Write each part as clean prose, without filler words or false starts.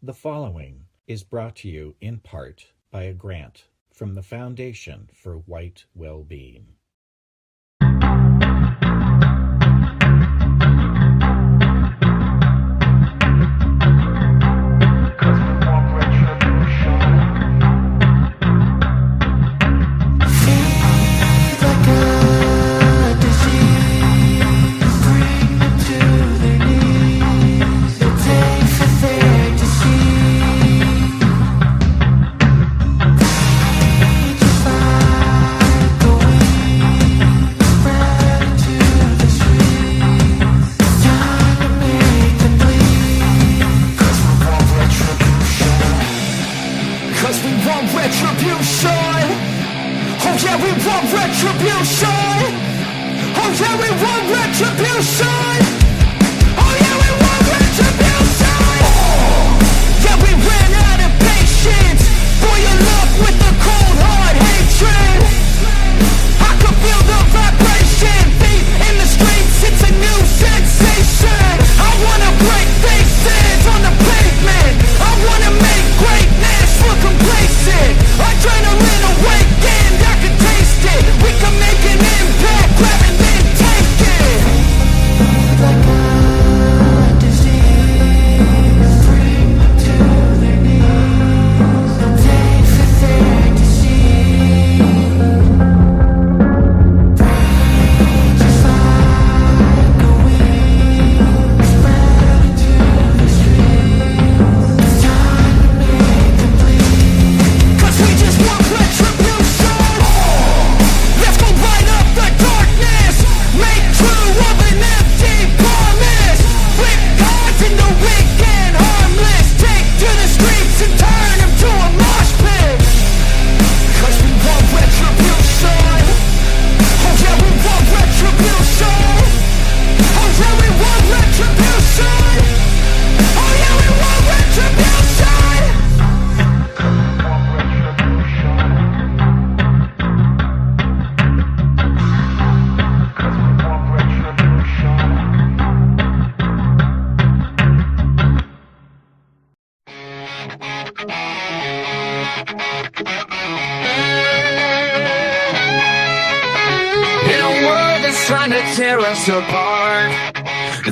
The following is brought to you in part by a grant from the Foundation for White Wellbeing.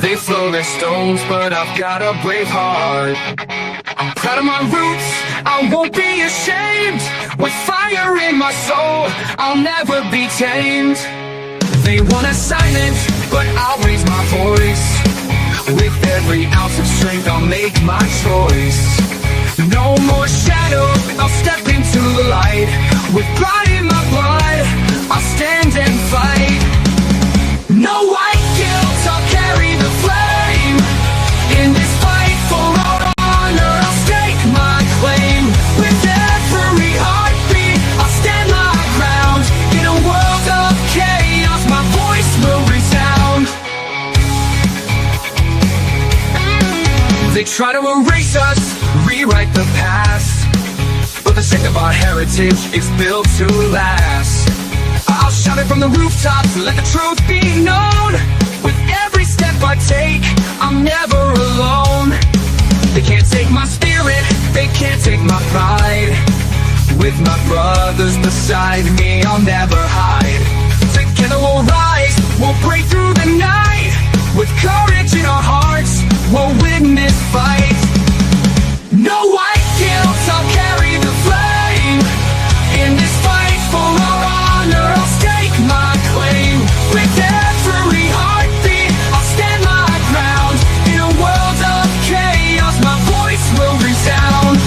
They throw their stones, but I've got a brave heart. I'm proud of my roots, I won't be ashamed. With fire in my soul, I'll never be tamed. They want us silent, but I'll raise my voice. With every ounce of strength, I'll make my choice. No more shadows, I'll step into the light. With pride in my blood, I'll stand and fight. No white guilt, I'll carry the flame. In this fight for our honor, I'll stake my claim. With every heartbeat, I'll stand my ground. In a world of chaos, my voice will resound. They try to erase us, rewrite the past, but the strength of our heritage is built to last. I'll shout it from the rooftops, let the truth be known. With every step I take, I'm never alone. They can't take my spirit, they can't take my pride. With my brothers beside me, I'll never hide. Together we'll rise, we'll break through the night. With courage in our hearts, we'll win this fight. No white guilt, I'll carry the flame. In this fight for our honor, I'll stake my claim. With every heartbeat, I'll stand my ground. In a world of chaos, my voice will resound.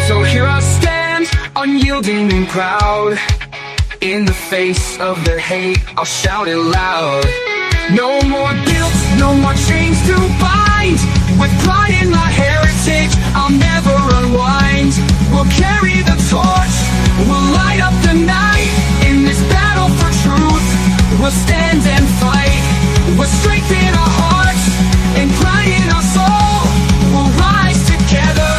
So here I stand, unyielding and proud. In the face of the hate, I'll shout it loud. No more guilt, no more chains to bind. With pride in my heritage, I'll never unwind. We'll carry the torch, we'll light up the night. In this battle for truth, we'll stand and fight. With strength in our hearts and pride in our soul, we'll rise together.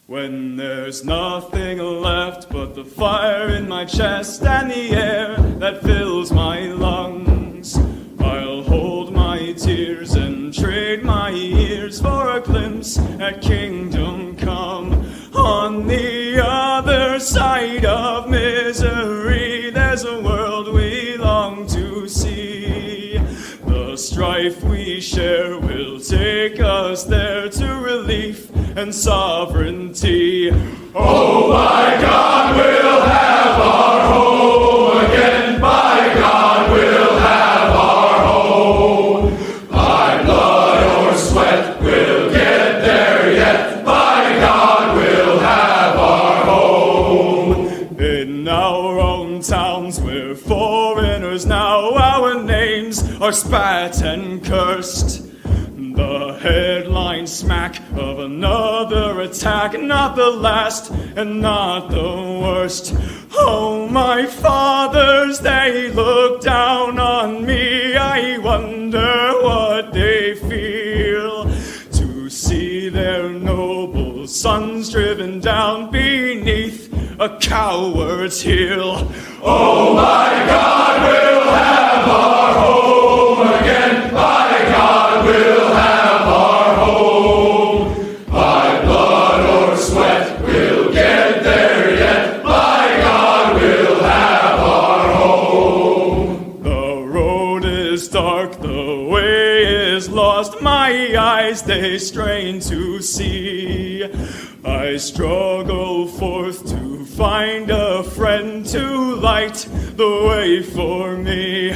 When there's nothing left but the fire in my chest and the air that fills my lungs, I'll hold my tears and trade my ears for a glimpse at kingdom come. On the other side of misery, there's a world we long to see. The strife we share will take us there to relief and sovereignty. Oh, by God, we'll have our home again. By God, we'll have our home. By blood or sweat, we'll get there yet. By God, we'll have our home. In our own towns, we're foreigners now. Our names are spat and cursed. The headline smack of another attack, not the last and not the worst. Oh, my fathers, they look down on me. I wonder what they feel to see their noble sons driven down beneath a coward's heel. Oh, my God, we'll have our home again. By God, we'll have our home. By blood or sweat, we'll get there yet. By God, we'll have our home. The road is dark, the way is lost. My eyes, they strain to see. I struggle forth to find a friend to light the way for me.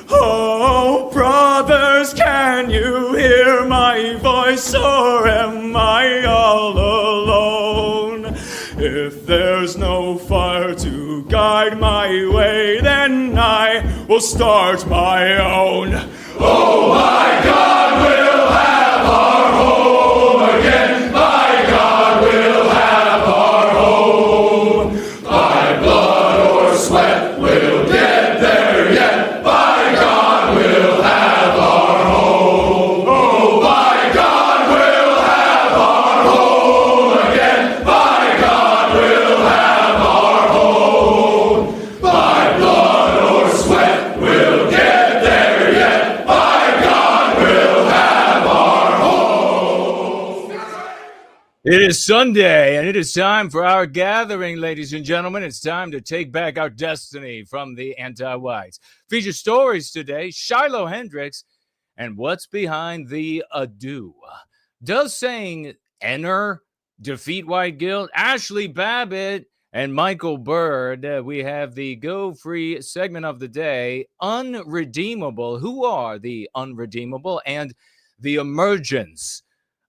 Oh, brothers, can you hear my voice, or am I all alone? If there's no fire to guide my way, then I will start my own. Oh, my God, we'll have our home again. By God, we'll have our home. By blood or sweat, we'll get there yet. By God, we'll have our home. Oh, by God, we'll have our home again. By God, we'll have our home. By blood or sweat, we'll get there yet. By God, we'll have our home. It is Sunday, and it is time for our gathering, ladies and gentlemen. It's time to take back our destiny from the anti-whites. Feature stories today, Shiloh, Hendrix, and what's behind the ado. Does saying enter defeat white guilt? Ashli, Babbitt, and Michael Byrd. We have the Go Free segment of the day, Unredeemable. Who are the unredeemable? And the emergence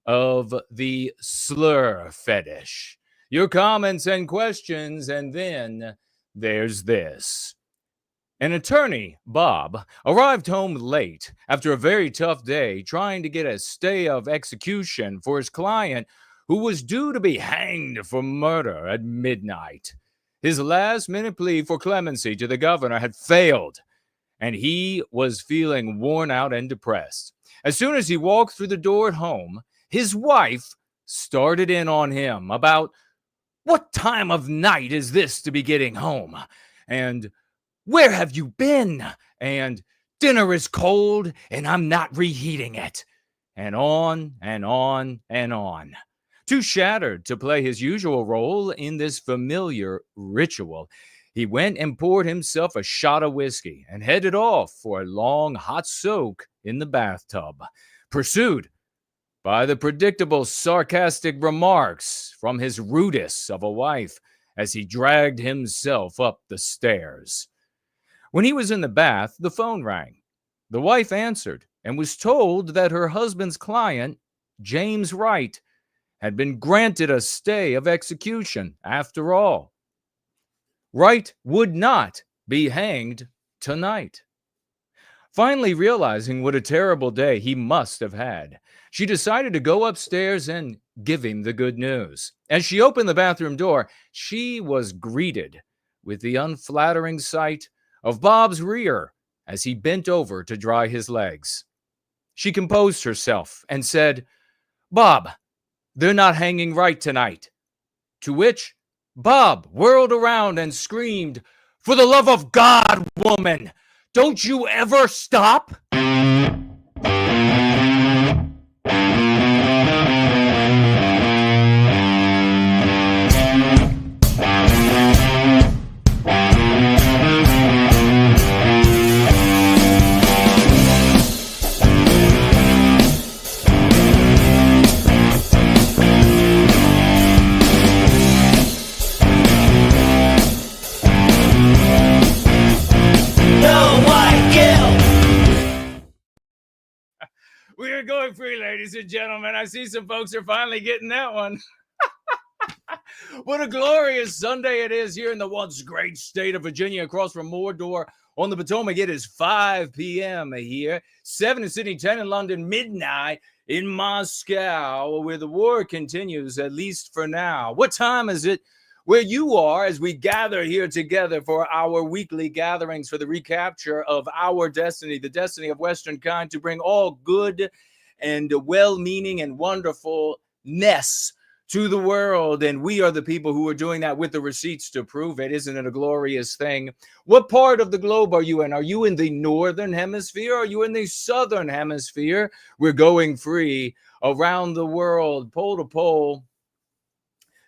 of the slur fetish. Your comments and questions, and then there's this. An attorney, Bob, arrived home late after a very tough day trying to get a stay of execution for his client who was due to be hanged for murder at midnight. His last-minute plea for clemency to the governor had failed, and he was feeling worn out and depressed. As soon as he walked through the door at home, his wife started in on him about, what time of night is this to be getting home? And where have you been? And dinner is cold and I'm not reheating it. And on and on and on. Too shattered to play his usual role in this familiar ritual, he went and poured himself a shot of whiskey and headed off for a long hot soak in the bathtub, pursued by the predictable sarcastic remarks from his rudess of a wife as he dragged himself up the stairs. When he was in the bath, the phone rang. The wife answered and was told that her husband's client, James Wright, had been granted a stay of execution after all. Wright would not be hanged tonight. Finally realizing what a terrible day he must have had, she decided to go upstairs and give him the good news. As she opened the bathroom door, she was greeted with the unflattering sight of Bob's rear as he bent over to dry his legs. She composed herself and said, "Bob, they're not hanging right tonight." To which Bob whirled around and screamed, "For the love of God, woman, don't you ever stop?" We are going free, ladies and gentlemen. I see some folks are finally getting that one. What a glorious Sunday it is here in the once great state of Virginia, across from Mordor on the Potomac. It is 5 p.m. here, 7 in Sydney, 10 in London, midnight in Moscow, where the war continues, at least for now. What time is it where you are as we gather here together for our weekly gatherings for the recapture of our destiny, the destiny of Western kind, to bring all good and well-meaning and wonderfulness to the world? And we are the people who are doing that with the receipts to prove it. Isn't it a glorious thing? What part of the globe are you in? Are you in the northern hemisphere? Are you in the southern hemisphere? We're going free around the world, pole to pole,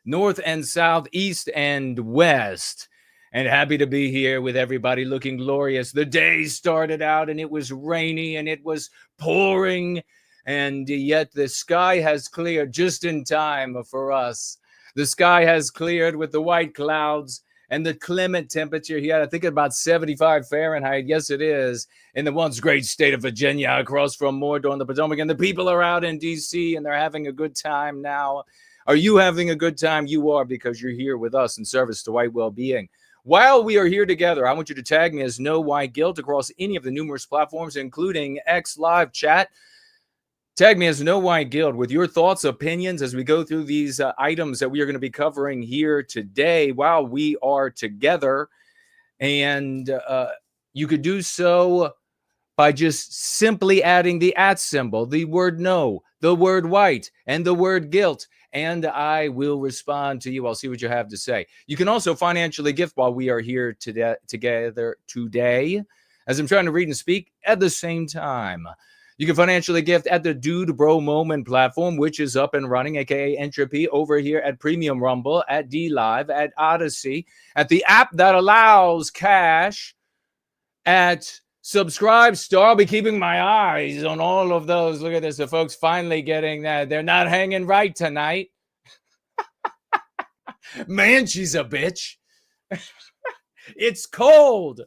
north and south, east and west. And happy to be here with everybody, looking glorious. The day started out and it was rainy and it was pouring, and yet the sky has cleared just in time for us. The sky has cleared with the white clouds and the clement temperature here. I think about 75 Fahrenheit. Yes, it is. In the once great state of Virginia, across from Mordor on the Potomac. And the people are out in D.C. and they're having a good time now. Are you having a good time? You are, because you're here with us in service to white well-being. While we are here together, I want you to tag me as No White Guilt across any of the numerous platforms, including X Live Chat. Tag me as No White Guilt with your thoughts, opinions, as we go through these items that we are going to be covering here today while we are together. And you could do so by just simply adding the @ symbol, the word no, the word white, and the word guilt, and I will respond to you. I'll see what you have to say. You can also financially gift while we are here together today, as I'm trying to read and speak at the same time. You can financially gift at the Dude Bro Moment platform, which is up and running, aka Entropy, over here at Premium Rumble, at D Live, at Odyssey, at the app that allows cash, at Subscribe Star. I'll be keeping my eyes on all of those. Look at this. The folks finally getting that. They're not hanging right tonight. Man, she's a bitch. It's cold.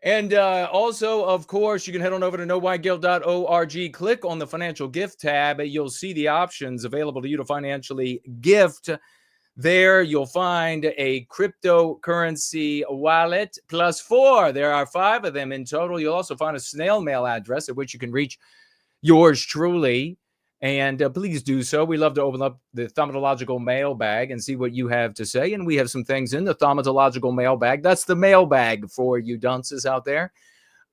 And also, of course, you can head on over to nowhiteguilt.org. Click on the financial gift tab. You'll see the options available to you to financially gift. There, you'll find a cryptocurrency wallet +4. There are 5 of them in total. You'll also find a snail mail address at which you can reach yours truly. And please do so. We love to open up the thaumatological mailbag and see what you have to say. And we have some things in the thaumatological mailbag. That's the mailbag for you dunces out there.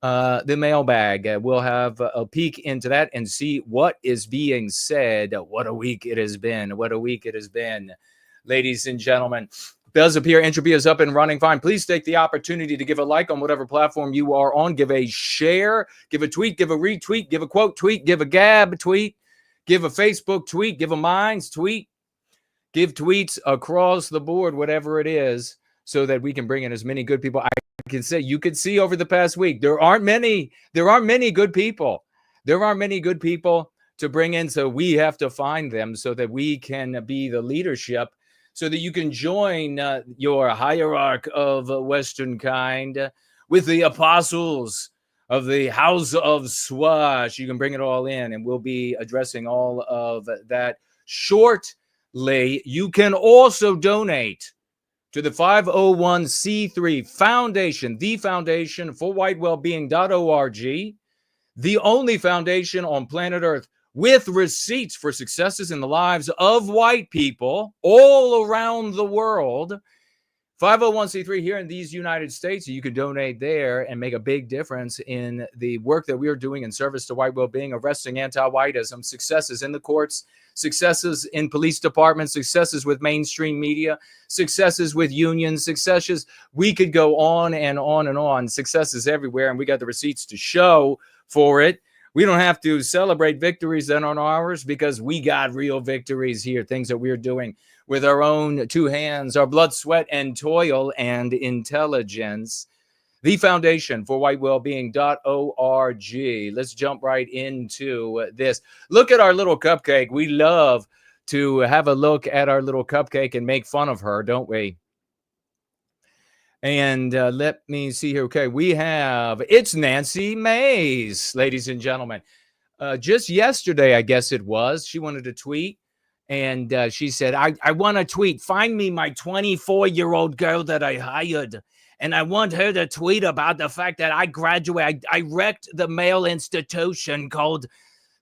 The mailbag. We'll have a peek into that and see what is being said. What a week it has been. What a week it has been, ladies and gentlemen. Does appear Entropy is up and running fine. Please take the opportunity to give a like on whatever platform you are on. Give a share, give a tweet, give a retweet, give a quote tweet, give a gab tweet, give a Facebook tweet, give a Minds tweet, give tweets across the board, whatever it is, so that we can bring in as many good people. I can say, you could see over the past week, there aren't many good people. There aren't many good people to bring in, so we have to find them so that we can be the leadership, so that you can join your hierarchy of Western kind with the apostles of the House of Swash. You can bring it all in, and we'll be addressing all of that shortly. You can also donate to the 501c3 foundation, the foundation for whitewellbeingoutreachteam, the only foundation on planet Earth with receipts for successes in the lives of white people all around the world. 501c3 here in these United States. You can donate there and make a big difference in the work that we are doing in service to white well-being, arresting anti-whiteism, successes in the courts, successes in police departments, successes with mainstream media, successes with unions, successes. We could go on and on and on. Successes everywhere, and we got the receipts to show for it. We don't have to celebrate victories that aren't ours because we got real victories here, things that we're doing with our own two hands, our blood, sweat, and toil and intelligence. The Foundation for White Wellbeing.org. Let's jump right into this. Look at our little cupcake. We love to have a look at our little cupcake and make fun of her, don't we? And let me see here. Okay, it's Nancy Mace, ladies and gentlemen. Just yesterday, I guess it was, she wanted to tweet. And she said, I want to tweet. Find me my 24-year-old girl that I hired. And I want her to tweet about the fact that I graduated. I wrecked the male institution called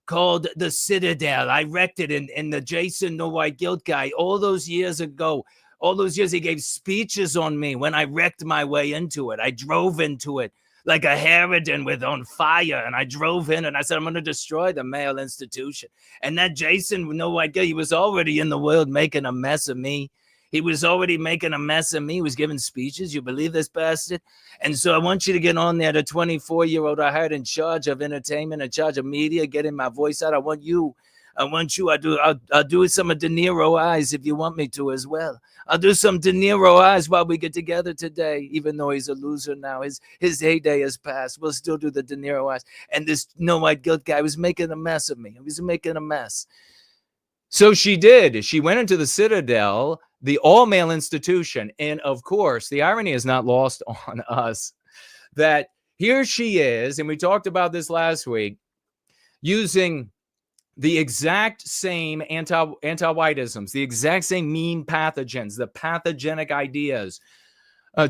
the Citadel. I wrecked it in the Jason No White Guilt guy all those years ago. All those years he gave speeches on me when I wrecked my way into it. I drove into it like a harridan with on fire. And I drove in and I said, I'm going to destroy the male institution. And that Jason, no white guy, he was already in the world making a mess of me. He was already making a mess of me. He was giving speeches. You believe this bastard? And so I want you to get on there. The 24-year-old I had in charge of entertainment, in charge of media, getting my voice out. I want you. I'll do some of De Niro eyes if you want me to as well. I'll do some De Niro eyes while we get together today, even though he's a loser now. His heyday has passed. We'll still do the De Niro eyes. And this no white guilt guy was making a mess of me. He was making a mess. So she did. She went into the Citadel, the all-male institution. And of course, the irony is not lost on us that here she is, and we talked about this last week, using the exact same anti-whiteisms, the exact same mean pathogens, the pathogenic ideas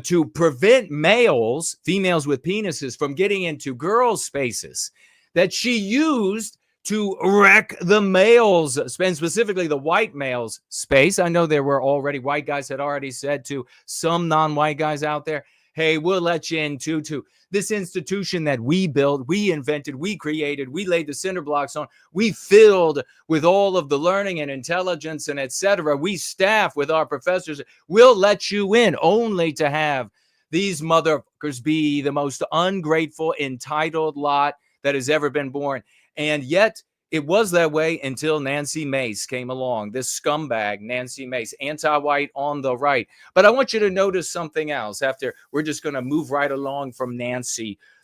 to prevent females with penises, from getting into girls' spaces that she used to wreck the males, and specifically the white males' space. I know there were already white guys had already said to some non-white guys out there, hey, we'll let you in too. This institution that we built, we invented, we created, we laid the cinder blocks on, we filled with all of the learning and intelligence and etc. We staff with our professors. We'll let you in, only to have these motherfuckers be the most ungrateful, entitled lot that has ever been born. And yet it was that way until Nancy Mace came along, this scumbag, Nancy Mace, anti-white on the right. But I want you to notice something else. After we're just going to move right along from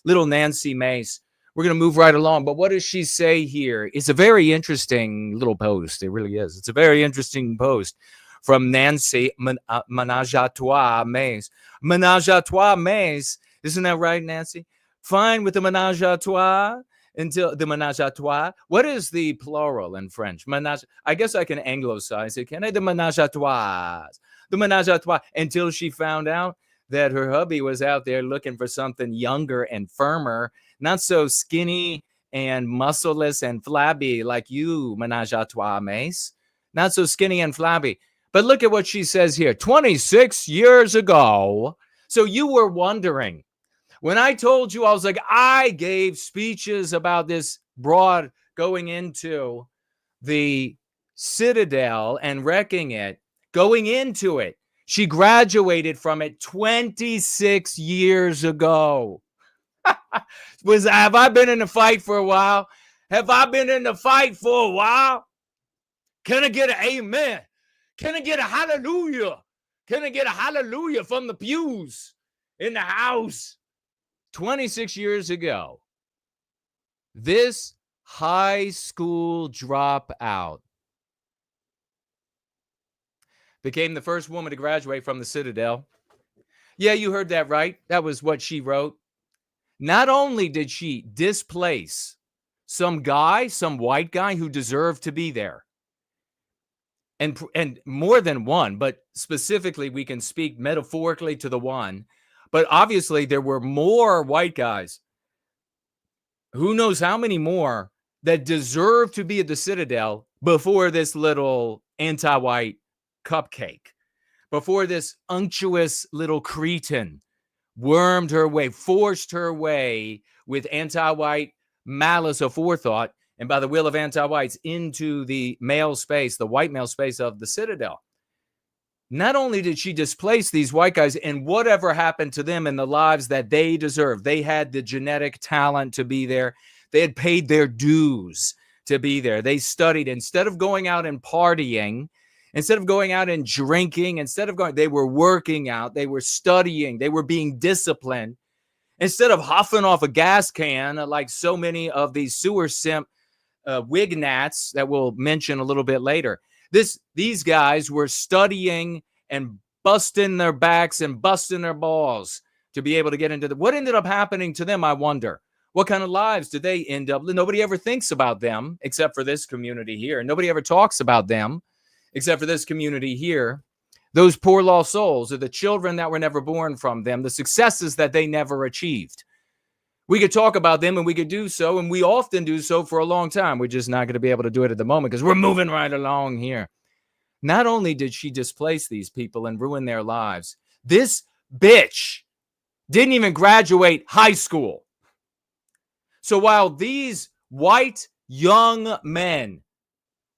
little Nancy Mace. We're going to move right along. But what does she say here? It's a very interesting little post. It really is. It's a very interesting post from Nancy Menage a Trois Mace. Menage a Trois Mace. Isn't that right, Nancy? Fine with the Menage a Trois. Until the menage a trois. What is the plural in French? Menage. I guess I can anglicize it, can I? The menage a trois. The menage a trois. Until she found out that her hubby was out there looking for something younger and firmer, not so skinny and muscleless and flabby like you, menage a trois, Mace. Not so skinny and flabby. But look at what she says here. 26 years ago. So you were wondering. When I told you, I was like, I gave speeches about this broad going into the Citadel and wrecking it, going into it. She graduated from it 26 years ago. Have I been in the fight for a while? Have I been in the fight for a while? Can I get an amen? Can I get a hallelujah? Can I get a hallelujah from the pews in the house? 26 years ago, this high school dropout became the first woman to graduate from the Citadel. Yeah, you heard that right. That was what she wrote. Not only did she displace some white guy who deserved to be there, and more than one, but specifically we can speak metaphorically to the one. But obviously, there were more white guys, who knows how many more, that deserve to be at the Citadel before this little anti-white cupcake, before this unctuous little cretin wormed her way, forced her way with anti-white malice aforethought, and by the will of anti-whites into the male space, the white male space of the Citadel. Not only did she displace these white guys and whatever happened to them in the lives that they deserve, they had the genetic talent to be there. They had paid their dues to be there. They studied. Instead of going out and partying, instead of going out and drinking, they were working out, they were studying, they were being disciplined. Instead of huffing off a gas can like so many of these sewer simp wig gnats that we'll mention a little bit later. These guys were studying and busting their backs and busting their balls to be able to get into what ended up happening to them, I wonder. What kind of lives did they end up? Nobody ever thinks about them except for this community here. Nobody ever talks about them except for this community here. Those poor lost souls are the children that were never born from them, the successes that they never achieved. We could talk about them and we could do so, and we often do so for a long time. We're just not going to be able to do it at the moment because we're moving right along here. Not only did she displace these people and ruin their lives, this bitch didn't even graduate high school. So while these white young men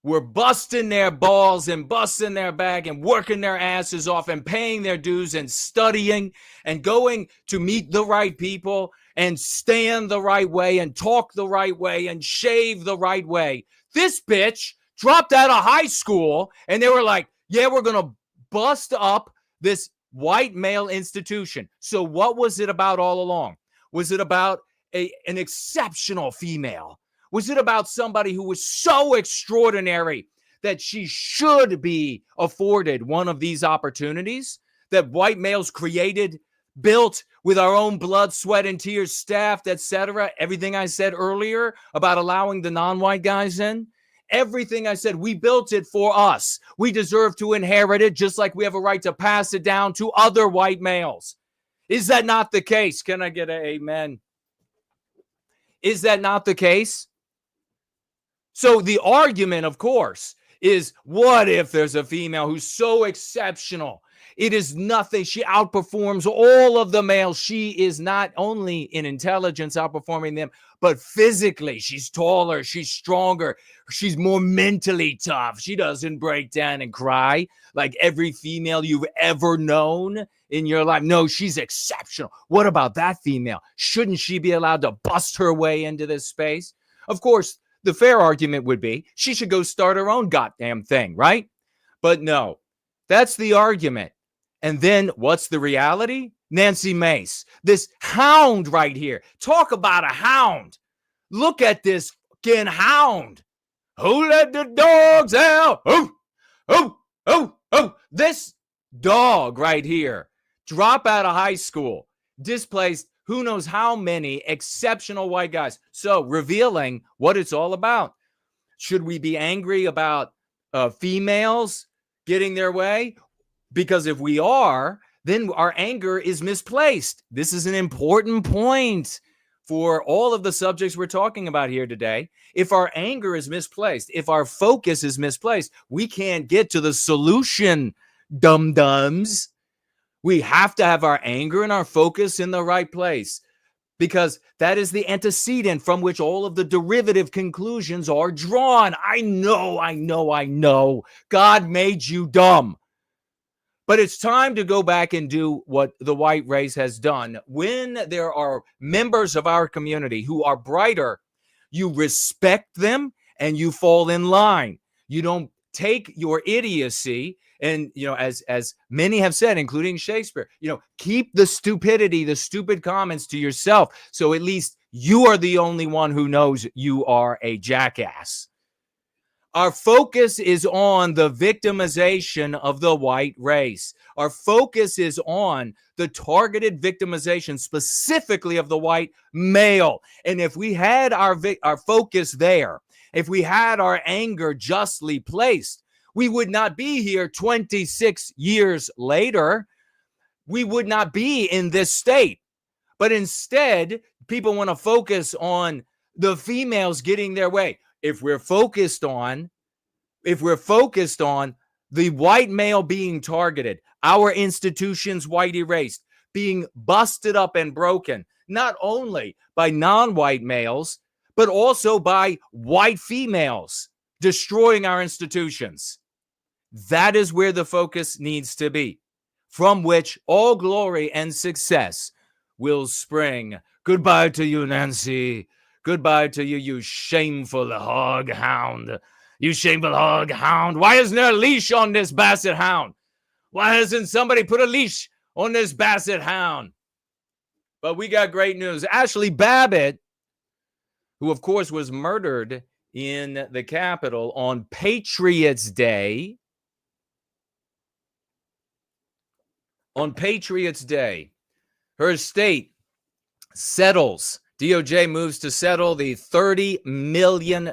were busting their balls and busting their back and working their asses off and paying their dues and studying and going to meet the right people and stand the right way and talk the right way and shave the right way, this bitch dropped out of high school and they were like, yeah, we're going to bust up this white male institution. So what was it about all along? Was it about an exceptional female? Was it about somebody who was so extraordinary that she should be afforded one of these opportunities that white males created, built with our own blood, sweat, and tears, staffed, etc.? Everything I said earlier about allowing the non-white guys in, everything I said, we built it for us. We deserve to inherit it just like we have a right to pass it down to other white males. Is that not the case? Can I get an amen? Is that not the case? So the argument, of course, is what if there's a female who's so exceptional? It is nothing. She outperforms all of the males. She is not only in intelligence outperforming them, but physically. She's taller. She's stronger. She's more mentally tough. She doesn't break down and cry like every female you've ever known in your life. No, she's exceptional. What about that female? Shouldn't she be allowed to bust her way into this space? Of course, the fair argument would be she should go start her own goddamn thing, right? But no, that's the argument. And then what's the reality? Nancy Mace, this hound right here. Talk about a hound. Look at this fucking hound. Who let the dogs out? Oh, oh, oh, oh. This dog right here, drop out of high school, displaced who knows how many exceptional white guys. So revealing what it's all about. Should we be angry about females getting their way? Because if we are, then our anger is misplaced. This is an important point for all of the subjects we're talking about here today. If our anger is misplaced, if our focus is misplaced, we can't get to the solution, dum-dums. We have to have our anger and our focus in the right place, because that is the antecedent from which all of the derivative conclusions are drawn. I know. God made you dumb. But it's time to go back and do what the white race has done. When there are members of our community who are brighter, you respect them and you fall in line. You don't take your idiocy and, as many have said, including Shakespeare, keep the stupidity, the stupid comments to yourself. So at least you are the only one who knows you are a jackass. Our focus is on the victimization of the white race. Our focus is on the targeted victimization specifically of the white male. And if we had our focus there, if we had our anger justly placed, we would not be here 26 years later. We would not be in this state. But instead, people want to focus on the females getting their way. If we're focused on the white male being targeted, our institutions white erased, being busted up and broken, not only by non-white males, but also by white females destroying our institutions. That is where the focus needs to be, from which all glory and success will spring. Goodbye to you, Nancy. Goodbye to you, you shameful hog hound. You shameful hog hound. Why isn't there a leash on this basset hound? Why hasn't somebody put a leash on this basset hound? But we got great news. Ashli Babbitt, who of course was murdered in the Capitol on Patriots Day. On Patriots Day, her estate settles. DOJ moves to settle the $30 million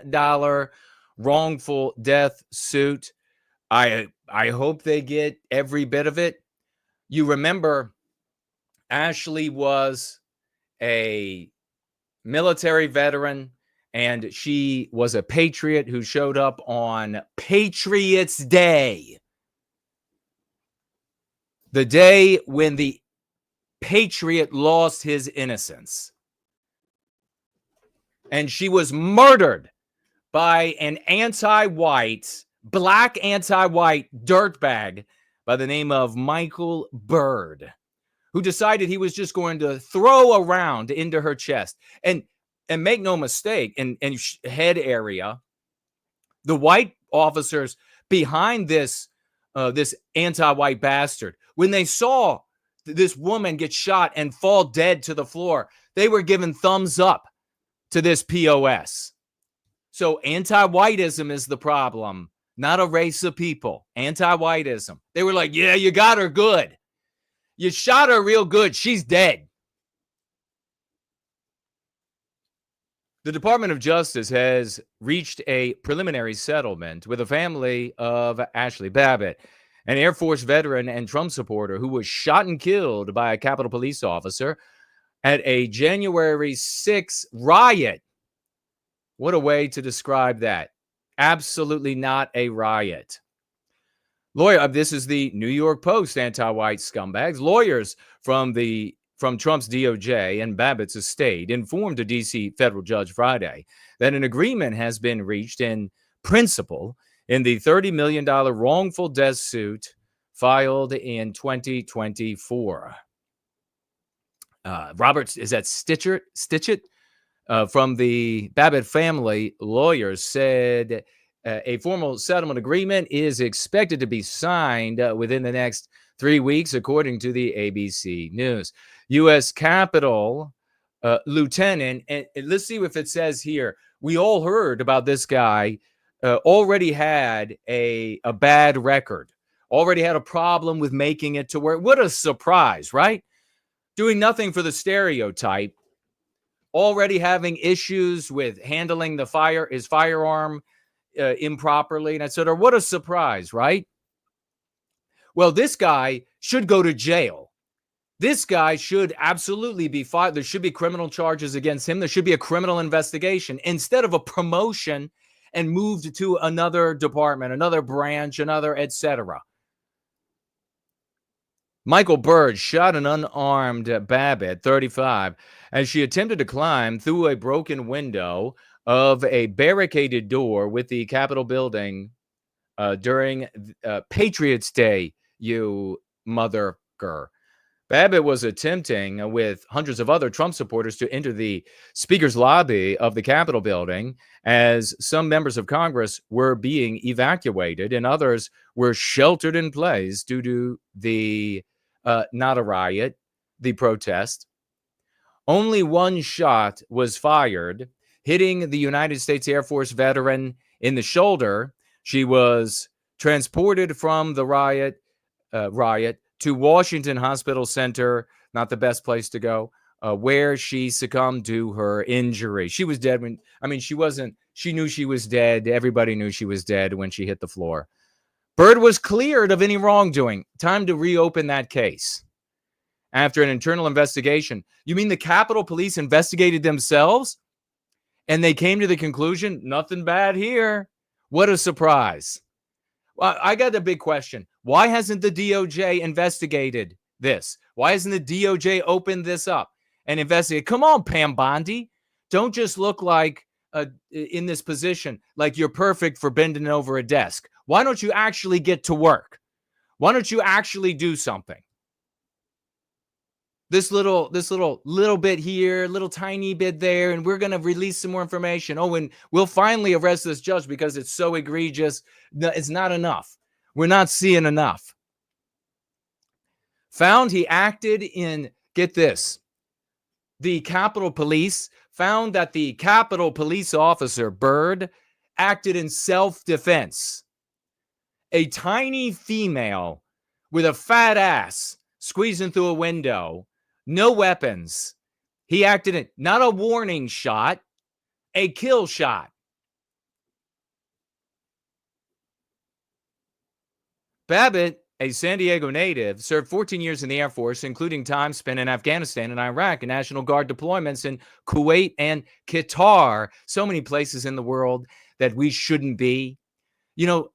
wrongful death suit. I hope they get every bit of it. You remember, Ashli was a military veteran, and she was a patriot who showed up on Patriots Day, the day when the patriot lost his innocence. And she was murdered by an black anti-white dirtbag by the name of Michael Byrd, who decided he was just going to throw a round into her chest. And make no mistake, in head area, the white officers behind this anti-white bastard, when they saw this woman get shot and fall dead to the floor, they were giving thumbs up to this POS. So anti-whiteism is the problem, not a race of people. Anti-whiteism. They were like, yeah, you got her good. You shot her real good. She's dead. The Department of Justice has reached a preliminary settlement with the family of Ashli Babbitt, an Air Force veteran and Trump supporter who was shot and killed by a Capitol Police officer at a January 6th riot. What a way to describe that. Absolutely not a riot. This is the New York Post, anti-white scumbags. Lawyers from Trump's DOJ and Babbitt's estate informed a D.C. federal judge Friday that an agreement has been reached in principle in the $30 million wrongful death suit filed in 2024. Robert, is that Stitchett? From the Babbitt family lawyers said a formal settlement agreement is expected to be signed within the next 3 weeks, according to the ABC News. U.S. Capitol Lieutenant, and let's see if it says here, we all heard about this guy, already had a bad record, already had a problem with making it to work. What a surprise, right? Doing nothing for the stereotype, already having issues with handling his firearm improperly, and etc. What a surprise, right? Well, this guy should go to jail. This guy should absolutely be fired. There should be criminal charges against him. There should be a criminal investigation instead of a promotion and moved to another department, another branch, another etc. Michael Byrd shot an unarmed Babbitt, 35, as she attempted to climb through a broken window of a barricaded door with the Capitol building during Patriots Day, you motherfucker. Babbitt was attempting, with hundreds of other Trump supporters, to enter the speaker's lobby of the Capitol building as some members of Congress were being evacuated and others were sheltered in place due to the not a riot, the protest. Only one shot was fired, hitting the United States Air Force veteran in the shoulder. She was transported from the riot to Washington Hospital Center, not the best place to go, where she succumbed to her injury. She was dead she knew she was dead. Everybody knew she was dead when she hit the floor. Byrd was cleared of any wrongdoing. Time to reopen that case. After an internal investigation. You mean the Capitol Police investigated themselves And they came to the conclusion, nothing bad here. What a surprise. Well, I got a big question. Why hasn't the DOJ investigated this? Why hasn't the DOJ opened this up and investigated? Come on, Pam Bondi. Don't just look like in this position like you're perfect for bending over a desk. Why don't you actually get to work? Why don't you actually do something? This little bit here, little tiny bit there, and we're going to release some more information. Oh, and we'll finally arrest this judge because it's so egregious. No, it's not enough. We're not seeing enough. Found he acted in, get this, the Capitol Police found that the Capitol Police officer, Byrd, acted in self-defense. A tiny female with a fat ass squeezing through a window, no weapons. He acted in not a warning shot, a kill shot. Babbitt, a San Diego native, served 14 years in the Air Force, including time spent in Afghanistan and Iraq and National Guard deployments in Kuwait and Qatar. So many places in the world that we shouldn't be. You know,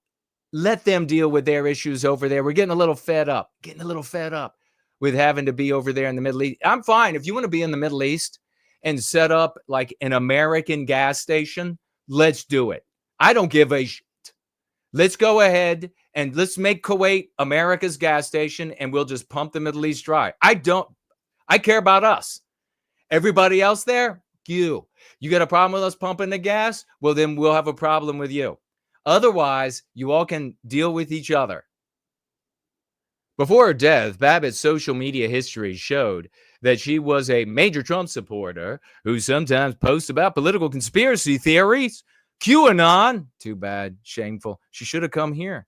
let them deal with their issues over there. We're getting a little fed up with having to be over there in the Middle East. I'm fine. If you want to be in the Middle East and set up like an American gas station, let's do it. I don't give a shit. Let's go ahead and let's make Kuwait America's gas station and we'll just pump the Middle East dry. I care about us. Everybody else there, you got a problem with us pumping the gas? Well, then we'll have a problem with you. Otherwise, you all can deal with each other. Before her death, Babbitt's social media history showed that she was a major Trump supporter who sometimes posts about political conspiracy theories. QAnon. Too bad. Shameful. She should have come here.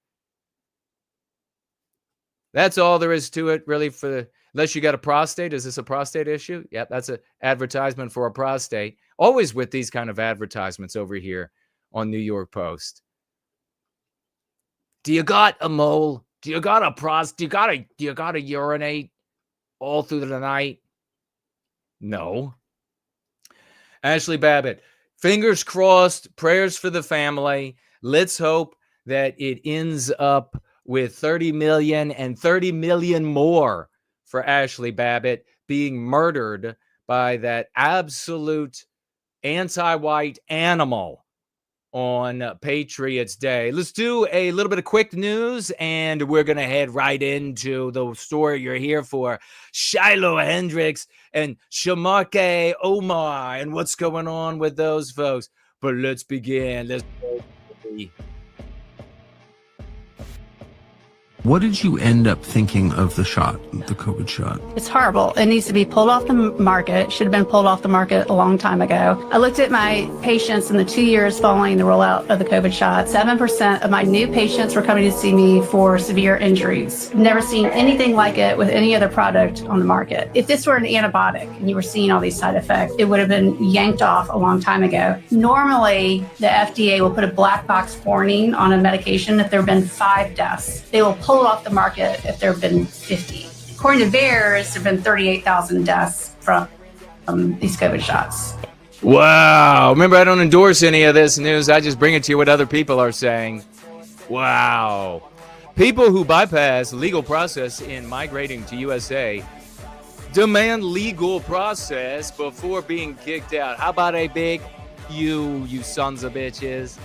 That's all there is to it, really, unless you got a prostate. Is this a prostate issue? Yep, that's an advertisement for a prostate. Always with these kind of advertisements over here on New York Post. Do you got a mole? Do you got a prostate? Do you gotta urinate all through the night? No. Ashli Babbitt, fingers crossed, prayers for the family. Let's hope that it ends up with 30 million and 30 million more for Ashli Babbitt being murdered by that absolute anti-white animal on Patriots Day. Let's do a little bit of quick news, and we're going to head right into the story you're here for. Shiloh, Hendrix, and Shamake Omar, and what's going on with those folks. But let's begin. What did you end up thinking of the shot, the COVID shot? It's horrible. It needs to be pulled off the market. Should have been pulled off the market a long time ago. I looked at my patients in the 2 years following the rollout of the COVID shot. 7% of my new patients were coming to see me for severe injuries. Never seen anything like it with any other product on the market. If this were an antibiotic and you were seeing all these side effects, it would have been yanked off a long time ago. Normally, the FDA will put a black box warning on a medication if there have been 5 deaths. They will pull it off the market if there have been 50. According to VAERS, there have been 38,000 deaths from these COVID shots. Wow. Remember, I don't endorse any of this news. I just bring it to you what other people are saying. Wow. People who bypass legal process in migrating to USA demand legal process before being kicked out. How about a big you sons of bitches?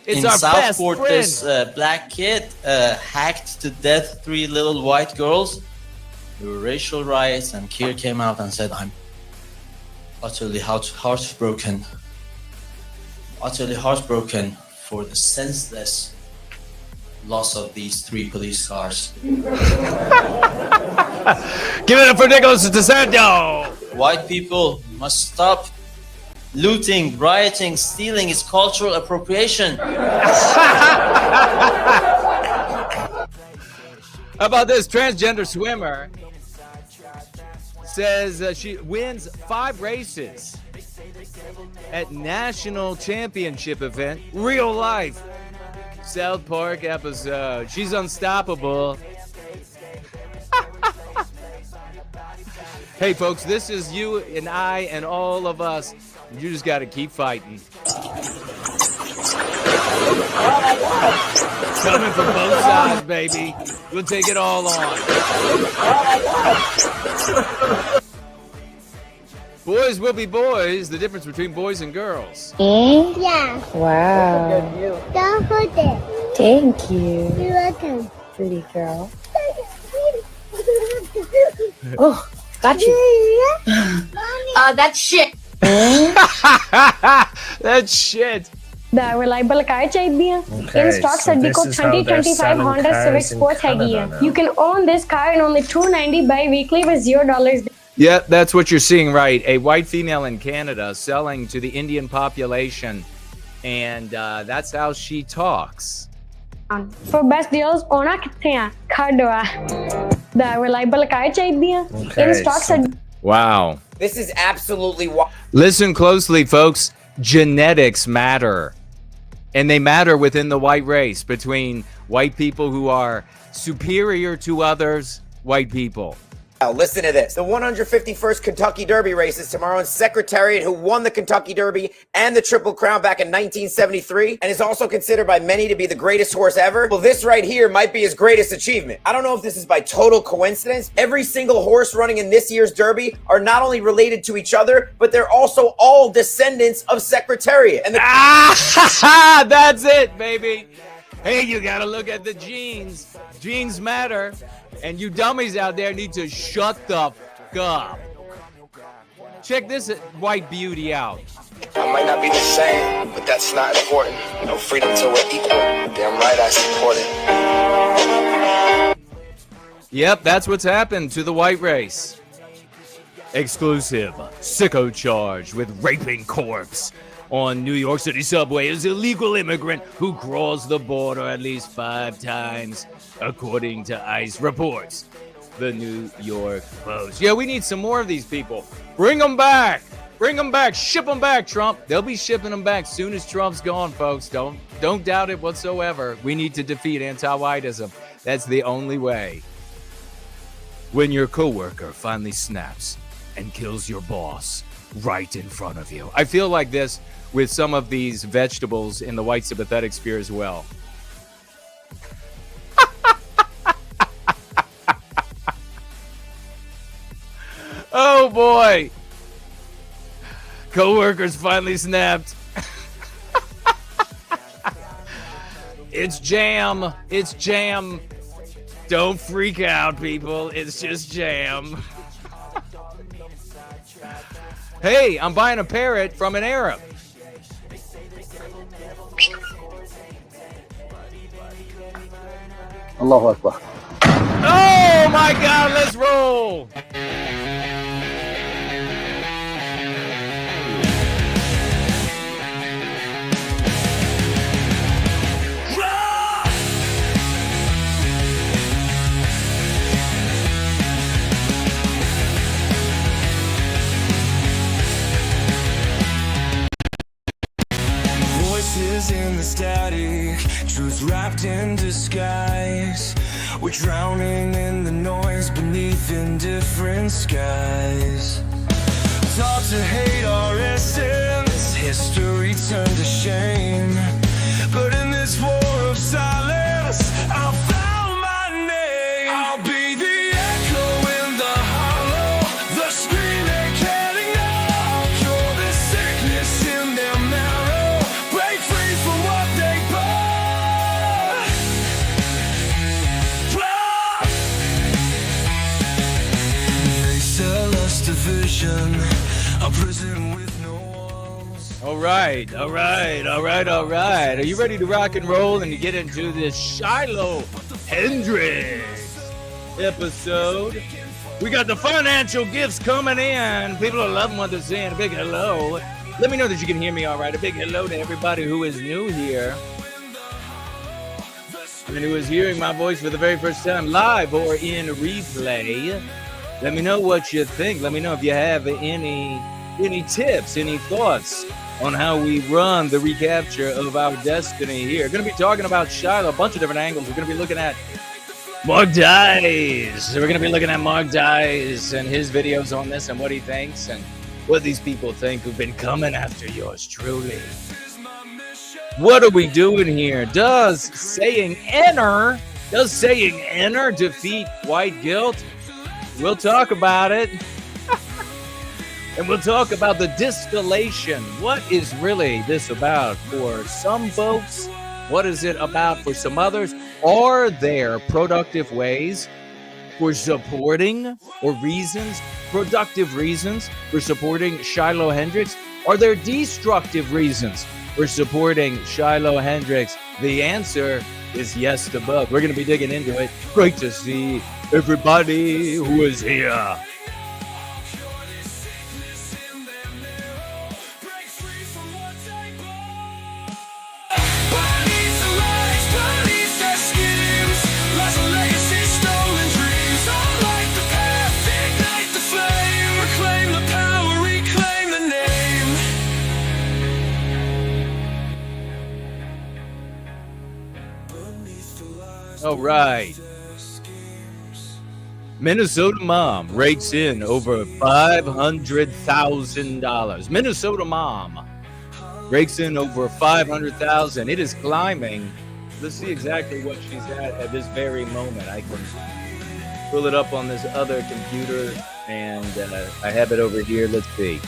It's in our Southport, best friend. this black kid hacked to death 3 little white girls. There were racial riots, and Keir came out and said, I'm utterly heartbroken for the senseless loss of these 3 police cars. Give it up for Nicholas DeSanto. White people must stop looting, rioting, stealing. Is cultural appropriation. How about this? Transgender swimmer says she wins 5 races at national championship event. Real life South Park episode. She's unstoppable. Hey folks, this is you and I and all of us You just got to keep fighting. Coming from both sides, baby. We'll take it all on. Boys will be boys. The difference between boys and girls. Yeah. Wow. Don't forget. Thank you. You're welcome. Pretty girl. Oh, got you. That's shit. That's shit. The reliable car चाहिए in stock Saddi को 2025 Honda Civic Sports है. You can own this car in only $290 bi-weekly with $0. Yeah, that's what you're seeing, right? A white female in Canada selling to the Indian population, and that's how she talks. For best deals, ओना कितने हैं? खड़वा. The reliable car चाहिए in stock Saddi. Wow. This is absolutely wild. Listen closely, folks. Genetics matter. And they matter within the white race, between white people who are superior to others, white people. Now, listen to this. The 151st Kentucky Derby race is tomorrow, and Secretariat, who won the Kentucky Derby and the Triple Crown back in 1973 and is also considered by many to be the greatest horse ever, well, this right here might be his greatest achievement. I don't know if this is by total coincidence. Every single horse running in this year's Derby are not only related to each other, but they're also all descendants of Secretariat. And that's it, baby. Hey, you got to look at the genes. Genes matter. And you dummies out there need to shut the fuck up. Check this white beauty out. I might not be the same, but that's not important. No freedom till we're equal. Damn right I support it. Yep, that's what's happened to the white race. Exclusive. Sicko charged with raping corpse on New York City subway is illegal immigrant who crossed the border at least 5 times, according to ICE reports. The New York Post. Yeah, we need some more of these people. Bring them back. Bring them back. Ship them back, Trump. They'll be shipping them back soon as Trump's gone, folks. Don't doubt it whatsoever. We need to defeat anti-whiteism. That's the only way. When your coworker finally snaps and kills your boss right in front of you. I feel like this with some of these vegetables in the white sympathetic sphere as well. Oh boy. Coworkers finally snapped. It's jam. It's jam. Don't freak out, people. It's just jam. Hey, I'm buying a parrot from an Arab. Allahu Akbar. Oh my God, let's roll. In the static, truth wrapped in disguise. We're drowning in the noise beneath indifferent skies. Taught to hate our essence, history turned to shame. But in this war of silence, I found my name. I'll be the echo in the hollow, the screaming getting out. Cure the sickness in their marrow, break free from what they bought. They sell us division, a prison with no walls. All right. Are you ready to rock and roll and to get into this Shiloh Hendrix episode? We got the financial gifts coming in. People are loving what they're saying. A big hello. Let me know that you can hear me all right. A big hello to everybody who is new here and who is hearing my voice for the very first time, live or in replay. Let me know what you think. Let me know if you have any tips, any thoughts on how we run the recapture of our destiny here. Going to be talking about Shiloh, a bunch of different angles. We're going to be looking at Mark Dice. We're going to be looking at Mark Dice and his videos on this and what he thinks. And what these people think who've been coming after yours truly. What are we doing here? Does saying enter defeat white guilt? We'll talk about it. And we'll talk about the distillation. What is really this about for some folks? What is it about for some others? Are there productive ways for supporting or productive reasons for supporting Shiloh Hendrix? Are there destructive reasons for supporting Shiloh Hendrix? The answer is yes to both. We're going to be digging into it. Great to see everybody who is here. All right. Minnesota mom rakes in over $500,000. Minnesota mom rakes in over $500,000. It is climbing. Let's see exactly what she's at this very moment. I can pull it up on this other computer, and I have it over here. Let's see.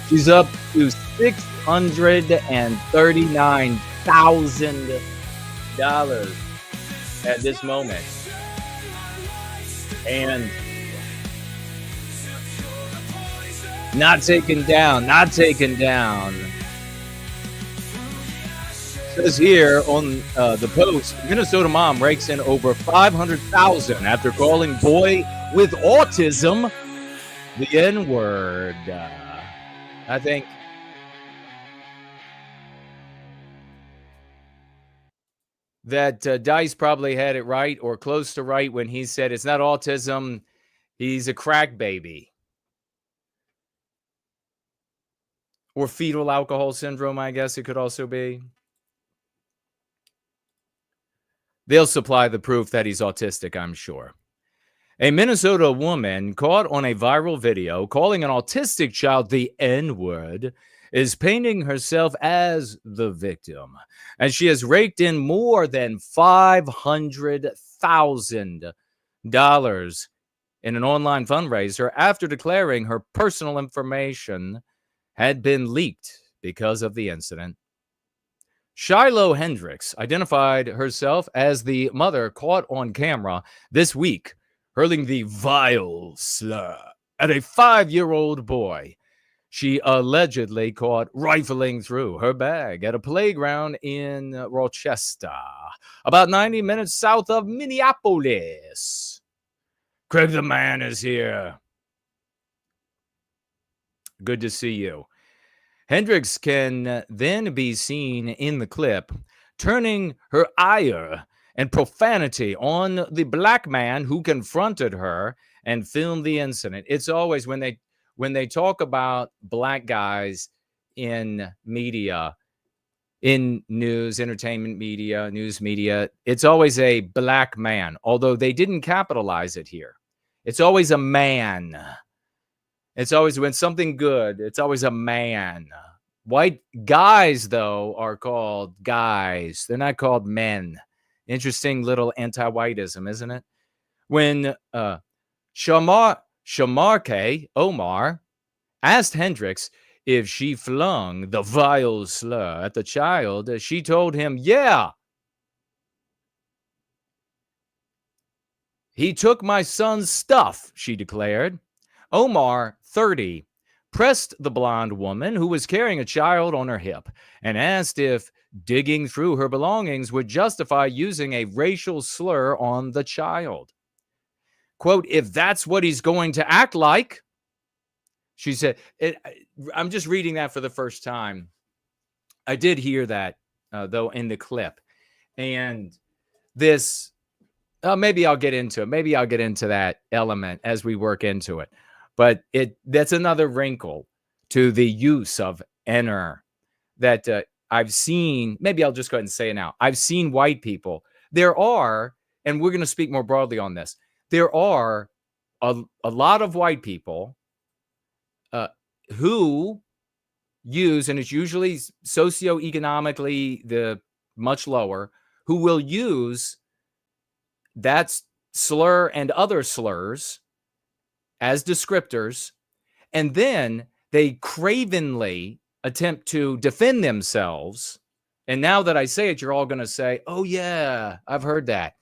She's up to $639,000 at this moment. And not taken down. Says here on the post, Minnesota mom rakes in over $500,000 after calling boy with autism the N-word. I think that Dice probably had it right or close to right when he said it's not autism, he's a crack baby. Or fetal alcohol syndrome, I guess it could also be. They'll supply the proof that he's autistic, I'm sure. A Minnesota woman caught on a viral video calling an autistic child the N-word is painting herself as the victim, and she has raked in more than $500,000 in an online fundraiser after declaring her personal information had been leaked because of the incident. Shiloh Hendrix identified herself as the mother caught on camera this week hurling the vile slur at a 5-year-old boy she allegedly caught rifling through her bag at a playground in Rochester, about 90 minutes south of Minneapolis. Craig the Man is here. Good to see you. Hendrix can then be seen in the clip turning her ire and profanity on the black man who confronted her and filmed the incident. It's always when they talk about black guys in media, in news, entertainment media, news media, it's always a black man, although they didn't capitalize it here. It's always a man. It's always when something good, it's always a man. White guys, though, are called guys. They're not called men. Interesting little anti-whiteism, isn't it? When Shamarke Omar asked Hendrix if she flung the vile slur at the child, she told him, yeah. He took my son's stuff, she declared. Omar, 30, pressed the blonde woman who was carrying a child on her hip and asked if digging through her belongings would justify using a racial slur on the child. Quote, if that's what he's going to act like, she said. I'm just reading that for the first time. I did hear that, though, in the clip. And this, maybe I'll get into it. Maybe I'll get into that element as we work into it. But that's another wrinkle to the use of enter that I've seen. Maybe I'll just go ahead and say it now. I've seen white people. There are, and we're going to speak more broadly on this, there are a lot of white people who use, and it's usually socioeconomically the much lower, who will use that slur and other slurs as descriptors, and then they cravenly attempt to defend themselves. And now that I say it, you're all going to say, oh yeah, I've heard that.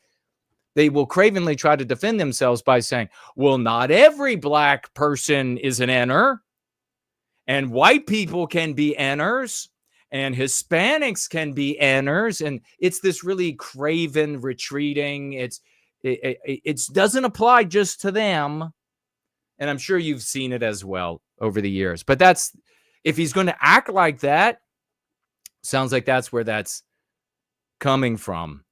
They will cravenly try to defend themselves by saying, well, not every black person is an N-er, and white people can be N-ers, and Hispanics can be N-ers. And it's this really craven retreating. It doesn't apply just to them. And I'm sure you've seen it as well over the years. But that's, if he's going to act like that, sounds like that's where that's coming from.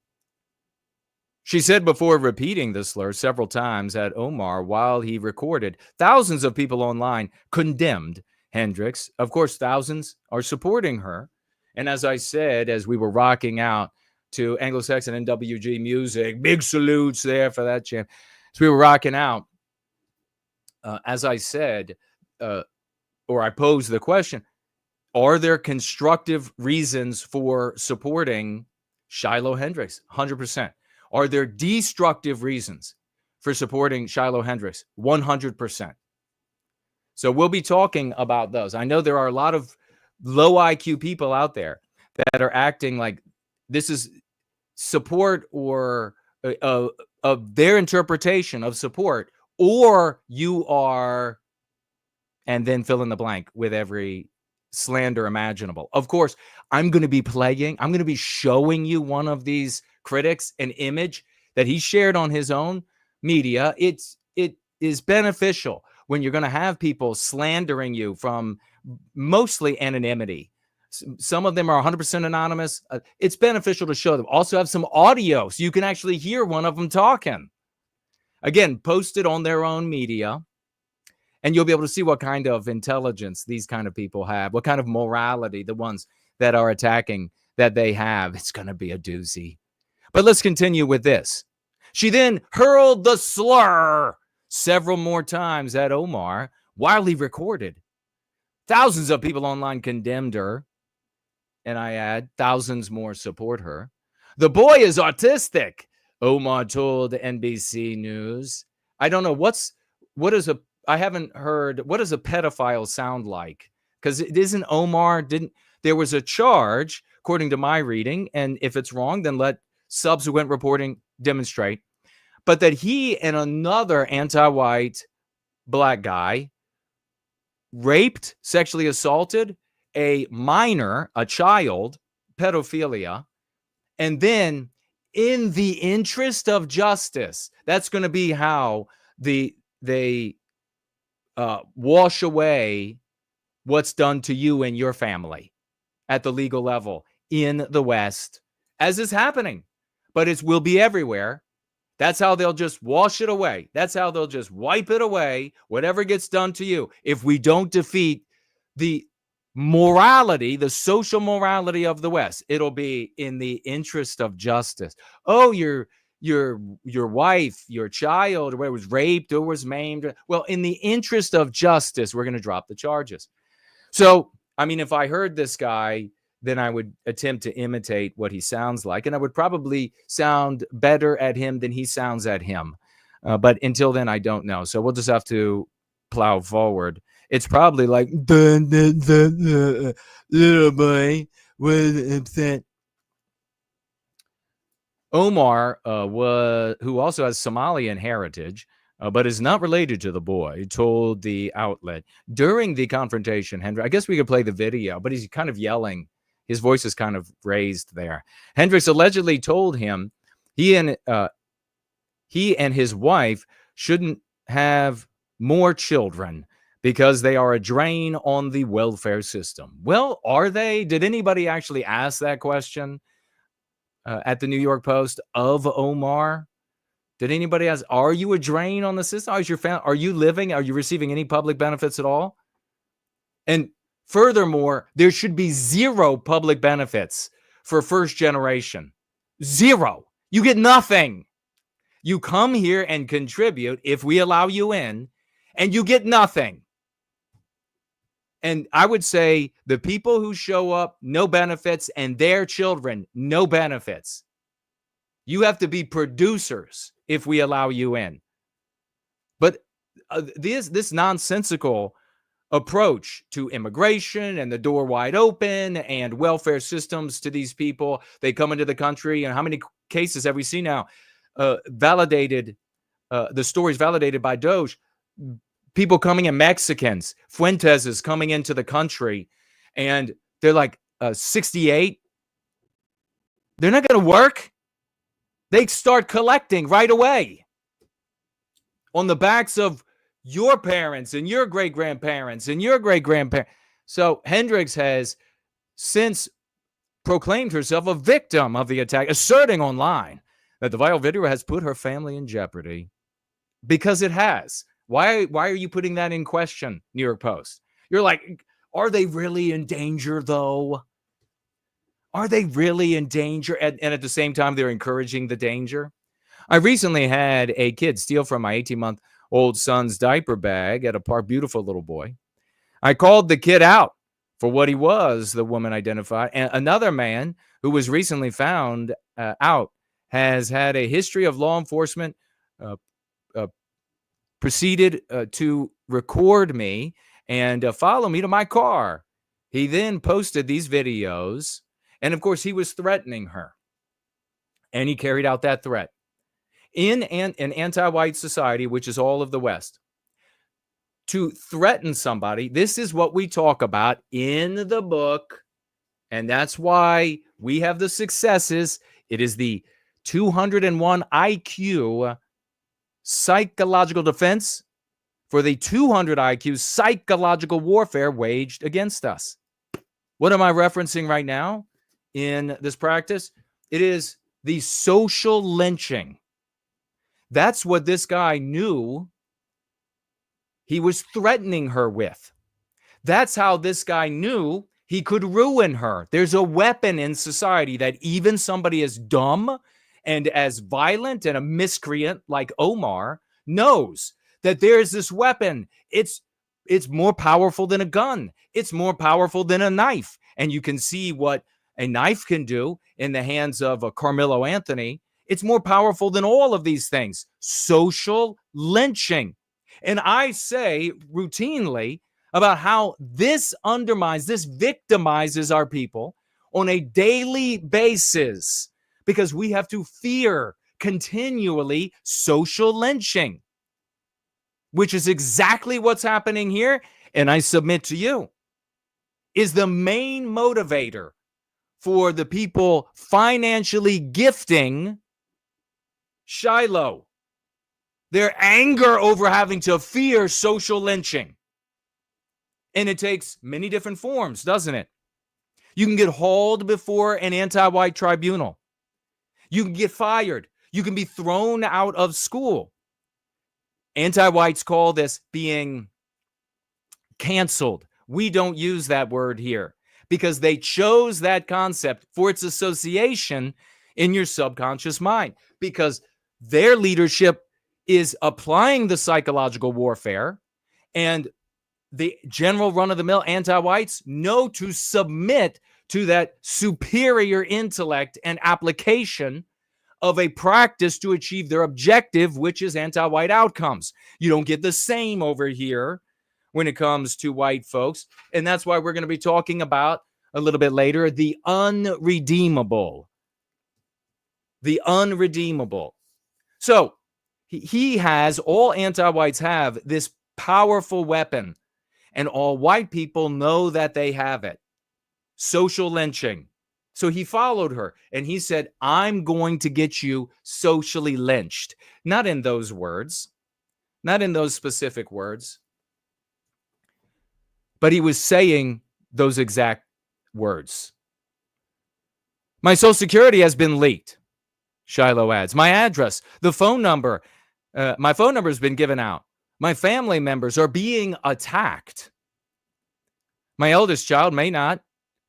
She said before repeating the slur several times at Omar while he recorded. Thousands of people online condemned Hendrix. Of course, thousands are supporting her. And as I said, as we were rocking out to Anglo-Saxon NWG music, big salutes there for that champ. As we were rocking out, as I said, or I posed the question, are there constructive reasons for supporting Shiloh Hendrix? 100%. Are there destructive reasons for supporting Shiloh Hendrix? 100%. So we'll be talking about those. I know there are a lot of low IQ people out there that are acting like this is support or of their interpretation of support, or you are, and then fill in the blank with every slander imaginable. Of course, I'm going to be showing you one of these critics, an image that he shared on his own media. It is beneficial when you're going to have people slandering you from mostly anonymity. Some of them are 100% anonymous. It's beneficial to show them. Also have some audio so you can actually hear one of them talking. Again, posted on their own media, and you'll be able to see what kind of intelligence these kind of people have, what kind of morality the ones that are attacking that they have. It's going to be a doozy. But let's continue with this. She then hurled the slur several more times at Omar while he recorded. Thousands of people online condemned her, and I add, thousands more support her. The boy is autistic, Omar told NBC News. I don't know I haven't heard, what does a pedophile sound like? Because it isn't Omar, there was a charge, according to my reading, and if it's wrong, then let subsequent reporting demonstrate, but that he and another anti-white black guy raped, sexually assaulted a minor, a child, pedophilia, and then in the interest of justice, that's going to be how they wash away what's done to you and your family at the legal level in the West, as is happening. But it will be everywhere. That's how they'll just wash it away. That's how they'll just wipe it away, whatever gets done to you. If we don't defeat the morality, the social morality of the West, it'll be in the interest of justice. Oh, your wife, your child, or was raped or was maimed. Well, in the interest of justice, we're going to drop the charges. So, I mean, if I heard this guy, then I would attempt to imitate what he sounds like, and I would probably sound better at him than he sounds at him. But until then, I don't know. So we'll just have to plow forward. It's probably like, little boy was upset. Omar, who also has Somalian heritage, but is not related to the boy, told the outlet during the confrontation. Hendrix, I guess we could play the video, but he's kind of yelling. His voice is kind of raised there. Hendrix allegedly told him he and his wife shouldn't have more children because they are a drain on the welfare system. Well, are they? Did anybody actually ask that question at the New York Post of Omar? Did anybody ask, are you a drain on the system? Are you receiving any public benefits at all? And furthermore, there should be zero public benefits for first generation. Zero. You get nothing. You come here and contribute if we allow you in, and you get nothing. And I would say the people who show up, no benefits, and their children, no benefits. You have to be producers if we allow you in. But this nonsensical approach to immigration and the door wide open and welfare systems to these people, they come into the country, and how many cases have we seen now? Validated, the stories validated by Doge. People coming in, Mexicans, Fuentes is coming into the country, and they're like 68. They're not going to work. They start collecting right away on the backs of your parents and your great-grandparents and your great-grandparents. So Hendrix has since proclaimed herself a victim of the attack, asserting online that the viral video has put her family in jeopardy, because it has. Why are you putting that in question, New York Post? You're like, are they really in danger, though? Are they really in danger? And at the same time, they're encouraging the danger. I recently had a kid steal from my 18-month-old son's diaper bag at a park. Beautiful little boy. I called the kid out for what he was, the woman identified. And another man who was recently found out has had a history of law enforcement, proceeded to record me and follow me to my car. He then posted these videos, and of course he was threatening her, and he carried out that threat. In an anti-white society, which is all of the West, to threaten somebody, this is what we talk about in the book, and that's why we have the successes. It is the 201 IQ psychological defense for the 200 IQ psychological warfare waged against us. What am I referencing right now in this practice? It is the social lynching. That's what this guy knew he was threatening her with. That's how this guy knew he could ruin her. There's a weapon in society that even somebody as dumb and as violent and a miscreant like Omar knows that there's this weapon. It's more powerful than a gun. It's more powerful than a knife. And you can see what a knife can do in the hands of a Carmelo Anthony. It's more powerful than all of these things. Social lynching. And I say routinely about how this undermines, this victimizes our people on a daily basis, because we have to fear continually social lynching, which is exactly what's happening here. And I submit to you, is the main motivator for the people financially gifting Shiloh. Their anger over having to fear social lynching. And it takes many different forms, doesn't it? You can get hauled before an anti-white tribunal. You can get fired. You can be thrown out of school. Anti-whites call this being canceled. We don't use that word here because they chose that concept for its association in your subconscious mind, because their leadership is applying the psychological warfare, and the general run-of-the-mill anti-whites know to submit to that superior intellect and application of a practice to achieve their objective, which is anti-white outcomes. You don't get the same over here when it comes to white folks, and that's why we're going to be talking about a little bit later the unredeemable. The unredeemable. So he has, all anti-whites have this powerful weapon, and all white people know that they have it. Social lynching. So he followed her and he said, I'm going to get you socially lynched. Not in those words, not in those specific words, but he was saying those exact words. My Social Security has been leaked, Shiloh adds. My address, the phone number, my phone number has been given out. My family members are being attacked. My eldest child may not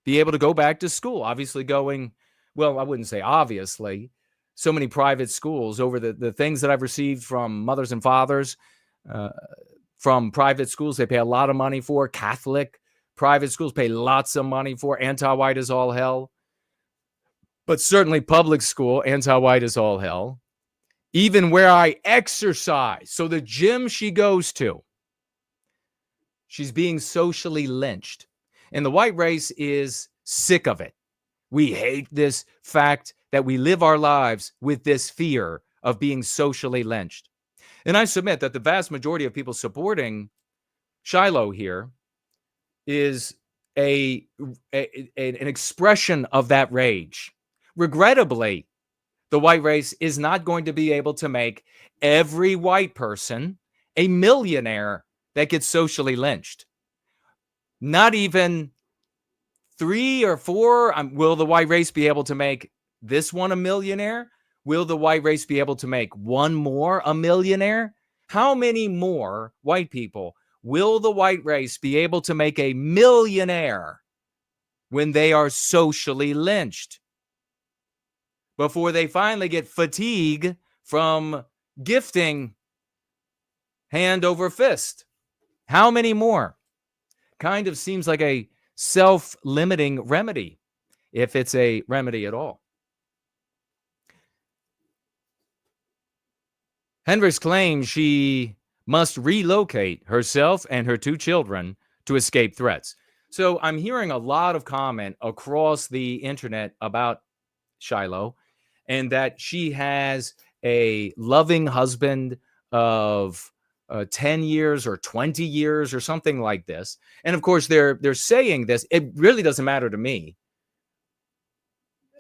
be able to go back to school. Obviously going, well, I wouldn't say obviously. So many private schools, over the things that I've received from mothers and fathers from private schools, they pay a lot of money for. Catholic private schools pay lots of money for. Anti-white is all hell. But certainly public school, anti-white is all hell. Even where I exercise, so the gym she goes to, she's being socially lynched. And the white race is sick of it. We hate this fact that we live our lives with this fear of being socially lynched. And I submit that the vast majority of people supporting Shiloh here is an expression of that rage. Regrettably, the white race is not going to be able to make every white person a millionaire that gets socially lynched. Not even 3 or 4. Will the white race be able to make this one a millionaire? Will the white race be able to make one more a millionaire? How many more white people will the white race be able to make a millionaire when they are socially lynched? Before they finally get fatigue from gifting hand over fist. How many more? Kind of seems like a self-limiting remedy, if it's a remedy at all. Hendrix claims she must relocate herself and her 2 children to escape threats. So I'm hearing a lot of comment across the internet about Shiloh, and that she has a loving husband of 10 years or 20 years or something like this. And of course, they're saying this. It really doesn't matter to me.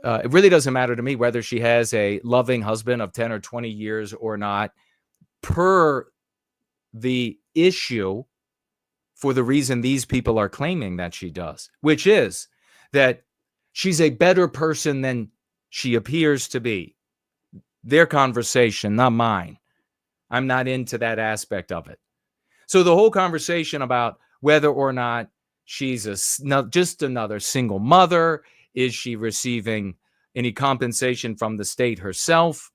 It really doesn't matter to me whether she has a loving husband of 10 or 20 years or not, per the issue, for the reason these people are claiming that she does, which is that she's a better person than she appears to be. Their conversation, not mine. I'm not into that aspect of it. So the whole conversation about whether or not she's just another single mother, is she receiving any compensation from the state herself?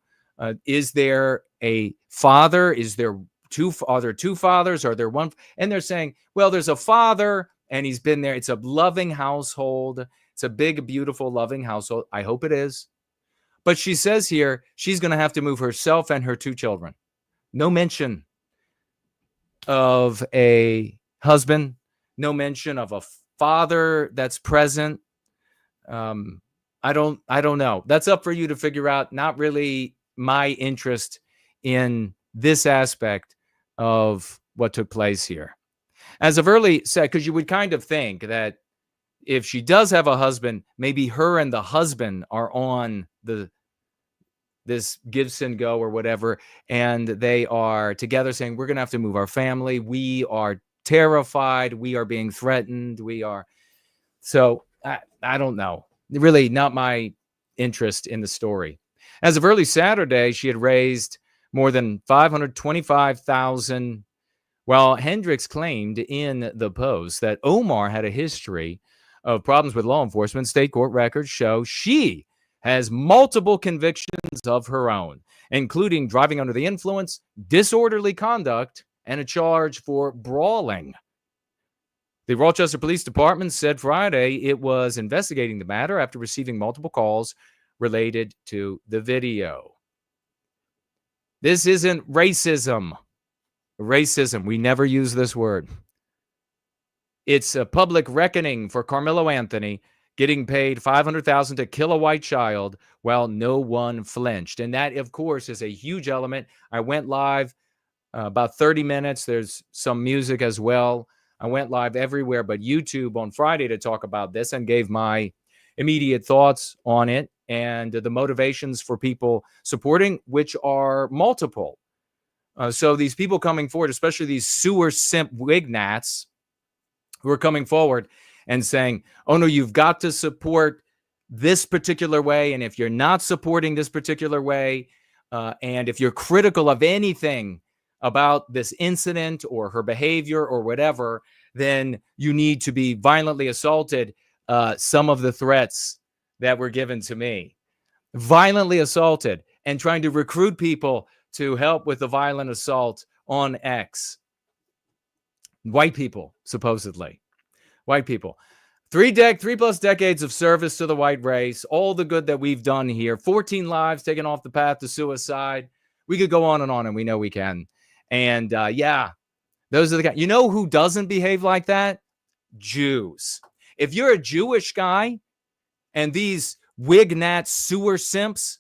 Is there a father? Are there 2 fathers? Are there one? And they're saying, well, there's a father and he's been there. It's a loving household. It's a big, beautiful, loving household. I hope it is. But she says here she's going to have to move herself and her 2 children. No mention of a husband. No mention of a father that's present. I don't know. That's up for you to figure out. Not really my interest in this aspect of what took place here. As I've early said, because you would kind of think that if she does have a husband, maybe her and the husband are on this Gibson Go or whatever, and they are together saying, we're going to have to move our family. We are terrified. We are being threatened. So I don't know. Really not my interest in the story. As of early Saturday, she had raised more than $525,000. While Hendrix claimed in the post that Omar had a history of problems with law enforcement, state court records show she has multiple convictions of her own, including driving under the influence, disorderly conduct, and a charge for brawling. The Rochester Police Department said Friday it was investigating the matter after receiving multiple calls related to the video. This isn't racism. Racism. We never use this word. It's a public reckoning for Carmelo Anthony getting paid $500,000 to kill a white child while no one flinched. And that, of course, is a huge element. I went live about 30 minutes. There's some music as well. I went live everywhere but YouTube on Friday to talk about this and gave my immediate thoughts on it and the motivations for people supporting, which are multiple. So these people coming forward, especially these sewer simp wignats who are coming forward and saying, oh, no, you've got to support this particular way. And if you're not supporting this particular way, and if you're critical of anything about this incident or her behavior or whatever, then you need to be violently assaulted. Some of the threats that were given to me, violently assaulted, and trying to recruit people to help with the violent assault on X. White people, supposedly. White people. 3 plus decades of service to the white race, all the good that we've done here, 14 lives taken off the path to suicide. We could go on, and we know we can. And yeah, those are the guys. You know who doesn't behave like that? Jews. If you're a Jewish guy and these Wignat sewer simps,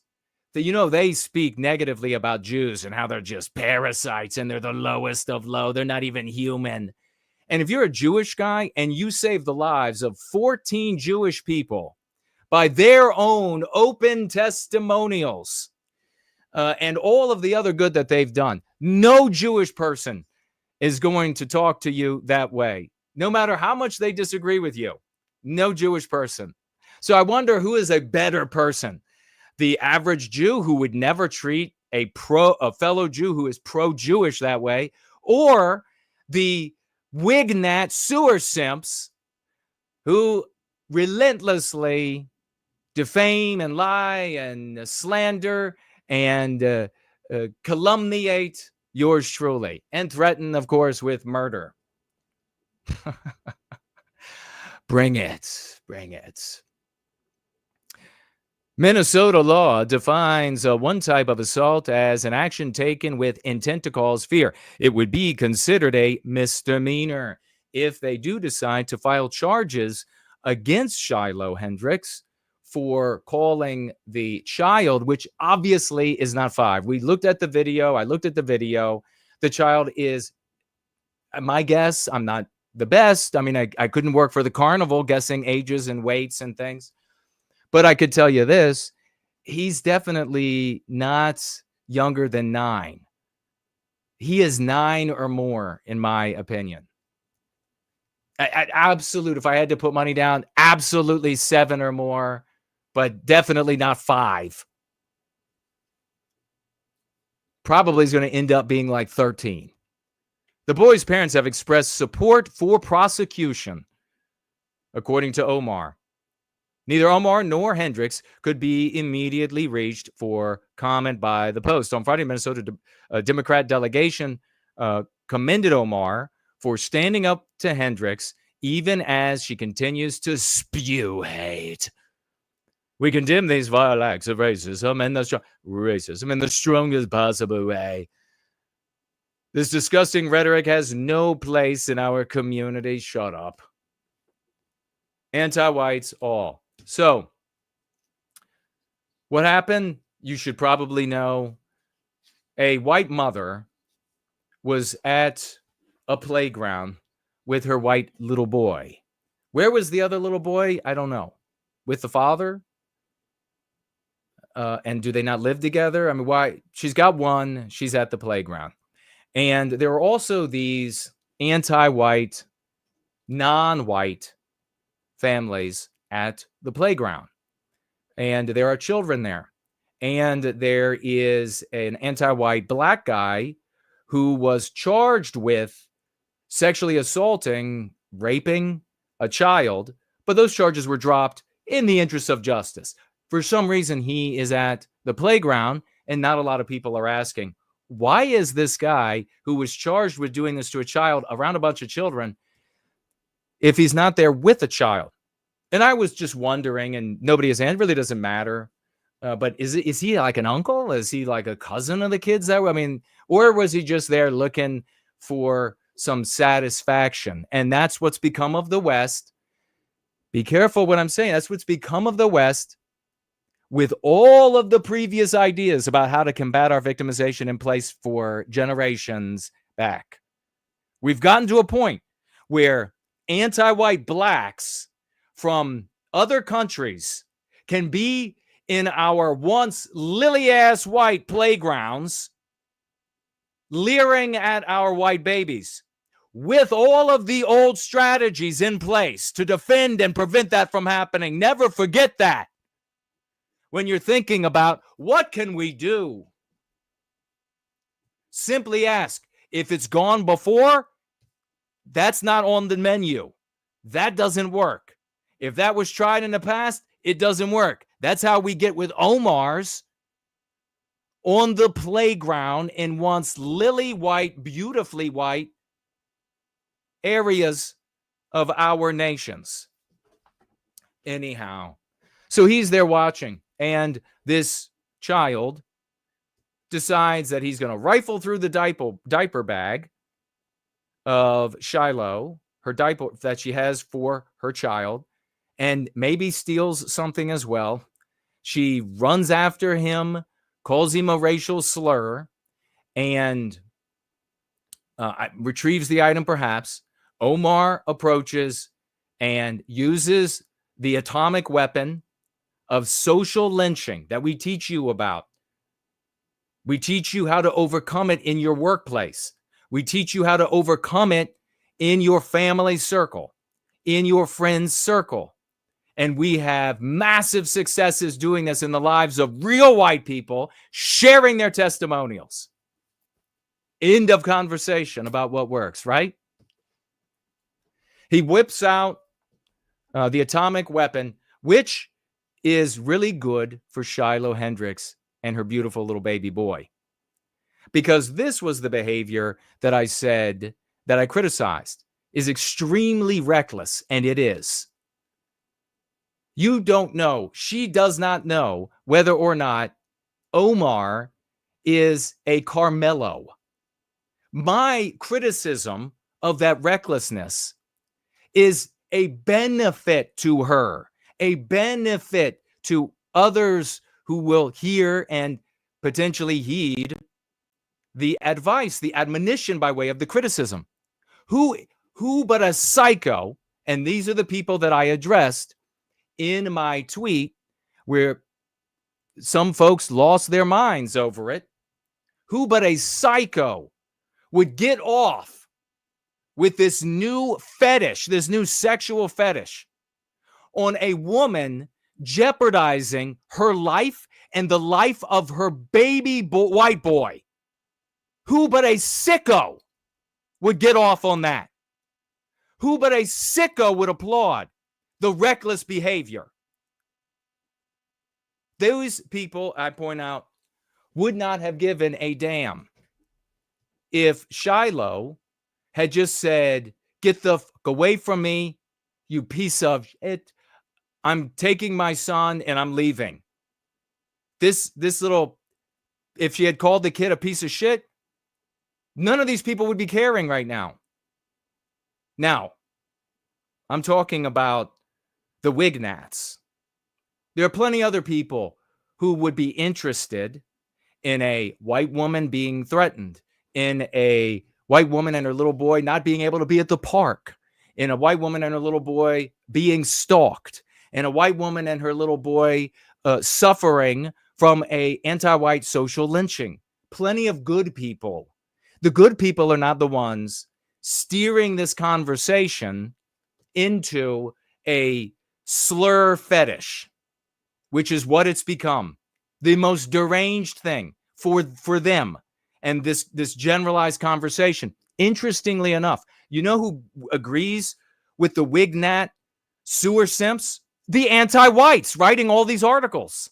that you know they speak negatively about Jews and how they're just parasites and they're the lowest of low. They're not even human. And if you're a Jewish guy and you save the lives of 14 Jewish people by their own open testimonials and all of the other good that they've done, no Jewish person is going to talk to you that way, no matter how much they disagree with you. No Jewish person. So I wonder who is a better person, the average Jew who would never treat a fellow Jew who is pro-Jewish that way, or the Wignat sewer simps who relentlessly defame and lie and slander and calumniate yours truly and threaten, of course, with murder. Bring it. Bring it. Minnesota law defines one type of assault as an action taken with intent to cause fear. It would be considered a misdemeanor if they do decide to file charges against Shiloh Hendrix for calling the child, which obviously is not 5. We looked at the video. I looked at the video. The child is, my guess, I'm not the best. I mean, I couldn't work for the carnival guessing ages and weights and things. But I could tell you this, he's definitely not younger than 9. He is 9 or more, in my opinion. Absolute, if I had to put money down, absolutely 7 or more, but definitely not 5. Probably is going to end up being like 13. The boy's parents have expressed support for prosecution, according to Omar. Neither Omar nor Hendrix could be immediately reached for comment by the Post. On Friday, Minnesota Democrat delegation commended Omar for standing up to Hendrix, even as she continues to spew hate. We condemn these vile acts of racism in the strongest possible way. This disgusting rhetoric has no place in our community. Shut up. Anti-whites all. So, what happened? You should probably know. A white mother was at a playground with her white little boy. Where was the other little boy? I don't know. With the father? And do they not live together? I mean, why? She's got one. She's at the playground. And there are also these anti-white, non-white families at the playground. And there are children there. And there is an anti-white black guy who was charged with sexually assaulting, raping a child. But those charges were dropped in the interest of justice. For some reason, he is at the playground, and not a lot of people are asking, why is this guy who was charged with doing this to a child around a bunch of children if he's not there with a child? And I was just wondering, and nobody has answered. It really doesn't matter. But is he like an uncle? Is he like a cousin of the kids? I mean, or was he just there looking for some satisfaction? And that's what's become of the West. Be careful what I'm saying. That's what's become of the West, with all of the previous ideas about how to combat our victimization in place for generations back. We've gotten to a point where anti-white blacks from other countries can be in our once lily-ass white playgrounds, leering at our white babies, with all of the old strategies in place to defend and prevent that from happening. Never forget that. When you're thinking about what can we do, simply ask, if it's gone before, that's not on the menu. That doesn't work. If that was tried in the past, it doesn't work. That's how we get with Omar's on the playground in once lily white, beautifully white areas of our nations. Anyhow, so he's there watching, and this child decides that he's going to rifle through the diaper bag of Shiloh, her diaper that she has for her child, and maybe steals something as well. She runs after him, calls him a racial slur, and retrieves the item perhaps. Omar approaches and uses the atomic weapon of social lynching that we teach you about. We teach you how to overcome it in your workplace. We teach you how to overcome it in your family circle, in your friends' circle. And we have massive successes doing this in the lives of real white people, sharing their testimonials. End of conversation about what works, right? He whips out the atomic weapon, which is really good for Shiloh Hendrix and her beautiful little baby boy. Because this was the behavior that I said, that I criticized, is extremely reckless, and it is. You don't know, she does not know whether or not Omar is a Carmelo. My criticism of that recklessness is a benefit to her, a benefit to others who will hear and potentially heed the advice, the admonition by way of the criticism. Who but a psycho, and these are the people that I addressed in my tweet, where some folks lost their minds over it. Who but a psycho would get off with this new fetish, this new sexual fetish on a woman jeopardizing her life and the life of her baby white boy? Who but a sicko would get off on that? Who but a sicko would applaud the reckless behavior? Those people, I point out, would not have given a damn if Shiloh had just said, "Get the fuck away from me, you piece of shit. I'm taking my son and I'm leaving." This little, if she had called the kid a piece of shit, none of these people would be caring right now. Now, I'm talking about the Wignats. There are plenty other people who would be interested in a white woman being threatened, in a white woman and her little boy not being able to be at the park, in a white woman and her little boy being stalked, in a white woman and her little boy suffering from a anti-white social lynching. Plenty of good people. The good people are not the ones steering this conversation into a slur fetish, which is what it's become. The most deranged thing for them. And this generalized conversation. Interestingly enough, you know who agrees with the Wignat sewer simps? The anti-whites writing all these articles.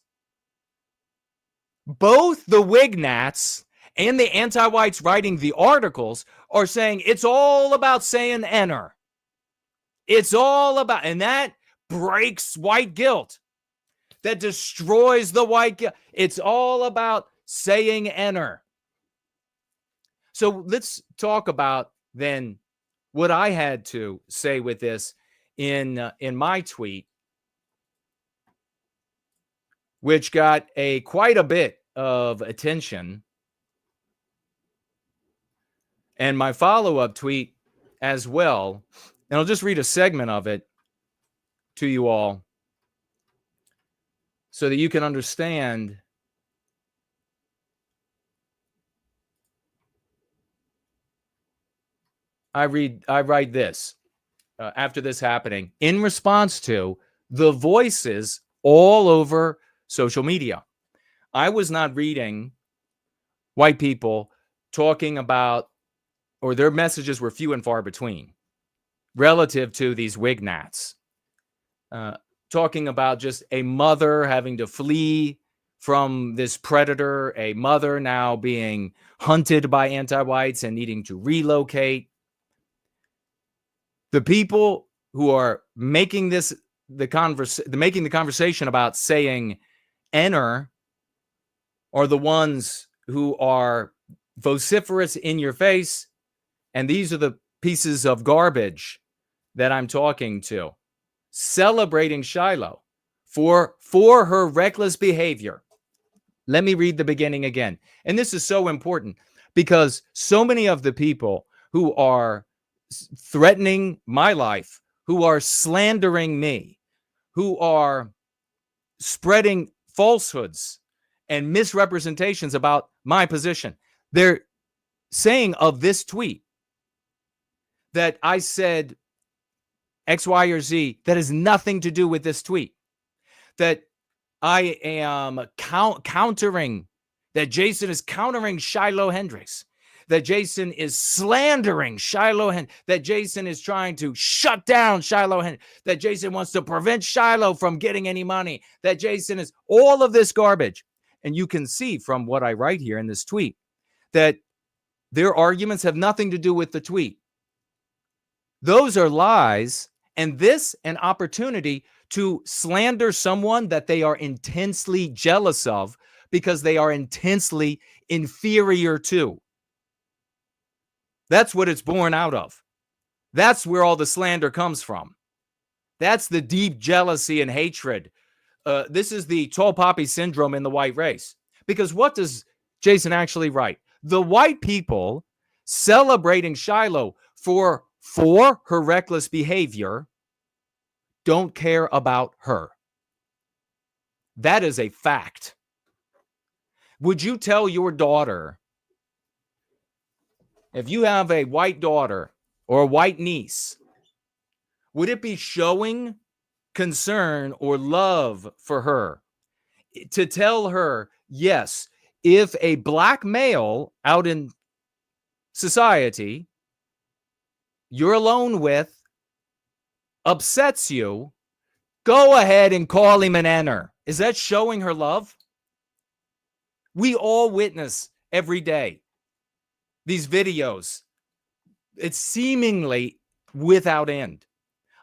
Both the Wignats and the anti-whites writing the articles are saying it's all about saying enter. It's all about, and that breaks white guilt. That destroys the white guilt. It's all about saying enter. So let's talk about then what I had to say with this in my tweet, which got quite a bit of attention, and my follow-up tweet as well. And I'll just read a segment of it to you all so that you can understand I write this after this happening in response to the voices all over social media. I was not reading white people talking about, or their messages were few and far between relative to these Wignats, talking about just a mother having to flee from this predator, a mother now being hunted by anti-whites and needing to relocate. The people who are making the conversation about saying enter are the ones who are vociferous in your face, and these are the pieces of garbage that I'm talking to, celebrating Shiloh for her reckless behavior. Let me read the beginning again. And this is so important because so many of the people who are threatening my life, who are slandering me, who are spreading falsehoods and misrepresentations about my position, they're saying of this tweet that I said X, Y, or Z that has nothing to do with this tweet, that I am countering, that Jason is countering Shiloh Hendrix, that Jason is slandering Shiloh, that Jason is trying to shut down Shiloh, that Jason wants to prevent Shiloh from getting any money, that Jason is all of this garbage. And you can see from what I write here in this tweet that their arguments have nothing to do with the tweet. Those are lies, and this an opportunity to slander someone that they are intensely jealous of because they are intensely inferior to. That's what it's born out of. That's where all the slander comes from. That's the deep jealousy and hatred. This is the tall poppy syndrome in the white race. Because what does Jason actually write? The white people celebrating Shiloh for her reckless behavior don't care about her. That is a fact. Would you tell your daughter, if you have a white daughter or a white niece, would it be showing concern or love for her to tell her, yes, if a black male out in society you're alone with upsets you, go ahead and call him an N-er? Is that showing her love? We all witness every day these videos. It's seemingly without end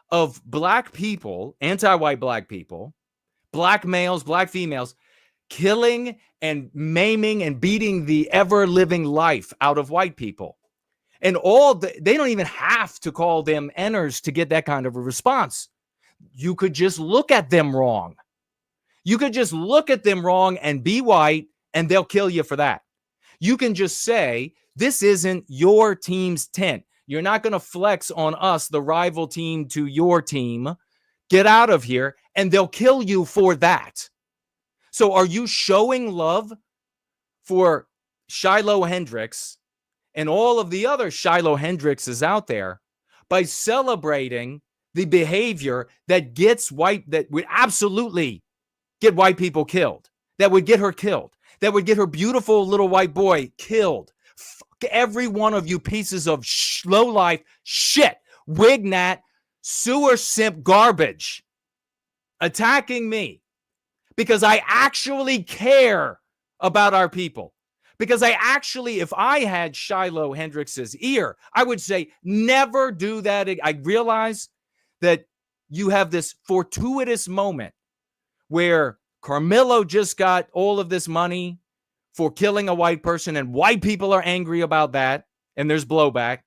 of black people, anti-white black people, black males, black females, killing and maiming and beating the ever-living life out of white people. And they don't even have to call them N-ers to get that kind of a response. You could just look at them wrong. You could just look at them wrong and be white, and they'll kill you for that. You can just say, this isn't your team's tent. You're not going to flex on us, the rival team to your team. Get out of here, and they'll kill you for that. So are you showing love for Shiloh Hendrix and all of the other Shiloh Hendrixes out there by celebrating the behavior that that would absolutely get white people killed, that would get her killed, that would get her beautiful little white boy killed? Fuck every one of you pieces of low-life shit, wignat, sewer simp garbage attacking me because I actually care about our people. Because if I had Shiloh Hendrix's ear, I would say, never do that. I realize that you have this fortuitous moment where Carmelo just got all of this money for killing a white person, and white people are angry about that, and there's blowback.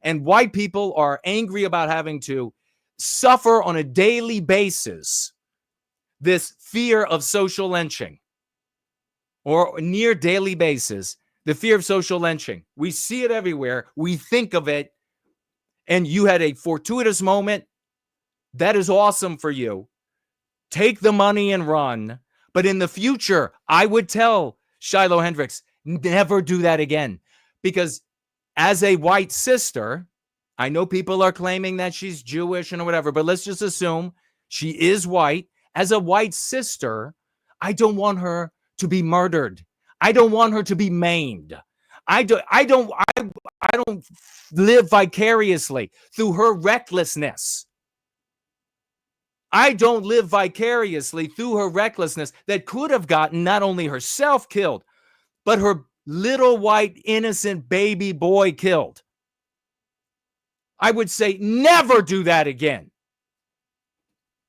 And white people are angry about having to suffer on a daily basis this fear of social lynching. Or near daily basis, the fear of social lynching. We see it everywhere. We think of it. And you had a fortuitous moment. That is awesome for you. Take the money and run. But in the future, I would tell Shiloh Hendrix, never do that again. Because as a white sister, I know people are claiming that she's Jewish and whatever, but let's just assume she is white. As a white sister, I don't want her to be murdered. I don't want her to be maimed. I don't live vicariously through her recklessness. I don't live vicariously through her recklessness that could have gotten not only herself killed, but her little white innocent baby boy killed. I would say never do that again.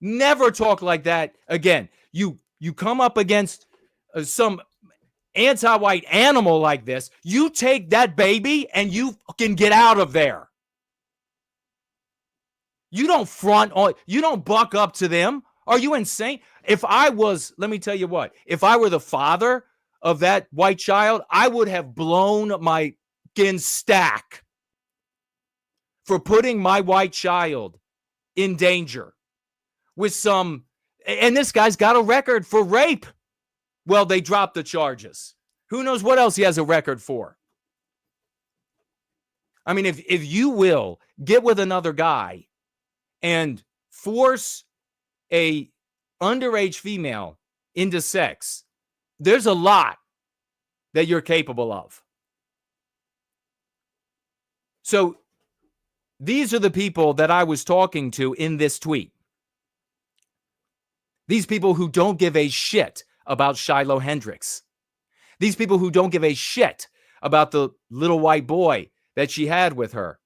Never talk like that again. You come up against some anti-white animal like this, you take that baby and you can get out of there. You don't front on, you don't buck up to them. Are you insane? If I was, let me tell you what, if I were the father of that white child, I would have blown my skin stack for putting my white child in danger with some, and this guy's got a record for rape. Well, they dropped the charges. Who knows what else he has a record for? I mean, if you will get with another guy and force a underage female into sex, there's a lot that you're capable of. So these are the people that I was talking to in this tweet. These people who don't give a shit about Shiloh Hendrix. These people who don't give a shit about the little white boy that she had with her.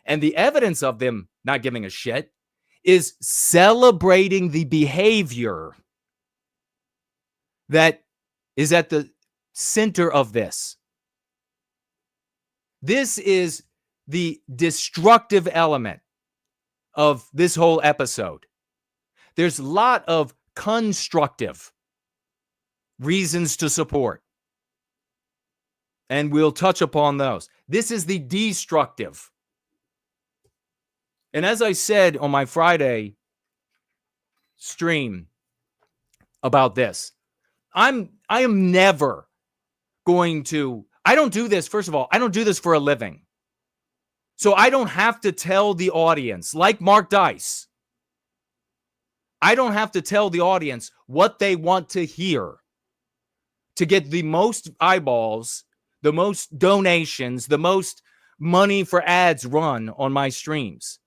And the evidence of them not giving a shit is celebrating the behavior that is at the center of this. This is the destructive element of this whole episode. There's a lot of constructive reasons to support, and we'll touch upon those. This is the destructive. And as I said on my Friday stream about this, I am never going to, I don't do this, first of all, I don't do this for a living. So I don't have to tell the audience, like Mark Dice, I don't have to tell the audience what they want to hear to get the most eyeballs, the most donations, the most money for ads run on my streams.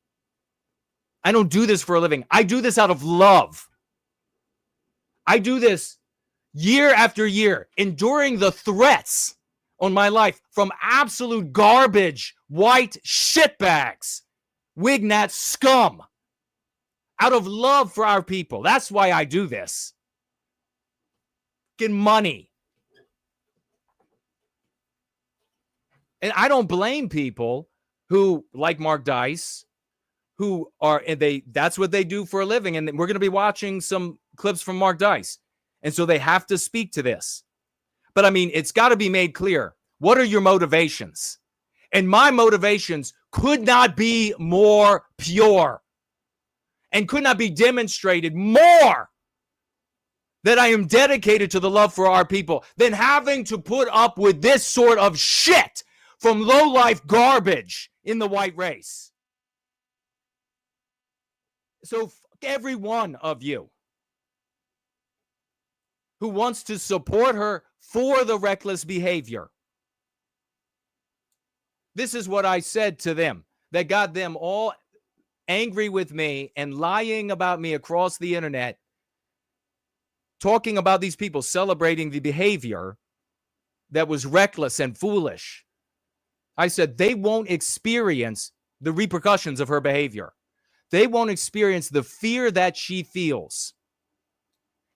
I don't do this for a living. I do this out of love. I do this year after year, enduring the threats on my life from absolute garbage, white shitbags, wignat scum, out of love for our people. That's why I do this. Get money. And I don't blame people who, like Mark Dice, who are, and that's what they do for a living. And we're going to be watching some clips from Mark Dice. And so they have to speak to this. But I mean, it's got to be made clear. What are your motivations? And my motivations could not be more pure and could not be demonstrated more that I am dedicated to the love for our people than having to put up with this sort of shit from low-life garbage in the white race. So every one of you who wants to support her for the reckless behavior, this is what I said to them that got them all angry with me and lying about me across the internet, talking about these people celebrating the behavior that was reckless and foolish. I said they won't experience the repercussions of her behavior. They won't experience the fear that she feels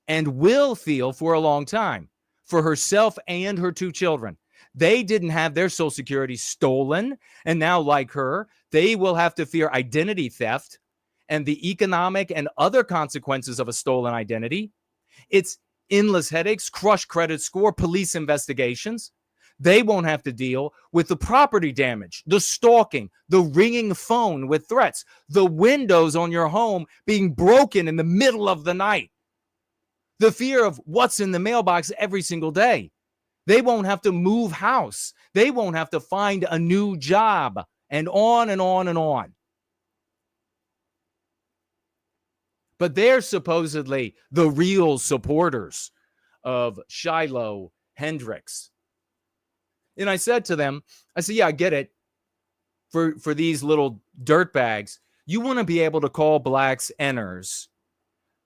and will feel for a long time for herself and her two children. They didn't have their Social Security stolen, and now, like her, they will have to fear identity theft and the economic and other consequences of a stolen identity. It's endless headaches, crushed credit score, police investigations. They won't have to deal with the property damage, the stalking, the ringing phone with threats, the windows on your home being broken in the middle of the night, the fear of what's in the mailbox every single day. They won't have to move house. They won't have to find a new job, and on and on and on. But they're supposedly the real supporters of Shiloh Hendrix. And I said to them, I said, yeah, I get it. For these little dirtbags, you want to be able to call blacks Ners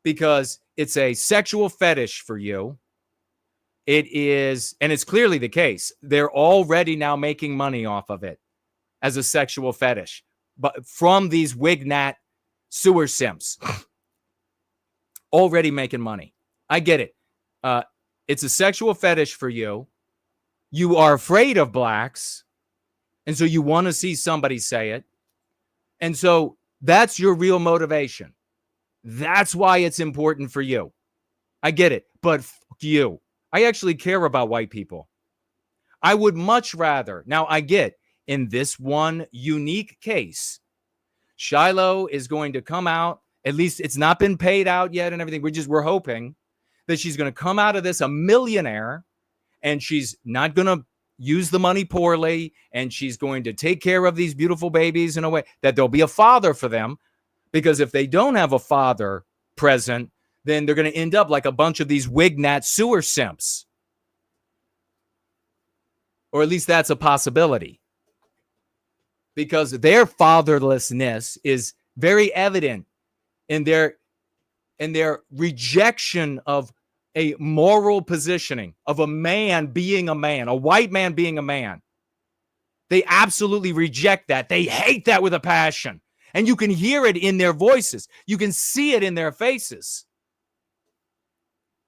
because it's a sexual fetish for you. It is, and it's clearly the case. They're already now making money off of it as a sexual fetish, but from these wignat sewer simps. already making money. I get it. It's a sexual fetish for you. You are afraid of blacks. And so you want to see somebody say it. And so that's your real motivation. That's why it's important for you. I get it. But fuck you. I actually care about white people. I would much rather. Now, I get in this one unique case, Shiloh is going to come out. At least it's not been paid out yet and everything. We're hoping that she's going to come out of this a millionaire, and she's not going to use the money poorly, and she's going to take care of these beautiful babies in a way that there'll be a father for them. Because if they don't have a father present, then they're going to end up like a bunch of these Wignat sewer simps. Or at least that's a possibility. Because their fatherlessness is very evident in their rejection of a moral positioning of a man being a man, a white man being a man. They absolutely reject that. They hate that with a passion. And you can hear it in their voices. You can see it in their faces.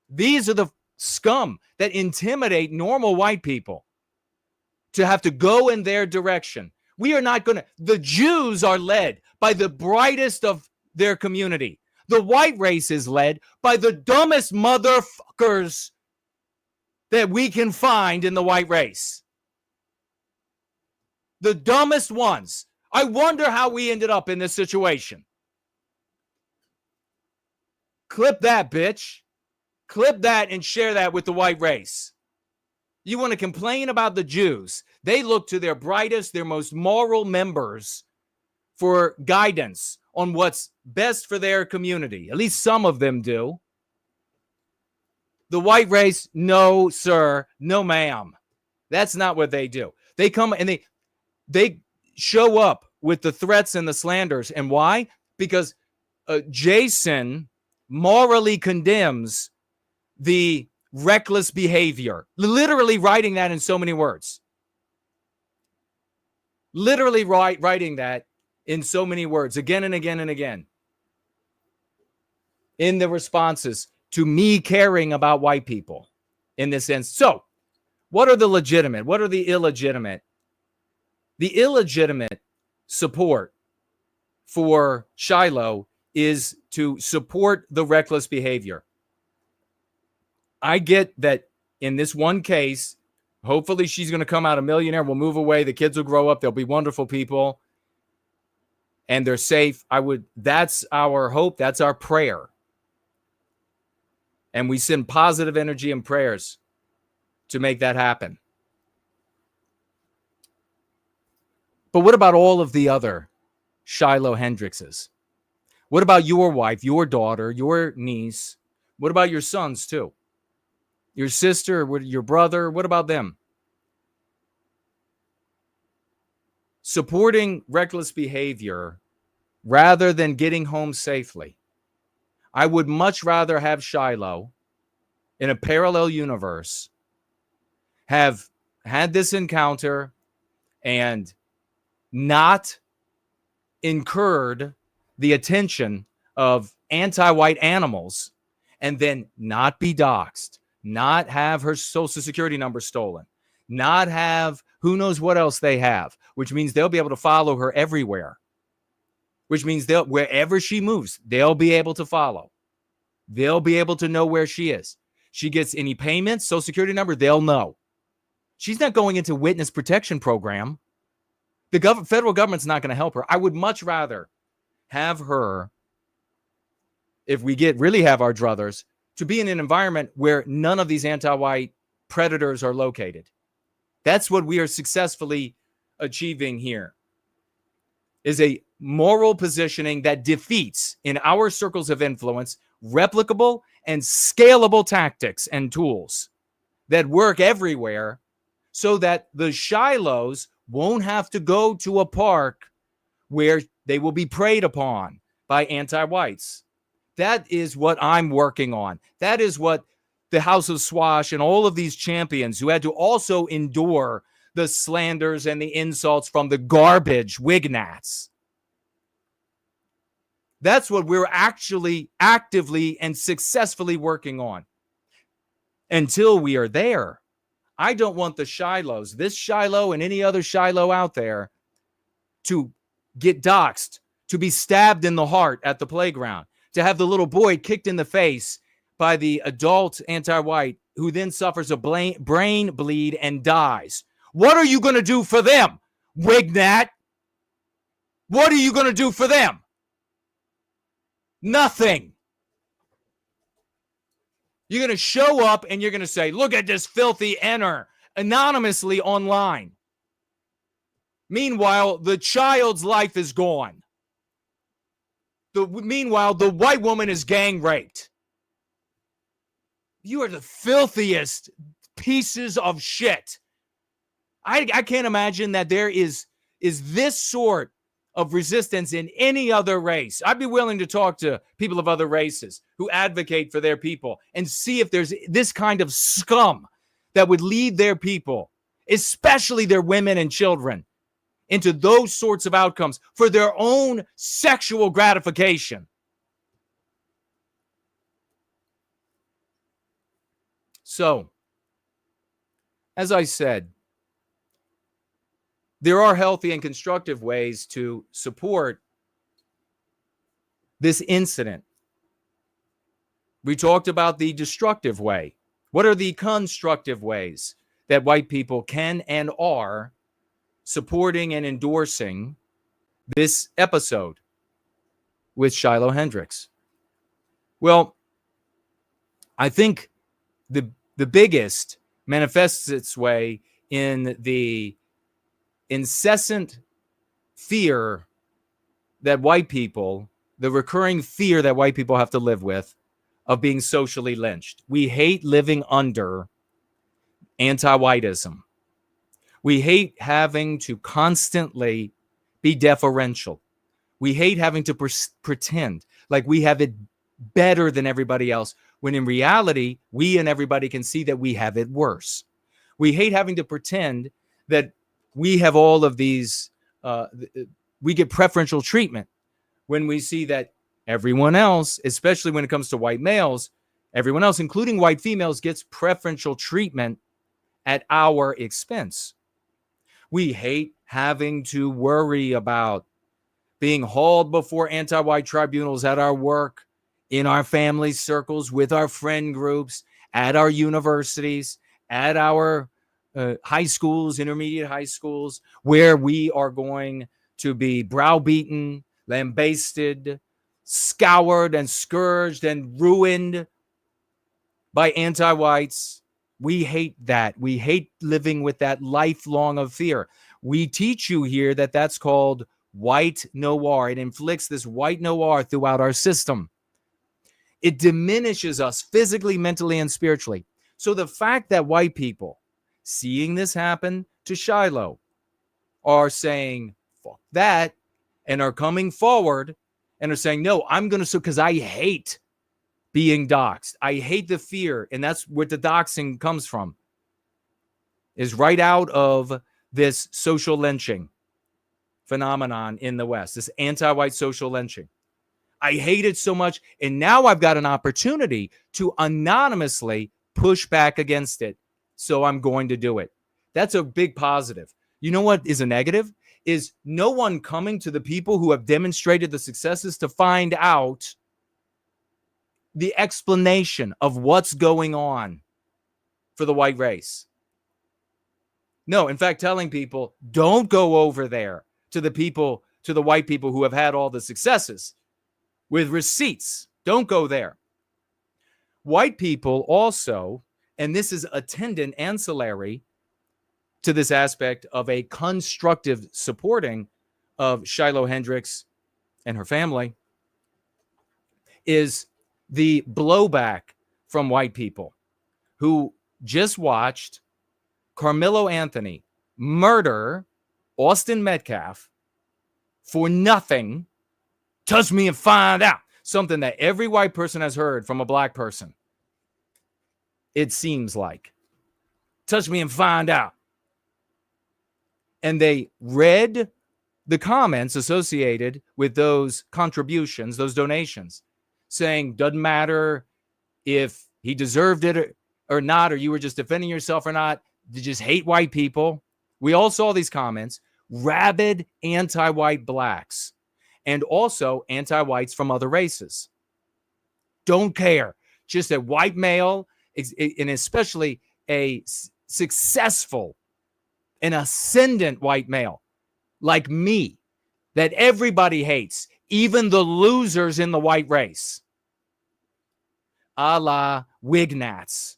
These are the scum that intimidate normal white people to have to go in their direction. We are not going to. The Jews are led by the brightest of their community. The white race is led by the dumbest motherfuckers that we can find in the white race. The dumbest ones. I wonder how we ended up in this situation. Clip that, bitch. Clip that and share that with the white race. You want to complain about the Jews? They look to their brightest, their most moral members for guidance on what's best for their community. At least some of them do. The white race, no, sir, no, ma'am. That's not what they do. They come and they show up with the threats and the slanders. And why? Because Jason morally condemns the reckless behavior. Literally writing that in so many words. Literally writing that in so many words, again and again and again. In the responses to me caring about white people in this sense. So, what are the legitimate? What are the illegitimate? The illegitimate support for Shiloh is to support the reckless behavior. I get that in this one case, hopefully she's going to come out a millionaire, will move away, the kids will grow up, they'll be wonderful people, and they're safe. That's our hope, that's our prayer. And we send positive energy and prayers to make that happen. But what about all of the other Shiloh Hendrixes? What about your wife, your daughter, your niece? What about your sons too? Your sister, your brother, what about them? Supporting reckless behavior rather than getting home safely. I would much rather have Shiloh in a parallel universe have had this encounter and not incurred the attention of anti-white animals and then not be doxxed, not have her social security number stolen, not have who knows what else they have, which means they'll be able to follow her everywhere, which means wherever she moves, they'll be able to follow. They'll be able to know where she is. She gets any payments, social security number, they'll know. She's not going into witness protection program. The federal government's not going to help her. I would much rather have her, if we really have our druthers, to be in an environment where none of these anti-white predators are located. That's what we are successfully achieving here, is a moral positioning that defeats, in our circles of influence, replicable and scalable tactics and tools that work everywhere so that the Shilohs won't have to go to a park where they will be preyed upon by anti-whites. That is what I'm working on. That is what the House of Swash and all of these champions who had to also endure the slanders and the insults from the garbage Wignats. That's what we're actually actively and successfully working on. Until we are there, I don't want the Shilohs, this Shiloh and any other Shiloh out there, to get doxxed, to be stabbed in the heart at the playground, to have the little boy kicked in the face by the adult anti-white who then suffers a brain bleed and dies. What are you going to do for them, Wignat? What are you going to do for them? Nothing. You're going to show up and you're going to say, look at this filthy enter anonymously online. Meanwhile, the child's life is gone. Meanwhile, the white woman is gang raped. You are the filthiest pieces of shit. I can't imagine that there is this sort of resistance in any other race. I'd be willing to talk to people of other races who advocate for their people and see if there's this kind of scum that would lead their people, especially their women and children, into those sorts of outcomes for their own sexual gratification. So, as I said, there are healthy and constructive ways to support this incident. We talked about the destructive way. What are the constructive ways that white people can and are supporting and endorsing this episode with Shiloh Hendrix? Well, I think the biggest manifests its way in the incessant fear that white people, the recurring fear that white people have to live with of being socially lynched. We hate living under anti-whiteism. We hate having to constantly be deferential. We hate having to pretend like we have it better than everybody else, when in reality, we and everybody can see that we have it worse. We hate having to pretend that we have all of these, we get preferential treatment when we see that everyone else, especially when it comes to white males, everyone else, including white females, gets preferential treatment at our expense. We hate having to worry about being hauled before anti-white tribunals at our work, in our family circles, with our friend groups, at our universities, at our high schools, intermediate high schools, where we are going to be browbeaten, lambasted, scoured and scourged and ruined by anti-whites. We hate that. We hate living with that lifelong of fear. We teach you here that that's called white noir. It inflicts this white noir throughout our system. It diminishes us physically, mentally, and spiritually. So the fact that white people, seeing this happen to Shiloh, are saying, fuck that, and are coming forward and are saying, no, I'm going to sue because I hate being doxxed. I hate the fear. And that's where the doxing comes from, is right out of this social lynching phenomenon in the West, this anti-white social lynching. I hate it so much. And now I've got an opportunity to anonymously push back against it. So I'm going to do it. That's a big positive. You know what is a negative? Is no one coming to the people who have demonstrated the successes to find out the explanation of what's going on for the white race. No, in fact, telling people, don't go over there to the people, to the white people who have had all the successes with receipts. Don't go there. White people also, and this is attendant ancillary to this aspect of a constructive supporting of Shiloh Hendrix and her family, is the blowback from white people who just watched Carmelo Anthony murder Austin Metcalf for nothing. Touch me and find out. Something that every white person has heard from a black person. It seems like. Touch me and find out. And they read the comments associated with those contributions, those donations, saying doesn't matter if he deserved it or not, or you were just defending yourself or not, you just hate white people. We all saw these comments, rabid anti-white blacks, and also anti-whites from other races. Don't care. Just a white male, and especially a successful and ascendant white male like me, that everybody hates, even the losers in the white race, a la Wignats.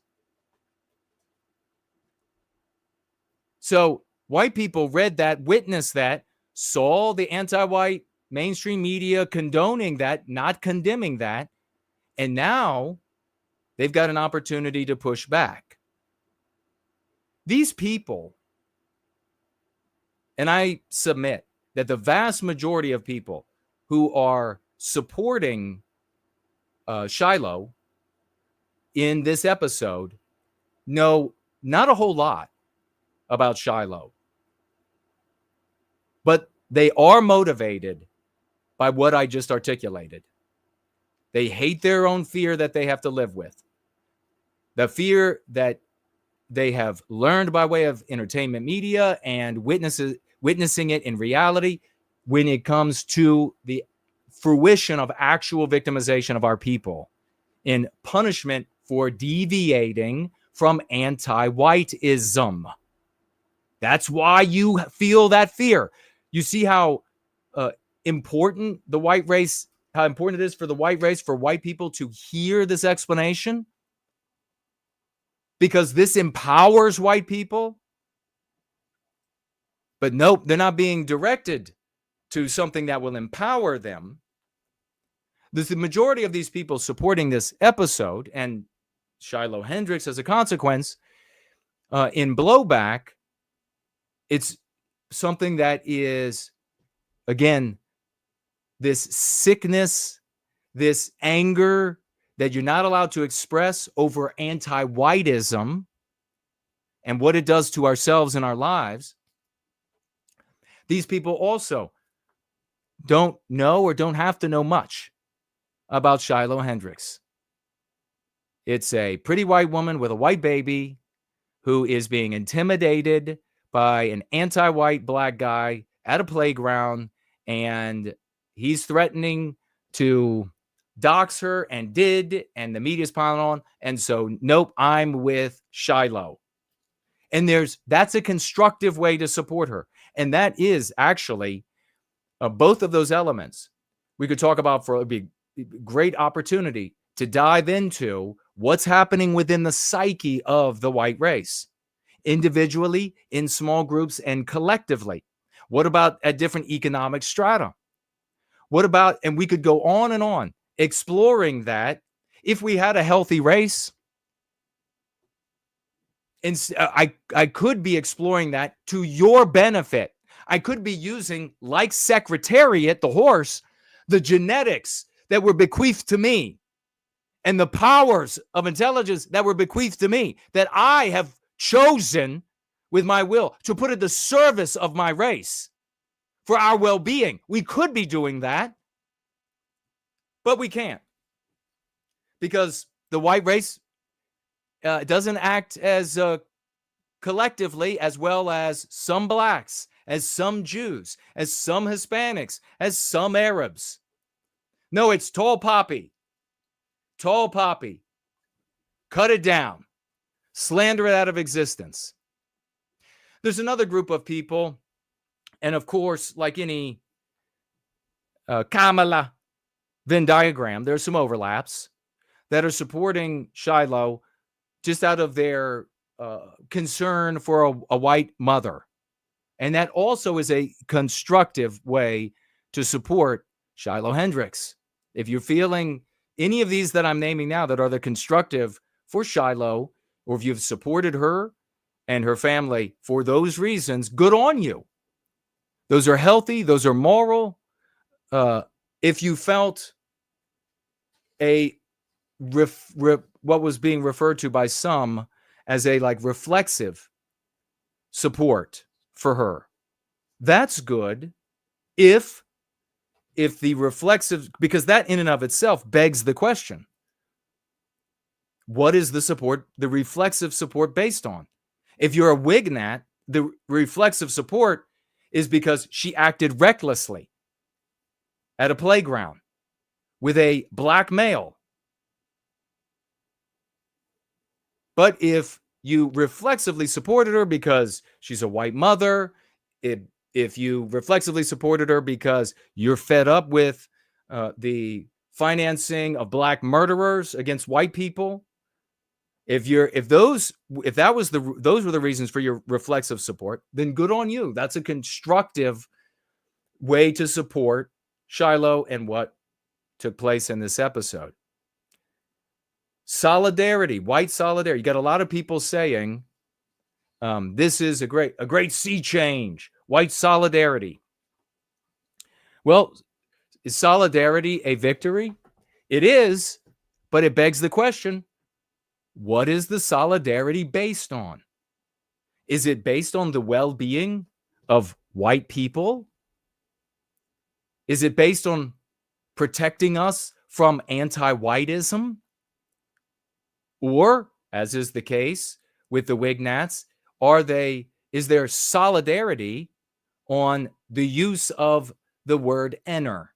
So white people read that, witnessed that, saw the anti-white mainstream media condoning that, not condemning that, and now they've got an opportunity to push back. These people, and I submit that the vast majority of people who are supporting Shiloh in this episode know not a whole lot about Shiloh, but they are motivated by what I just articulated. They hate their own fear that they have to live with, the fear that they have learned by way of entertainment media and witnessing it in reality when it comes to the fruition of actual victimization of our people in punishment for deviating from anti-whiteism. That's why you feel that fear. You see how important the white race, how important it is for the white race, for white people to hear this explanation? Because this empowers white people. But nope, they're not being directed to something that will empower them. The majority of these people supporting this episode, and Shiloh Hendrix as a consequence, in blowback, it's something that is, again, this sickness, this anger that you're not allowed to express over anti-whiteism and what it does to ourselves and our lives. These people also don't know or don't have to know much about Shiloh Hendrix. It's a pretty white woman with a white baby who is being intimidated by an anti-white black guy at a playground, and he's threatening to dox her and did, and the media's piling on. And so, nope, I'm with Shiloh. And that's a constructive way to support her. And that is actually both of those elements we could talk about for a big, great opportunity to dive into what's happening within the psyche of the white race, individually, in small groups, and collectively. What about at different economic strata? What about, and we could go on and on, exploring that if we had a healthy race. And I could be exploring that to your benefit. I could be using, like Secretariat, the horse, the genetics that were bequeathed to me and the powers of intelligence that were bequeathed to me, that I have chosen with my will to put at the service of my race for our well-being. We could be doing that, but we can't, because the white race doesn't act as collectively as well as some blacks, as some Jews, as some Hispanics, as some Arabs. No, it's tall poppy. Tall poppy. Cut it down. Slander it out of existence. There's another group of people, and of course, like any Kamala Venn diagram, there's some overlaps, that are supporting Shiloh just out of their concern for a white mother. And that also is a constructive way to support Shiloh Hendrix. If you're feeling any of these that I'm naming now that are the constructive for Shiloh, or if you've supported her and her family for those reasons, good on you. Those are healthy. Those are moral. If you felt what was being referred to by some as a reflexive support for her, that's good. If the reflexive, because that in and of itself begs the question, what is the reflexive support based on? If you're a Wignat, the reflexive support is because she acted recklessly at a playground with a black male. But if you reflexively supported her because she's a white mother, if you reflexively supported her because you're fed up with the financing of black murderers against white people, those were the reasons for your reflexive support, then good on you. That's a constructive way to support Shiloh and what took place in this episode. Solidarity, white solidarity. You got a lot of people saying this is a great sea change, white solidarity. Well, is solidarity a victory? It is, but it begs the question, what is the solidarity based on? Is it based on the well-being of white people? Is it based on protecting us from anti-whiteism? Or, as is the case with the Wignats, is there solidarity on the use of the word enter?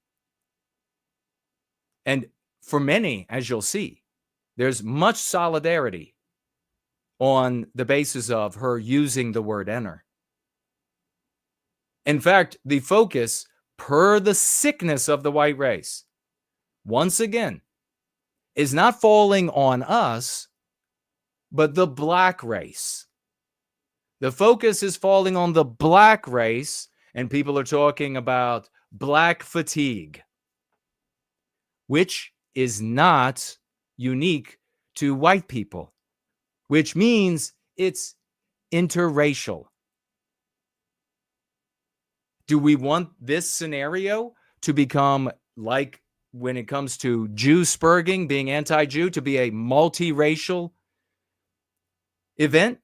And for many, as you'll see, there's much solidarity on the basis of her using the word enter. In fact, the focus, per the sickness of the white race, once again, is not falling on us, but the black race. The focus is falling on the black race, and people are talking about black fatigue, which is not unique to white people, which means it's interracial. Do we want this scenario to become like when it comes to Jew spurging, being anti-Jew, to be a multiracial event?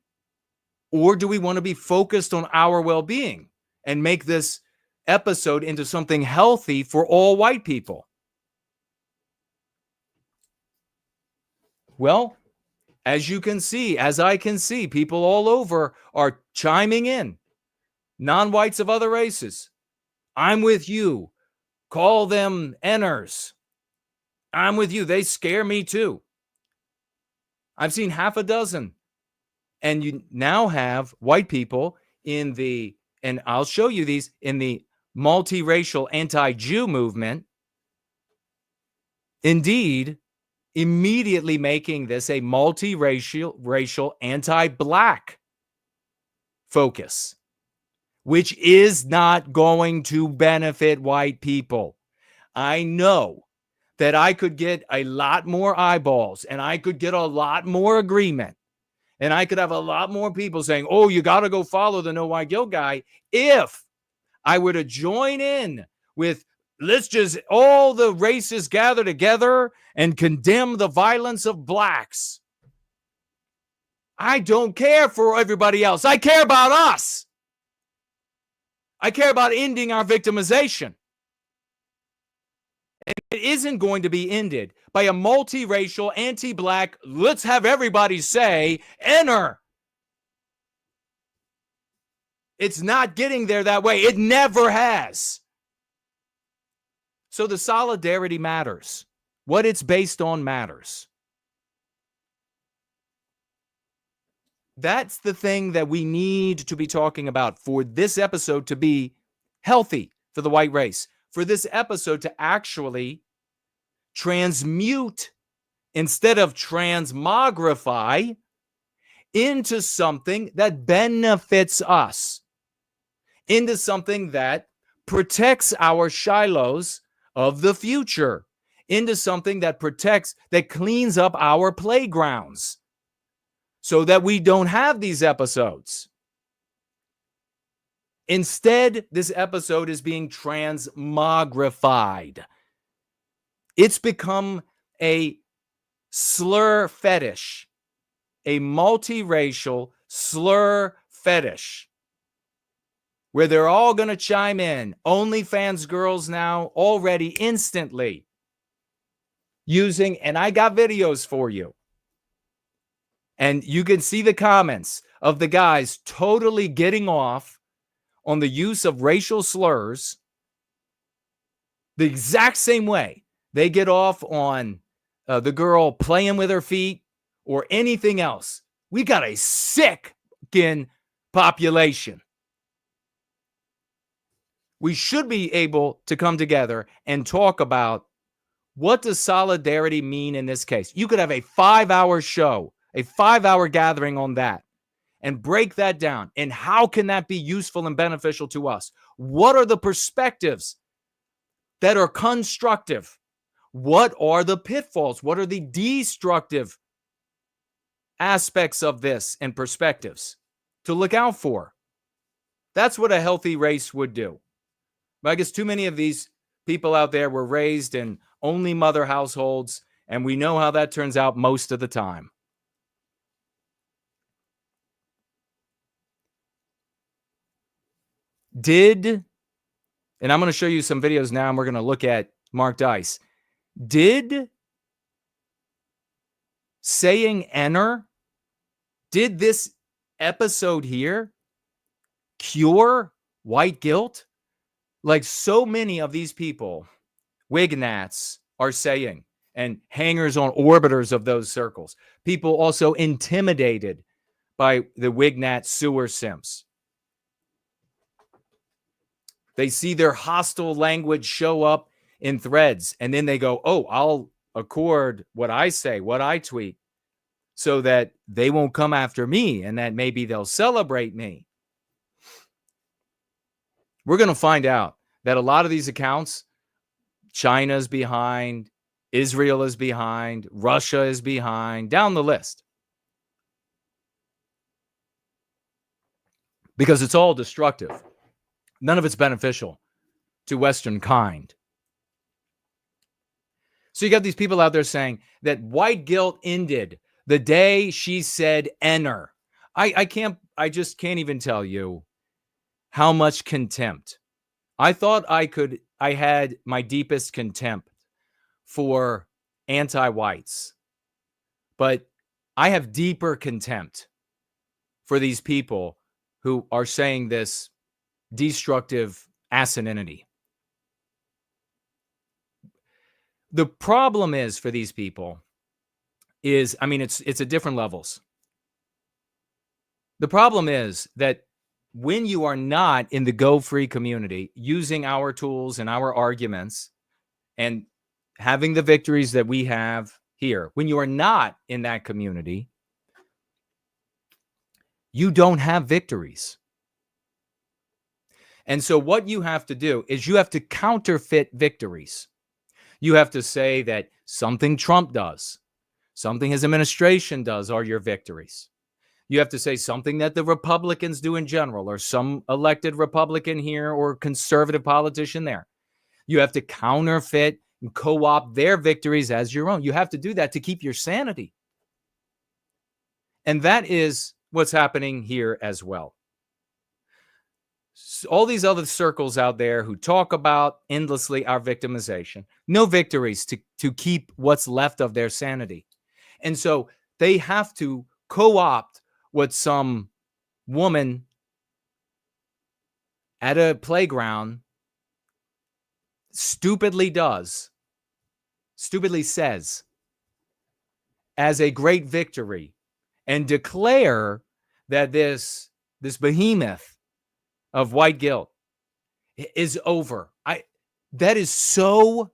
Or do we want to be focused on our well-being and make this episode into something healthy for all white people? Well, as you can see, as I can see, people all over are chiming in. Non-whites of other races. I'm with you. Call them Enners. I'm with you. They scare me too. I've seen half a dozen. And you now have white people in the, and I'll show you these, in the multiracial anti-Jew movement, indeed, immediately making this a multiracial anti-black focus, which is not going to benefit white people. I know that I could get a lot more eyeballs and I could get a lot more agreement and I could have a lot more people saying, oh, you got to go follow the No White Guilt guy, if I were to join in with, let's just all the races gather together and condemn the violence of blacks. I don't care for everybody else. I care about us. I care about ending our victimization. And it isn't going to be ended by a multiracial, anti-black, let's have everybody say, enter. It's not getting there that way. It never has. So the solidarity matters. What it's based on matters. That's the thing that we need to be talking about for this episode to be healthy for the white race. For this episode to actually transmute instead of transmogrify into something that benefits us, into something that protects our Shilohs of the future, into something that protects, that cleans up our playgrounds so that we don't have these episodes. Instead, this episode is being transmogrified. It's become a slur fetish, a multiracial slur fetish. where they're all going to chime in. OnlyFans girls now already instantly using, and I got videos for you. And you can see the comments of the guys totally getting off on the use of racial slurs the exact same way they get off on the girl playing with her feet or anything else. We got a sick population. We should be able to come together and talk about what does solidarity mean in this case. You could have a 5-hour show, a 5-hour gathering on that, and break that down. And how can that be useful and beneficial to us? What are the perspectives that are constructive? What are the pitfalls? What are the destructive aspects of this and perspectives to look out for? That's what a healthy race would do. But I guess too many of these people out there were raised in only mother households, and we know how that turns out most of the time. And I'm going to show you some videos now, and we're going to look at Mark Dice. Did saying enter, did this episode here cure white guilt? Like so many of these people, Wignats are saying, and hangers on orbiters of those circles. People also intimidated by the Wignat sewer simps. They see their hostile language show up in threads, and then they go, oh, I'll accord what I say, what I tweet, so that they won't come after me, and that maybe they'll celebrate me. We're going to find out that a lot of these accounts, China's behind, Israel is behind, Russia is behind, down the list. Because it's all destructive. None of it's beneficial to Western kind. So you got these people out there saying that white guilt ended the day she said enter. I just can't even tell you how much contempt. I thought I had my deepest contempt for anti-whites, but I have deeper contempt for these people who are saying this destructive asininity. The problem is for these people is, it's at different levels. The problem is that when you are not in the Go Free community, using our tools and our arguments and having the victories that we have here, when you are not in that community, you don't have victories. And so what you have to do is you have to counterfeit victories. You have to say that something Trump does, something his administration does are your victories. You have to say something that the Republicans do in general, or some elected Republican here or conservative politician there. You have to counterfeit and co-opt their victories as your own. You have to do that to keep your sanity. And that is what's happening here as well. All these other circles out there who talk about endlessly our victimization, no victories to keep what's left of their sanity. And so they have to co-opt what some woman at a playground stupidly says as a great victory, and declare that this behemoth of white guilt is over. That is so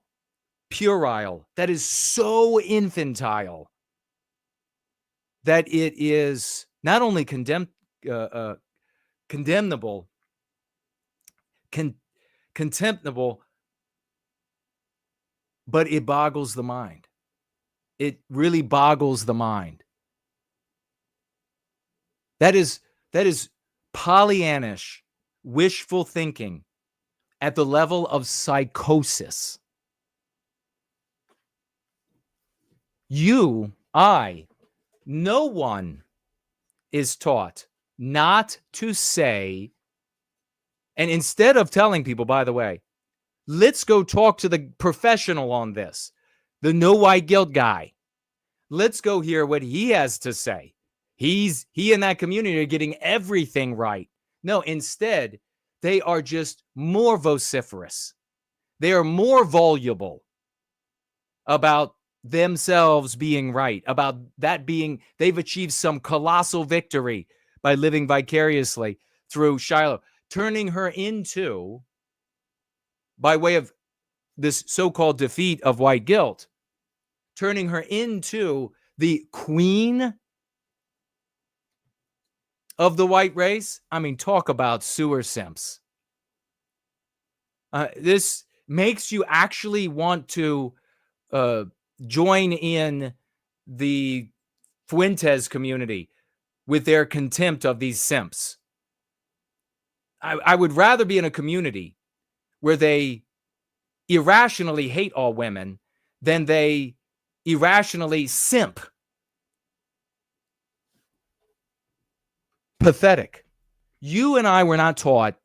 puerile. That is so infantile that it is not only condemnable, contemptible, but it boggles the mind. It really boggles the mind. That is Pollyannish, wishful thinking at the level of psychosis. No one is taught not to say And instead of telling people, by the way, let's go talk to the professional on this, the no white guilt guy. Let's go hear what he has to say. He and that community are getting everything right. No, instead, they are just more vociferous. They are more voluble about themselves being right, about that being, they've achieved some colossal victory by living vicariously through Shiloh, turning her into, by way of this so-called defeat of white guilt, turning her into the queen of the white race. I mean, talk about sewer simps. This makes you actually want to join in the Fuentes community with their contempt of these simps. I would rather be in a community where they irrationally hate all women than they irrationally simp. Pathetic. You and I were not taught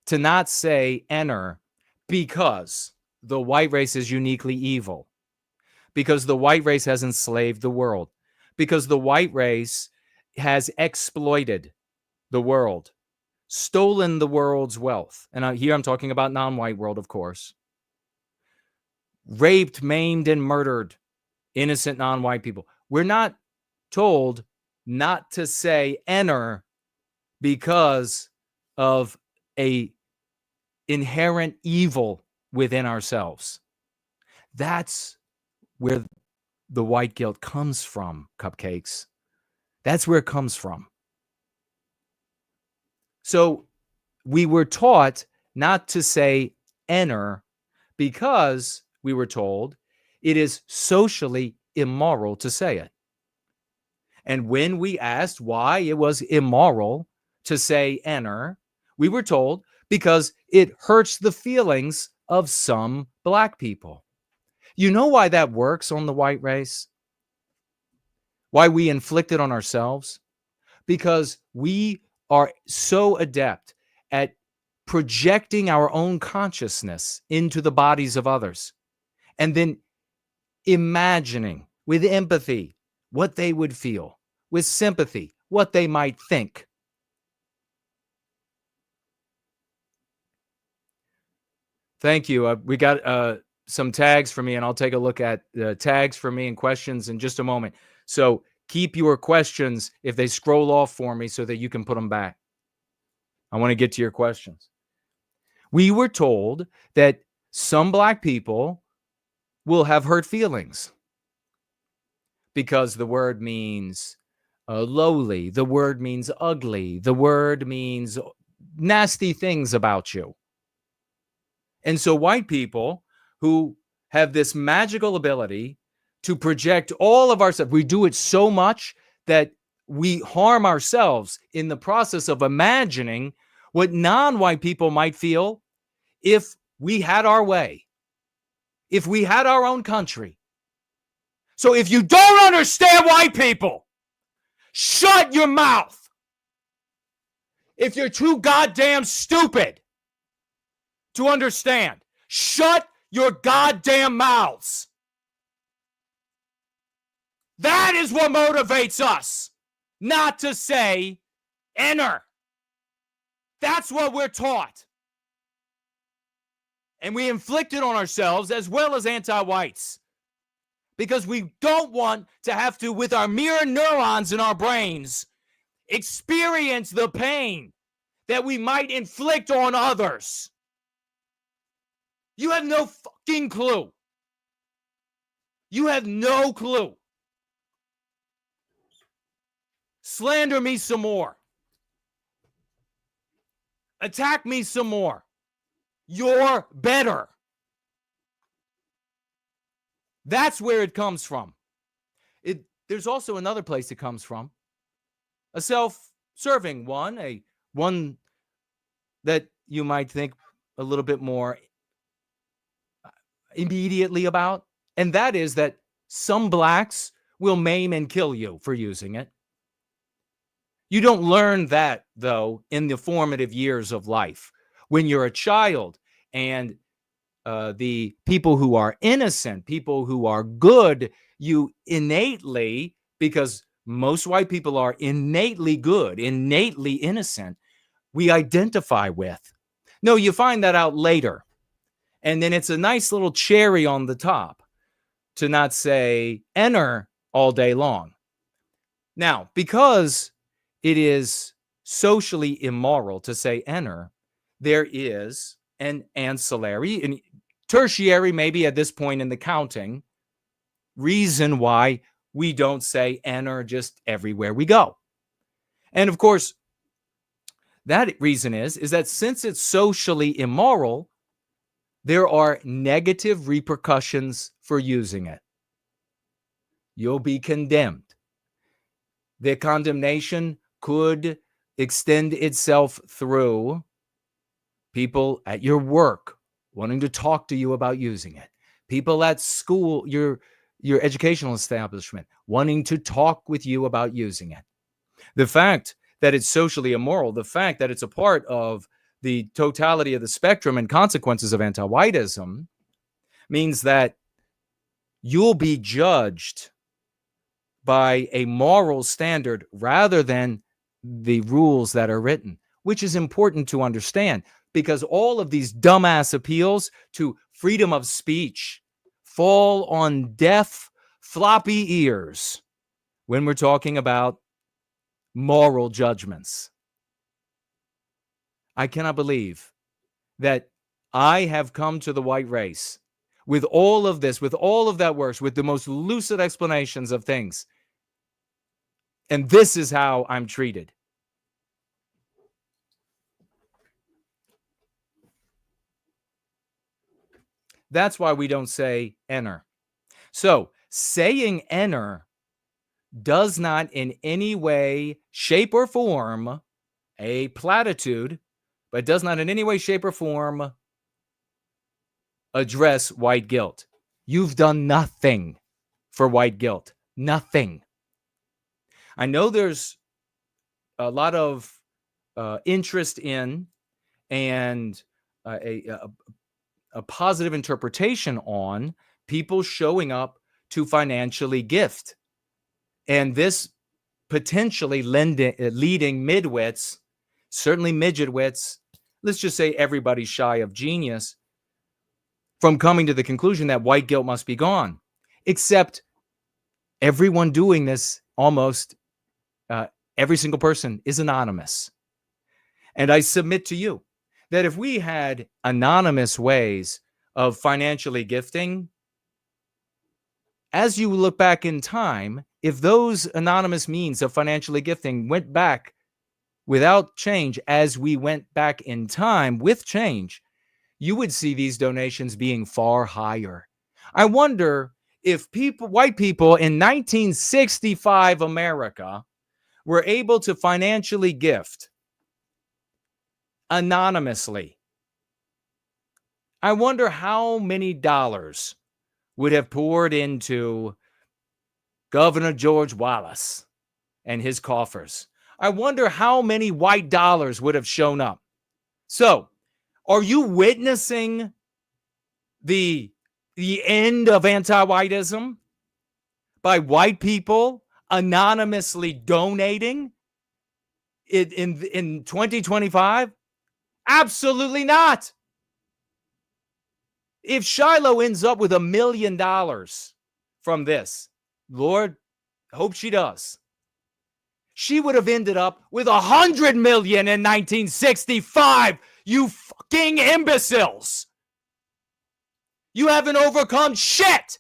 to not say enter because the white race is uniquely evil, because the white race has enslaved the world, because the white race has exploited the world, stolen the world's wealth. And here I'm talking about non-white world, of course. Raped, maimed, and murdered innocent non-white people. We're not told not to say enter because of a inherent evil within ourselves. That's where the white guilt comes from, cupcakes. That's where it comes from. So we were taught not to say enter because we were told it is socially immoral to say it. And when we asked why it was immoral to say enter, we were told because it hurts the feelings of some black people. You know why that works on the white race? Why we inflict it on ourselves? Because we are so adept at projecting our own consciousness into the bodies of others and then imagining with empathy what they would feel, with sympathy what they might think. Thank you. We got some tags for me, and I'll take a look at the tags for me and questions in just a moment. So keep your questions if they scroll off for me so that you can put them back. I want to get to your questions. We were told that some black people will have hurt feelings because the word means lowly, the word means ugly, the word means nasty things about you. And so white people who have this magical ability to project all of ourselves, we do it so much that we harm ourselves in the process of imagining what non-white people might feel if we had our way, if we had our own country. So if you don't understand white people, shut your mouth. If you're too goddamn stupid to understand, shut your goddamn mouths. That is what motivates us, not to say enter. That's what we're taught. And we inflict it on ourselves as well as anti-whites because we don't want to have to, with our mirror neurons in our brains, experience the pain that we might inflict on others. You have no fucking clue. You have no clue. Slander me some more. Attack me some more. You're better. That's where it comes from. There's also another place it comes from. A self-serving one, one that you might think a little bit more immediately about, and that is that some blacks will maim and kill you for using it. You don't learn that, though, in the formative years of life when you're a child, and the people who are innocent, people who are good, you innately, because most white people are innately good, innately innocent, we identify with. No, you find that out later. And then it's a nice little cherry on the top to not say enter all day long. Now, because it is socially immoral to say enter, there is an ancillary and tertiary, maybe at this point in the counting, reason why we don't say enter just everywhere we go. And of course, that reason is that since it's socially immoral, there are negative repercussions for using it. You'll be condemned. The condemnation could extend itself through people at your work wanting to talk to you about using it. People at school, your educational establishment, wanting to talk with you about using it. The fact that it's socially immoral, the fact that it's a part of the totality of the spectrum and consequences of anti-whiteism means that you'll be judged by a moral standard rather than the rules that are written, which is important to understand because all of these dumbass appeals to freedom of speech fall on deaf, floppy ears when we're talking about moral judgments. I cannot believe that I have come to the white race with all of this, with all of that works, with the most lucid explanations of things. And this is how I'm treated. That's why we don't say enter. So saying enter does not in any way, shape, or form a platitude, but does not in any way, shape, or form address white guilt. You've done nothing for white guilt. Nothing. I know there's a lot of interest in and a positive interpretation on people showing up to financially gift. And this potentially leading midwits, certainly midgetwits, let's just say everybody shy of genius, from coming to the conclusion that white guilt must be gone. Except everyone doing this, almost every single person, is anonymous. And I submit to you that if we had anonymous ways of financially gifting, as you look back in time, if those anonymous means of financially gifting went back without change as we went back in time with change, you would see these donations being far higher. I wonder if white people in 1965 America were able to financially gift anonymously. I wonder how many dollars would have poured into Governor George Wallace and his coffers. I wonder how many white dollars would have shown up. So, are you witnessing the end of anti-whiteism by white people anonymously donating in 2025? Absolutely not. If Shiloh ends up with $1 million from this, Lord, hope she does, she would have ended up with $100 million in 1965. You fucking imbeciles. You haven't overcome shit.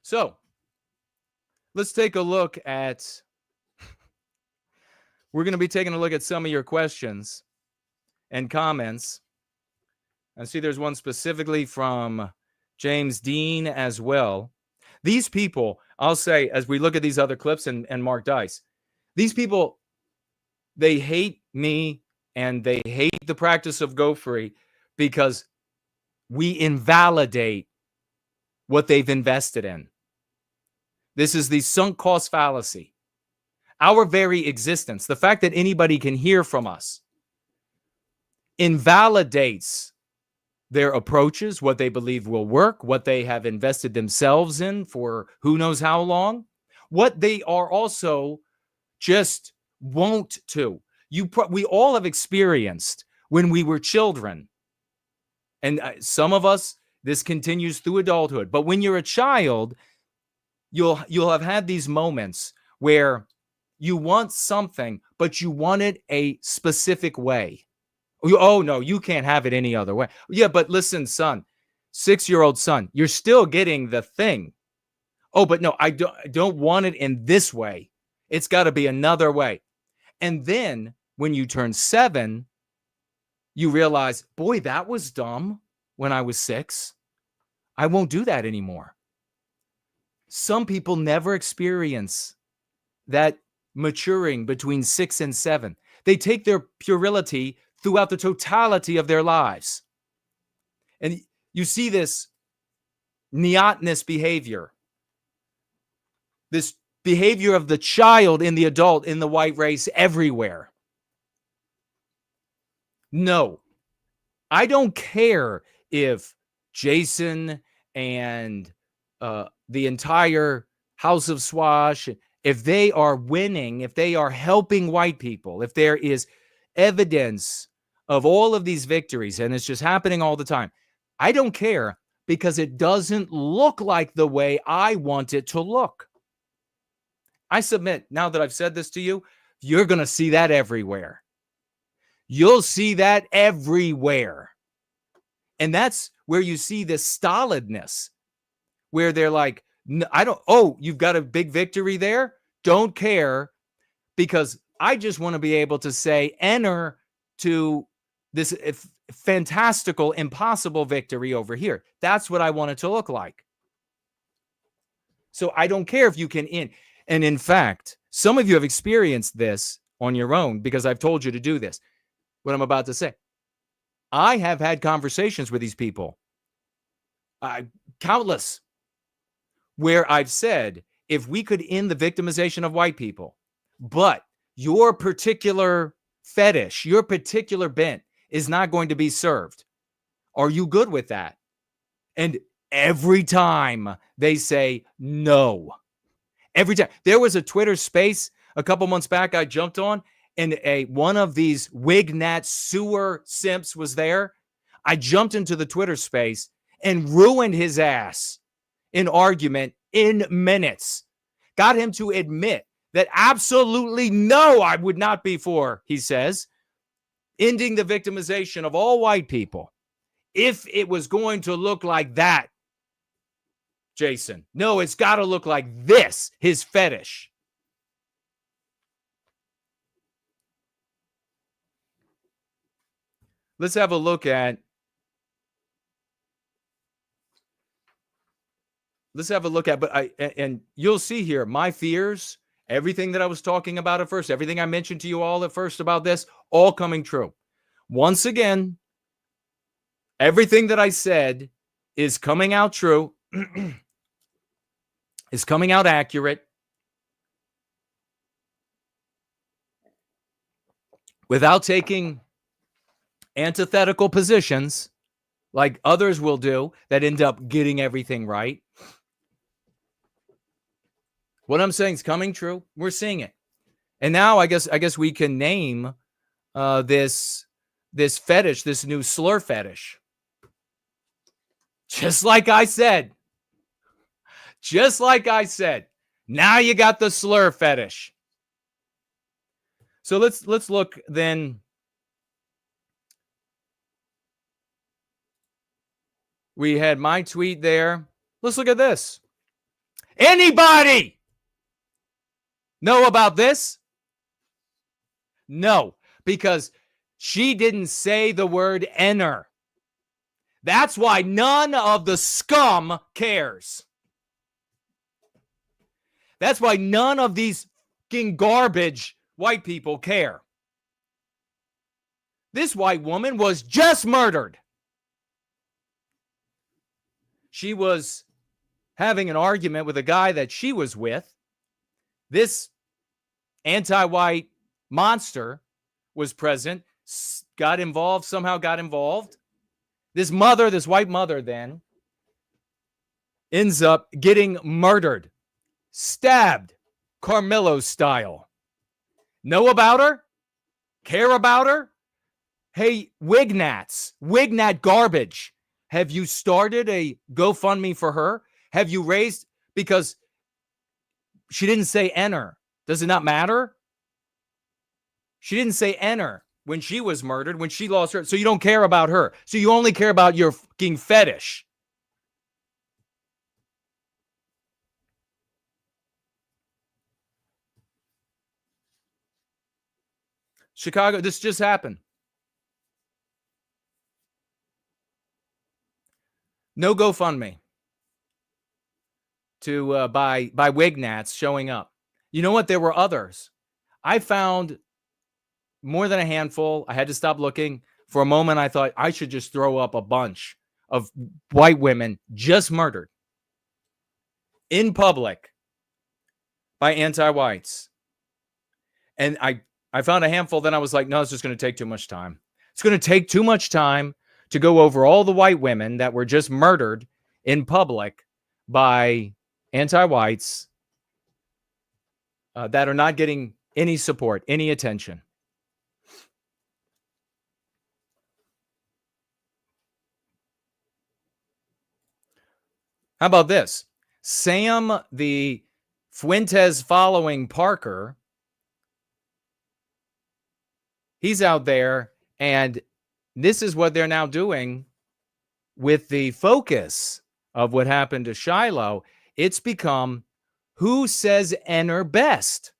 So, let's take a look at, we're going to be taking a look at some of your questions and comments. I see there's one specifically from James Dean as well. These people, I'll say, as we look at these other clips and Mark Dice, these people, they hate me and they hate the practice of Go Free because we invalidate what they've invested in. This is the sunk cost fallacy. Our very existence, the fact that anybody can hear from us, invalidates their approaches, what they believe will work, what they have invested themselves in for who knows how long, what they are also just won't to. We all have experienced when we were children, and some of us, this continues through adulthood. But when you're a child, you'll have had these moments where you want something, but you want it a specific way. Oh, no, you can't have it any other way. Yeah, but listen, son, 6-year-old son, you're still getting the thing. Oh, but no, I don't want it in this way. It's got to be another way. And then when you turn 7, you realize, boy, that was dumb when I was 6. I won't do that anymore. Some people never experience that maturing between 6 and 7. They take their puerility throughout the totality of their lives. And you see this neotness behavior, this behavior of the child in the adult in the white race everywhere. No, I don't care if Jason and the entire House of Swash, if they are winning, if they are helping white people, if there is evidence of all of these victories, and it's just happening all the time. I don't care, because it doesn't look like the way I want it to look. I submit, now that I've said this to you, you're going to see that everywhere. You'll see that everywhere. And that's where you see this stolidness, where they're like, you've got a big victory there? Don't care, because I just want to be able to say, enter to this fantastical, impossible victory over here. That's what I want it to look like. So I don't care if you can in. And in fact, some of you have experienced this on your own, because I've told you to do this. What I'm about to say. I have had conversations with these people, countless, where I've said, if we could end the victimization of white people, but your particular fetish, your particular bent is not going to be served. Are you good with that? And every time they say no. Every time. There was a Twitter space a couple months back I jumped on, and one of these Wignat sewer simps was there. I jumped into the Twitter space and ruined his ass in argument in minutes. Got him to admit that absolutely no, I would not be for, he says, ending the victimization of all white people if it was going to look like that, Jason. No, it's got to look like this, his fetish. Let's have a look at and you'll see here my fears, everything that I was talking about at first, everything I mentioned to you all at first about this, all coming true. Once again, everything that I said is coming out true, is coming out accurate, without taking antithetical positions like others will do that end up getting everything right. What I'm saying is coming true. We're seeing it. And now I guess we can name this fetish, this new slur fetish. Just like I said. Just like I said. Now you got the slur fetish. So let's look then. We had my tweet there. Let's look at this. Anybody know about this? No, because she didn't say the word enter. That's why none of the scum cares. That's why none of these fucking garbage white people care. This white woman was just murdered. She was having an argument with a guy that she was with. This anti-white monster was present, somehow got involved. This white mother then ends up getting murdered, stabbed, Carmelo style. Know about her? Care about her? Hey, Wignat garbage. Have you started a GoFundMe for her? Have you raised, because she didn't say enter. Does it not matter? She didn't say enter when she was murdered, when she lost her. So you don't care about her. So you only care about your fucking fetish. Chicago, this just happened. No GoFundMe to by Wignats showing up. You know what? There were others. I found more than a handful. I had to stop looking. For a moment, I thought I should just throw up a bunch of white women just murdered in public by anti-whites. And I found a handful. Then I was like, no, it's just going to take too much time. It's going to take too much time to go over all the white women that were just murdered in public by anti-whites that are not getting any support, any attention. How about this? Sam, the Fuentes following Parker, he's out there, and this is what they're now doing with the focus of what happened to Shiloh. It's become who says enter best.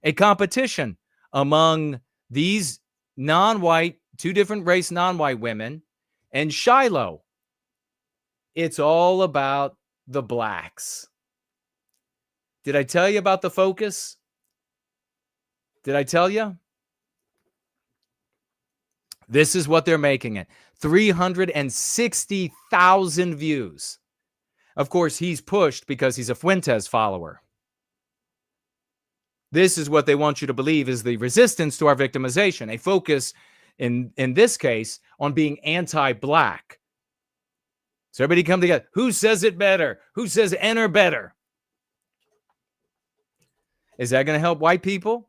A competition among these non-white, two different race non-white women and Shiloh. It's all about the blacks. Did I tell you about the focus? Did I tell you? This is what they're making it. 360,000 views. Of course, he's pushed because he's a Fuentes follower. This is what they want you to believe is the resistance to our victimization, a focus in this case on being anti-black. So everybody come together. Who says it better? Who says enter better? Is that going to help white people?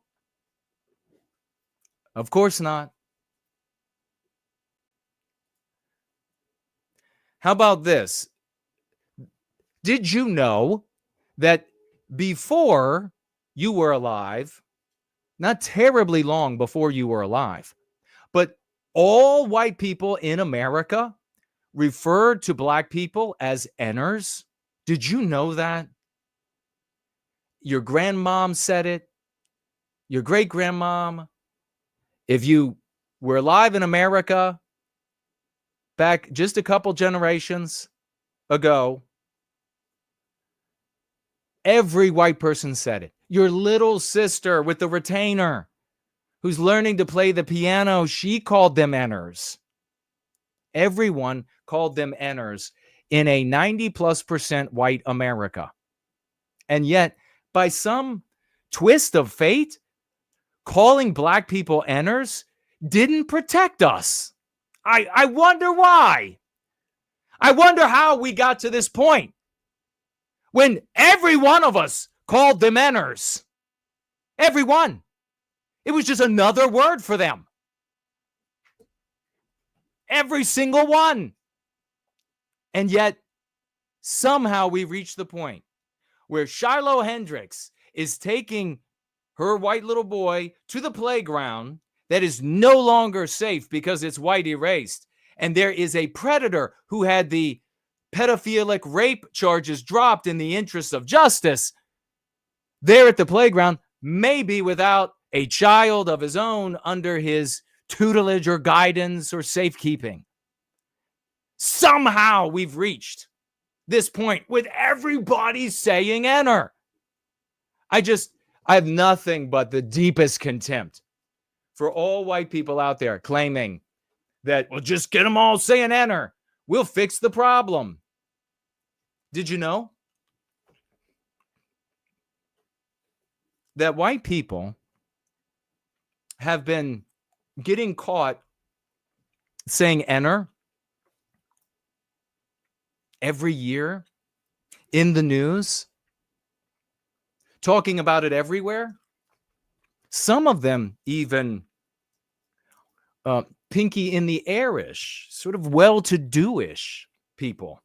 Of course not. How about this? Did you know that before you were alive, not terribly long before you were alive, but all white people in America referred to black people as enters? Did you know that? Your grandmom said it. Your great-grandmom. If you were alive in America back just a couple generations ago, every white person said it. Your little sister with the retainer who's learning to play the piano, she called them enters. Everyone called them enters in a 90+% white America. And yet, by some twist of fate, calling black people enters didn't protect us. I wonder why. I wonder how we got to this point when every one of us called them enters. Everyone. It was just another word for them. Every single one. And yet, somehow we reached the point where Shiloh Hendrix is taking her white little boy to the playground that is no longer safe because it's white erased. And there is a predator who had the pedophilic rape charges dropped in the interest of justice there at the playground, maybe without a child of his own under his tutelage or guidance or safekeeping. Somehow we've reached this point with everybody saying enter. I have nothing but the deepest contempt for all white people out there claiming that, well, just get them all saying enter. We'll fix the problem. Did you know that white people have been getting caught saying enter every year in the news, talking about it everywhere? Some of them even pinky in the airish, sort of well-to-do-ish people.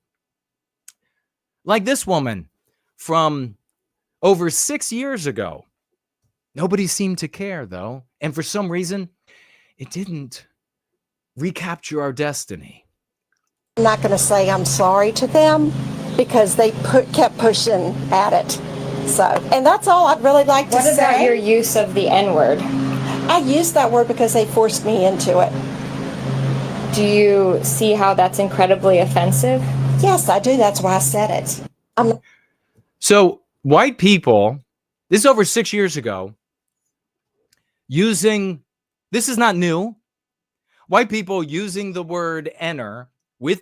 Like this woman from over 6 years ago. Nobody seemed to care, though. And for some reason, it didn't recapture our destiny. I'm not going to say I'm sorry to them because they kept pushing at it. So, and that's all I'd really like to say. What about your use of the N-word? I used that word because they forced me into it. Do you see how that's incredibly offensive? Yes, I do. That's why I said it. So white people, this is over 6 years ago, using, this is not new, white people using the word enter with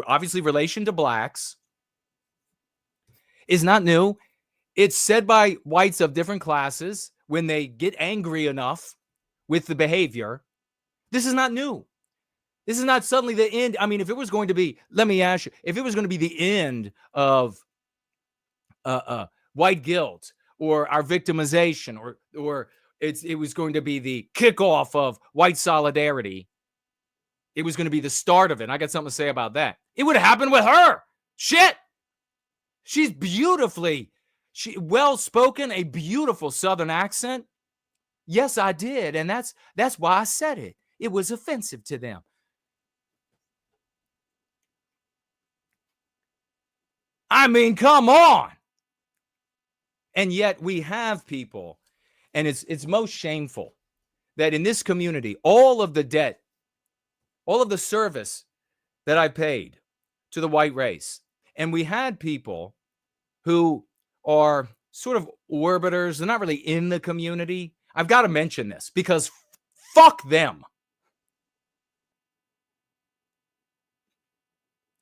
obviously relation to blacks is not new. It's said by whites of different classes when they get angry enough with the behavior. This is not new. This is not suddenly the end. I mean, if it was going to be, let me ask you, if it was going to be the end of white guilt or our victimization, or it was going to be the kickoff of white solidarity, it was going to be the start of it. I got something to say about that. It would have happened with her. Shit. She's beautifully, well-spoken, a beautiful Southern accent. Yes, I did. And that's why I said it. It was offensive to them. I mean, come on. And yet we have people, and it's most shameful that in this community, all of the debt, all of the service that I paid to the white race, and we had people who are sort of orbiters, they're not really in the community. I've got to mention this because fuck them.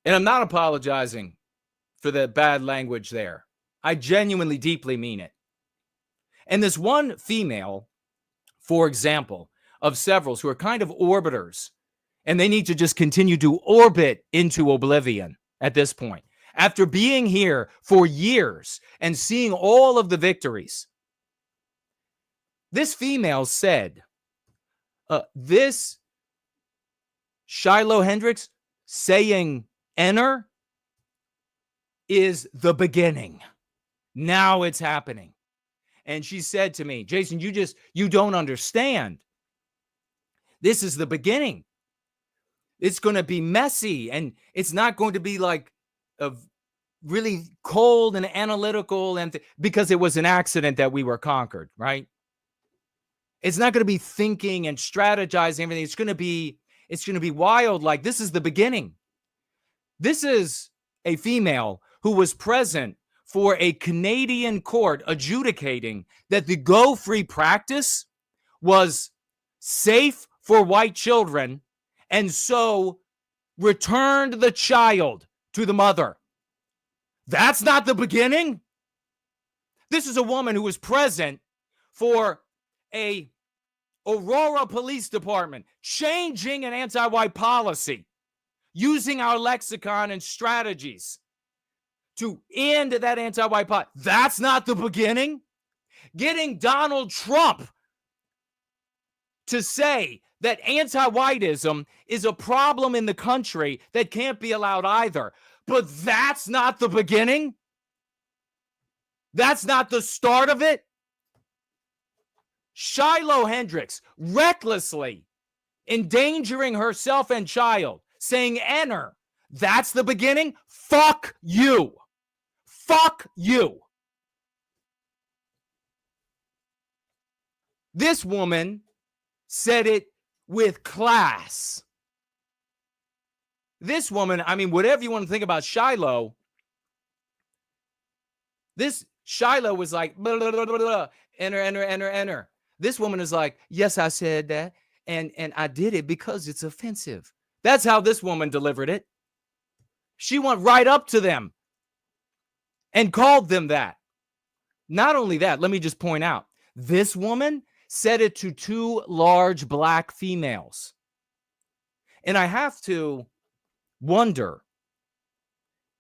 And I'm not apologizing for the bad language there. I genuinely, deeply mean it. And this one female, for example, of several who are kind of orbiters, and they need to just continue to orbit into oblivion at this point. After being here for years and seeing all of the victories, this female said, this Shiloh Hendrix saying enter is the beginning. Now it's happening. And she said to me, Jason, you don't understand. This is the beginning. It's going to be messy, and it's not going to be like a really cold and analytical, and because it was an accident that we were conquered, right? It's not going to be thinking and strategizing everything. It's going to be wild. Like, this is the beginning. This is a female who was present for a Canadian court adjudicating that the Go Free practice was safe for white children, and so returned the child to the mother. That's not the beginning. This is a woman who was present for a Aurora Police Department changing an anti-white policy, using our lexicon and strategies to end that anti-white policy. That's not the beginning. Getting Donald Trump to say that anti-whiteism is a problem in the country that can't be allowed either. But that's not the beginning. That's not the start of it. Shiloh Hendrix recklessly endangering herself and child, saying enter. That's the beginning. Fuck you. Fuck you. This woman said it with class. This woman, I mean, whatever you want to think about Shiloh, this Shiloh was like, blah, blah, blah, blah, blah, enter. This woman is like, yes, I said that, and I did it because it's offensive. That's how this woman delivered it. She went right up to them and called them that. Not only that, let me just point out, this woman said it to 2 large black females. And I have to wonder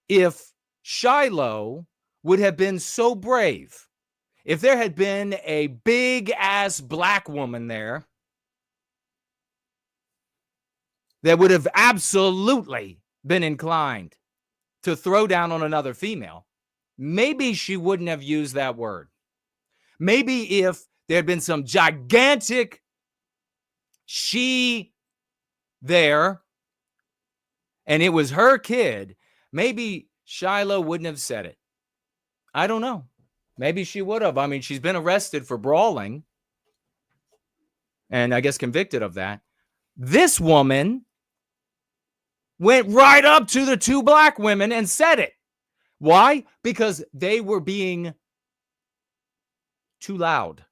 if Shiloh would have been so brave if there had been a big ass black woman there that would have absolutely been inclined to throw down on another female. Maybe she wouldn't have used that word. Maybe if there had been some gigantic she there and it was her kid, maybe Shiloh wouldn't have said it. I don't know. Maybe she would have. I mean, she's been arrested for brawling and I guess convicted of that. This woman went right up to the 2 black women and said it. Why? Because they were being too loud.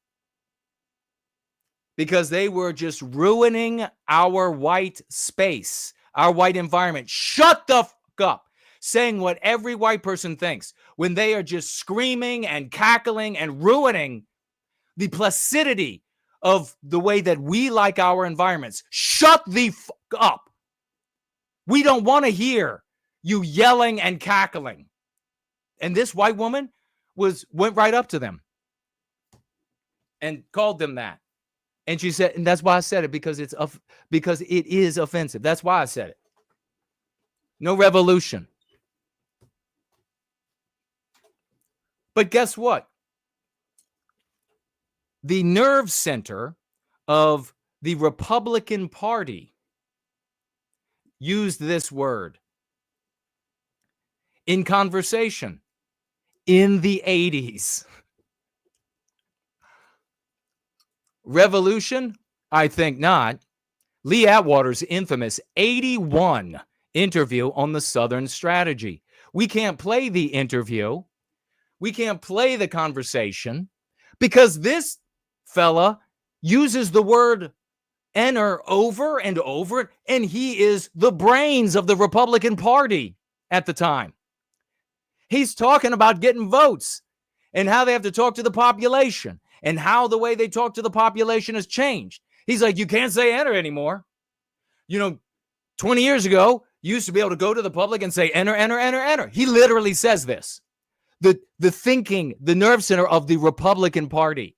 Because they were just ruining our white space, our white environment. Shut the fuck up. Saying what every white person thinks when they are just screaming and cackling and ruining the placidity of the way that we like our environments. Shut the fuck up. We don't want to hear you yelling and cackling. And this white woman went right up to them and called them that. And she said, and that's why I said it, because it is offensive. That's why I said it. No revolution. But guess what? The nerve center of the Republican Party used this word in conversation in the 80s. Revolution? I think not. Lee Atwater's infamous 81 interview on the Southern strategy. We can't play the interview. We can't play the conversation because this fella uses the word enter over and over, and he is the brains of the Republican Party at the time. He's talking about getting votes and how they have to talk to the population and how the way they talk to the population has changed. He's like, you can't say enter anymore. 20 years ago, you used to be able to go to the public and say enter, enter, enter, enter. He literally says this. The thinking, the nerve center of the Republican Party.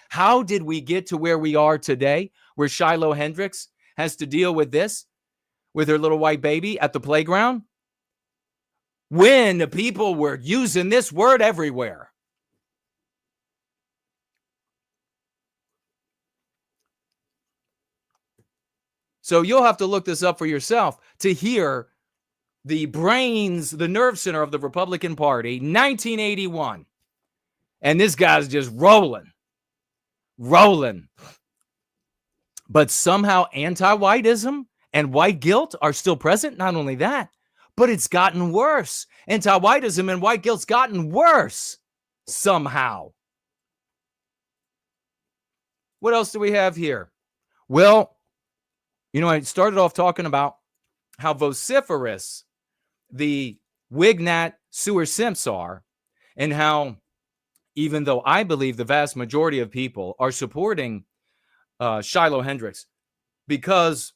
How did we get to where we are today, where Shiloh Hendrix has to deal with this, with her little white baby at the playground? When people were using this word everywhere. So you'll have to look this up for yourself to hear the brains, the nerve center of the Republican Party, 1981. And this guy's just rolling. But somehow anti-whiteism and white guilt are still present. Not only that, but it's gotten worse. Anti-whiteism and white guilt's gotten worse somehow. What else do we have here? Well, I started off talking about how vociferous the Wignat sewer simps are, and how even though I believe the vast majority of people are supporting Shiloh Hendrix because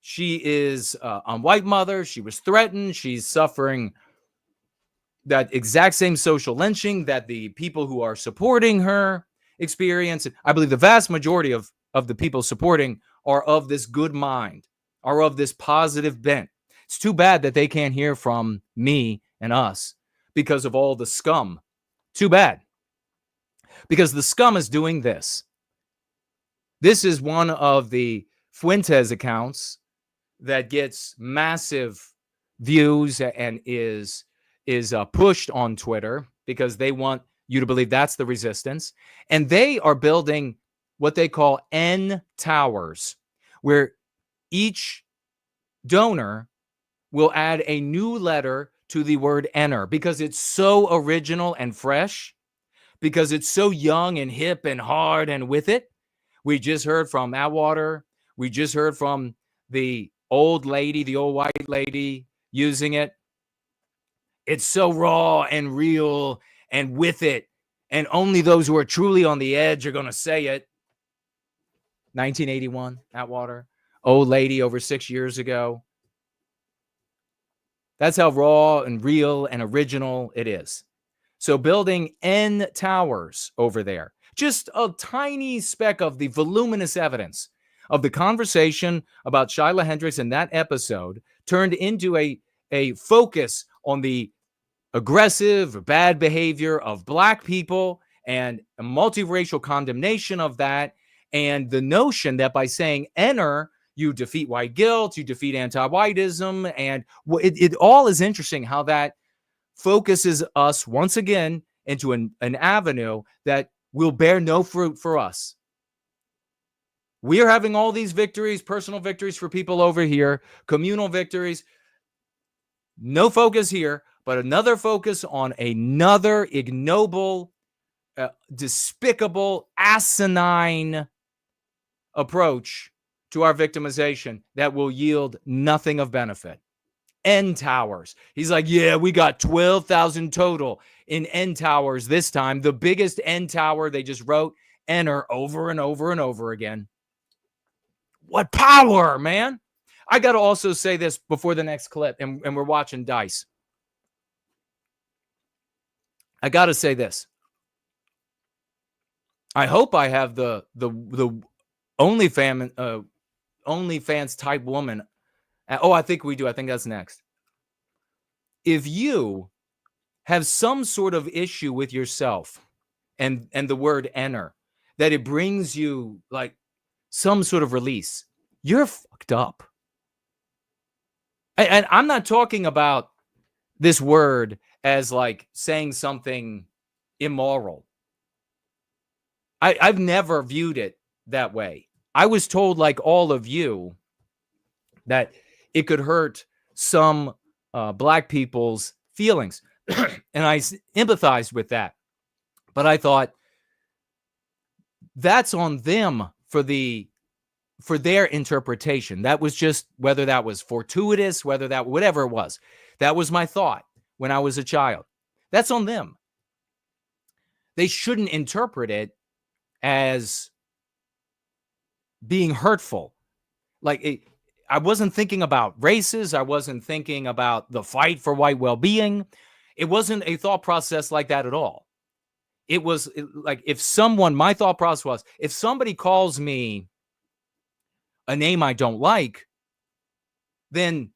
she is a white mother, she was threatened, she's suffering that exact same social lynching that the people who are supporting her experience. I believe the vast majority of the people supporting are of this good mind, are of this positive bent. It's too bad that they can't hear from me and us because of all the scum. Too bad. Because the scum is doing this. This is one of the Fuentes accounts that gets massive views and is pushed on Twitter because they want you to believe that's the resistance. And they are building what they call N towers, where each donor will add a new letter to the word enter because it's so original and fresh, because it's so young and hip and hard and with it. We just heard from Atwater. We just heard from the old lady, the old white lady using it. It's so raw and real and with it. And only those who are truly on the edge are going to say it. 1981, Atwater. Old lady over 6 years ago. That's how raw and real and original it is. So building N towers over there. Just a tiny speck of the voluminous evidence of the conversation about Shiloh Hendrix in that episode turned into a focus on the aggressive, bad behavior of Black people and a multiracial condemnation of that, and the notion that by saying enter, you defeat white guilt, you defeat anti-whiteism, and it all is interesting how that focuses us once again into an avenue that will bear no fruit for us. We are having all these victories, personal victories for people over here, communal victories. No focus here, but another focus on another ignoble, despicable, asinine approach to our victimization that will yield nothing of benefit. N towers. He's like, yeah, we got 12,000 total in N towers this time. The biggest N tower, they just wrote enter over and over and over again. What power, man. I got to also say this before the next clip, and we're watching Dice. I got to say this. I hope I have the OnlyFans type woman. Oh, I think we do. I think that's next. If you have some sort of issue with yourself and the word enter, that it brings you like some sort of release, you're fucked up. And I'm not talking about this word as like saying something immoral. I've never viewed it that way. I was told, like all of you, that it could hurt some Black people's feelings. And I empathized with that. But I thought, that's on them for their interpretation. That was just, whether that was fortuitous, whatever it was. That was my thought when I was a child. That's on them. They shouldn't interpret it as being hurtful. Like, I wasn't thinking about races. I wasn't thinking about the fight for white well-being. It wasn't a thought process like that at all. It was like, my thought process was, if somebody calls me a name I don't like, then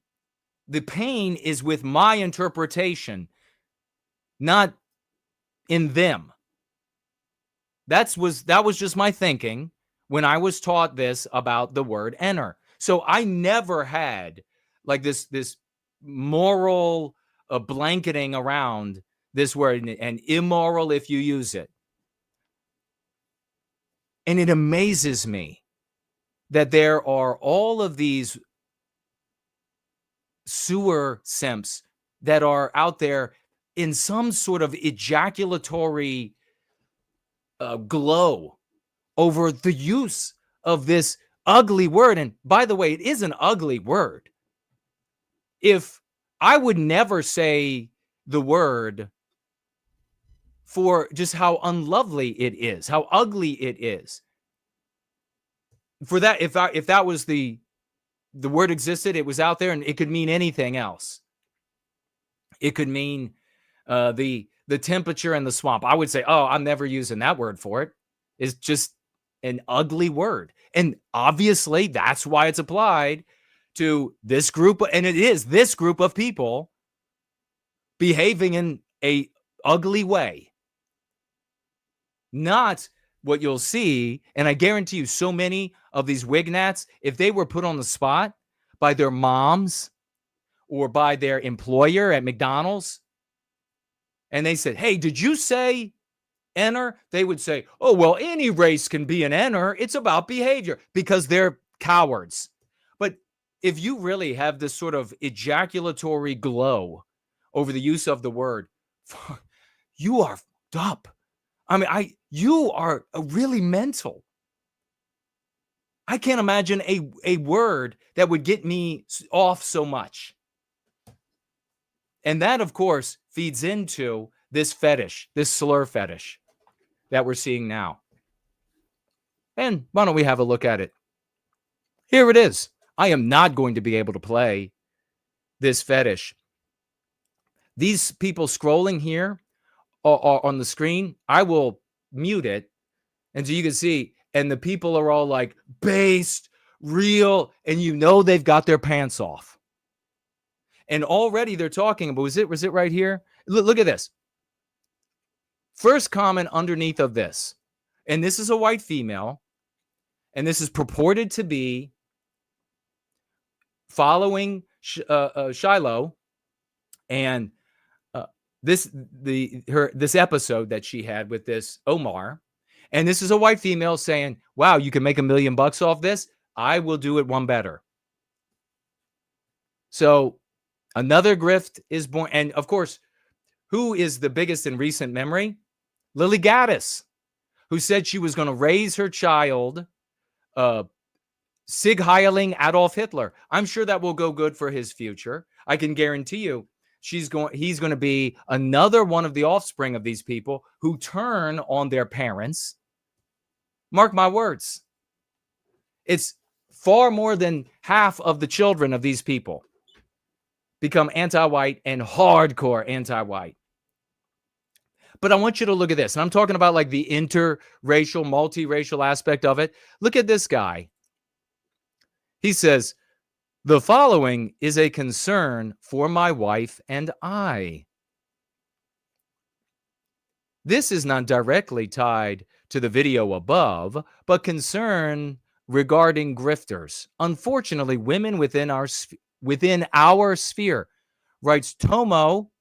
the pain is with my interpretation, not in them. That was just my thinking when I was taught this about the word enter. So I never had like this moral blanketing around this word, and immoral if you use it. And it amazes me that there are all of these sewer simps that are out there in some sort of ejaculatory glow over the use of this ugly word. And by the way, it is an ugly word. If I would never say the word for just how unlovely it is, how ugly it is. For that, if that was the word existed, it was out there, and it could mean anything else. It could mean the temperature in the swamp. I would say, oh, I'm never using that word for it. It's just an ugly word. And obviously that's why it's applied to this group. And it is this group of people behaving in a ugly way. Not what you'll see. And I guarantee you, so many of these wignats, if they were put on the spot by their moms or by their employer at McDonald's, and they said, hey, did you say enter? They would say, oh, well, any race can be an enter. It's about behavior, because they're cowards. But if you really have this sort of ejaculatory glow over the use of the word, you are fucked up. I mean, you are really mental. I can't imagine a word that would get me off so much. And that, of course, feeds into this fetish, this slur fetish that we're seeing now. And why don't we have a look at it? Here it is. I am not going to be able to play this fetish. These people scrolling here are on the screen, I will mute it. And so you can see, and the people are all like based, real, and you know they've got their pants off. And already they're talking about, was it right here? Look at this. First comment underneath of this. And this is a white female. And this is purported to be following Shiloh. And this episode that she had with this Omar. And this is a white female saying, wow, you can make $1 million off this. I will do it one better. So another grift is born. And of course, who is the biggest in recent memory? Lily Gaddis, who said she was going to raise her child Sig Heiling Adolf Hitler. I'm sure that will go good for his future. I can guarantee you he's going to be another one of the offspring of these people who turn on their parents. Mark my words. It's far more than half of the children of these people become anti-white and hardcore anti-white. But I want you to look at this. And I'm talking about like the interracial, multiracial aspect of it. Look at this guy. He says, the following is a concern for my wife and I. This is not directly tied to the video above, but concern regarding grifters. Unfortunately, women within our sphere, writes Tomo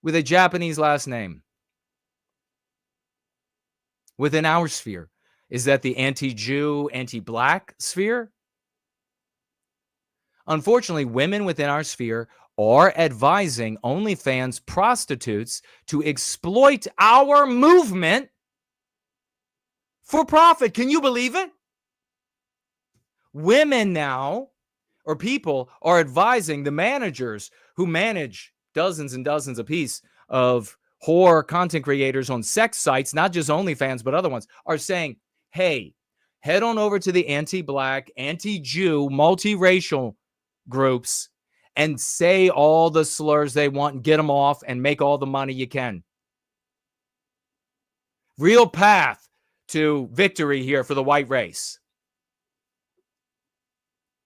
with a Japanese last name. Within our sphere. Is that the anti-Jew, anti-black sphere? Unfortunately, women within our sphere are advising OnlyFans prostitutes to exploit our movement for profit. Can you believe it? Women now, or people, are advising the managers who manage dozens and dozens apiece of whore content creators on sex sites, not just OnlyFans, but other ones, are saying, hey, head on over to the anti-black, anti-Jew, multiracial groups and say all the slurs they want and get them off and make all the money you can. Real path to victory here for the white race.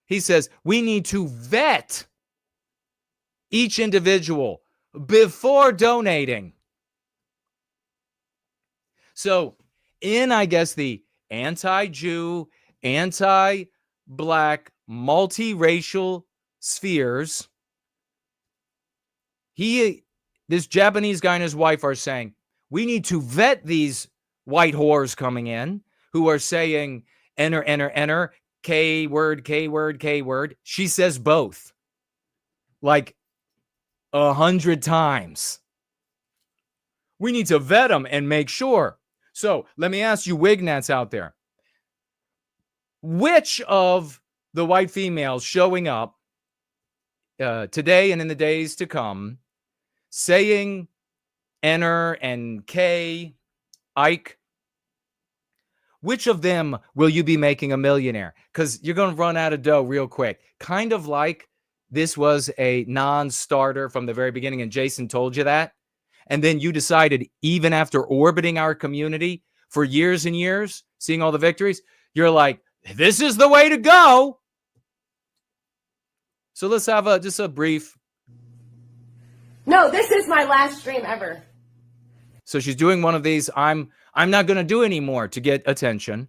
He says, we need to vet each individual before donating. So in, I guess, the anti-Jew, anti-black, multiracial spheres, this Japanese guy and his wife are saying, we need to vet these white whores coming in who are saying, enter, enter, enter, K word, K word, K word. She says both. Like 100 times. We need to vet them and make sure. So let me ask you wignats out there. Which of the white females showing up today and in the days to come saying enter and K, Ike, which of them will you be making a millionaire? Because you're going to run out of dough real quick. Kind of like this was a non-starter from the very beginning and Jason told you that. And then you decided, even after orbiting our community for years and years, seeing all the victories, you're like, this is the way to go. So let's have just a brief. No, this is my last stream ever. So she's doing one of these. I'm not going to do any more to get attention.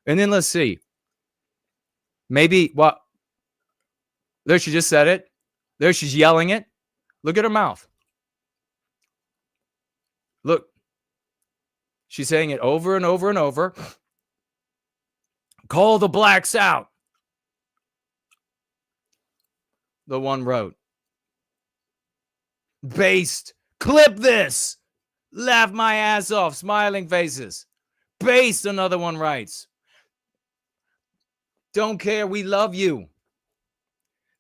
And then let's see. Maybe what? There, she just said it. There, she's yelling it. Look at her mouth. Look. She's saying it over and over and over. Call the blacks out. The one wrote. Based. Clip this. Laugh my ass off. Smiling faces. Based, another one writes. Don't care. We love you.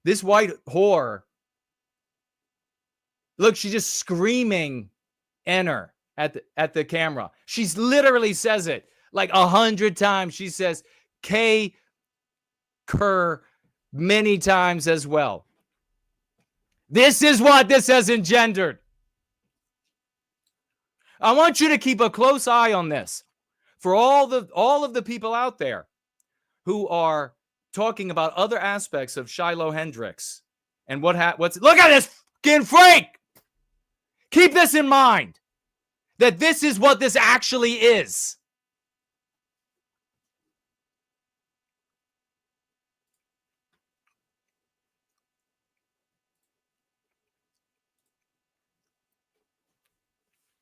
This white whore. Look, she's just screaming enter at the camera. She's literally says it like 100 times. She says K Kerr many times as well. This is what this has engendered. I want you to keep a close eye on this. For all of the people out there who are talking about other aspects of Shiloh Hendrix and what's look at this fucking freak. Keep this in mind, that this is what this actually is.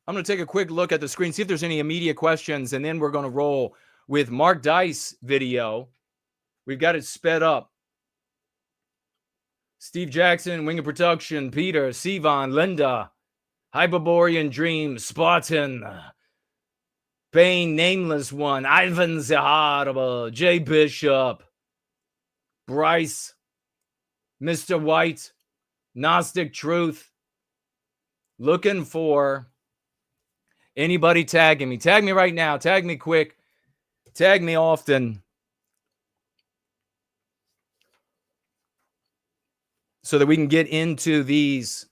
I'm going to take a quick look at the screen, see if there's any immediate questions, and then we're going to roll with Mark Dice video. We've got it sped up. Steve Jackson, Wing of Production, Peter, Sivan, Linda, Hyperborean Dream, Spartan, Bane, Nameless One, Ivan Zaharaba, Jay Bishop, Bryce, Mr. White, Gnostic Truth. Looking for anybody tagging me. Tag me right now. Tag me quick. Tag me often. So that we can get into these.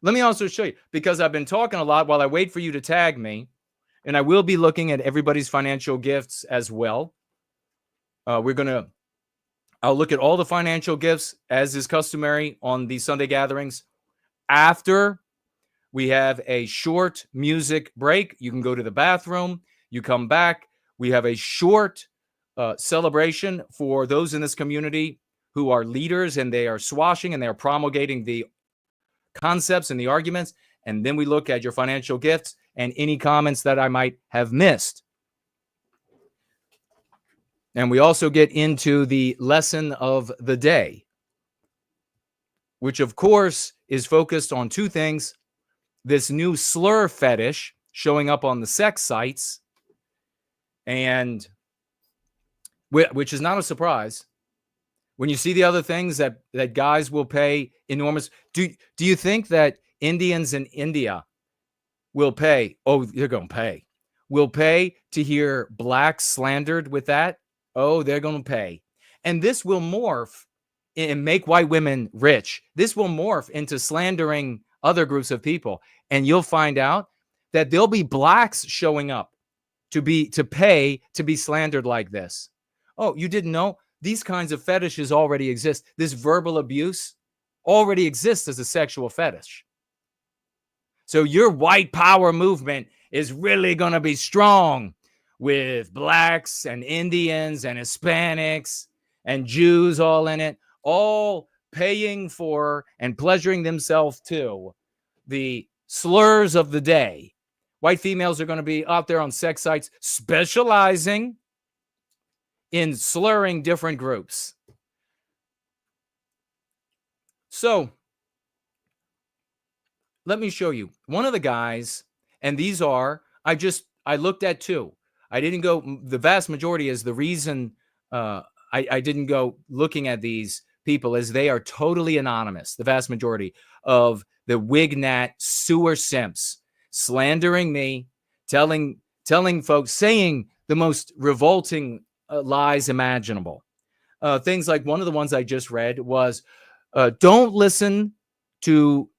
Let me also show you, because I've been talking a lot while I wait for you to tag me, and I will be looking at everybody's financial gifts as well. I'll look at all the financial gifts as is customary on these Sunday gatherings. After we have a short music break, you can go to the bathroom, you come back. We have a short celebration for those in this community who are leaders, and they are swashing and they are promulgating the concepts and the arguments. And then we look at your financial gifts and any comments that I might have missed. And we also get into the lesson of the day, which of course is focused on two things: this new slur fetish showing up on the sex sites, and which is not a surprise. When you see the other things that guys will pay enormous, do you think that Indians in India will pay? Oh, they're going to pay. Will pay to hear blacks slandered with that? Oh, they're going to pay. And this will morph and make white women rich. This will morph into slandering other groups of people. And you'll find out that there'll be blacks showing up to pay to be slandered like this. Oh, you didn't know? These kinds of fetishes already exist. This verbal abuse already exists as a sexual fetish. So your white power movement is really going to be strong with blacks and Indians and Hispanics and Jews all in it, all paying for and pleasuring themselves to the slurs of the day. White females are going to be out there on sex sites specializing in slurring different groups. So let me show you one of the guys, and these are, I looked at two. I didn't go, the vast majority is the reason I didn't go looking at these people, as they are totally anonymous. The vast majority of the Wignat sewer simps slandering me, telling folks, saying the most revolting lies imaginable. Things like one of the ones I just read was, don't listen to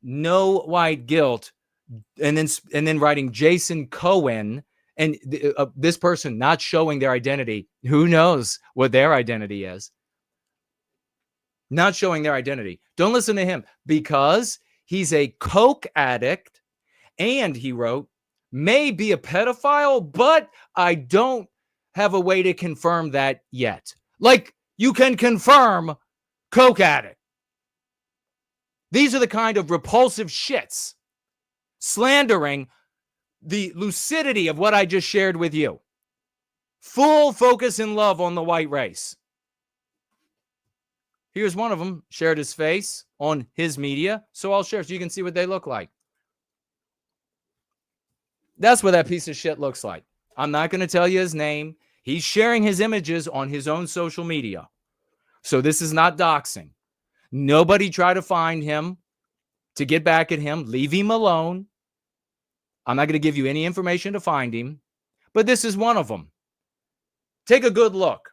No White Guilt, and then writing Jason Cohen, and this person not showing their identity. Who knows what their identity is? Not showing their identity. Don't listen to him because he's a coke addict, and he wrote, may be a pedophile, but I don't have a way to confirm that yet. Like, you can confirm coke addict. These are the kind of repulsive shits slandering the lucidity of what I just shared with you. Full focus and love on the white race. Here's one of them, shared his face on his media, so I'll share so you can see what they look like. That's what that piece of shit looks like. I'm not going to tell you his name. He's sharing his images on his own social media. So this is not doxing. Nobody try to find him. to get back at him. Leave him alone. I'm not going to give you any information to find him, but this is one of them. Take a good look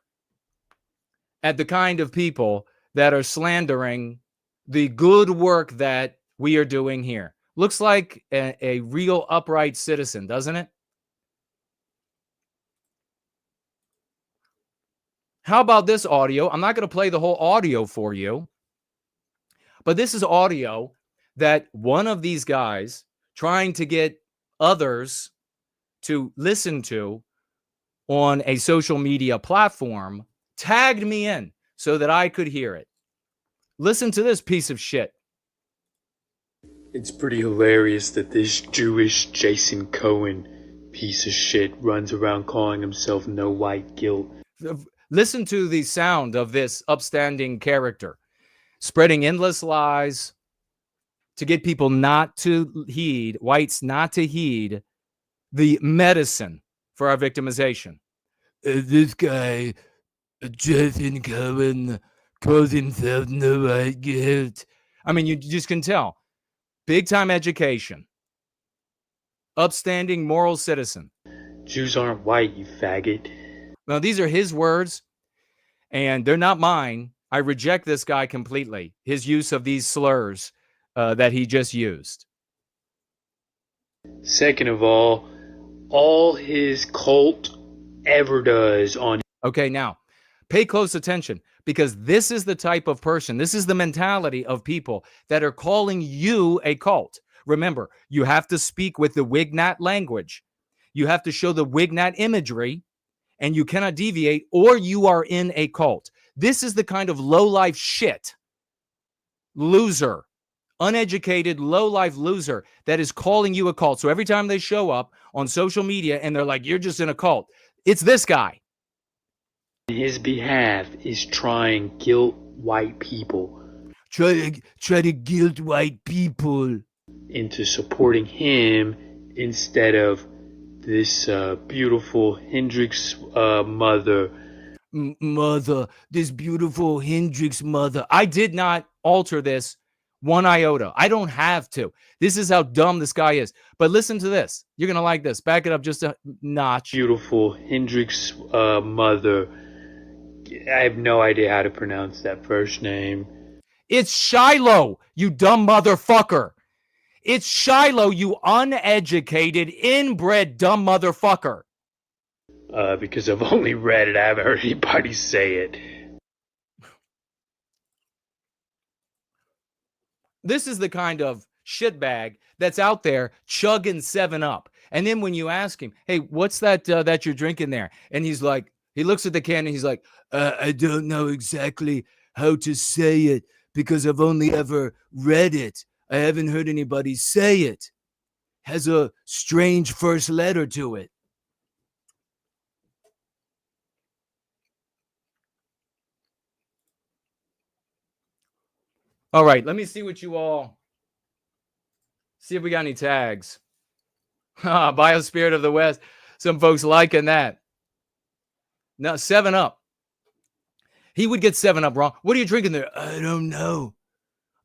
at the kind of people that are slandering the good work that we are doing here. Looks like a real upright citizen, doesn't it? How about this audio? I'm not going to play the whole audio for you, but this is audio that one of these guys trying to get others to listen to on a social media platform tagged me in so that I could hear it. Listen to this piece of shit. It's pretty hilarious that this Jewish Jason Cohen piece of shit runs around calling himself No White Guilt. Listen to the sound of this upstanding character spreading endless lies to get people not to heed, whites not to heed the medicine for our victimization. This guy, Jason Cohen, calls himself No White Guilt. I mean, you just can tell. Big time education. Upstanding moral citizen. Jews aren't white, you faggot. Now, these are his words, and they're not mine. I reject this guy completely. His use of these slurs that he just used. Second of all his cult ever does on... Okay, now, pay close attention, because this is the type of person, this is the mentality of people that are calling you a cult. Remember, you have to speak with the Wignat language. You have to show the Wignat imagery, and you cannot deviate, or you are in a cult. This is the kind of low-life shit, loser, uneducated, low-life loser that is calling you a cult. So every time they show up on social media and they're like, you're just in a cult, it's this guy. His behalf is trying guilt white people. Try to guilt white people into supporting him instead of this beautiful Hendrix mother. This beautiful Hendrix mother. I did not alter this one iota. I don't have to. This is how dumb this guy is. But listen to this. You're going to like this. Back it up just a notch. Beautiful Hendrix mother. I have no idea how to pronounce that first name. It's Shiloh, you dumb motherfucker. It's Shiloh, you uneducated, inbred dumb motherfucker. Because I've only read it, I haven't heard anybody say it. This is the kind of shitbag that's out there chugging 7-Up. And then when you ask him, hey, what's that that you're drinking there? And he's like, he looks at the can and he's like, I don't know exactly how to say it because I've only ever read it. I haven't heard anybody say it. Has a strange first letter to it. All right, let me see what you all... See if we got any tags. Biospirit of the West. Some folks liking that. Now, 7-Up. He would get 7-Up wrong. What are you drinking there? I don't know.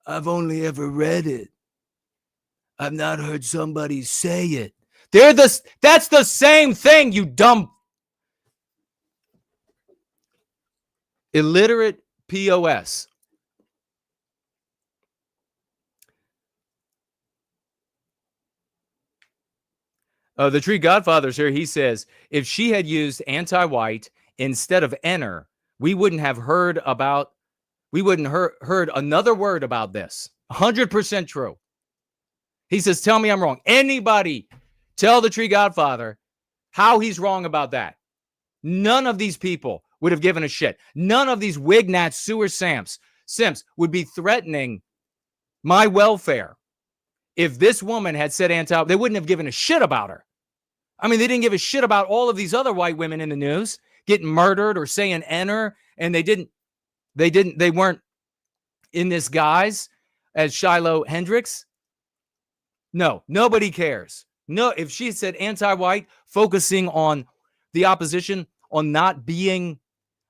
I've only ever read it. I've not heard somebody say it. That's the same thing, you dumb... Illiterate POS. The Tree Godfather's here. He says, if she had used anti-white instead of enter, we wouldn't have heard another word about this. 100% true. He says, tell me I'm wrong. Anybody tell the Tree Godfather how he's wrong about that. None of these people would have given a shit. None of these Wignat sewer simps would be threatening my welfare. If this woman had said they wouldn't have given a shit about her. I mean, they didn't give a shit about all of these other white women in the news getting murdered or saying enter, and they weren't in this guise as Shiloh Hendrix. No, nobody cares. No, if she said anti-white, focusing on the opposition, on not being,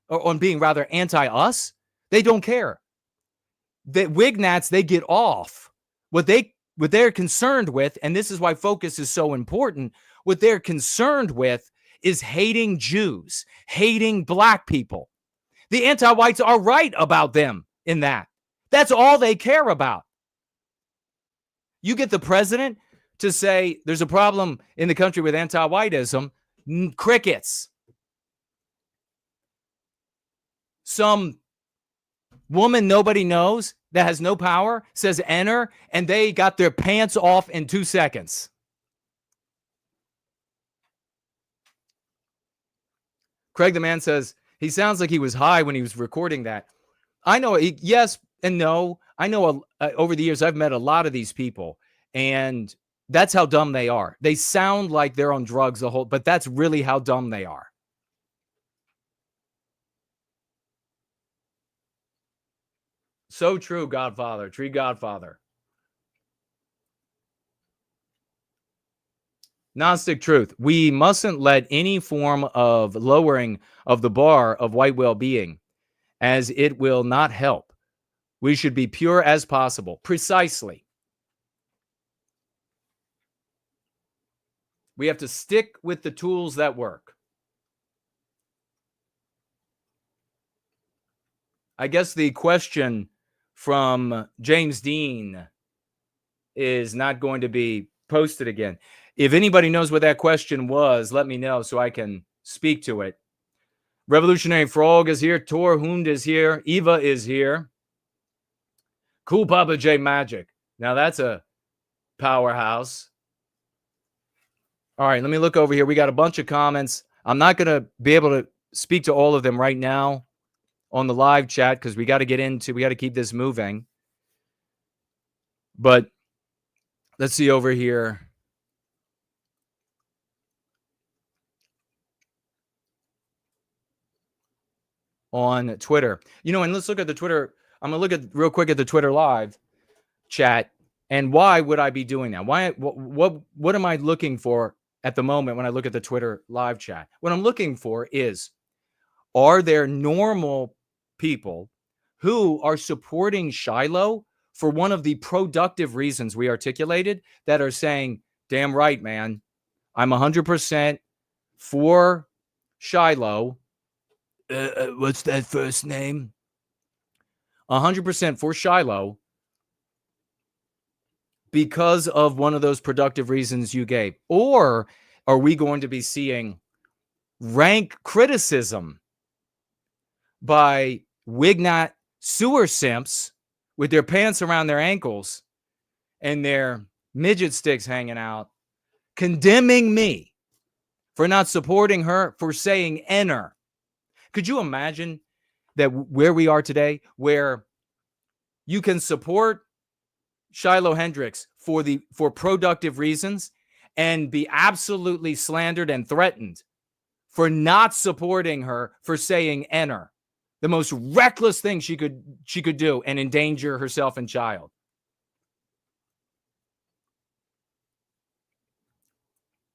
or on being rather anti-us, they don't care. The Wignats, they get off What they're concerned with, and this is why focus is so important, what they're concerned with is hating Jews, hating black people. The anti-whites are right about them in that. That's all they care about. You get the president to say there's a problem in the country with anti-whiteism, crickets. Some woman nobody knows that has no power says enter, and they got their pants off in 2 seconds. Craig the man says he sounds like he was high when he was recording that. I know, yes and no. I know over the years I've met a lot of these people, and that's how dumb they are. They sound like they're on drugs but that's really how dumb they are. So true, Godfather, Tree Godfather. Gnostic truth. We mustn't let any form of lowering of the bar of white well-being, as it will not help. We should be pure as possible. Precisely. We have to stick with the tools that work. I guess the question from James Dean is not going to be posted again. If anybody knows what that question was, let me know so I can speak to it. Revolutionary Frog is here. Tor Hund is here. Eva is here. Cool Papa J Magic. Now that's a powerhouse. All right, let me look over here. We got a bunch of comments. I'm not going to be able to speak to all of them right now on the live chat because we got to keep this moving. But let's see over here. On Twitter. And let's look at the Twitter. I'm going to look at real quick at the Twitter live chat. And why would I be doing that? What am I looking for at the moment when I look at the Twitter live chat? What I'm looking for is, are there normal people who are supporting Shiloh for one of the productive reasons we articulated that are saying, damn right, man, I'm 100% for Shiloh. What's that first name? 100% for Shiloh because of one of those productive reasons you gave? Or are we going to be seeing rank criticism by Wignat sewer simps with their pants around their ankles and their midget sticks hanging out, condemning me for not supporting her, for saying enter? Could you imagine that where we are today, where you can support Shiloh Hendrix for productive reasons and be absolutely slandered and threatened for not supporting her for saying enter, the most reckless thing she could do and endanger herself and child?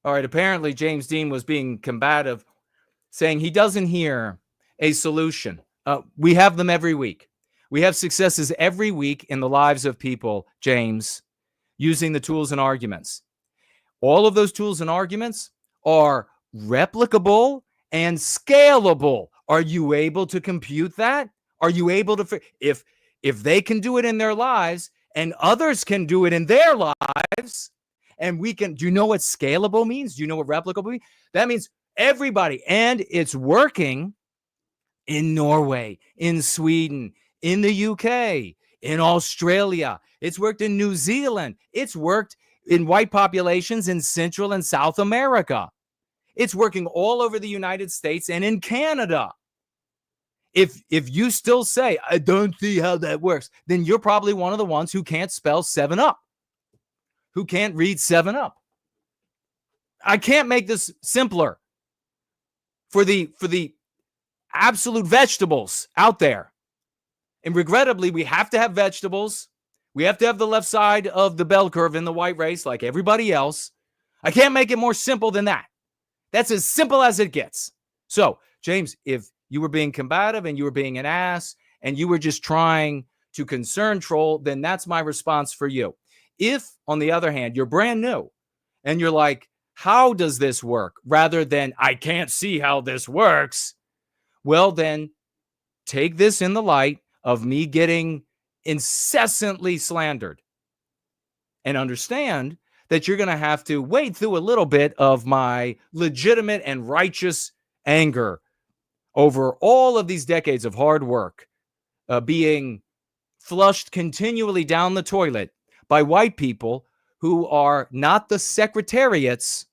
All right, apparently James Dean was being combative, saying he doesn't hear a solution. We have them every week. We have successes every week in the lives of people, James, using the tools and arguments. All of those tools and arguments are replicable and scalable. Are you able to compute that? Are you able to, if they can do it in their lives and others can do it in their lives, and we can, do you know what scalable means? Do you know what replicable means? That means everybody, and it's working in Norway, in Sweden, in the UK, in Australia. It's worked in New Zealand. It's worked in white populations in Central and South America. It's working all over the United States and in Canada. If you still say, I don't see how that works, then you're probably one of the ones who can't spell 7-Up, who can't read 7-Up. I can't make this simpler for the absolute vegetables out there. And regrettably, we have to have vegetables. We have to have the left side of the bell curve in the white race like everybody else. I can't make it more simple than that. That's as simple as it gets. So, James, if you were being combative and you were being an ass and you were just trying to concern troll, then that's my response for you. If, on the other hand, you're brand new and you're like, how does this work? Rather than, I can't see how this works. Well, then take this in the light of me getting incessantly slandered and understand that you're going to have to wade through a little bit of my legitimate and righteous anger over all of these decades of hard work being flushed continually down the toilet by white people who are not the secretariats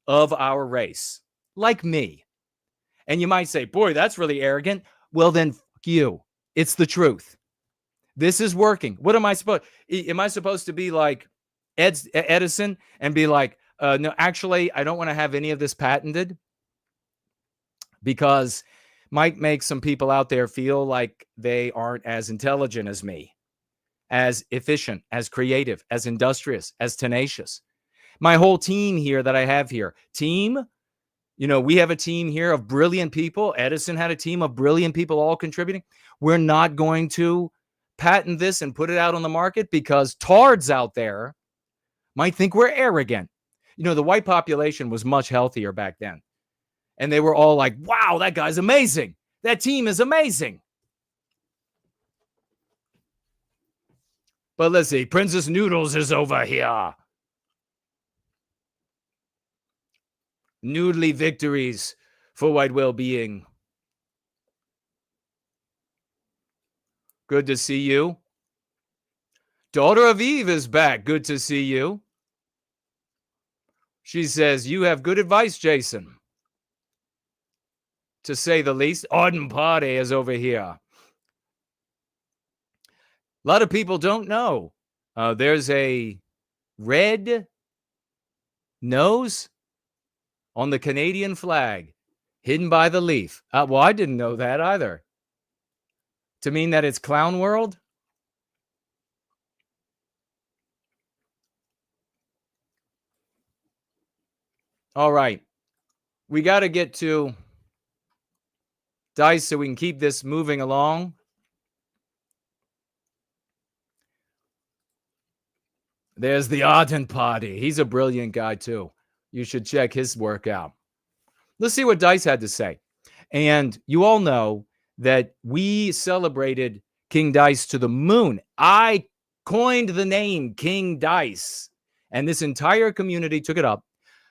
of our race, like me. And you might say, boy, that's really arrogant. Well, then, fuck you. It's the truth. This is working. What am I supposed? Am I supposed to be like Edison and be like, no, actually, I don't want to have any of this patented because might make some people out there feel like they aren't as intelligent as me, as efficient, as creative, as industrious, as tenacious. My whole team here that I have here, we have a team here of brilliant people. Edison had a team of brilliant people all contributing. We're not going to patent this and put it out on the market because tards out there might think we're arrogant. The white population was much healthier back then. And they were all like, wow, that guy's amazing. That team is amazing. But let's see, Princess Noodles is over here. Noodly victories for white well-being. Good to see you. Daughter of Eve is back. Good to see you. She says, you have good advice, Jason. To say the least. Auden Party is over here. A lot of people don't know. There's a red nose on the Canadian flag, hidden by the leaf. Well, I didn't know that either. To mean that it's clown world? All right. We got to get to Dice so we can keep this moving along. There's the Ardent Party. He's a brilliant guy, too. You should check his work out. Let's see what Dice had to say. And you all know that we celebrated King Dice to the moon. I coined the name King Dice. And this entire community took it up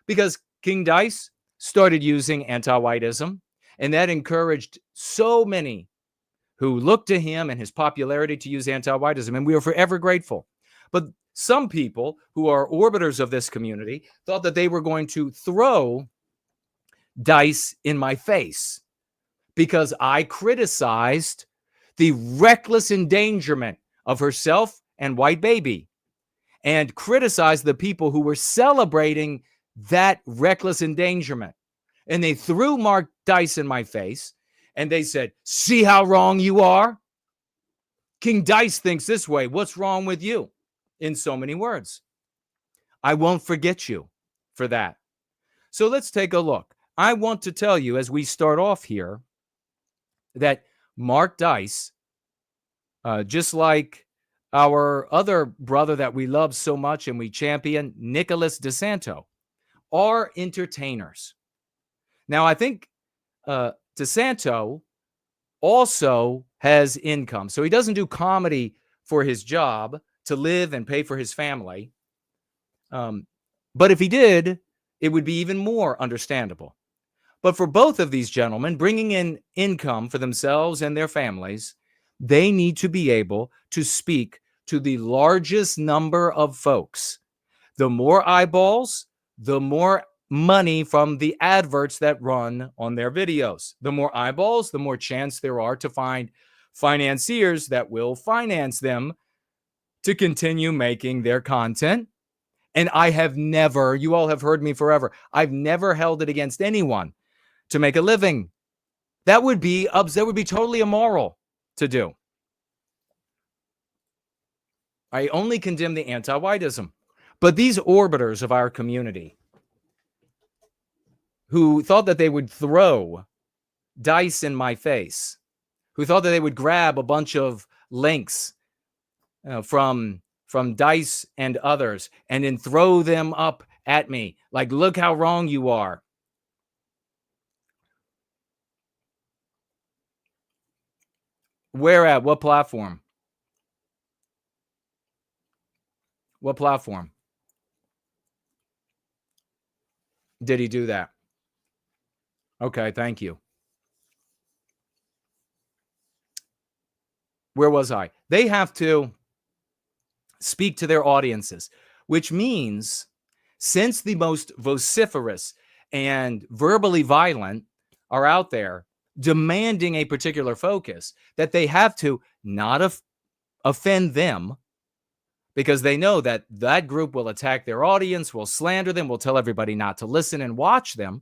because King Dice started using anti-whiteism. And that encouraged so many who looked to him and his popularity to use anti-whiteism. And we are forever grateful. But some people who are orbiters of this community thought that they were going to throw Dice in my face because I criticized the reckless endangerment of herself and White Baby and criticized the people who were celebrating that reckless endangerment. And they threw Mark Dice in my face and they said, see how wrong you are? King Dice thinks this way. What's wrong with you? In so many words. I won't forget you for that. So let's take a look. I want to tell you as we start off here that Mark Dice, just like our other brother that we love so much and we champion, Nicholas DeSanto, are entertainers. Now, I think DeSanto also has income. So he doesn't do comedy for his job to live and pay for his family. But if he did, it would be even more understandable. But for both of these gentlemen, bringing in income for themselves and their families, they need to be able to speak to the largest number of folks. The more eyeballs, the more money from the adverts that run on their videos. The more eyeballs, the more chance there are to find financiers that will finance them to continue making their content. And I have never, you all have heard me forever, I've never held it against anyone to make a living. That would be totally immoral to do. I only condemn the anti-whiteism. But these orbiters of our community who thought that they would throw dice in my face, who thought that they would grab a bunch of links from from Dice and others and then throw them up at me. Like, look how wrong you are. Where at? What platform? What platform? Did he do that? Okay, thank you. Where was I? They have to speak to their audiences, which means since the most vociferous and verbally violent are out there demanding a particular focus, that they have to not offend them, because they know that that group will attack their audience, will slander them, will tell everybody not to listen and watch them.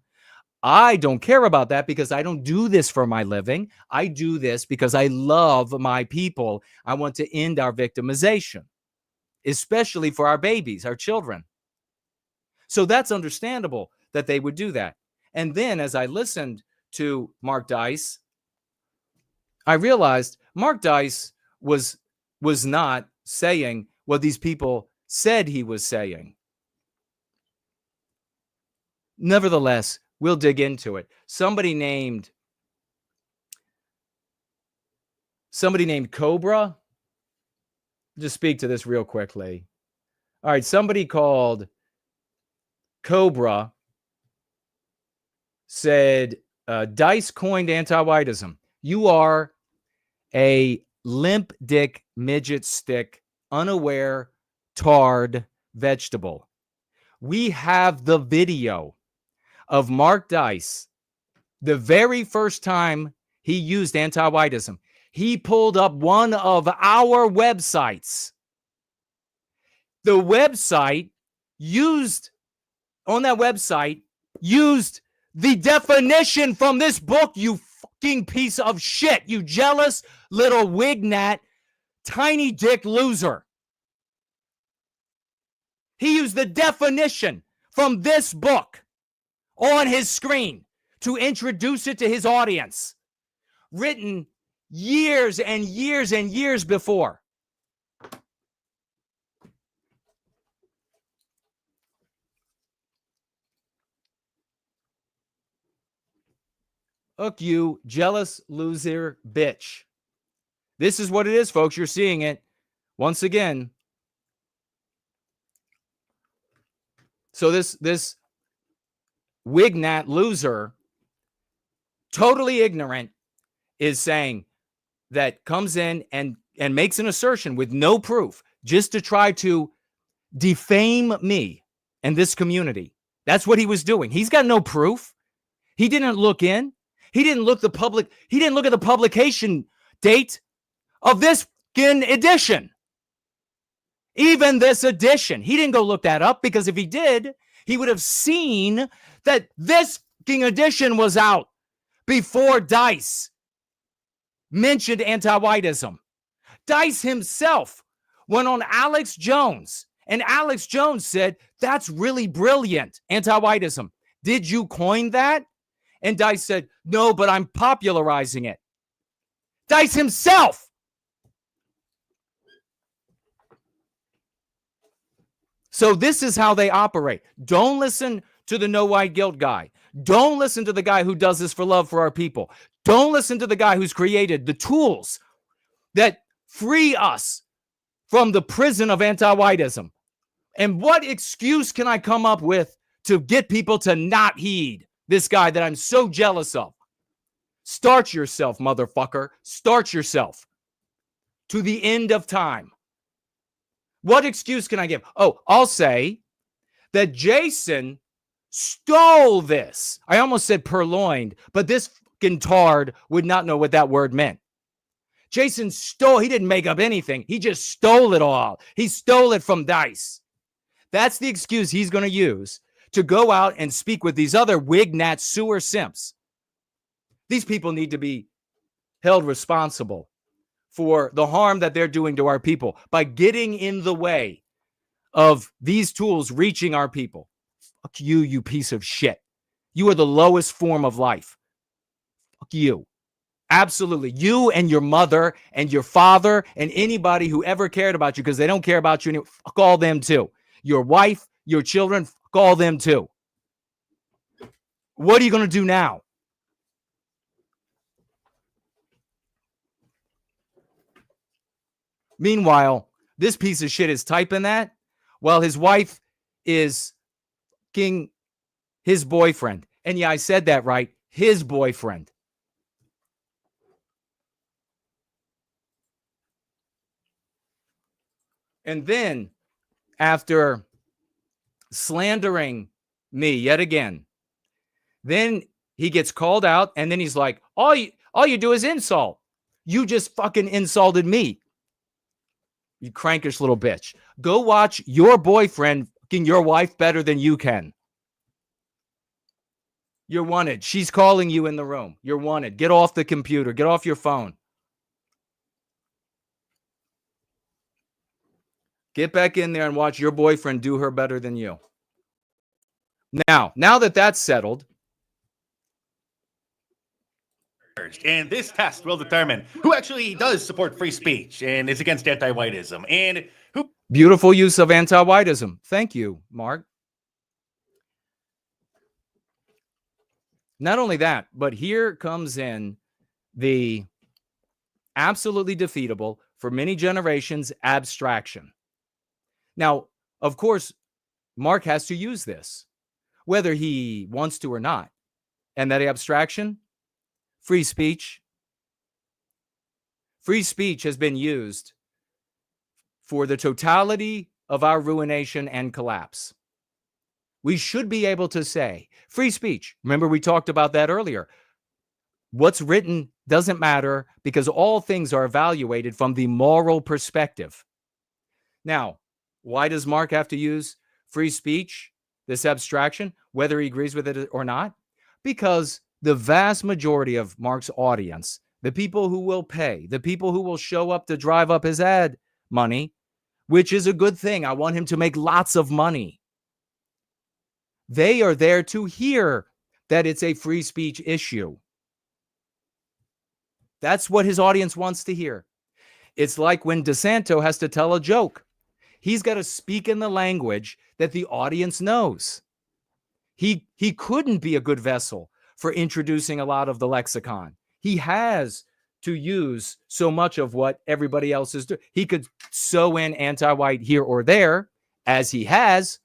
I don't care about that because I don't do this for my living. I do this because I love my people. I want to end our victimization, especially for our babies, our children. So that's understandable that they would do that. And then as I listened to Mark Dice, I realized Mark Dice was not saying what these people said he was saying. Nevertheless, we'll dig into it. Somebody named Cobra. Just speak to this real quickly. All right, somebody called Cobra said, Dice coined anti-whiteism. You are a limp dick, midget stick, unaware, tarred vegetable. We have the video of Mark Dice, the very first time he used anti-whiteism. He pulled up one of our websites. The website used the definition from this book, you fucking piece of shit, you jealous little wignat, tiny dick loser. He used the definition from this book on his screen to introduce it to his audience, written years and years and years before. Look, you jealous loser bitch. This is what it is, folks. You're seeing it once again. So this wignat loser, totally ignorant, is saying that, comes in and makes an assertion with no proof just to try to defame me and this community. That's what he was doing. He's got no proof. He didn't look in. He didn't look at the publication date of this edition. Even this edition. He didn't go look that up, because if he did, he would have seen that this edition was out before Dice mentioned anti-whiteism. Dice himself went on Alex Jones, and Alex Jones said, that's really brilliant, anti-whiteism. Did you coin that? And Dice said, no, but I'm popularizing it. Dice himself. So this is how they operate. Don't listen to the no white guilt guy. Don't listen to the guy who does this for love for our people. Don't listen to the guy who's created the tools that free us from the prison of anti-whiteism. And what excuse can I come up with to get people to not heed this guy that I'm so jealous of? Start yourself, motherfucker. Start yourself to the end of time. What excuse can I give? Oh, I'll say that Jason stole this. I almost said purloined, but this fucking tard would not know what that word meant. Jason stole. He didn't make up anything. He just stole it all. He stole it from Dice. That's the excuse he's going to use to go out and speak with these other wignat sewer simps. These people need to be held responsible for the harm that they're doing to our people by getting in the way of these tools reaching our people. Fuck you, you piece of shit. You are the lowest form of life. Fuck you. Absolutely. You and your mother and your father and anybody who ever cared about you, because they don't care about you anymore, fuck all them too. Your wife, your children, fuck all them too. What are you going to do now? Meanwhile, this piece of shit is typing that while his wife is fucking his boyfriend. And yeah, I said that right. His boyfriend. And then, after slandering me yet again, then he gets called out, and then he's like, all you do is insult. You just fucking insulted me. You crankish little bitch. Go watch your boyfriend fucking your wife better than you can. You're wanted. She's calling you in the room. You're wanted. Get off the computer. Get off your phone. Get back in there and watch your boyfriend do her better than you. Now that that's settled. And this test will determine who actually does support free speech and is against anti-whiteism, and who. Beautiful use of anti-whiteism. Thank you, Mark. Not only that, but here comes in the absolutely defeatable for many generations abstraction. Now, of course, Mark has to use this, whether he wants to or not. And that abstraction, free speech. Free speech has been used for the totality of our ruination and collapse. We should be able to say free speech. Remember, we talked about that earlier. What's written doesn't matter because all things are evaluated from the moral perspective. Now, why does Mark have to use free speech, this abstraction, whether he agrees with it or not? Because the vast majority of Mark's audience, the people who will pay, the people who will show up to drive up his ad money, which is a good thing. I want him to make lots of money. They are there to hear that it's a free speech issue. That's what his audience wants to hear. It's like when DeSanto has to tell a joke. He's got to speak in the language that the audience knows. He couldn't be a good vessel for introducing a lot of the lexicon. He has to use so much of what everybody else is doing. He could sew in anti-white here or there, as he has,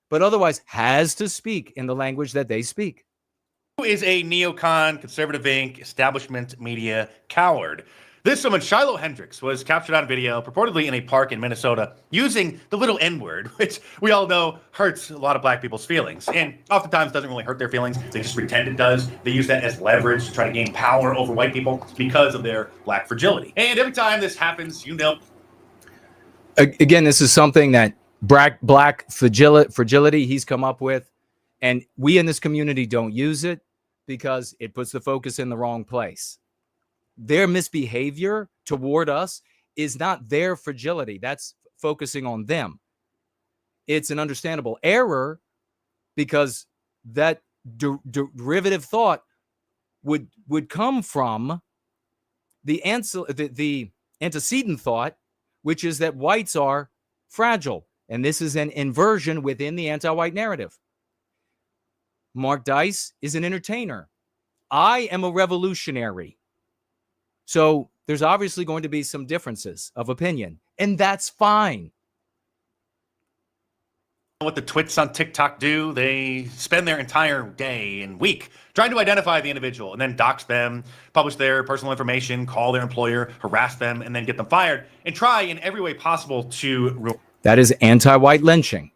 but otherwise has to speak in the language that they speak. Who is a neocon, conservative Inc., establishment media coward? This woman, Shiloh Hendrix, was captured on video, purportedly in a park in Minnesota, using the little N-word, which we all know hurts a lot of black people's feelings, and oftentimes doesn't really hurt their feelings. They just pretend it does. They use that as leverage to try to gain power over white people because of their black fragility. And every time this happens, you know. Again, this is something that black fragility he's come up with, and we in this community don't use it because it puts the focus in the wrong place. Their misbehavior toward us is not their fragility. That's focusing on them. It's an understandable error because that derivative thought would come from the antecedent thought, which is that whites are fragile. And this is an inversion within the anti-white narrative. Mark Dice is an entertainer. I am a revolutionary. So there's obviously going to be some differences of opinion, and that's fine. What the twits on TikTok do, they spend their entire day and week trying to identify the individual and then dox them, publish their personal information, call their employer, harass them, and then get them fired, and try in every way possible to ruin That is anti-white lynching.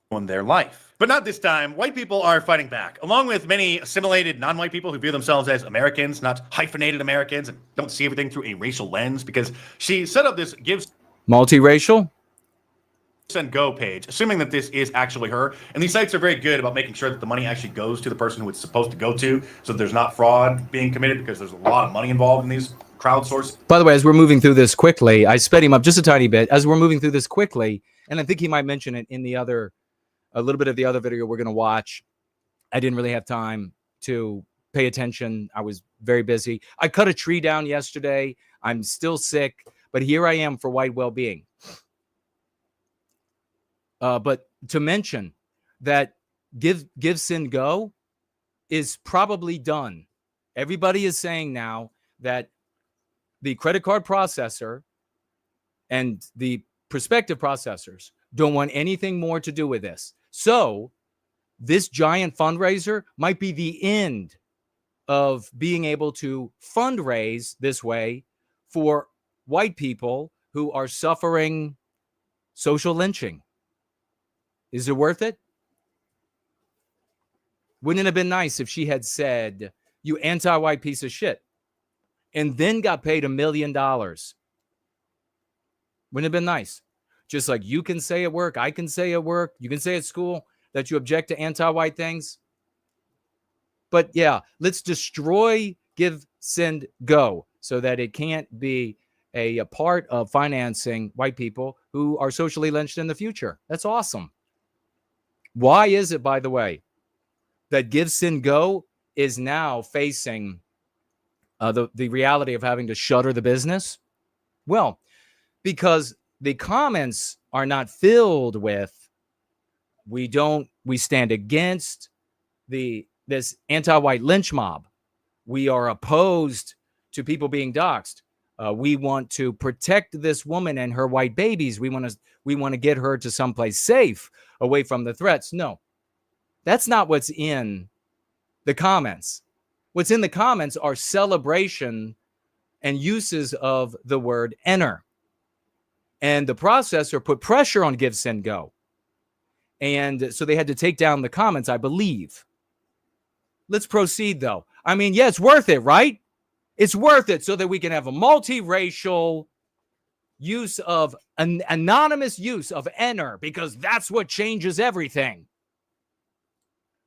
Their life. But not this time. White people are fighting back, along with many assimilated non-white people who view themselves as Americans, not hyphenated Americans, and don't see everything through a racial lens, because she set up this gives multiracial and go page, assuming that this is actually her. And these sites are very good about making sure that the money actually goes to the person who it's supposed to go to, so there's not fraud being committed, because there's a lot of money involved in these crowdsourcing. By the way, as we're moving through this quickly, I sped him up just a tiny bit. As we're moving through this quickly, and I think he might mention it in the other, a little bit of the other video we're going to watch. I didn't really have time to pay attention. I was very busy. I cut a tree down yesterday. I'm still sick, but here I am for white well-being. But to mention that Give Sin Go is probably done. Everybody is saying now that the credit card processor and the prospective processors don't want anything more to do with this. So this giant fundraiser might be the end of being able to fundraise this way for white people who are suffering social lynching. Is it worth it? Wouldn't it have been nice if she had said, "You anti-white piece of shit," and then got paid $1 million? Wouldn't it have been nice? Just like you can say at work, I can say at work, you can say at school that you object to anti-white things. But yeah, let's destroy Give, Send, Go so that it can't be a part of financing white people who are socially lynched in the future. That's awesome. Why is it, by the way, that Give, Send, Go is now facing the reality of having to shutter the business? Well, because the comments are not filled with, we stand against this anti-white lynch mob. We are opposed to people being doxxed. We want to protect this woman and her white babies. We want to get her to someplace safe, away from the threats. No, that's not what's in the comments. What's in the comments are celebration and uses of the word enter. And the processor put pressure on Give, Send, Go. And so they had to take down the comments, I believe. Let's proceed, though. I mean, yeah, it's worth it, right? It's worth it so that we can have a multiracial use of an anonymous use of enter, because that's what changes everything.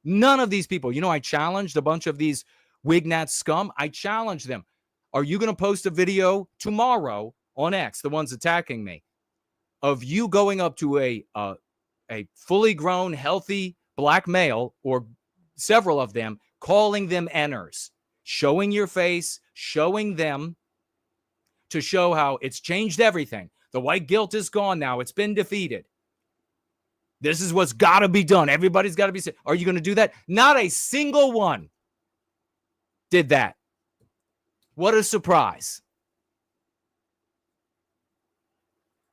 None of these people, I challenged a bunch of these Wignat scum. I challenged them. Are you going to post a video tomorrow on X, the ones attacking me, of you going up to a fully grown, healthy black male, or several of them, calling them enters, showing your face, showing them, to show how it's changed everything. The white guilt is gone now. It's been defeated. This is what's got to be done. Everybody's got to be said. Are you going to do that? Not a single one did that. What a surprise.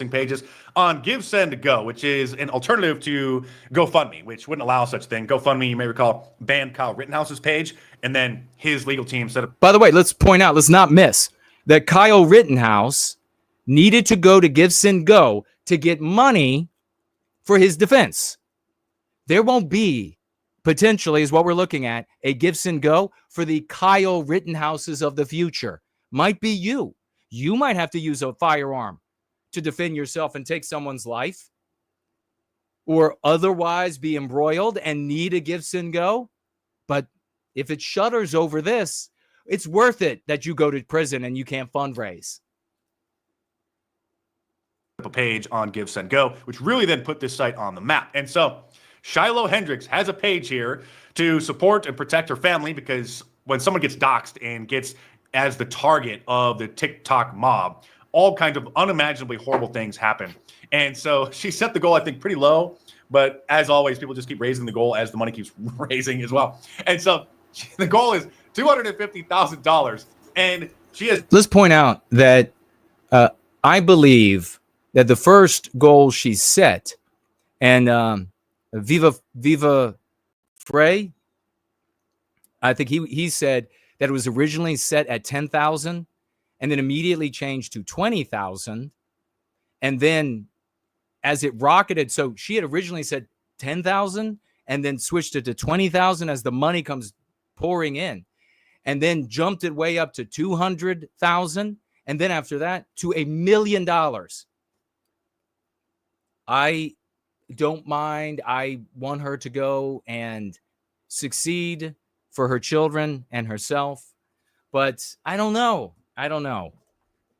Pages on Give, Send, Go, which is an alternative to GoFundMe, which wouldn't allow such thing. GoFundMe, you may recall, banned Kyle Rittenhouse's page, and then his legal team set up. By the way, let's point out, let's not miss that Kyle Rittenhouse needed to go to Give, Send, Go to get money for his defense. There won't be, potentially, is what we're looking at, a Give, Send, Go for the Kyle Rittenhouses of the future. Might be you. You might have to use a firearm to defend yourself and take someone's life, or otherwise be embroiled and need a Give, Send, Go. But if it shutters over this, it's worth it that you go to prison and you can't fundraise. A page on Give, Send, Go, which really then put this site on the map. And so Shiloh Hendrix has a page here to support and protect her family, because when someone gets doxxed and gets as the target of the TikTok mob, all kinds of unimaginably horrible things happen. And so she set the goal, I think, pretty low. But as always, people just keep raising the goal as the money keeps raising as well. And so the goal is $250,000. And she has... Let's point out that I believe that the first goal she set, and Viva Frey, I think he said that it was originally set at 10,000 and then immediately changed to 20,000. And then as it rocketed, so she had originally said 10,000 and then switched it to 20,000 as the money comes pouring in, and then jumped it way up to 200,000. And then after that to $1 million. I don't mind. I want her to go and succeed for her children and herself. But I don't know.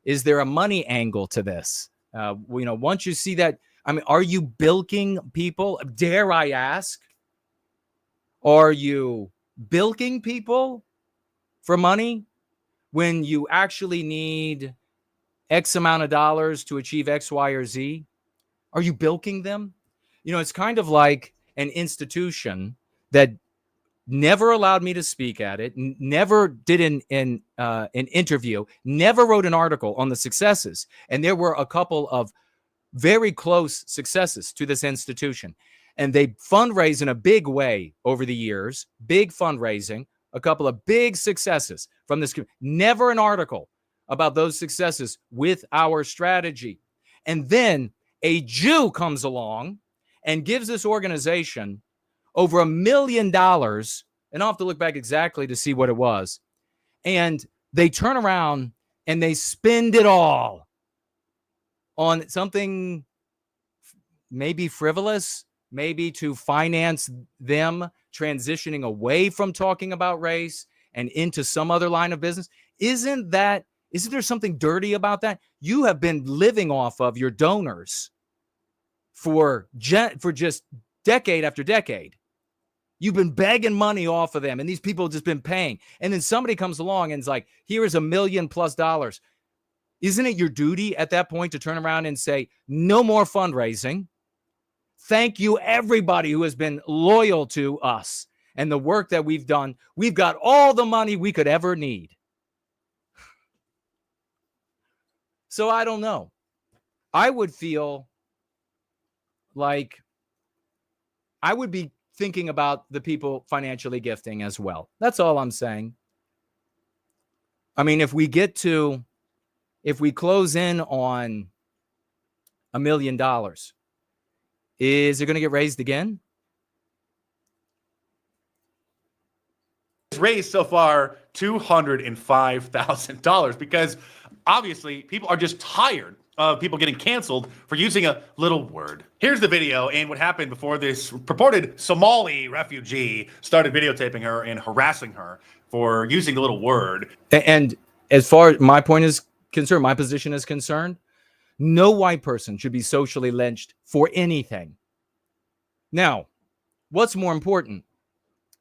Is there a money angle to this? Once you see that, I mean, are you bilking people? Dare I ask? Are you bilking people for money when you actually need X amount of dollars to achieve X, Y, or Z? Are you bilking them? You know, it's kind of like an institution that never allowed me to speak at it, never did an interview, never wrote an article on the successes. And there were a couple of very close successes to this institution. And they fundraise in a big way over the years, big fundraising, a couple of big successes from this. Never an article about those successes with our strategy. And then a Jew comes along and gives this organization over $1 million, and I'll have to look back exactly to see what it was. And they turn around and they spend it all on something maybe frivolous, maybe to finance them transitioning away from talking about race and into some other line of business. Isn't there something dirty about that? You have been living off of your donors for just decade after decade. You've been begging money off of them, and these people have just been paying. And then somebody comes along and is like, here is $1 million+ dollars. Isn't it your duty at that point to turn around and say, no more fundraising? Thank you, everybody who has been loyal to us and the work that we've done. We've got all the money we could ever need. So I don't know. I would feel like I would be thinking about the people financially gifting as well. That's all I'm saying. I mean, if we close in on $1 million, is it going to get raised again? It's raised so far $205,000 because obviously people are just tired of people getting canceled for using a little word. Here's the video and what happened before this purported Somali refugee started videotaping her and harassing her for using the little word. And as far as my point is concerned, my position is concerned, no white person should be socially lynched for anything. Now, what's more important?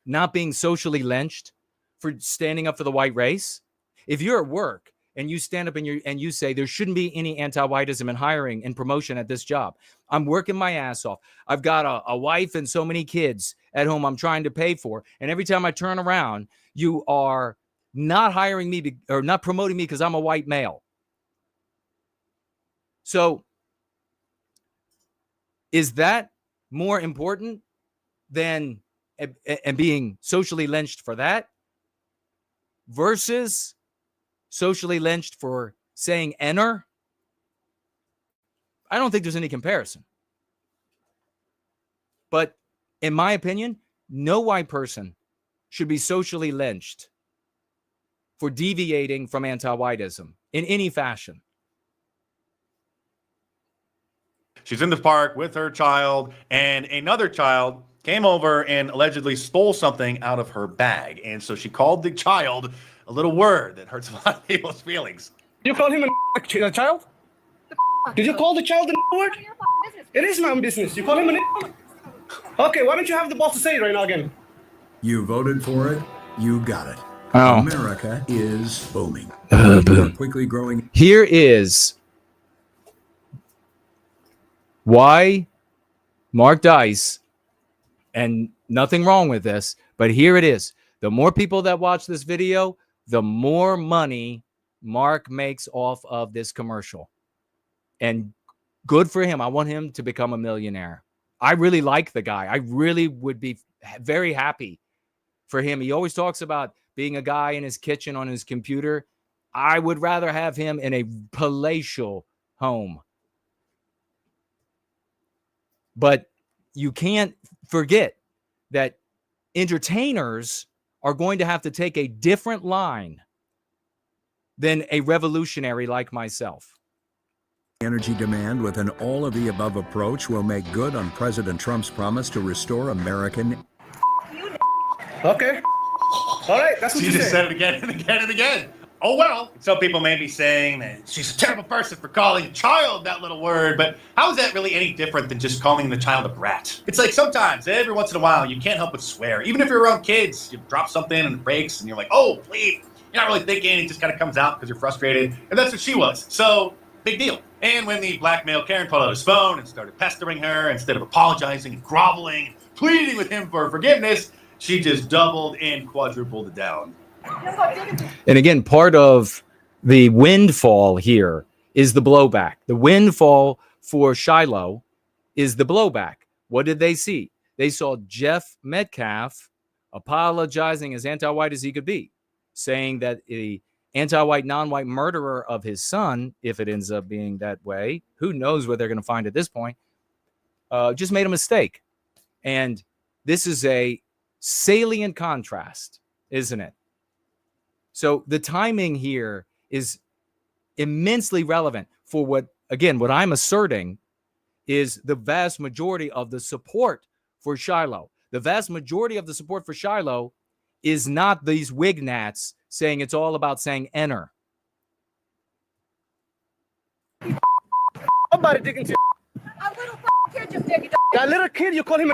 Not being socially lynched for standing up for the white race? If you're at work and you stand up and you say there shouldn't be any anti-whiteism in hiring and promotion at this job. I'm working my ass off. I've got a wife and so many kids at home I'm trying to pay for. And every time I turn around, you are not hiring me or not promoting me because I'm a white male. So is that more important than and being socially lynched for that versus socially lynched for saying enter? I don't think there's any comparison. But in my opinion, no white person should be socially lynched for deviating from anti-whiteism in any fashion. She's in the park with her child, and another child came over and allegedly stole something out of her bag. And so she called the child a little word that hurts a lot of people's feelings. You call him a child? Did you call the child a word? It is my business. You call him a Okay, why don't you have the boss to say it right now again? You voted for it. You got it. Oh. America is booming. Quickly growing. Here is why Mark Dice, and nothing wrong with this, but here it is. The more people that watch this video, the more money Mark makes off of this commercial. And good for him. I want him to become a millionaire. I really like the guy. I really would be very happy for him. He always talks about being a guy in his kitchen on his computer. I would rather have him in a palatial home. But you can't forget that entertainers are going to have to take a different line than a revolutionary like myself. Energy demand with an all-of-the-above approach will make good on President Trump's promise to restore American... Okay. All right, that's what She you just said. said it again and again and again. Oh, well. Some people may be saying that she's a terrible person for calling a child that little word, but how is that really any different than just calling the child a brat? It's like sometimes, every once in a while, you can't help but swear. Even if you're around kids, you drop something and it breaks, and you're like, oh, please. You're not really thinking. It just kind of comes out because you're frustrated. And that's what she was. So, big deal. And when the black male Karen pulled out his phone and started pestering her, instead of apologizing and groveling and pleading with him for forgiveness, she just doubled and quadrupled it down. And again, part of the windfall here is the blowback. The windfall for Shiloh is the blowback. What did they see? They saw Jeff Metcalf apologizing as anti-white as he could be, saying that the anti-white, non-white murderer of his son, if it ends up being that way, who knows what they're going to find at this point, just made a mistake. And this is a salient contrast, isn't it? So the timing here is immensely relevant for what I'm asserting is the vast majority of the support for Shiloh. The vast majority of the support for Shiloh is not these wignats saying it's all about saying enter. Somebody digging to A little kid just did it. that little kid, you call him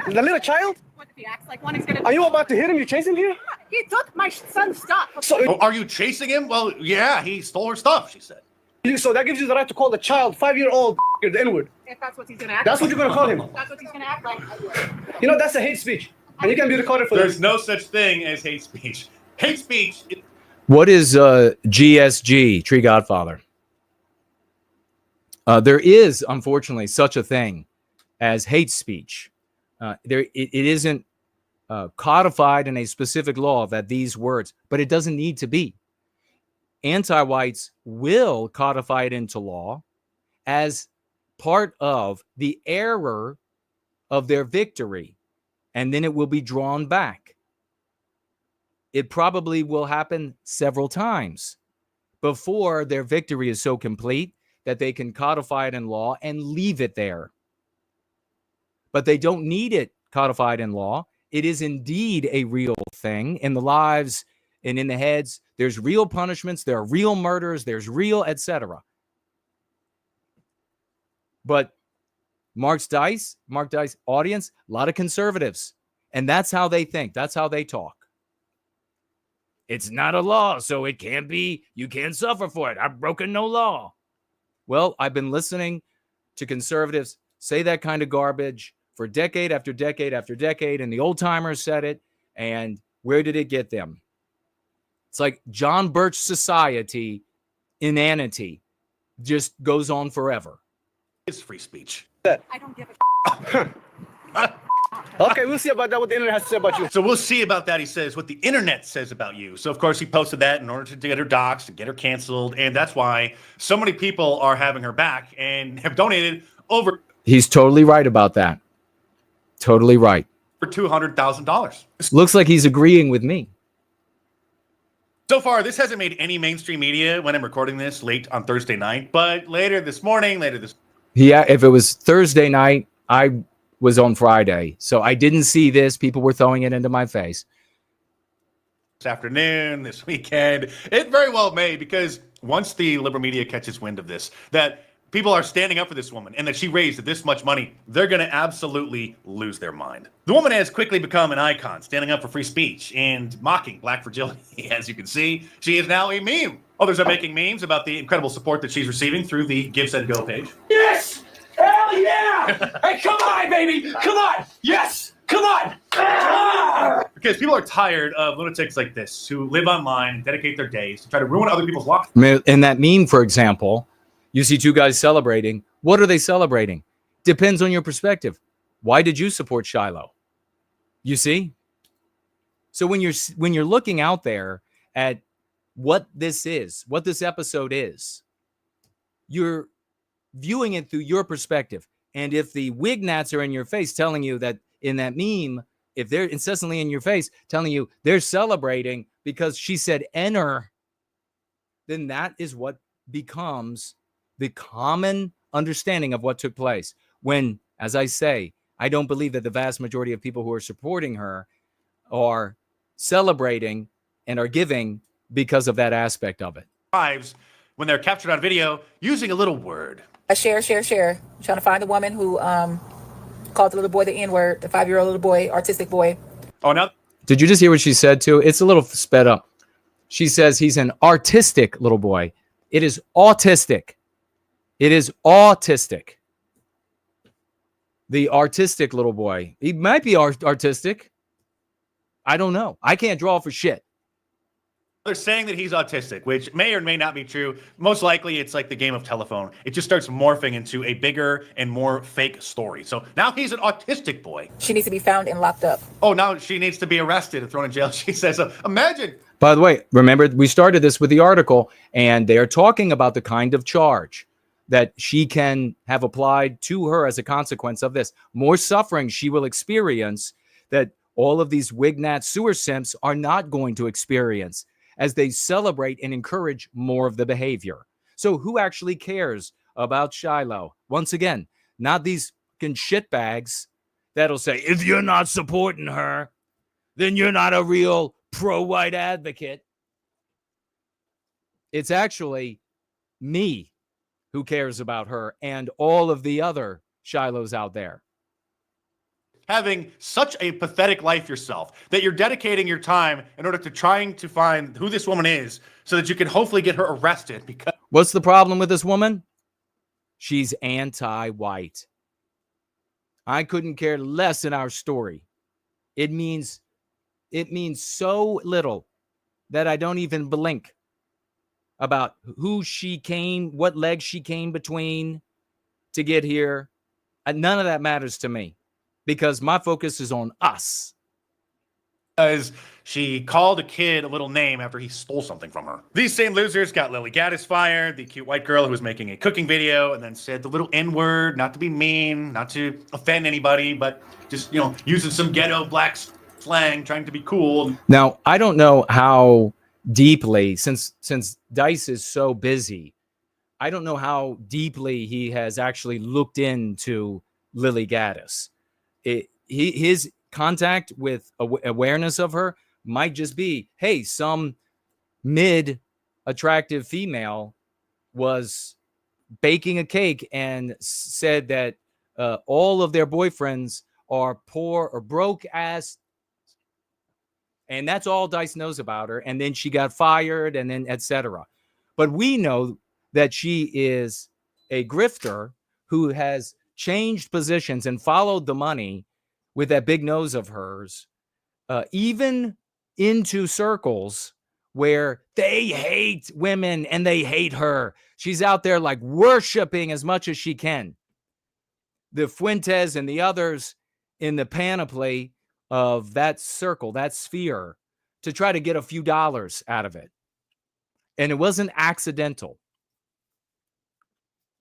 the little child? What if he acts like one? He's gonna. Are you about to hit him? You chase him here? He took my son's stuff. So, are you chasing him? Well, yeah, he stole her stuff, she said. So that gives you the right to call the child 5-year-old the N-word. If that's what he's gonna act. That's what you're gonna call him. That's what he's gonna act like. You know, that's a hate speech. And you can be recorded for There's this. no such thing as hate speech. Hate speech. What is GSG, Tree Godfather? There is, unfortunately, such a thing as hate speech. It isn't codified in a specific law that these words, but it doesn't need to be. Anti-whites will codify it into law as part of the error of their victory, and then it will be drawn back. It probably will happen several times before their victory is so complete that they can codify it in law and leave it there. But they don't need it codified in law. It is indeed a real thing in the lives and in the heads. There's real punishments, there are real murders, there's real etc. But Mark Dice audience, a lot of conservatives, and that's how they think, that's how they talk. It's not a law, so it can't be, you can't suffer for it. I've broken no law. Well, I've been listening to conservatives say that kind of garbage for decade after decade after decade, and the old timers said it, and where did it get them? It's like John Birch society inanity just goes on forever. It's free speech. I don't give a. Okay, we'll see about that, what the internet has to say about you. So we'll see about that, he says, what the internet says about you. So, of course, he posted that in order to get her doxxed, to get her canceled, and that's why so many people are having her back and have donated over... He's totally right about that. Totally right. For $200,000. Looks like he's agreeing with me. So far, this hasn't made any mainstream media when I'm recording this late on Thursday night, but later this morning, Yeah, if it was Thursday night, I was on Friday, so I didn't see this. People were throwing it into my face. This afternoon, this weekend, it very well may, because once the liberal media catches wind of this, that people are standing up for this woman and that she raised this much money, they're going to absolutely lose their mind. The woman has quickly become an icon, standing up for free speech and mocking black fragility. As you can see, she is now a meme. Others are making memes about the incredible support that she's receiving through the Give, Send, Go page. Yes! Hell yeah! Hey, come on, baby! Come on! Yes! Come on! Ah! Because people are tired of lunatics like this who live online and dedicate their days to try to ruin other people's lives. In that meme, for example, you see two guys celebrating. What are they celebrating? Depends on your perspective. Why did you support Shiloh? You see? So when you're looking out there at what this is, what this episode is, you're viewing it through your perspective. And if the wignats are in your face telling you that in that meme, if they're incessantly in your face telling you they're celebrating because she said enter, then that is what becomes the common understanding of what took place. When, as I say, I don't believe that the vast majority of people who are supporting her are celebrating and are giving because of that aspect of it. Lives when they're captured on video using a little word. Share. Trying to find the woman who called the little boy the N-word, the 5-year-old little boy, autistic boy. Oh, no. Did you just hear what she said too? It's a little sped up. She says he's an artistic little boy. It is autistic. It is autistic. The artistic little boy. He might be artistic. I don't know. I can't draw for shit. They're saying that he's autistic, which may or may not be true. Most likely, it's like the game of telephone. It just starts morphing into a bigger and more fake story. So now he's an autistic boy. She needs to be found and locked up. Oh, now she needs to be arrested and thrown in jail. She says, imagine. By the way, remember, we started this with the article, and they are talking about the kind of charge that she can have applied to her as a consequence of this. More suffering she will experience that all of these Wignat sewer simps are not going to experience as they celebrate and encourage more of the behavior. So who actually cares about Shiloh? Once again, not these fucking shitbags that'll say, if you're not supporting her, then you're not a real pro-white advocate. It's actually me who cares about her and all of the other Shilohs out there. Having such a pathetic life yourself that you're dedicating your time in order to trying to find who this woman is so that you can hopefully get her arrested. Because what's the problem with this woman? She's anti-white. I couldn't care less in our story. It means so little that I don't even blink about who she came, what leg she came between to get here. None of that matters to me because my focus is on us. Because she called a kid a little name after he stole something from her. These same losers got Lily Gaddis fired, the cute white girl who was making a cooking video and then said the little N-word, not to be mean, not to offend anybody, but just, using some ghetto black slang, trying to be cool. Now, I don't know how deeply, since Dice is so busy, I don't know how deeply he has actually looked into Lily Gaddis. His contact with awareness of her might just be, hey, some mid-attractive female was baking a cake and said that all of their boyfriends are poor or broke ass. And that's all Dice knows about her. And then she got fired and then etc. But we know that she is a grifter who has changed positions and followed the money with that big nose of hers, even into circles where they hate women and they hate her. She's out there like worshiping as much as she can the Fuentes and the others in the panoply of that circle, that sphere, to try to get a few dollars out of it. And it wasn't accidental.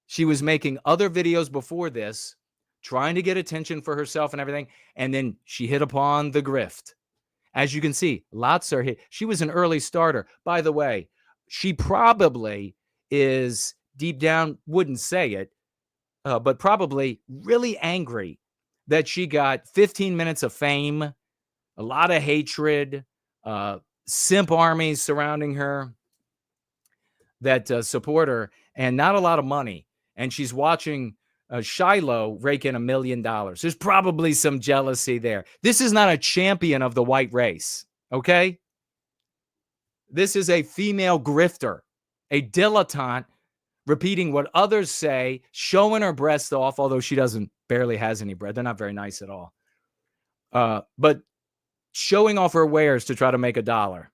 She was making other videos before this, trying to get attention for herself and everything. And then she hit upon the grift. As you can see, lots are hit. She was an early starter. By the way, she probably is deep down, wouldn't say it, but probably really angry that she got 15 minutes of fame, a lot of hatred, simp armies surrounding her that support her, and not a lot of money. And she's watching Shiloh rake in $1 million. There's probably some jealousy there. This is not a champion of the white race, okay? This is a female grifter, a dilettante, repeating what others say, showing her breasts off, although she barely has any bread. They're not very nice at all. But showing off her wares to try to make $1.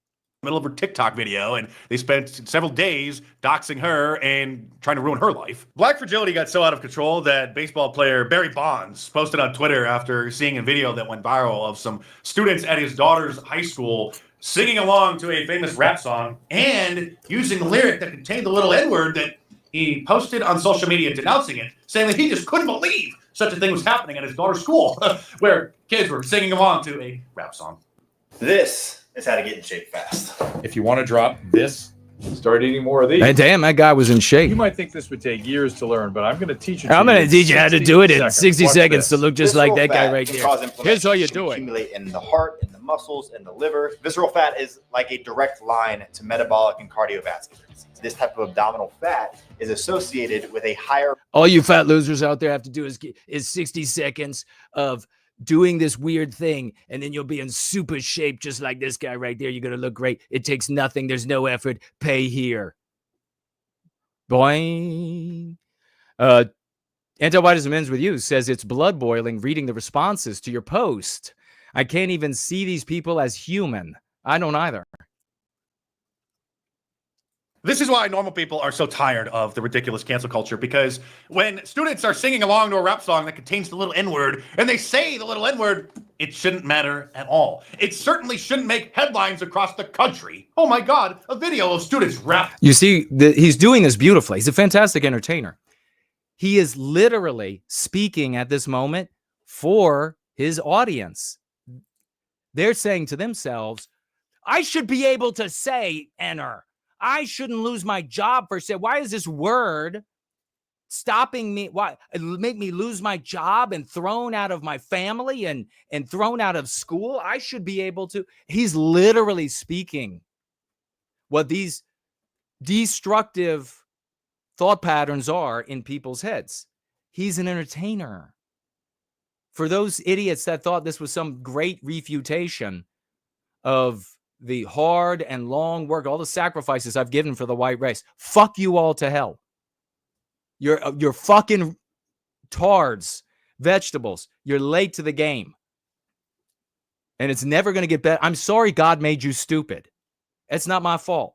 Middle of her TikTok video, and they spent several days doxing her and trying to ruin her life. Black fragility got so out of control that baseball player Barry Bonds posted on Twitter after seeing a video that went viral of some students at his daughter's high school singing along to a famous rap song and using a lyric that contained the little N-word that he posted on social media denouncing it, saying that he just couldn't believe such a thing was happening at his daughter's school where kids were singing along to a rap song. This is how to get in shape fast. If you want to drop this, start eating more of these. Hey, damn, that guy was in shape. You might think this would take years to learn, but I'm going to teach you. I'm going to teach you how to do it in 60 Watch seconds this. to look just like that guy right there. Here's how you do it. Accumulate in the heart, in the muscles, in the liver. Visceral fat is like a direct line to metabolic and cardiovascular disease. This type of abdominal fat is associated with a higher. All you fat losers out there have to do is 60 seconds of doing this weird thing, and then you'll be in super shape just like this guy right there. You're going to look great. It takes nothing. There's no effort. Pay here. Boing. Anti-whiteism ends with you says it's blood boiling reading the responses to your post. I can't even see these people as human. I don't either. This is why normal people are so tired of the ridiculous cancel culture, because when students are singing along to a rap song that contains the little N-word and they say the little N-word, it shouldn't matter at all. It certainly shouldn't make headlines across the country. Oh my God, a video of students rap. You see, he's doing this beautifully. He's a fantastic entertainer. He is literally speaking at this moment for his audience. They're saying to themselves, I should be able to say enter. I shouldn't lose my job for say. Why is this word stopping me? Why it'll make me lose my job and thrown out of my family and thrown out of school? I should be able to. He's literally speaking what these destructive thought patterns are in people's heads. He's an entertainer. For those idiots that thought this was some great refutation of the hard and long work, all the sacrifices I've given for the white race, fuck you all to hell. You're fucking tards, vegetables. You're late to the game. And it's never going to get better. I'm sorry God made you stupid. It's not my fault.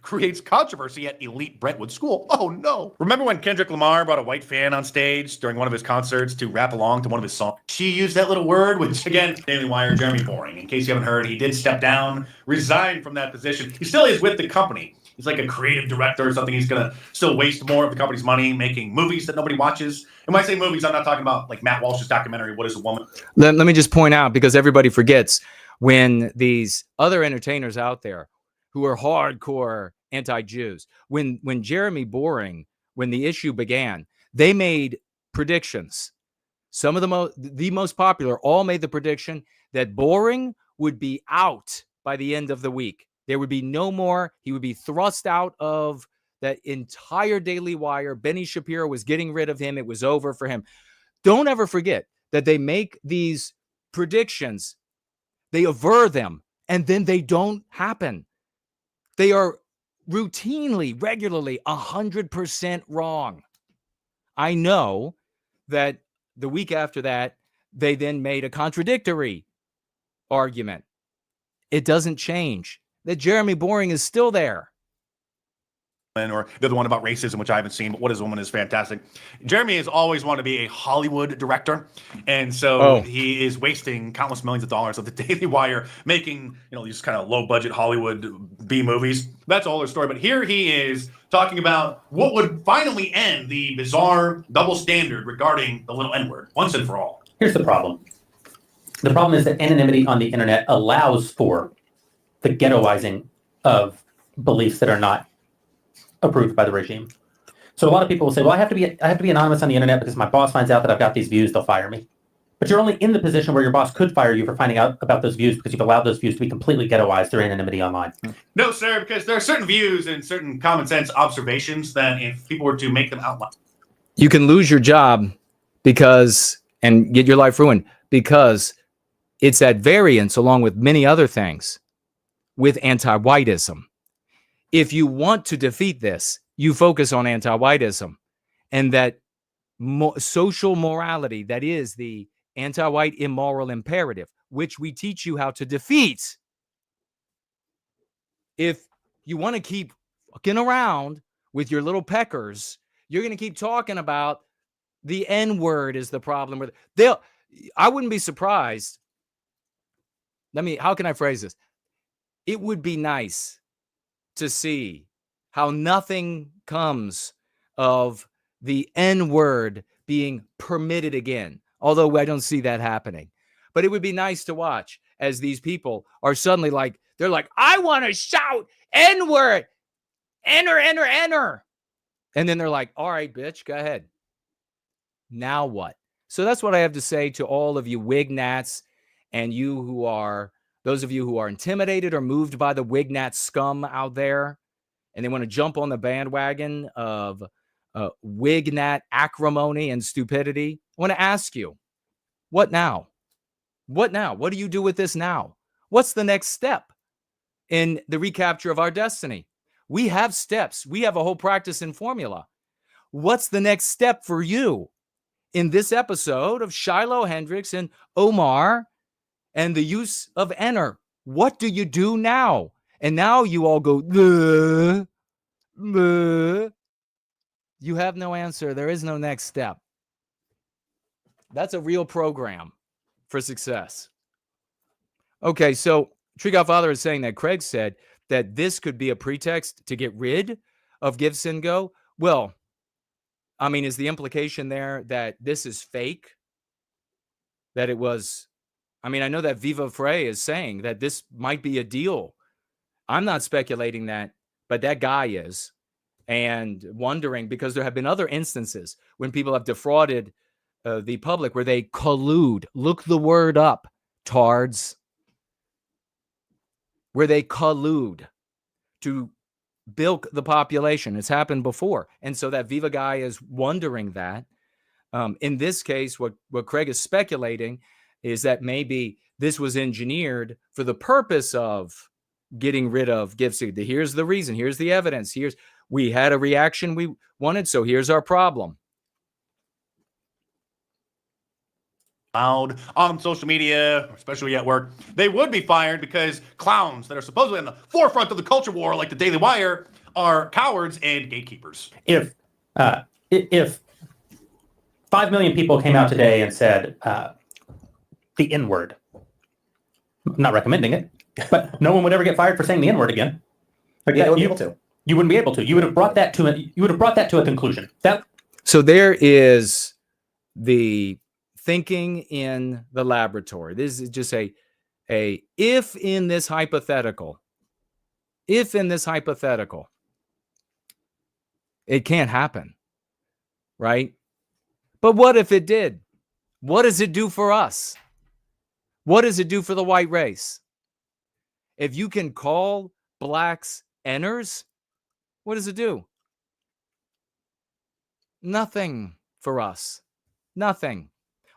Creates controversy at elite Brentwood School. Oh no. Remember when Kendrick Lamar brought a white fan on stage during one of his concerts to rap along to one of his songs? She used that little word, which again, Daily Wire, Jeremy Boring. In case you haven't heard, he did step down, resign from that position. He still is with the company. He's like a creative director or something. He's going to still waste more of the company's money making movies that nobody watches. And when I say movies, I'm not talking about like Matt Walsh's documentary, What is a Woman? Let me just point out, because everybody forgets, when these other entertainers out there who are hardcore anti-Jews, when Jeremy Boring, when the issue began, they made predictions. Some of the most popular all made the prediction that Boring would be out by the end of the week. There would be no more. He would be thrust out of that entire Daily Wire. Benny Shapiro was getting rid of him. It was over for him. Don't ever forget that they make these predictions. They aver them, and then they don't happen. They are routinely, regularly 100% wrong. I know that the week after that, they then made a contradictory argument. It doesn't change. That Jeremy Boring is still there. Or the other one about racism, which I haven't seen, but What is a Woman is fantastic. Jeremy has always wanted to be a Hollywood director, and so he is wasting countless millions of dollars of the Daily Wire making, these kind of low-budget Hollywood B movies. That's all their story. But here he is talking about what would finally end the bizarre double standard regarding the little N-word once and for all. Here's the problem. The problem is that anonymity on the internet allows for the ghettoizing of beliefs that are not approved by the regime. So a lot of people will say, well, I have to be anonymous on the internet because my boss finds out that I've got these views, they'll fire me. But you're only in the position where your boss could fire you for finding out about those views because you've allowed those views to be completely ghettoized through anonymity online. No, sir, because there are certain views and certain common sense observations that if people were to make them out loud, you can lose your job and get your life ruined because it's at variance, along with many other things, with anti-whiteism. If you want to defeat this, you focus on anti-whiteism and that social morality, that is the anti-white immoral imperative, which we teach you how to defeat. If you want to keep fucking around with your little peckers, you're going to keep talking about the N-word is the problem. I wouldn't be surprised. How can I phrase this? It would be nice to see how nothing comes of the N-word being permitted again, although I don't see that happening. But it would be nice to watch as these people are suddenly they're like, I want to shout N-word, enter. And then they're like, all right, bitch, go ahead. Now what? So that's what I have to say to all of you Wignats and those of you who are intimidated or moved by the Wignat scum out there, and they want to jump on the bandwagon of Wignat acrimony and stupidity. I want to ask you, what now? What now? What do you do with this now? What's the next step in the recapture of our destiny? We have steps. We have a whole practice and formula. What's the next step for you in this episode of Shiloh, Hendrix, and Omar and the use of enter? What do you do now? And now you all go, bleh, bleh. You have no answer. There is no next step. That's a real program for success. Okay, so Treeguy Father is saying that Craig said that this could be a pretext to get rid of Give, Send, Go. Well, I mean, is the implication there that this is fake? That it was, I mean, I know that Viva Frey is saying that this might be a deal. I'm not speculating that, but that guy is. And wondering, because there have been other instances when people have defrauded the public where they collude. Look the word up, tards. Where they collude to bilk the population. It's happened before. And so that Viva guy is wondering that. In this case, what Craig is speculating is that maybe this was engineered for the purpose of getting rid of Give. Here's the reason. Here's the evidence. We had a reaction we wanted, so here's our problem. Loud on social media, especially at work, they would be fired because clowns that are supposedly on the forefront of the culture war, like the Daily Wire, are cowards and gatekeepers. If 5 million people came out today and said the N-word, I'm not recommending it, but no one would ever get fired for saying the N-word again. Like, they wouldn't be able to. You wouldn't be able to. You would have brought that to a conclusion. So there is the thinking in the laboratory. This is just if in this hypothetical, it can't happen, right? But what if it did? What does it do for us? What does it do for the white race? If you can call blacks Enners, what does it do? Nothing for us. Nothing.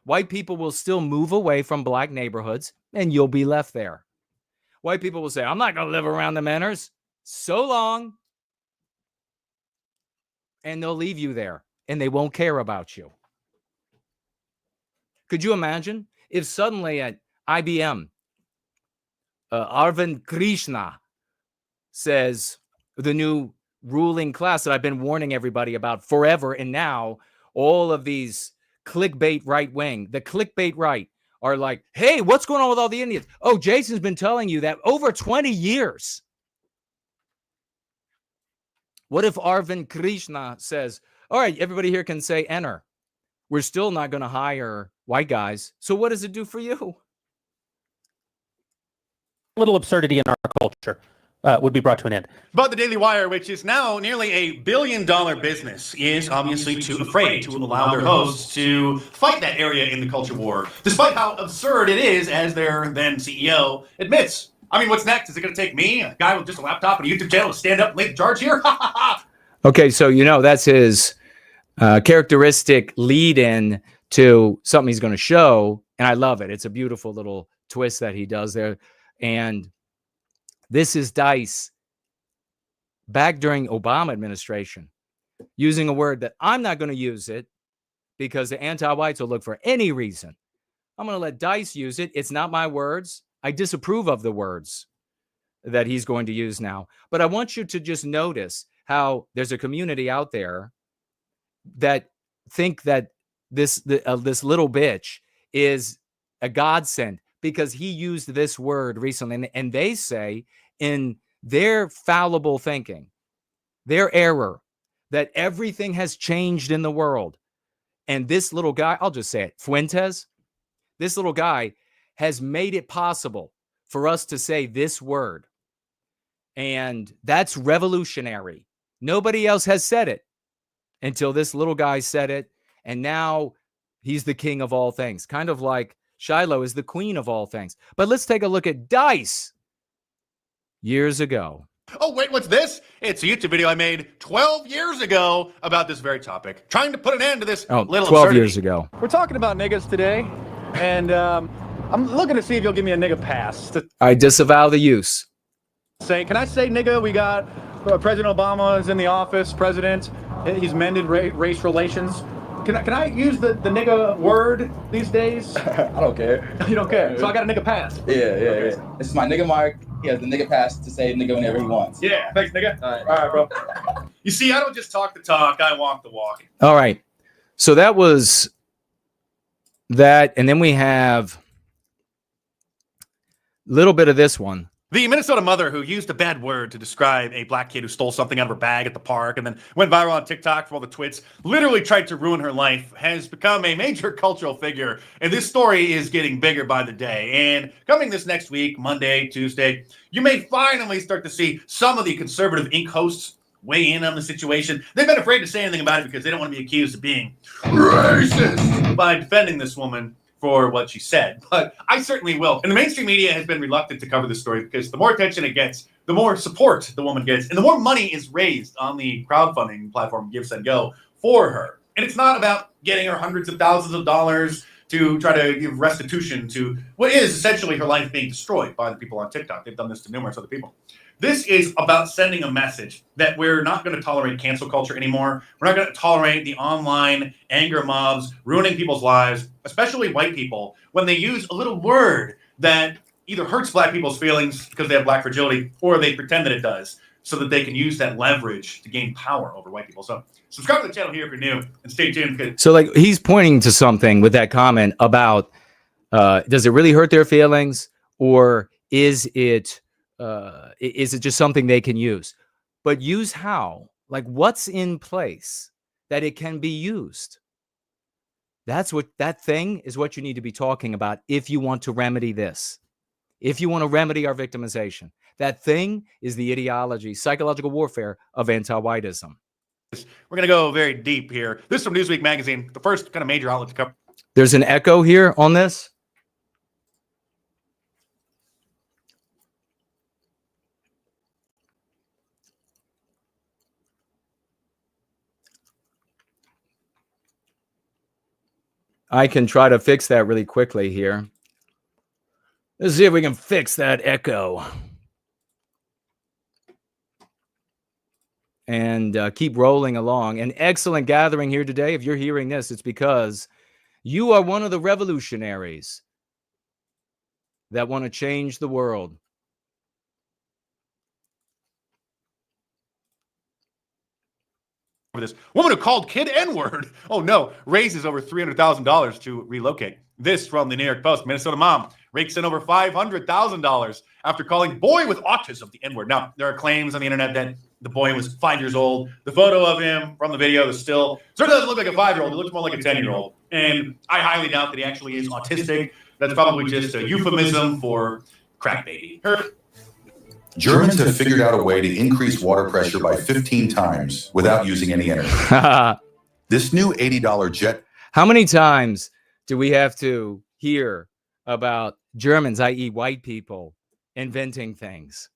White people will still move away from black neighborhoods, and you'll be left there. White people will say, I'm not going to live around the Enners. So long. And they'll leave you there, and they won't care about you. Could you imagine if suddenly at IBM, Arvind Krishna says, the new ruling class that I've been warning everybody about forever, and now all of these clickbait right wing, the clickbait right, are like, hey, what's going on with all the Indians? Oh, Jason's been telling you that over 20 years. What if Arvind Krishna says, all right, everybody here can say enter. We're still not going to hire white guys. So what does it do for you? A little absurdity in our culture would be brought to an end. But the Daily Wire, which is now nearly $1 billion business, is obviously too afraid to allow their hosts to fight that area in the culture war, despite how absurd it is, as their then CEO admits. I mean, what's next? Is it going to take me, a guy with just a laptop and a YouTube channel, to stand up and lead the charge here? Okay, so that's his characteristic lead-in to something he's going to show, and I love it. It's a beautiful little twist that he does there. And this is Dice back during Obama administration, using a word that I'm not going to use it because the anti-whites will look for any reason. I'm going to let Dice use it. It's not my words. I disapprove of the words that he's going to use now. But I want you to just notice how there's a community out there that think that this little bitch is a godsend because he used this word recently. And they say in their fallible thinking, their error, that everything has changed in the world. And this little guy, I'll just say it, Fuentes, this little guy has made it possible for us to say this word. And that's revolutionary. Nobody else has said it until this little guy said it. And now he's the king of all things, kind of like Shiloh is the queen of all things. But let's take a look at Dice years ago. Oh, wait, what's this? It's a YouTube video I made 12 years ago about this very topic, trying to put an end to this little 12 absurdity. years ago. We're talking about niggas today, and I'm looking to see if you'll give me a nigga pass to I disavow the use. say, can I say nigga? We got President Obama is in the office, president. He's mended race relations. Can I use the nigga word these days? I don't care. You don't care. So I got a nigga pass. Yeah. This is my nigga Mark. He has the nigga pass to say nigga whenever he wants. Yeah, thanks, nigga. All right, bro. You see, I don't just talk the talk, I walk the walk. All right. So that was that. And then we have a little bit of this one. The Minnesota mother who used a bad word to describe a black kid who stole something out of her bag at the park and then went viral on TikTok for all the twits, literally tried to ruin her life, has become a major cultural figure. And this story is getting bigger by the day. And coming this next week, Monday, Tuesday, you may finally start to see some of the conservative Inc. hosts weigh in on the situation. They've been afraid to say anything about it because they don't want to be accused of being racist by defending this woman for what she said, but I certainly will. And the mainstream media has been reluctant to cover this story because the more attention it gets, the more support the woman gets, and the more money is raised on the crowdfunding platform Give, Send, Go for her. And it's not about getting her hundreds of thousands of dollars to try to give restitution to what is essentially her life being destroyed by the people on TikTok. They've done this to numerous other people. This is about sending a message that we're not going to tolerate cancel culture anymore. We're not going to tolerate the online anger mobs ruining people's lives, especially white people, when they use a little word that either hurts black people's feelings because they have black fragility, or they pretend that it does so that they can use that leverage to gain power over white people. So subscribe to the channel here if you're new and stay tuned. So like he's pointing to something with that comment about does it really hurt their feelings, or is it just something they can use? But use how? Like what's in place that it can be used? That's what that thing is, what you need to be talking about if you want to remedy this. If you want to remedy our victimization, that thing is the ideology, psychological warfare of anti-whiteism. We're going to go very deep here. This is from Newsweek magazine, the first kind of major outlet to cover. There's an echo here on this. I can try to fix that really quickly here. Let's see if we can fix that echo. And keep rolling along. An excellent gathering here today. If you're hearing this, it's because you are one of the revolutionaries that want to change the world. This woman who called kid N-word, oh no, raises over $300,000 to relocate. This from the New York Post. Minnesota mom rakes in over $500,000 after calling boy with autism the N-word. Now, there are claims on the internet that the boy was 5 years old. The photo of him from the video is still, certainly doesn't look like a 5-year-old. It looks more like a 10-year-old. And I highly doubt that he actually is autistic. That's probably just a euphemism for crack baby. Germans have figured out a way to increase water pressure by 15 times without using any energy. This new $80 jet. How many times do we have to hear about Germans, i.e. white people, inventing things?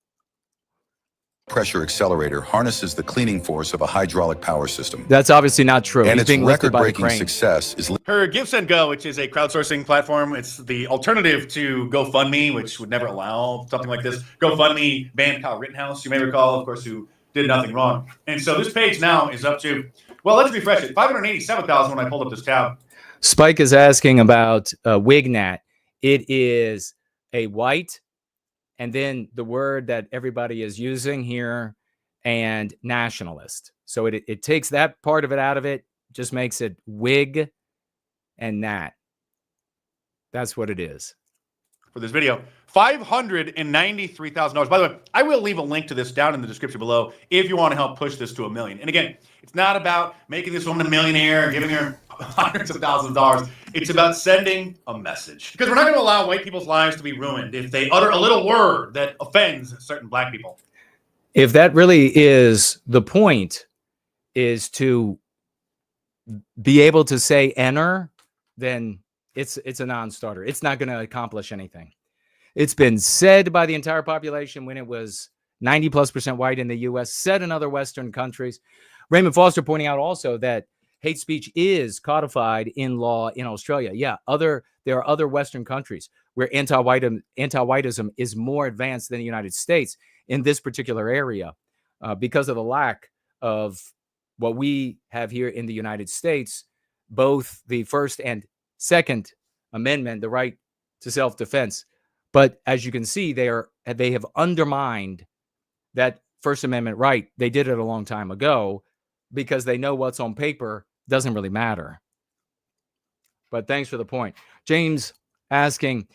Pressure accelerator harnesses the cleaning force of a hydraulic power system. That's obviously not true. And He's its being lifted by the record-breaking crane. success is Her Give, Send, Go, which is a crowdsourcing platform. It's the alternative to GoFundMe, which would never allow something like this. GoFundMe banned Kyle Rittenhouse, you may recall, of course, who did nothing wrong. And so this page now is up to, well, let's refresh it, 587,000 when I pulled up this tab. Spike is asking about Wignat. It is a white, and then the word that everybody is using here, and nationalist. So it takes that part of it out of it, just makes it wig and nat. That's what it is. For this video, $593,000. By the way, I will leave a link to this down in the description below if you want to help push this to 1 million. And again, it's not about making this woman a millionaire, giving her hundreds of thousands of dollars. It's about sending a message. Because we're not going to allow white people's lives to be ruined if they utter a little word that offends certain black people. If that really is the point, is to be able to say enter, then it's a non-starter. It's not going to accomplish anything. It's been said by the entire population when it was 90+% white in the U.S., said in other Western countries. Raymond Foster pointing out also that hate speech is codified in law in Australia. Yeah, there are other Western countries where anti-whiteism is more advanced than the United States in this particular area because of the lack of what we have here in the United States, both the First and Second Amendment, the right to self-defense. But as you can see, they have undermined that First Amendment right. They did it a long time ago because they know what's on paper doesn't really matter. But thanks for the point. James asking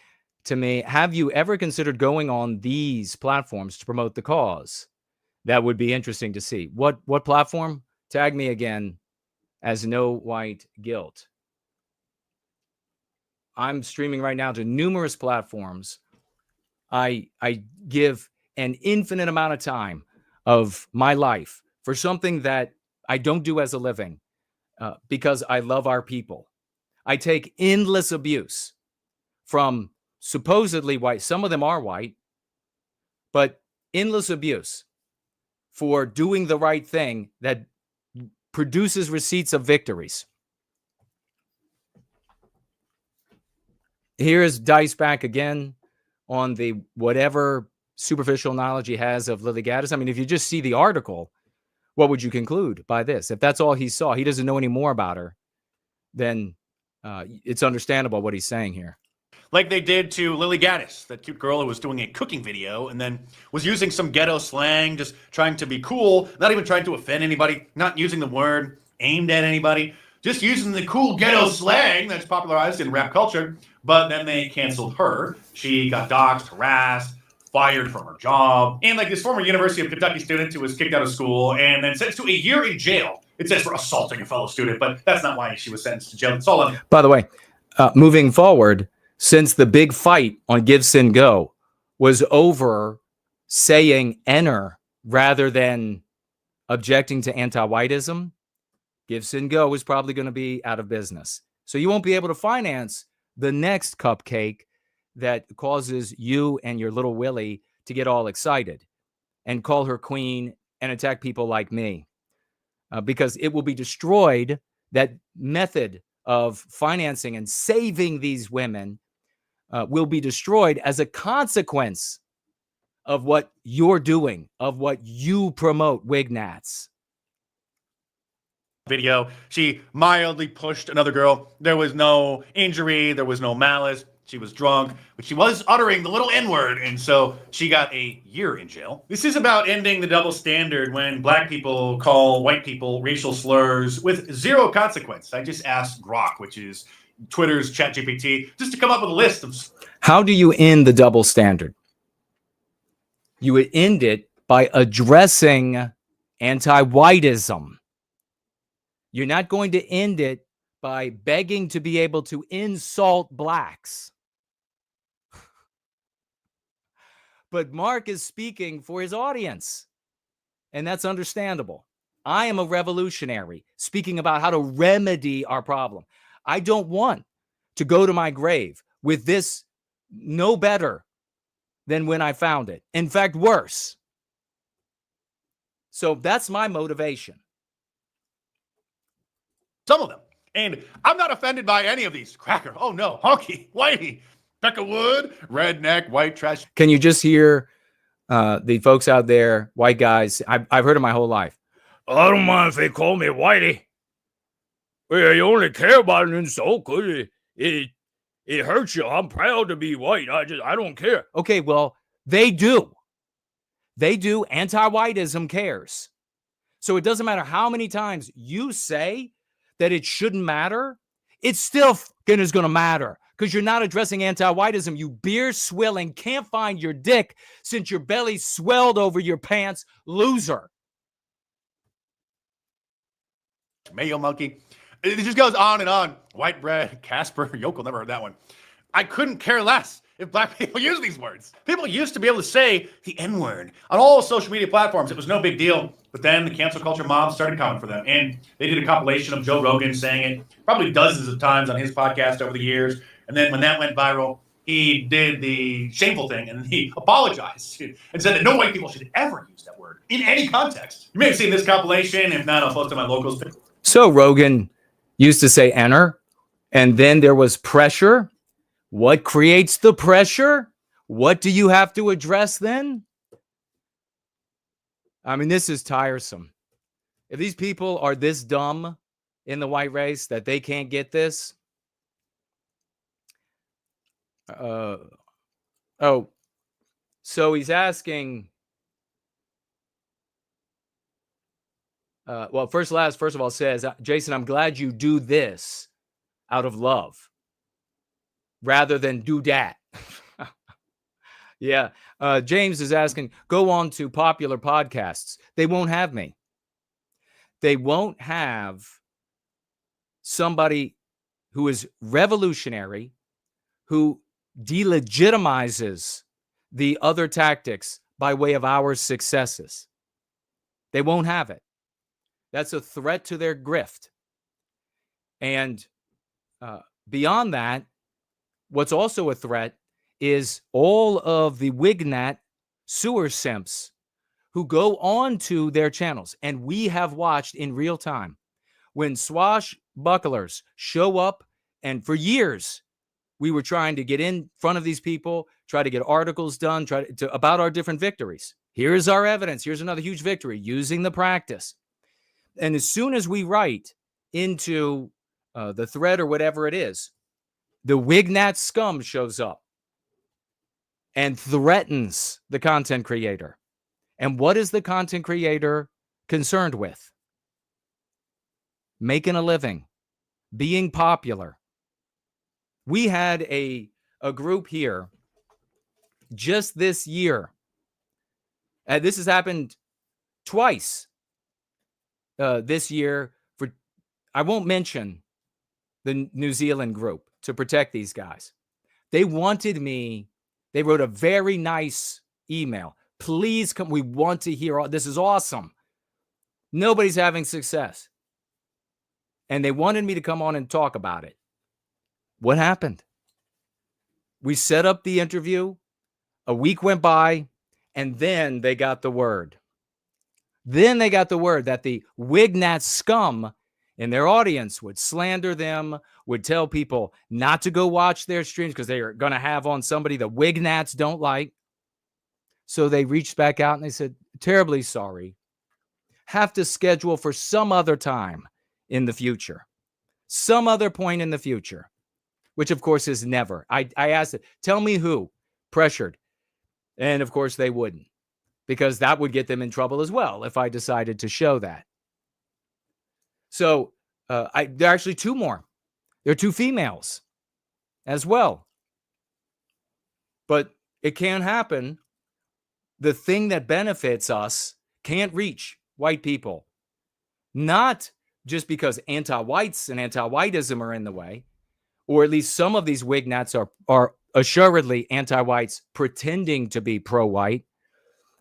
to me, have you ever considered going on these platforms to promote the cause? That would be interesting to see. What platform? Tag me again as No White Guilt. I'm streaming right now to numerous platforms. I give an infinite amount of time of my life for something that I don't do as a living because I love our people. I take endless abuse from supposedly white, some of them are white, but endless abuse for doing the right thing that produces receipts of victories. Here's Dice back again on the whatever superficial knowledge he has of Lily Gaddis. I mean, if you just see the article, what would you conclude by this? If that's all he saw, he doesn't know any more about her, then it's understandable what he's saying here. Like they did to Lily Gaddis, that cute girl who was doing a cooking video and then was using some ghetto slang, just trying to be cool, not even trying to offend anybody, not using the word aimed at anybody, just using the cool ghetto slang that's popularized in rap culture. But then they canceled her. She got doxxed, harassed, fired from her job. And like this former University of Kentucky student who was kicked out of school and then sentenced to a year in jail. It says for assaulting a fellow student, but that's not why she was sentenced to jail. It's all on. By the way, moving forward, since the big fight on Give, Sin, Go was over saying enter rather than objecting to anti-whiteism, Give, Sin, Go is probably going to be out of business. So you won't be able to finance the next cupcake that causes you and your little Willie to get all excited and call her queen and attack people like me because it will be destroyed. That method of financing and saving these women will be destroyed as a consequence of what you're doing, of what you promote, Wignats. Video, she mildly pushed another girl. There was no injury, there was no malice. She was drunk, but she was uttering the little N-word, and so she got a year in jail. This is about ending the double standard when black people call white people racial slurs with zero consequence. I just asked Grok, which is Twitter's ChatGPT, just to come up with a list of... How do you end the double standard? You would end it by addressing anti-whiteism. You're not going to end it by begging to be able to insult blacks. But Mark is speaking for his audience, and that's understandable. I am a revolutionary speaking about how to remedy our problem. I don't want to go to my grave with this no better than when I found it. In fact, worse. So that's my motivation. Some of them. And I'm not offended by any of these. Cracker. Oh no. Honky. Whitey. Becca Wood. Redneck. White trash. Can you just hear the folks out there, white guys? I've heard it my whole life. I don't mind if they call me Whitey. Well, you only care about an insult because it hurts you. I'm proud to be white. I don't care. Okay, well, they do. They do. Anti-whiteism cares. So it doesn't matter how many times you say that it shouldn't matter. It still is going to matter because you're not addressing anti-whiteism. You beer-swilling, can't find your dick since your belly swelled over your pants loser. Mayo monkey. It just goes on and on. White bread, Casper, Yokel, never heard that one. I couldn't care less if black people use these words. People used to be able to say the N-word on all social media platforms. It was no big deal. But then the cancel culture mob started coming for them. And they did a compilation of Joe Rogan saying it probably dozens of times on his podcast over the years. And then when that went viral, he did the shameful thing and he apologized and said that no white people should ever use that word in any context. You may have seen this compilation. If not, I'll post it on my locals. So Rogan used to say enter, and then there was pressure. What creates the pressure? What do you have to address then? I mean, this is tiresome. If these people are this dumb in the white race that they can't get this. So he's asking. Well, first of all, says, Jason, I'm glad you do this out of love rather than do that. Yeah. James is asking, go on to popular podcasts. They won't have me. They won't have somebody who is revolutionary, who delegitimizes the other tactics by way of our successes. They won't have it. That's a threat to their grift. And beyond that, what's also a threat is all of the Wignat sewer simps who go on to their channels. And we have watched in real time when swashbucklers show up, and for years, we were trying to get in front of these people, try to get articles done, about our different victories. Here's our evidence. Here's another huge victory using the practice. And as soon as we write into the thread or whatever it is, the Wignat scum shows up and threatens the content creator. And what is the content creator concerned with? Making a living, being popular. We had a group here just this year. This has happened twice this year. I won't mention the New Zealand group to protect these guys. They wanted me. They wrote a very nice email. Please come. We want to hear. This is awesome. Nobody's having success. And they wanted me to come on and talk about it. What happened? We set up the interview. A week went by, and then they got the word. Then they got the word that the Wignat scum in their audience would slander them, would tell people not to go watch their streams because they are going to have on somebody the Wignats don't like. So they reached back out and they said, terribly sorry. Have to schedule for some other time in the future. Some other point in the future. Which, of course, is never. I asked it, tell me who pressured. And, of course, they wouldn't. Because that would get them in trouble as well if I decided to show that. So, there are actually two more. There are two females as well. But it can happen. The thing that benefits us can't reach white people. Not just because anti-whites and anti-whiteism are in the way. Or at least some of these Wignats are assuredly anti-whites pretending to be pro-white.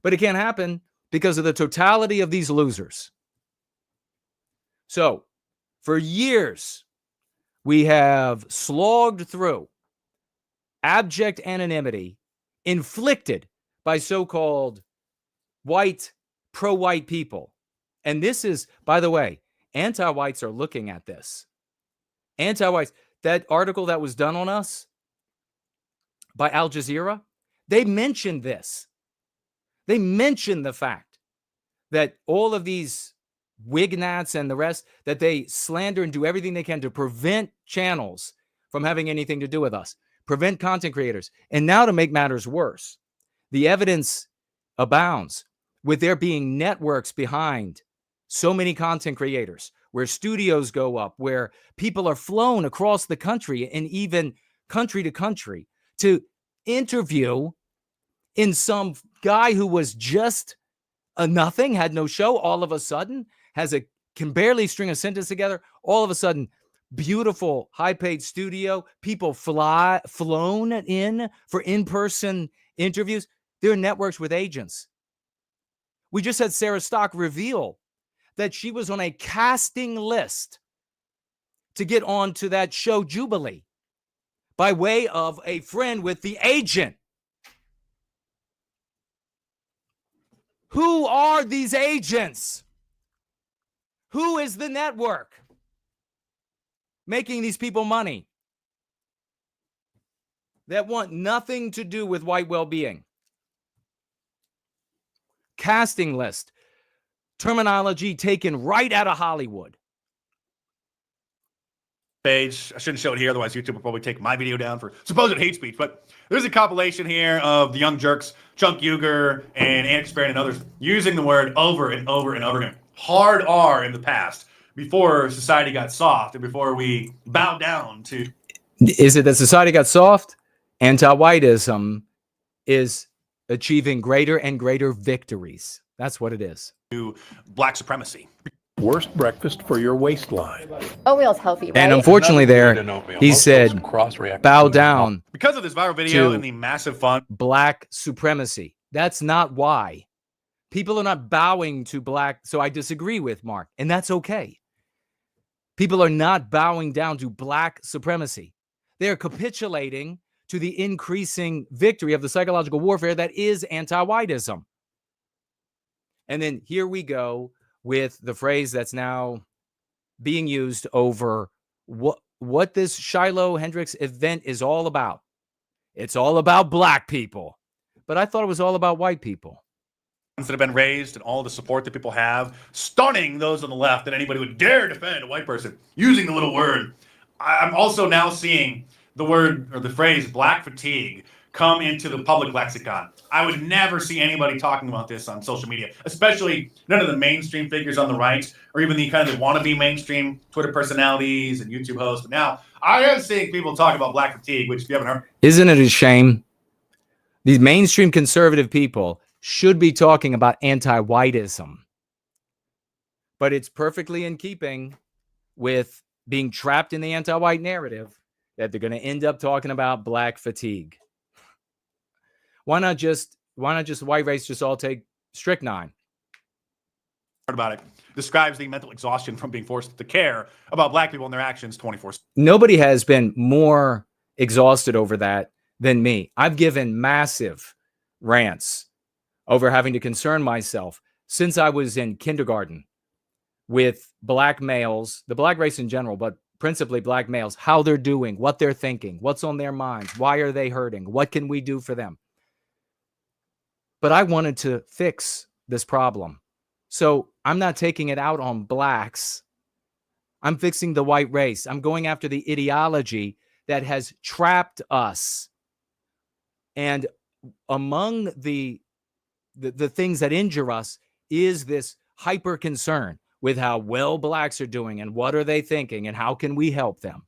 But it can't happen because of the totality of these losers. So, for years, we have slogged through abject anonymity inflicted by so-called white, pro-white people. And this is, by the way, anti-whites are looking at this. Anti-whites. That article that was done on us by Al Jazeera, they mentioned this. They mentioned the fact that all of these Wignats and the rest, that they slander and do everything they can to prevent channels from having anything to do with us, prevent content creators. And now to make matters worse, the evidence abounds with there being networks behind so many content creators, where studios go up, where people are flown across the country and even country to country to interview in some guy who was just a nothing, had no show, all of a sudden can barely string a sentence together. All of a sudden, beautiful, high-paid studio, people flown in for in-person interviews. There are networks with agents. We just had Sarah Stock reveal that she was on a casting list to get on to that show Jubilee by way of a friend with the agent. Who are these agents? Who is the network making these people money that want nothing to do with white well-being? Casting list. Terminology taken right out of Hollywood. Page. I shouldn't show it here, otherwise YouTube will probably take my video down for supposed hate speech. But there's a compilation here of the Young Jerks, Chunk Uger, and Hendrix and others using the word over and over and over again. Hard R in the past, before society got soft and before we bowed down to. Is it that society got soft? Anti-whiteism is achieving greater and greater victories. That's what it is. To black supremacy. Worst breakfast for your waistline. Oatmeal's healthy, right? And unfortunately there, he said, bow down. Because of this viral video to and the massive fund. Black supremacy. That's not why. People are not bowing to black. So I disagree with Mark, and that's okay. People are not bowing down to black supremacy. They are capitulating to the increasing victory of the psychological warfare that is anti-whiteism. And then here we go with the phrase that's now being used over what this Shiloh Hendrix event is all about. It's all about black people. But I thought it was all about white people. That have been raised and all the support that people have, stunning those on the left that anybody would dare defend a white person using the little word. I'm also now seeing the word or the phrase black fatigue come into the public lexicon. I would never see anybody talking about this on social media, especially none of the mainstream figures on the right, or even the kind of wannabe mainstream Twitter personalities and YouTube hosts. But now I am seeing people talk about black fatigue, which if you haven't heard. Isn't it a shame? These mainstream conservative people should be talking about anti-whiteism. But it's perfectly in keeping with being trapped in the anti-white narrative that they're going to end up talking about black fatigue. Why not just white race just all take strychnine? About it describes the mental exhaustion from being forced to care about black people and their actions 24/7. Nobody has been more exhausted over that than me. I've given massive rants over having to concern myself since I was in kindergarten with black males, the black race in general, but principally black males, how they're doing, what they're thinking, what's on their minds, why are they hurting, what can we do for them? But I wanted to fix this problem. So I'm not taking it out on blacks. I'm fixing the white race. I'm going after the ideology that has trapped us. And among the things that injure us is this hyper concern with how well blacks are doing and what are they thinking and how can we help them.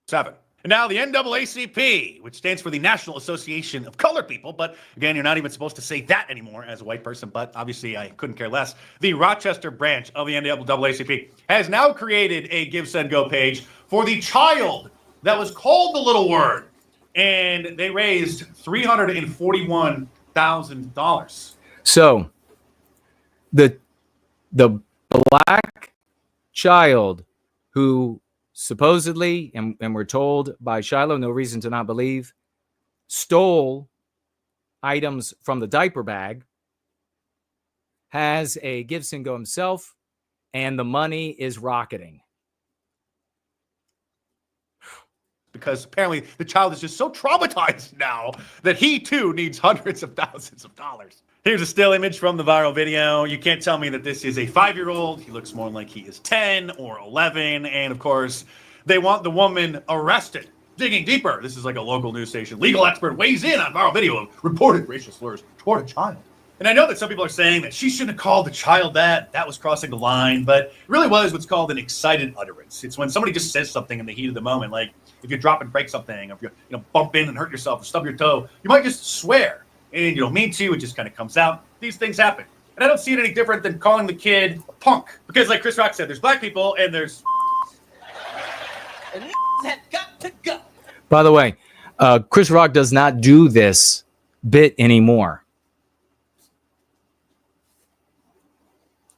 7. And now the NAACP, which stands for the National Association of Colored People. But again, you're not even supposed to say that anymore as a white person. But obviously, I couldn't care less. The Rochester branch of the NAACP has now created a Give, Send, Go page for the child that was called the little word. And they raised $341,000. So the black child who supposedly, and we're told by Shiloh, no reason to not believe, stole items from the diaper bag, has a Give, Send, Go himself, and the money is rocketing. Because apparently the child is just so traumatized now that he too needs hundreds of thousands of dollars. Here's a still image from the viral video. You can't tell me that this is a 5-year-old. He looks more like he is 10 or 11. And of course, they want the woman arrested. Digging deeper, this is like a local news station. Legal expert weighs in on viral video of reported racial slurs toward a child. And I know that some people are saying that she shouldn't have called the child that was crossing the line, but it really was what's called an excited utterance. It's when somebody just says something in the heat of the moment, like if you drop and break something, or if you bump in and hurt yourself or stub your toe, you might just swear. And you don't mean to, it just kind of comes out. These things happen. And I don't see it any different than calling the kid a punk. Because like Chris Rock said, there's black people and there's... And have got to go. By the way, Chris Rock does not do this bit anymore.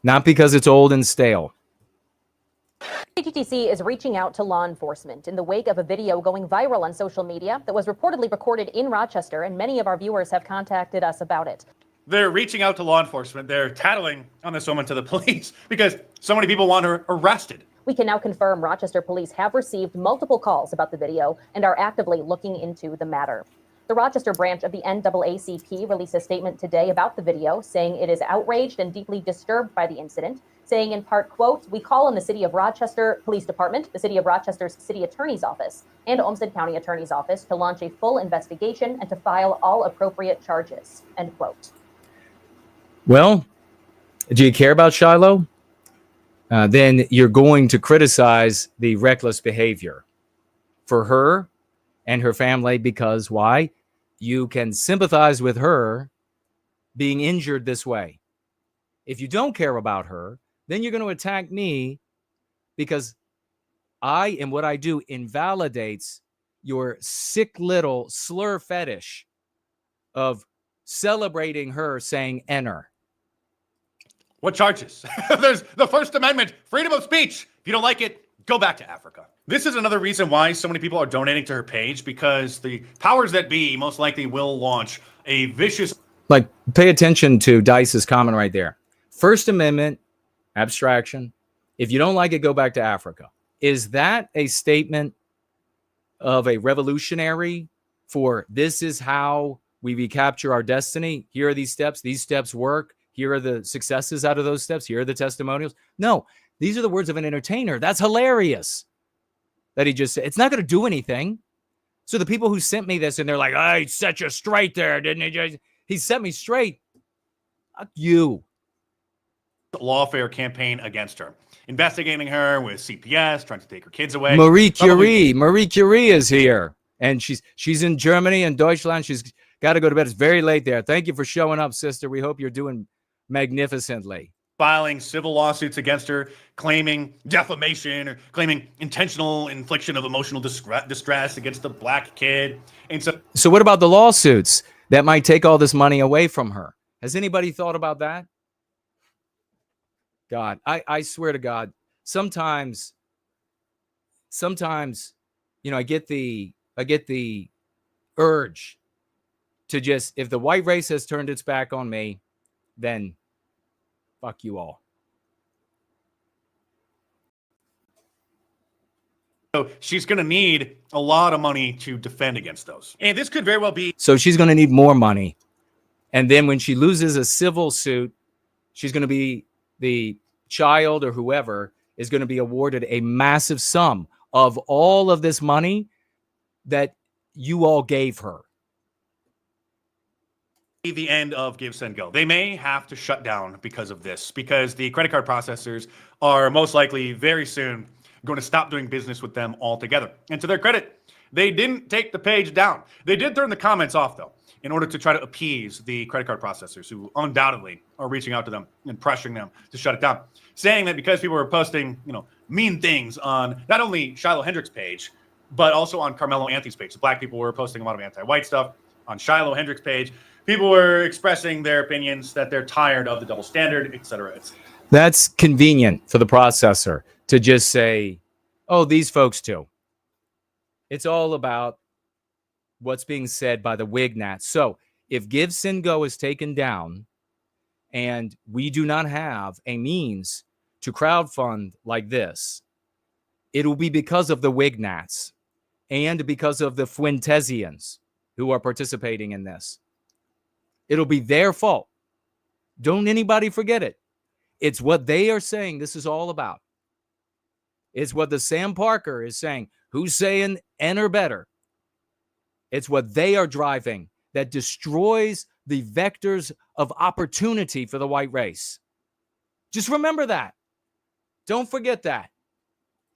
Not because it's old and stale. CTTC is reaching out to law enforcement in the wake of a video going viral on social media that was reportedly recorded in Rochester, and many of our viewers have contacted us about it. They're reaching out to law enforcement. They're tattling on this woman to the police because so many people want her arrested. We can now confirm Rochester police have received multiple calls about the video and are actively looking into the matter. The Rochester branch of the NAACP released a statement today about the video, saying it is outraged and deeply disturbed by the incident, saying in part, quote, "We call on the City of Rochester Police Department, the City of Rochester's City Attorney's Office, and Olmsted County Attorney's Office to launch a full investigation and to file all appropriate charges," end quote. Well, do you care about Shiloh? Then you're going to criticize the reckless behavior for her and her family, because why? You can sympathize with her being injured this way. If you don't care about her, then you're going to attack me because I and what I do invalidates your sick little slur fetish of celebrating her saying enter. What charges? There's the First Amendment, freedom of speech. If you don't like it, go back to Africa. This is another reason why so many people are donating to her page, because the powers that be most likely will launch a vicious... Like, pay attention to Dice's comment right there. First Amendment, abstraction. If you don't like it, go back to Africa. Is that a statement of a revolutionary for this is how we recapture our destiny? Here are these steps work. Here are the successes out of those steps. Here are the testimonials. No, these are the words of an entertainer. That's hilarious that he just said. It's not going to do anything. So the people who sent me this and they're like, I set you straight there, didn't he? He set me straight. Fuck you. Lawfare campaign against her, investigating her with CPS, trying to take her kids away. Marie Curie is here, and she's in Germany and Deutschland. She's got to go to bed. It's very late there. Thank you for showing up, sister. We hope you're doing magnificently. Filing civil lawsuits against her, claiming defamation or claiming intentional infliction of emotional distress against the black kid. And so what about the lawsuits that might take all this money away from her? Has anybody thought about that? God, I swear to God, sometimes, you know, I get the urge to just, if the white race has turned its back on me, then fuck you all. So she's going to need a lot of money to defend against those. And this could very well be. So she's going to need more money. And then when she loses a civil suit, she's going to be, the child or whoever is going to be awarded a massive sum of all of this money that you all gave her. The end of Give, Send, Go. They may have to shut down because of this, because the credit card processors are most likely very soon going to stop doing business with them altogether. And to their credit, they didn't take the page down. They did turn the comments off, though, in order to try to appease the credit card processors who undoubtedly are reaching out to them and pressuring them to shut it down, saying that because people were posting, you know, mean things on not only Shiloh Hendrix' page, but also on Carmelo Anthony's page. The black people were posting a lot of anti-white stuff on Shiloh Hendrix' page. People were expressing their opinions that they're tired of the double standard, et cetera, et cetera. That's convenient for the processor to just say, oh, these folks too. It's all about what's being said by the Wignats. So if Give, Send, Go is taken down and we do not have a means to crowdfund like this, it will be because of the Wignats and because of the Fuentesians who are participating in this. It'll be their fault. Don't anybody forget it. It's what they are saying this is all about. It's what the Sam Parker is saying. Who's saying enter better? It's what they are driving that destroys the vectors of opportunity for the white race. Just remember that. Don't forget that.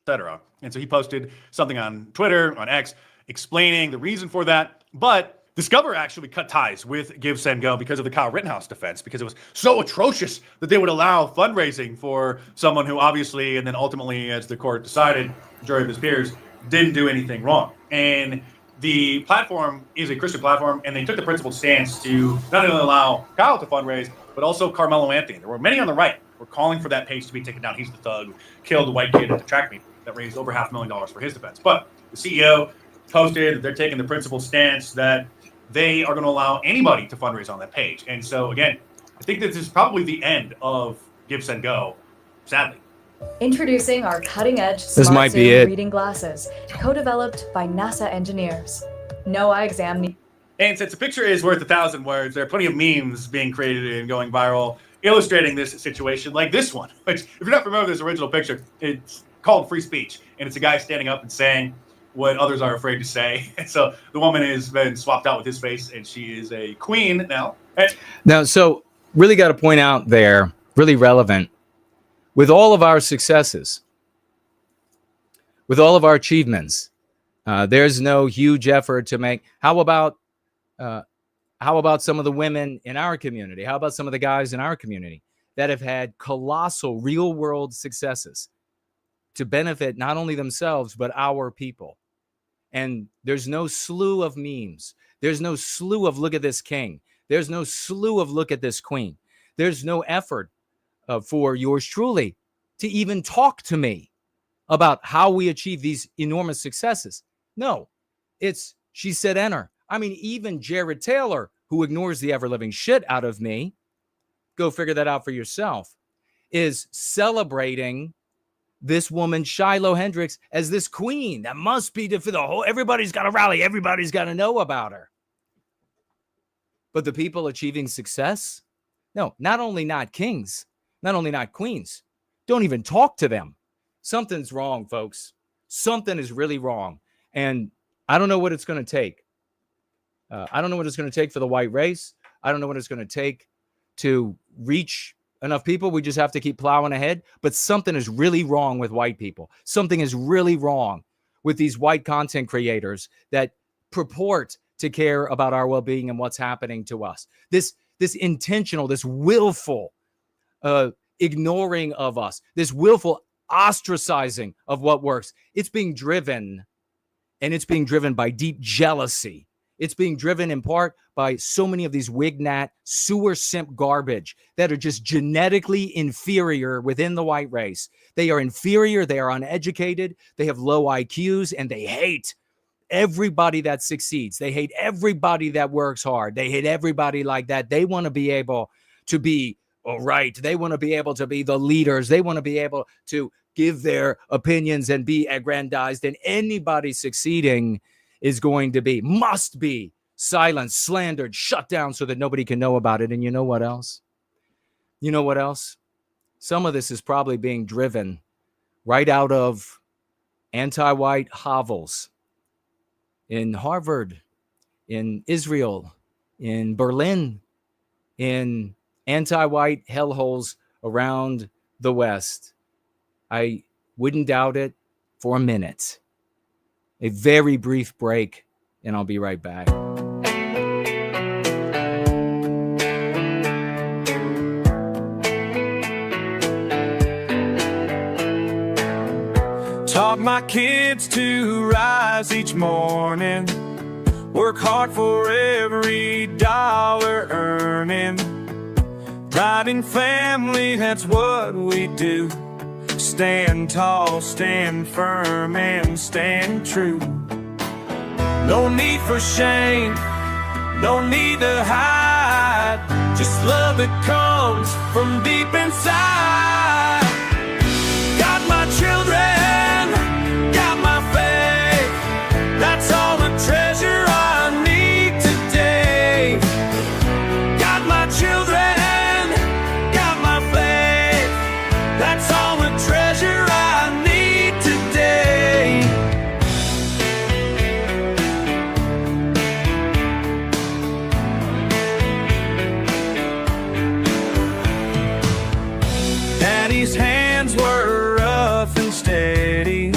Etc. And so he posted something on Twitter, on X, explaining the reason for that. But Discover actually cut ties with Give, Send, Go because of the Kyle Rittenhouse defense, because it was so atrocious that they would allow fundraising for someone who obviously, and then ultimately, as the court decided, jury of his peers, didn't do anything wrong. And the platform is a Christian platform, and they took the principled stance to not only allow Kyle to fundraise, but also Carmelo Anthony. There were many on the right who were calling for that page to be taken down. He's the thug who killed the white kid at the track meet. that raised over $500,000 for his defense. But the CEO posted that they're taking the principled stance that they are going to allow anybody to fundraise on that page. And so, again, I think this is probably the end of Give, Send, Go, sadly. Introducing our cutting-edge This Smart might be Zoom it. reading glasses, co-developed by NASA engineers. No eye exam. And since a picture is worth 1,000 words, there are plenty of memes being created and going viral illustrating this situation, like this one, which, if you're not familiar with this original picture, it's called Free Speech. And it's a guy standing up and saying what others are afraid to say. And so the woman has been swapped out with his face, and she is a queen now. Now, so really got to point out there, really relevant, with all of our successes, with all of our achievements, there's no huge effort to make. How about some of the women in our community? How about some of the guys in our community that have had colossal real world successes to benefit not only themselves, but our people? And there's no slew of memes. There's no slew of look at this king. There's no slew of look at this queen. There's no effort for yours truly to even talk to me about how we achieve these enormous successes. No, it's she said enter. I mean, even Jared Taylor, who ignores the ever-living shit out of me, go figure that out for yourself, is celebrating this woman, Shiloh Hendrix, as this queen that must be for the whole, everybody's got to rally, everybody's got to know about her. But the people achieving success, no, not only not kings, not only not queens, don't even talk to them. Something's wrong, folks. Something is really wrong. And I don't know what it's going to take. I don't know what it's going to take for the white race. I don't know what it's going to take to reach enough people. We just have to keep plowing ahead. But something is really wrong with white people. Something is really wrong with these white content creators that purport to care about our well-being and what's happening to us. This intentional, this willful ignoring of us, this willful ostracizing of what works. It's being driven, and it's being driven by deep jealousy. It's being driven in part by so many of these wignat sewer simp garbage that are just genetically inferior within the white race. They are inferior. They are uneducated. They have low IQs, and they hate everybody that succeeds. They hate everybody that works hard. They hate everybody like that. They want to be able to be right. They want to be able to be the leaders. They want to be able to give their opinions and be aggrandized. And anybody succeeding is going to be, must be silenced, slandered, shut down so that nobody can know about it. And you know what else? You know what else? Some of this is probably being driven right out of anti-white hovels in Harvard, in Israel, in Berlin, in anti-white hellholes around the West. I wouldn't doubt it for a minute. A very brief break, and I'll be right back. Taught my kids to rise each morning, work hard for every dollar earning. Pride in family, that's what we do. Stand tall, stand firm, and stand true. No need for shame, no need to hide. Just love that comes from deep inside. Got my children, got my faith. That's all the treasure I need today. Got my children, got my faith. That's all the treasure I need today. Daddy's hands were rough and steady,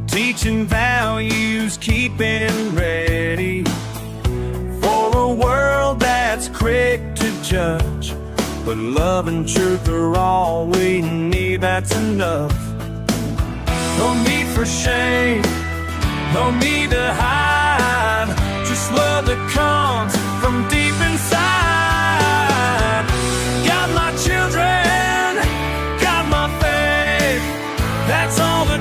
teaching values, keeping ready for a world that's quick to judge. But love and truth are all we need, that's enough. No need for shame, no need to hide. Just love that comes from deep inside. Got my children, got my faith. That's all the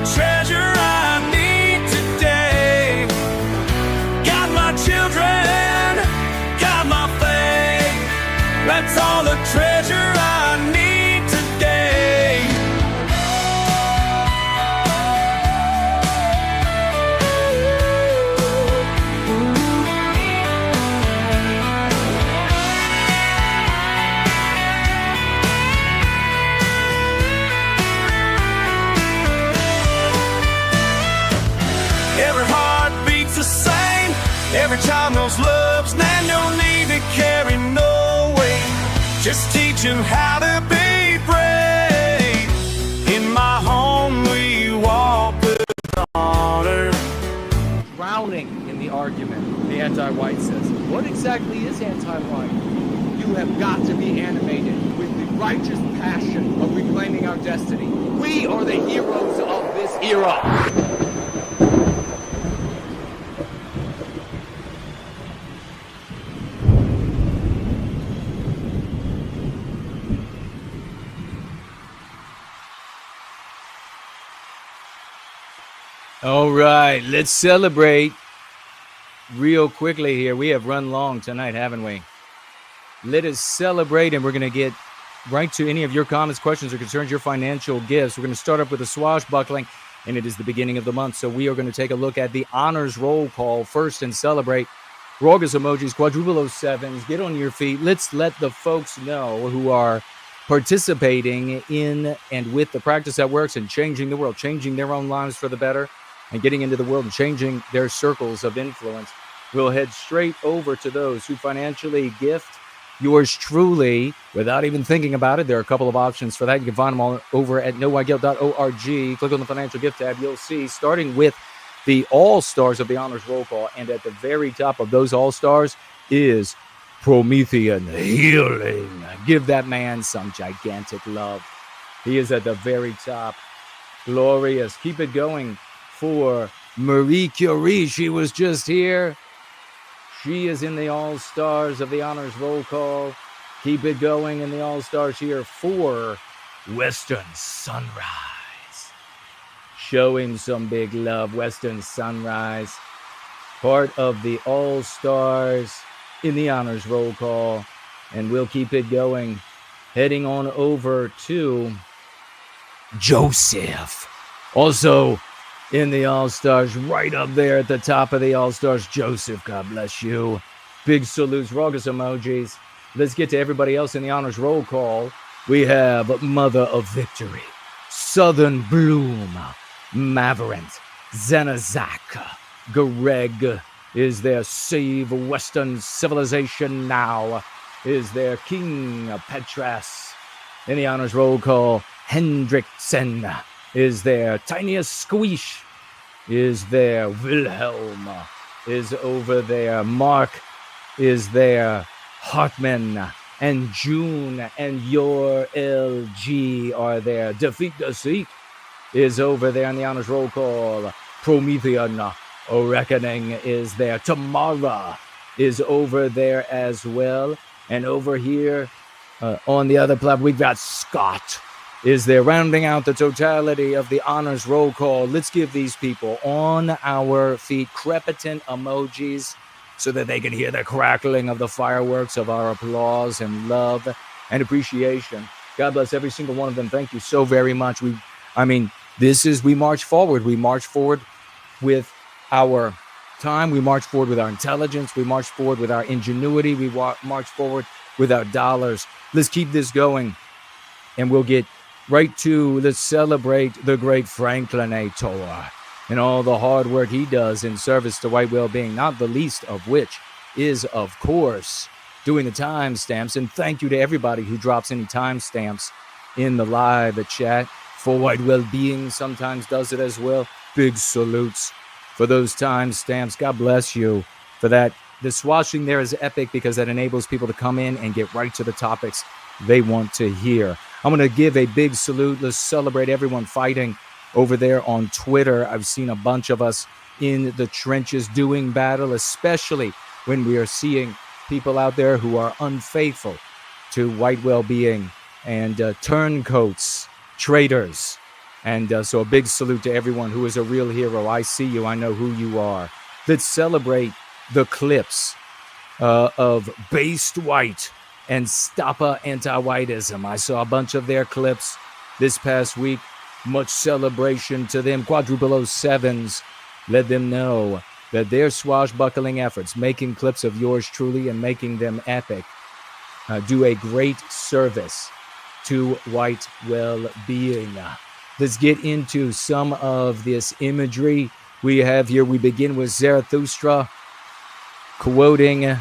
every child knows love's land, no need to carry no weight. Just teach them how to be brave. In my home we walk with honor. Drowning in the argument, the anti-white says, what exactly is anti-white? You have got to be animated with the righteous passion of reclaiming our destiny. We are the heroes of this era. All right, let's celebrate real quickly here. We have run long tonight, haven't we? Let us celebrate, and we're going to get right to any of your comments, questions, or concerns, your financial gifts. We're going to start up with a swashbuckling, and it is the beginning of the month, so we are going to take a look at the honors roll call first and celebrate. Raucous emojis, quadruple 07s, get on your feet. Let's let the folks know who are participating in and with the practice that works and changing the world, changing their own lives for the better, and getting into the world and changing their circles of influence. We'll head straight over to those who financially gift yours truly without even thinking about it. There are a couple of options for that. You can find them all over at nowhiteguilt.org. Click on the financial gift tab. You'll see, starting with the all-stars of the honors roll call, and at the very top of those all-stars is Prometheum Healing. Give that man some gigantic love. He is at the very top. Glorious. Keep it going for Marie Curie. She was just here. She is in the all-stars of the honors roll call. Keep it going in the all-stars here for Western Sunrise. Show him some big love, Western Sunrise. Part of the all-stars in the honors roll call. And we'll keep it going. Heading on over to Joseph. Also in the all-stars, right up there at the top of the all-stars, Joseph, God bless you. Big salutes, raucous emojis. Let's get to everybody else in the honors roll call. We have Mother of Victory, Southern Bloom, Maverant, Zenazak, Greg is there. Save Western Civilization Now is there. King Petras in the honors roll call. Hendrickson is there. Tiniest Squeesh is there. Wilhelm is over there. Mark is there. Hartman and June and your LG are there. Defeat the Seat is over there in the honors roll call. Prometheum Reckoning is there. Tamara is over there as well. And over here on the other platform, we've got Scott is there, rounding out the totality of the honors roll call. Let's give these people on our feet crepitant emojis so that they can hear the crackling of the fireworks of our applause and love and appreciation. God bless every single one of them. Thank you so very much. We march forward. We march forward with our time. We march forward with our intelligence. We march forward with our ingenuity. We march forward with our dollars. Let's keep this going, and we'll get right to, let's celebrate the great Franklinator and all the hard work he does in service to white well-being, not the least of which is, of course, doing the timestamps. And thank you to everybody who drops any timestamps in the live chat. For white well-being sometimes does it as well. Big salutes for those timestamps. God bless you for that. The swashing there is epic because that enables people to come in and get right to the topics they want to hear. I'm going to give a big salute. Let's celebrate everyone fighting over there on Twitter. I've seen a bunch of us in the trenches doing battle, especially when we are seeing people out there who are unfaithful to white well-being and turncoats, traitors. And so a big salute to everyone who is a real hero. I see you. I know who you are. Let's celebrate the clips of Based White and Stoppa Anti-Whiteism. I saw a bunch of their clips this past week. Much celebration to them. Quadruple 07s. Let them know that their swashbuckling efforts, making clips of yours truly and making them epic, do a great service to white well-being. Let's get into some of this imagery we have here. We begin with Zarathustra. quoting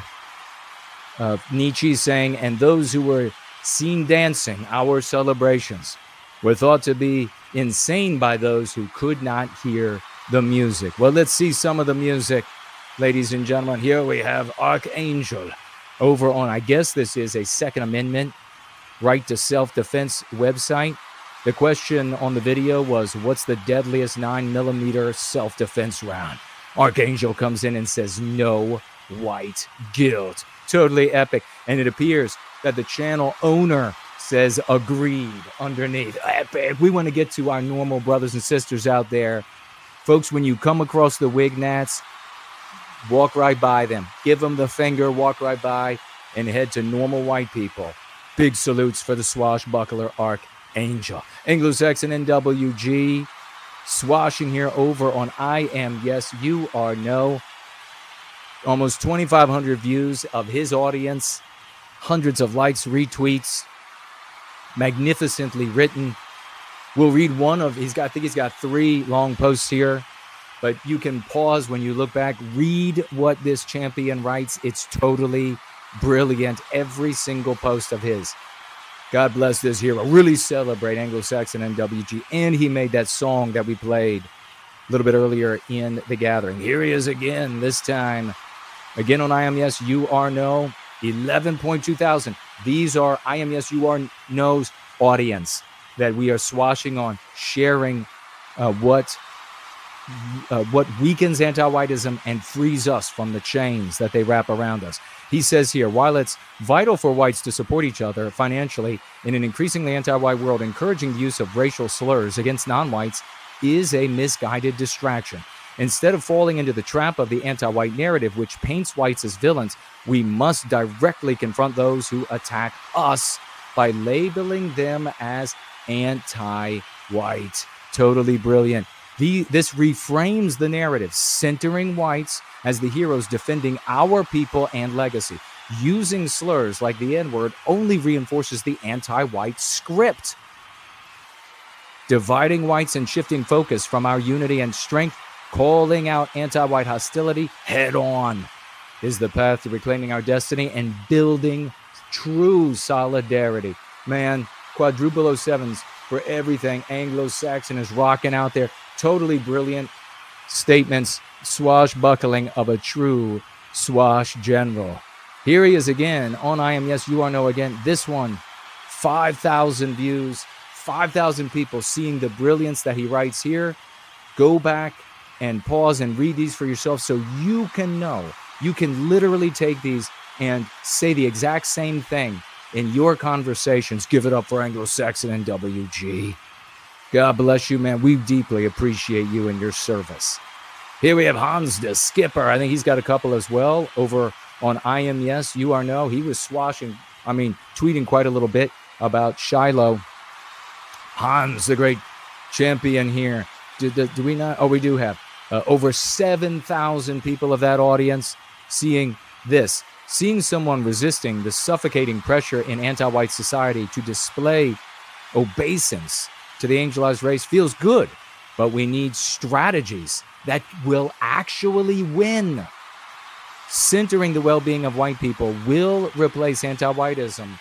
Nietzsche saying, and those who were seen dancing our celebrations were thought to be insane by those who could not hear the music. Well, let's see some of the music, ladies and gentlemen. Here we have Archangel over on, I guess this is a Second Amendment right to self-defense website. The question on the video was, what's the deadliest 9mm self-defense round? Archangel comes in and says, no white guilt. Totally epic. And it appears that the channel owner says agreed underneath. Epic. We want to get to our normal brothers and sisters out there. Folks, when you come across the Wignats, walk right by them. Give them the finger, walk right by, and head to normal white people. Big salutes for the swashbuckler Archangel. Anglo-Saxon NWG swashing here over on I Am Yes, You Are No. Almost 2,500 views of his audience. Hundreds of likes, retweets. Magnificently written. We'll read one of, I think he's got 3 long posts here. But you can pause when you look back. Read what this champion writes. It's totally brilliant. Every single post of his. God bless this hero. Really celebrate Anglo-Saxon NWG. And he made that song that we played a little bit earlier in the gathering. Here he is again, this time. Again on I Am Yes, You Are No. 11.2 thousand. These are I Am Yes, You Are No's audience that we are swashing on, sharing what weakens anti-whiteism and frees us from the chains that they wrap around us. He says here, while it's vital for whites to support each other financially in an increasingly anti-white world, encouraging the use of racial slurs against non-whites is a misguided distraction. Instead of falling into the trap of the anti-white narrative, which paints whites as villains, we must directly confront those who attack us by labeling them as anti-white. Totally brilliant. This reframes the narrative, centering whites as the heroes defending our people and legacy. Using slurs like the N-word only reinforces the anti-white script. Dividing whites and shifting focus from our unity and strength, calling out anti-white hostility head on is the path to reclaiming our destiny and building true solidarity. Man, quadruple 07s for everything. Anglo-Saxon is rocking out there. Totally brilliant statements, swashbuckling of a true swash general. Here he is again on I Am Yes, You Are No again. This one, 5,000 views, 5,000 people seeing the brilliance that he writes here. Go back and pause and read these for yourself so you can know. You can literally take these and say the exact same thing in your conversations. Give it up for Anglo-Saxon and WG. God bless you, man. We deeply appreciate you and your service. Here we have Hans the Skipper. I think he's got a couple as well over on I Am Yes, You Are No. He was tweeting quite a little bit about Shiloh. Hans, the great champion here. Do we not? Oh, we do have over 7,000 people of that audience seeing this. Seeing someone resisting the suffocating pressure in anti-white society to display obeisance to the angelized race feels good, but we need strategies that will actually win. Centering the well-being of white people will replace anti-whiteism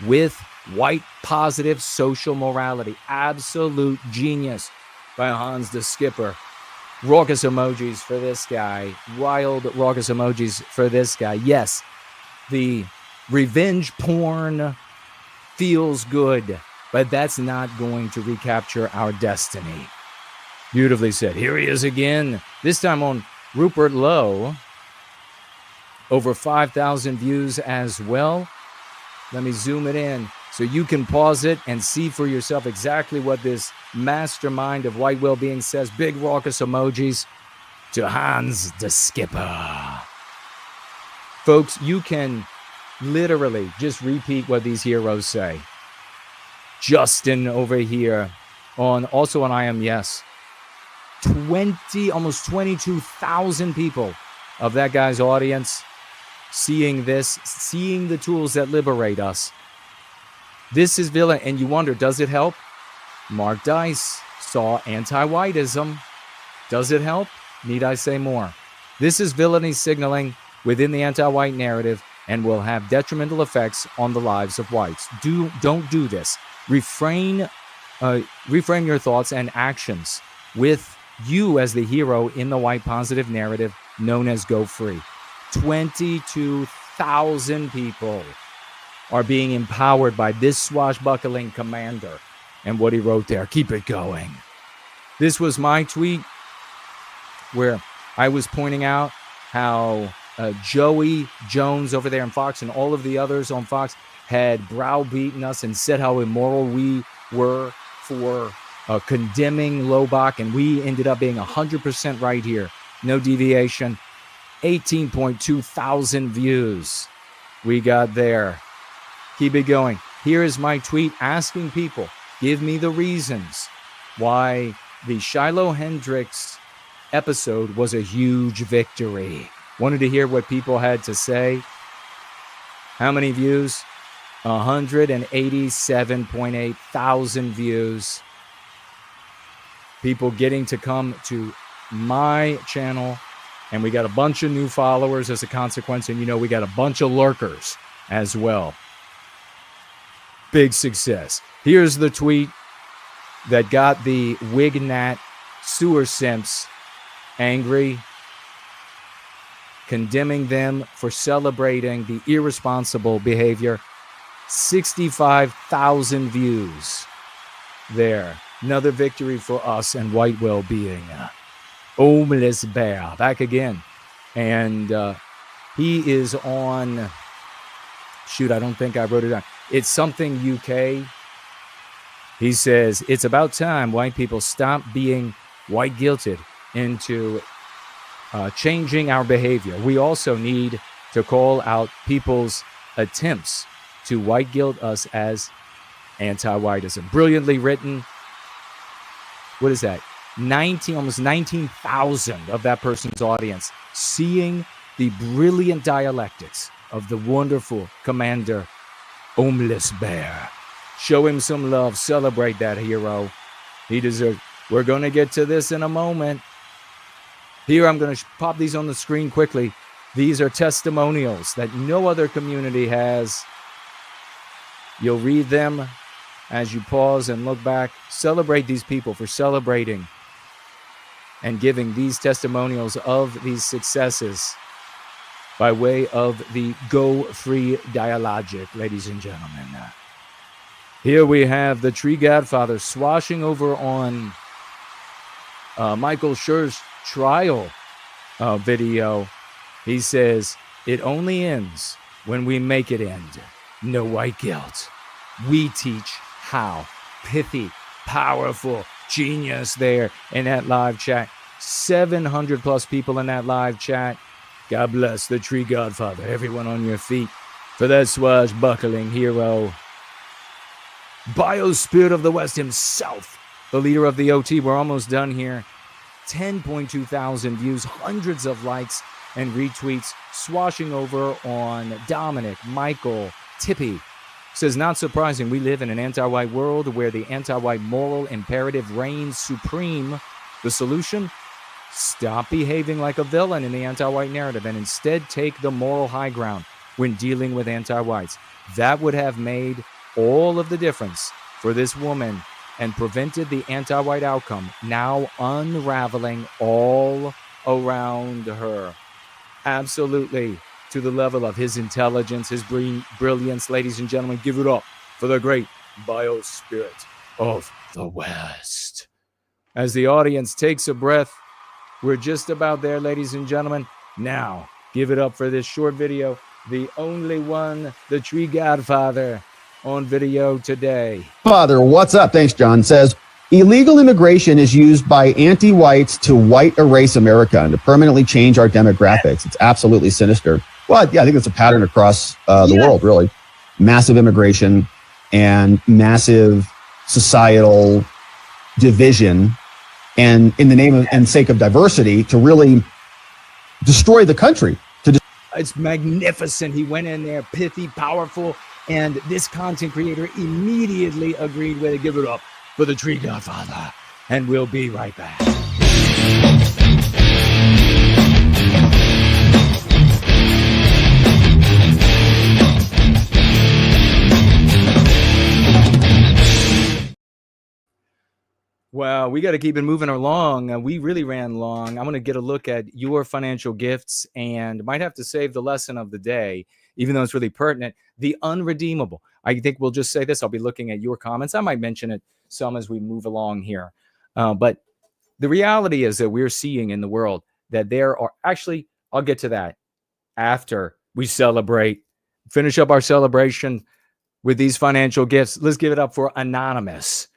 with white positive social morality. Absolute genius by Hans the Skipper. Raucous emojis for this guy. Wild raucous emojis for this guy. Yes, the revenge porn feels good, but that's not going to recapture our destiny. Beautifully said. Here he is again, this time on Rupert Lowe. Over 5,000 views as well. Let me zoom it in so you can pause it and see for yourself exactly what this mastermind of white well-being says. Big raucous emojis to Hans the Skipper. Folks, you can literally just repeat what these heroes say. Justin over here also on I Am Yes. Almost 22,000 people of that guy's audience seeing this, seeing the tools that liberate us. This is villain, and you wonder, does it help? Mark Dice saw anti-whiteism. Does it help? Need I say more? This is villainy signaling within the anti-white narrative and will have detrimental effects on the lives of whites. Don't do this. Reframe your thoughts and actions with you as the hero in the white positive narrative known as Go Free. 22,000 people are being empowered by this swashbuckling commander and what he wrote there. Keep it going. This was my tweet where I was pointing out how Joey Jones over there on Fox and all of the others on Fox had browbeaten us and said how immoral we were for condemning Lobach, and we ended up being 100% right here. No deviation. 18.2 thousand views we got there. Keep it going. Here is my tweet asking people, give me the reasons why the Shiloh Hendrix episode was a huge victory. Wanted to hear what people had to say. How many views? 187.8 thousand views. People getting to come to my channel, and we got a bunch of new followers as a consequence, and we got a bunch of lurkers as well. Big success. Here's the tweet that got the Wignat sewer simps angry, condemning them for celebrating the irresponsible behavior. 65,000 views there. Another victory for us and white well-being. Homeless Bear back again. And he is on, shoot, I don't think I wrote it down. It's something UK. He says, it's about time white people stop being white guilted into changing our behavior. We also need to call out people's attempts to white guilt us as anti-whiteism. Brilliantly written. What is that? Almost 19,000 of that person's audience seeing the brilliant dialectics of the wonderful Commander Homeless Bear. Show him some love. Celebrate that hero. He deserves. We're going to get to this in a moment. Here, I'm going to pop these on the screen quickly. These are testimonials that no other community has. You'll read them as you pause and look back. Celebrate these people for celebrating and giving these testimonials of these successes by way of the Go Free dialogic, ladies and gentlemen. Here we have the Tree Godfather swashing over on Michael Schur's trial video. He says, it only ends when we make it end. No white guilt. We teach how. Pithy, powerful, genius there in that live chat. 700 plus people in that live chat. God bless the Tree Godfather. Everyone on your feet for that swashbuckling hero. Biospirit of the West himself, the leader of the OT. We're almost done here. 10.2 thousand views, hundreds of likes and retweets, swashing over on Dominic, Michael, Tippy. Says, not surprising, we live in an anti-white world where the anti-white moral imperative reigns supreme. The solution? Stop behaving like a villain in the anti-white narrative and instead take the moral high ground when dealing with anti-whites. That would have made all of the difference for this woman and prevented the anti-white outcome now unraveling all around her. Absolutely. To the level of his intelligence, his brilliance. Ladies and gentlemen, give it up for the great Biospirit of the West. As the audience takes a breath, we're just about there, ladies and gentlemen. Now, give it up for this short video. The only one, the Tree Godfather, on video today. Father, what's up? Thanks, John. Says, illegal immigration is used by anti-whites to white erase America and to permanently change our demographics. It's absolutely sinister. Well, yeah, I think it's a pattern across the world, really. Massive immigration and massive societal division, and in the name of and sake of diversity, to really destroy the country. It's magnificent. He went in there, pithy, powerful, and this content creator immediately agreed with it. Give it up for the Tree Godfather, and we'll be right back. Well, we got to keep it moving along. We really ran long. I'm going to get a look at your financial gifts and might have to save the lesson of the day, even though it's really pertinent. The unredeemable. I think we'll just say this. I'll be looking at your comments. I might mention it some as we move along here. But the reality is that we're seeing in the world that there are actually, I'll get to that after we finish up our celebration with these financial gifts. Let's give it up for Anonymous,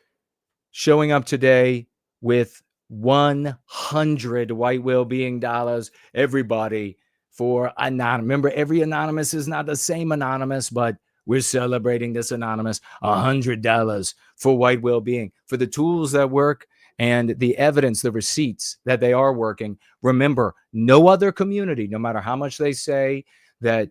showing up today with 100 white well-being dollars. Everybody for Anonymous. Remember, every Anonymous is not the same Anonymous, but we're celebrating this Anonymous. $100 for white well-being, for the tools that work and the evidence, the receipts that they are working. Remember, no other community, no matter how much they say that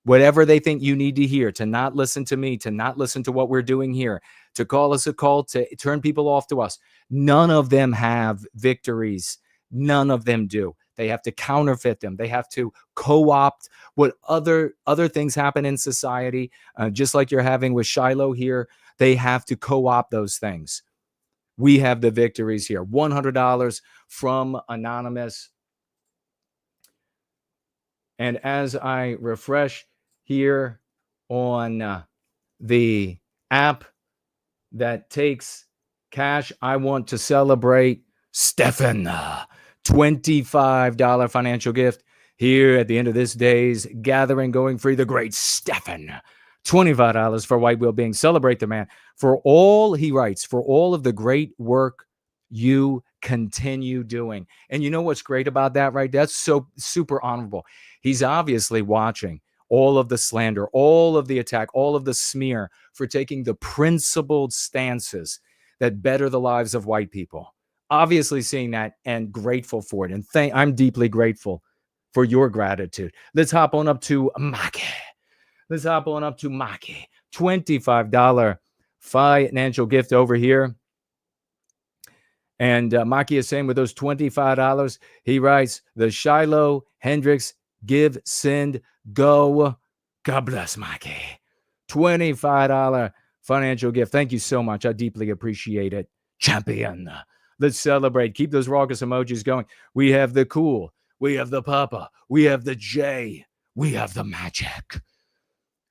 whatever they think you need to hear, to not listen to me, to not listen to what we're doing here, to call us a cult, to turn people off to us. None of them have victories. None of them do. They have to counterfeit them. They have to co-opt what other things happen in society, just like you're having with Shiloh here. They have to co-opt those things. We have the victories here. $100 from Anonymous. And as I refresh here on the app that takes cash, I want to celebrate Stefan, $25 financial gift here at the end of this day's gathering, going free. The great Stefan, $25 for white well-being. Celebrate the man for all he writes, for all of the great work you continue doing. And you know what's great about that, right? That's so super honorable. He's obviously watching all of the slander, all of the attack, all of the smear, for taking the principled stances that better the lives of white people. Obviously seeing that and grateful for it. And I'm deeply grateful for your gratitude. Let's hop on up to Maki. $25 financial gift over here. And Maki is saying with those $25, he writes, the Shiloh, Hendrix, give, send, go. God bless Maki. $25 financial gift. Thank you so much. I deeply appreciate it. Champion. Let's celebrate. Keep those raucous emojis going. We have the cool. We have the Papa. We have the J. We have the magic.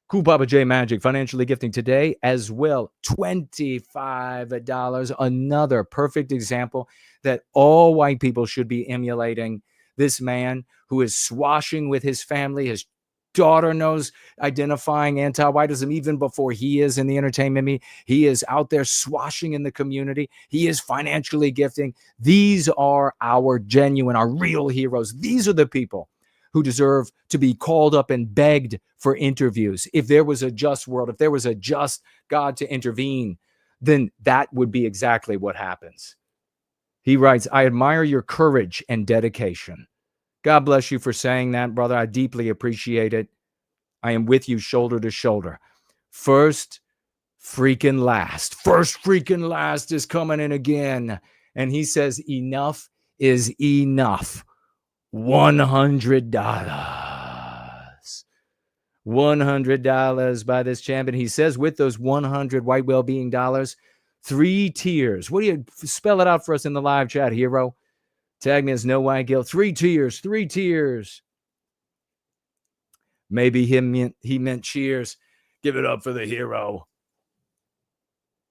Cool Papa J Magic financially gifting today as well. $25. Another perfect example that all white people should be emulating. This man who is swashing with his family. His daughter knows identifying anti-whiteism even before he is in the entertainment media. He is out there swashing in the community. He is financially gifting. These are our genuine, our real heroes. These are the people who deserve to be called up and begged for interviews. If there was a just world, if there was a just God to intervene, then that would be exactly what happens. He writes, I admire your courage and dedication. God bless you for saying that, brother. I deeply appreciate it. I am with you shoulder to shoulder. First freaking last is coming in again. And he says, enough is enough. $100. $100 by this champion. He says with those 100 white well-being dollars, 3 tiers. What do you spell it out for us in the live chat, hero? Tag me as No White Guilt. 3 tiers. 3 tiers. Maybe he meant cheers. Give it up for the hero.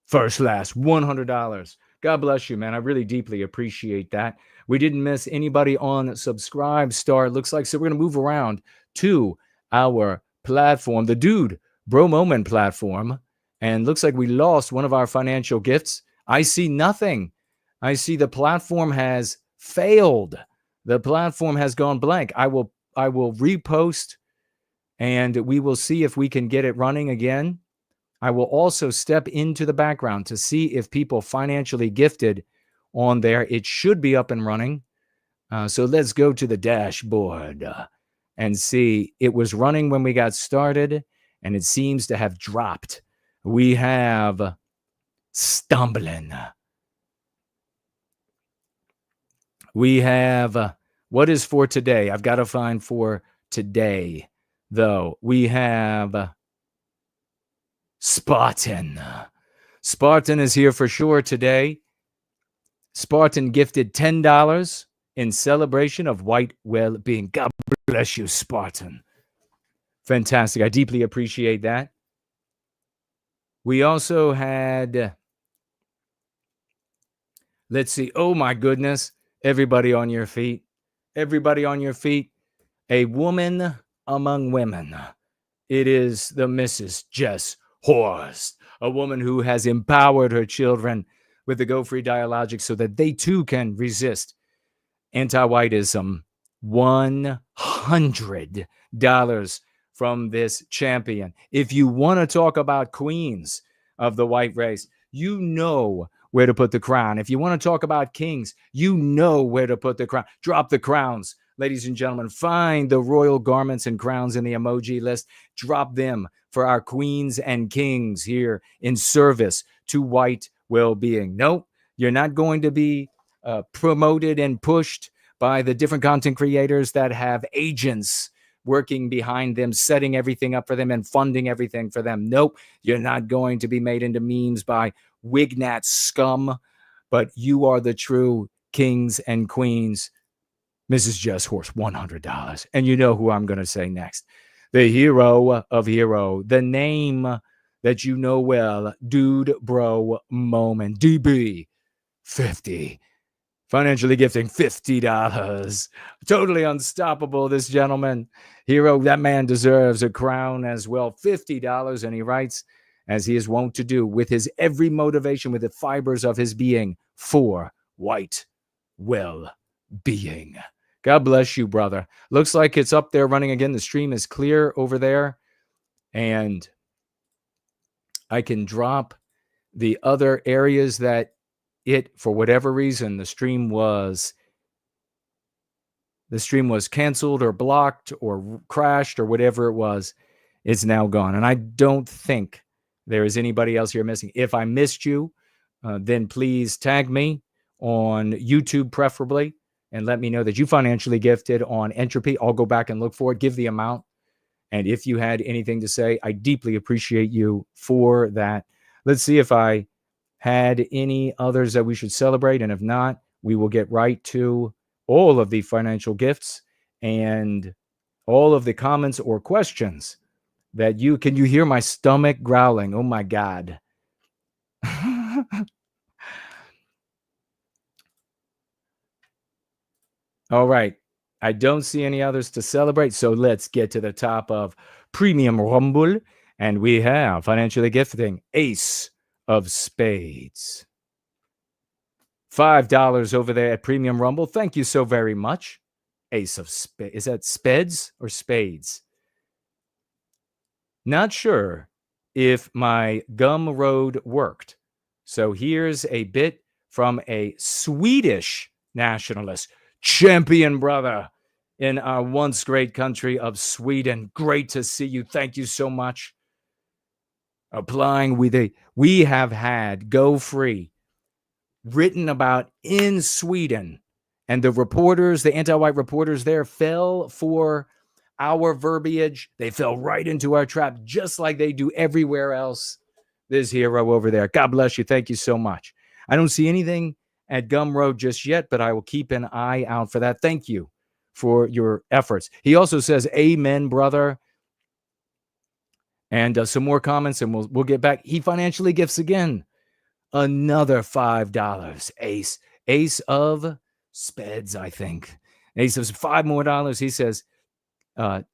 First last, $100. God bless you, man. I really deeply appreciate that. We didn't miss anybody on Subscribe Star, it looks like. So we're going to move around to our platform, the Dude Bro Moment platform. And looks like we lost one of our financial gifts. I see nothing. I see the platform has failed. The platform has gone blank. I will repost and we will see if we can get it running again. I will also step into the background to see if people financially gifted on there. It should be up and running. So let's go to the dashboard and see. It was running when we got started, and it seems to have dropped. We have stumbling. We have what is for today. I've got to find for today, though. We have Spartan. Spartan is here for sure today. Spartan gifted $10 in celebration of white well-being. God bless you, Spartan. Fantastic. I deeply appreciate that. We also had, let's see. Oh, my goodness. Everybody on your feet. Everybody on your feet. A woman among women. It is the Mrs. Jess Horst, a woman who has empowered her children with the Go Free Dialogics so that they too can resist anti-whiteism. $100 from this champion. If you want to talk about queens of the white race, you know where to put the crown. If you want to talk about kings, you know where to put the crown. Drop the crowns, ladies and gentlemen. Find the royal garments and crowns in the emoji list. Drop them for our queens and kings here in service to white well-being. Nope, you're not going to be promoted and pushed by the different content creators that have agents working behind them, setting everything up for them and funding everything for them. Nope, you're not going to be made into memes by Wignat scum, but you are the true kings and queens. Mrs. Jess Horst, $100. And you know who I'm going to say next. The hero of hero, the name that you know well, Dude Bro Moment, DB, 50. Financially gifting $50. Totally unstoppable, this gentleman. Hero, that man deserves a crown as well. $50. And he writes, as he is wont to do, with his every motivation, with the fibers of his being, for white well-being. God bless you, brother. Looks like it's up there running again. The stream is clear over there. And I can drop the other areas that for whatever reason, the stream was canceled or blocked or crashed or whatever it was. It's now gone. And I don't think there is anybody else here missing. If I missed you, then please tag me on YouTube preferably and let me know that you financially gifted on Entropy. I'll go back and look for it, give the amount. And if you had anything to say, I deeply appreciate you for that. Let's see if I had any others that we should celebrate. And if not, we will get right to all of the financial gifts and all of the comments or questions that can you hear my stomach growling? Oh my God. All right. I don't see any others to celebrate. So let's get to the top of Premium Rumble. And we have financially gifting Ace of Spades. $5 over there at Premium Rumble. Thank you so very much. Ace of Spades. Is that Speds or Spades? Not sure if my gum road worked. So here's a bit from a Swedish nationalist, champion brother in our once great country of Sweden. Great to see you. Thank you so much. Applying we have had Go Free written about in Sweden, and the reporters, the anti-white reporters there, fell for our verbiage. They fell right into our trap, just like they do everywhere else. This hero over there. God bless you. Thank you so much. I don't see anything at Gumroad just yet, but I will keep an eye out for that. Thank you for your efforts. He also says, amen, brother. And some more comments, and we'll get back. He financially gifts again. Another $5. Ace of Speds, I think. Ace of $5 more. He says,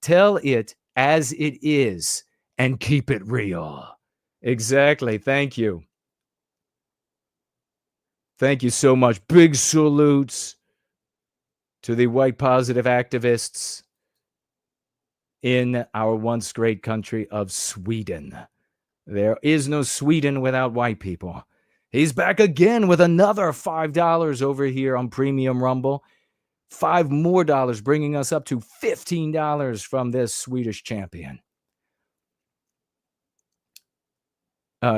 tell it as it is and keep it real. Exactly. Thank you. Thank you so much. Big salutes to the white positive activists in our once great country of Sweden. There is no Sweden without white people. He's back again with another $5 over here on Premium Rumble. $5 more, bringing us up to $15 from this Swedish champion.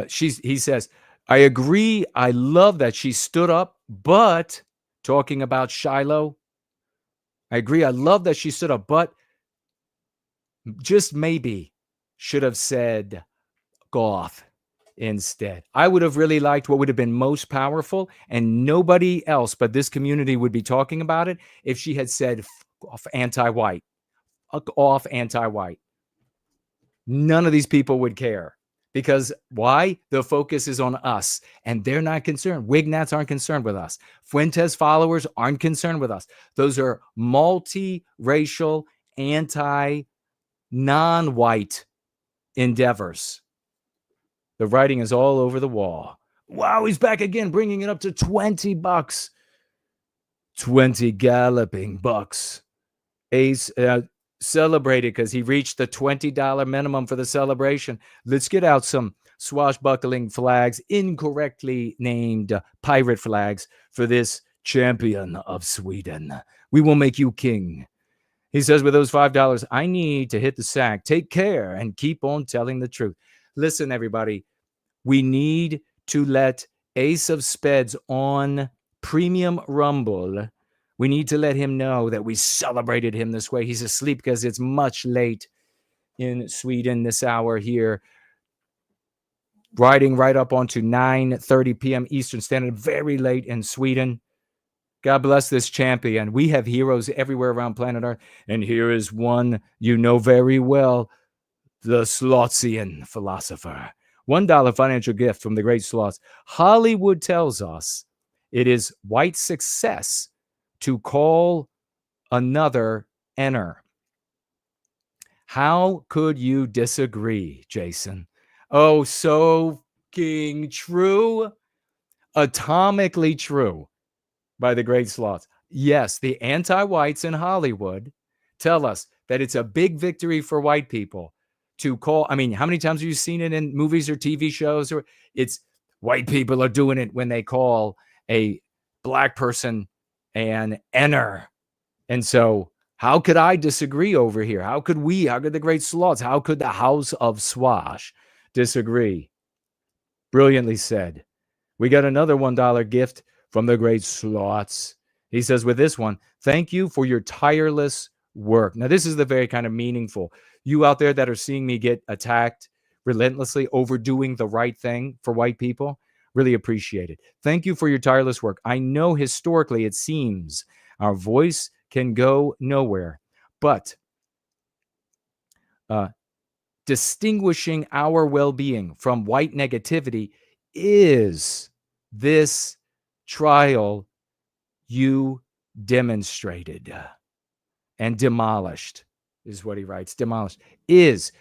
He says, I agree. I love that she stood up, but talking about Shiloh, I agree. I love that she stood up, but just maybe should have said goth. instead. I would have really liked what would have been most powerful, and nobody else but this community would be talking about it, if she had said, "F off anti-white, fuck off anti-white." None of these people would care. Because why? The focus is on us, and they're not concerned. Wignats aren't concerned with us. Fuentes followers aren't concerned with us. Those are multiracial, non-white endeavors. The writing is all over the wall. Wow, he's back again, bringing it up to $20. 20 galloping bucks. Ace celebrated because he reached the $20 minimum for the celebration. Let's get out some swashbuckling flags, incorrectly named pirate flags, for this champion of Sweden. We will make you king. He says, with those $5, I need to hit the sack. Take care and keep on telling the truth. Listen, everybody, we need to let Ace of Spades on Premium Rumble. We need to let him know that we celebrated him this way. He's asleep because it's much late in Sweden this hour here. Riding right up onto 9:30 p.m. Eastern Standard, very late in Sweden. God bless this champion. We have heroes everywhere around planet Earth. And here is one you know very well, the Slotzian philosopher. $1 financial gift from the great Slots. Hollywood tells us it is white success to call another N-er. How could you disagree, Jason? Oh, so fucking true. Atomically true by the great Sloths. Yes, the anti-whites in Hollywood tell us that it's a big victory for white people to call. I mean, how many times have you seen it in movies or TV shows? Or it's white people are doing it when they call a black person an N-er. And so how could I disagree over here? How could the great Sloths, how could the House of Swash disagree? Brilliantly said. We got another $1 gift from the great Sloths. He says, with this one, thank you for your tireless work. Now, this is the very kind of meaningful. You out there that are seeing me get attacked relentlessly over doing the right thing for white people, really appreciate it. Thank you for your tireless work. I know historically it seems our voice can go nowhere, but distinguishing our well-being from white negativity is this trial you demonstrated and demolished, is what he writes. Demolished is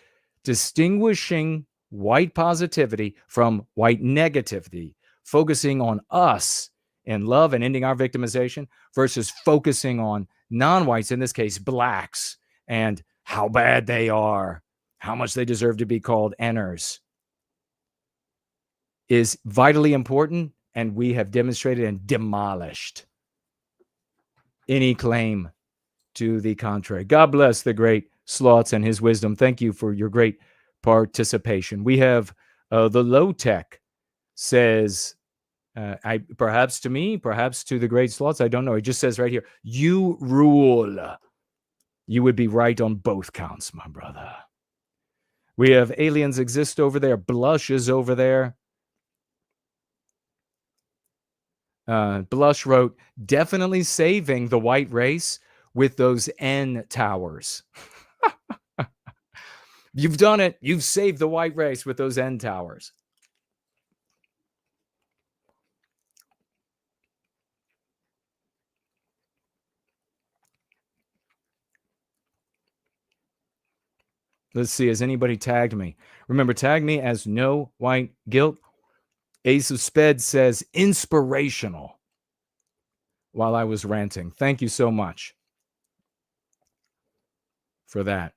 distinguishing white positivity from white negativity, focusing on us in love and ending our victimization versus focusing on non-whites, in this case, blacks, and how bad they are, how much they deserve to be called N-ers, is vitally important, and we have demonstrated and demolished any claim to the contrary. God bless the great Sloths and his wisdom. Thank you for your great participation. We have the low tech says, perhaps to me, perhaps to the great Sloths, I don't know. It just says right here, you rule. You would be right on both counts, my brother. We have aliens exist over there. Blush is over there. Blush wrote, definitely saving the white race with those N towers. You've done it. You've saved the white race with those N towers. Let's see. Has anybody tagged me? Remember, tag me as No White Guilt. Ace of Spades says inspirational while I was ranting. Thank you so much for that.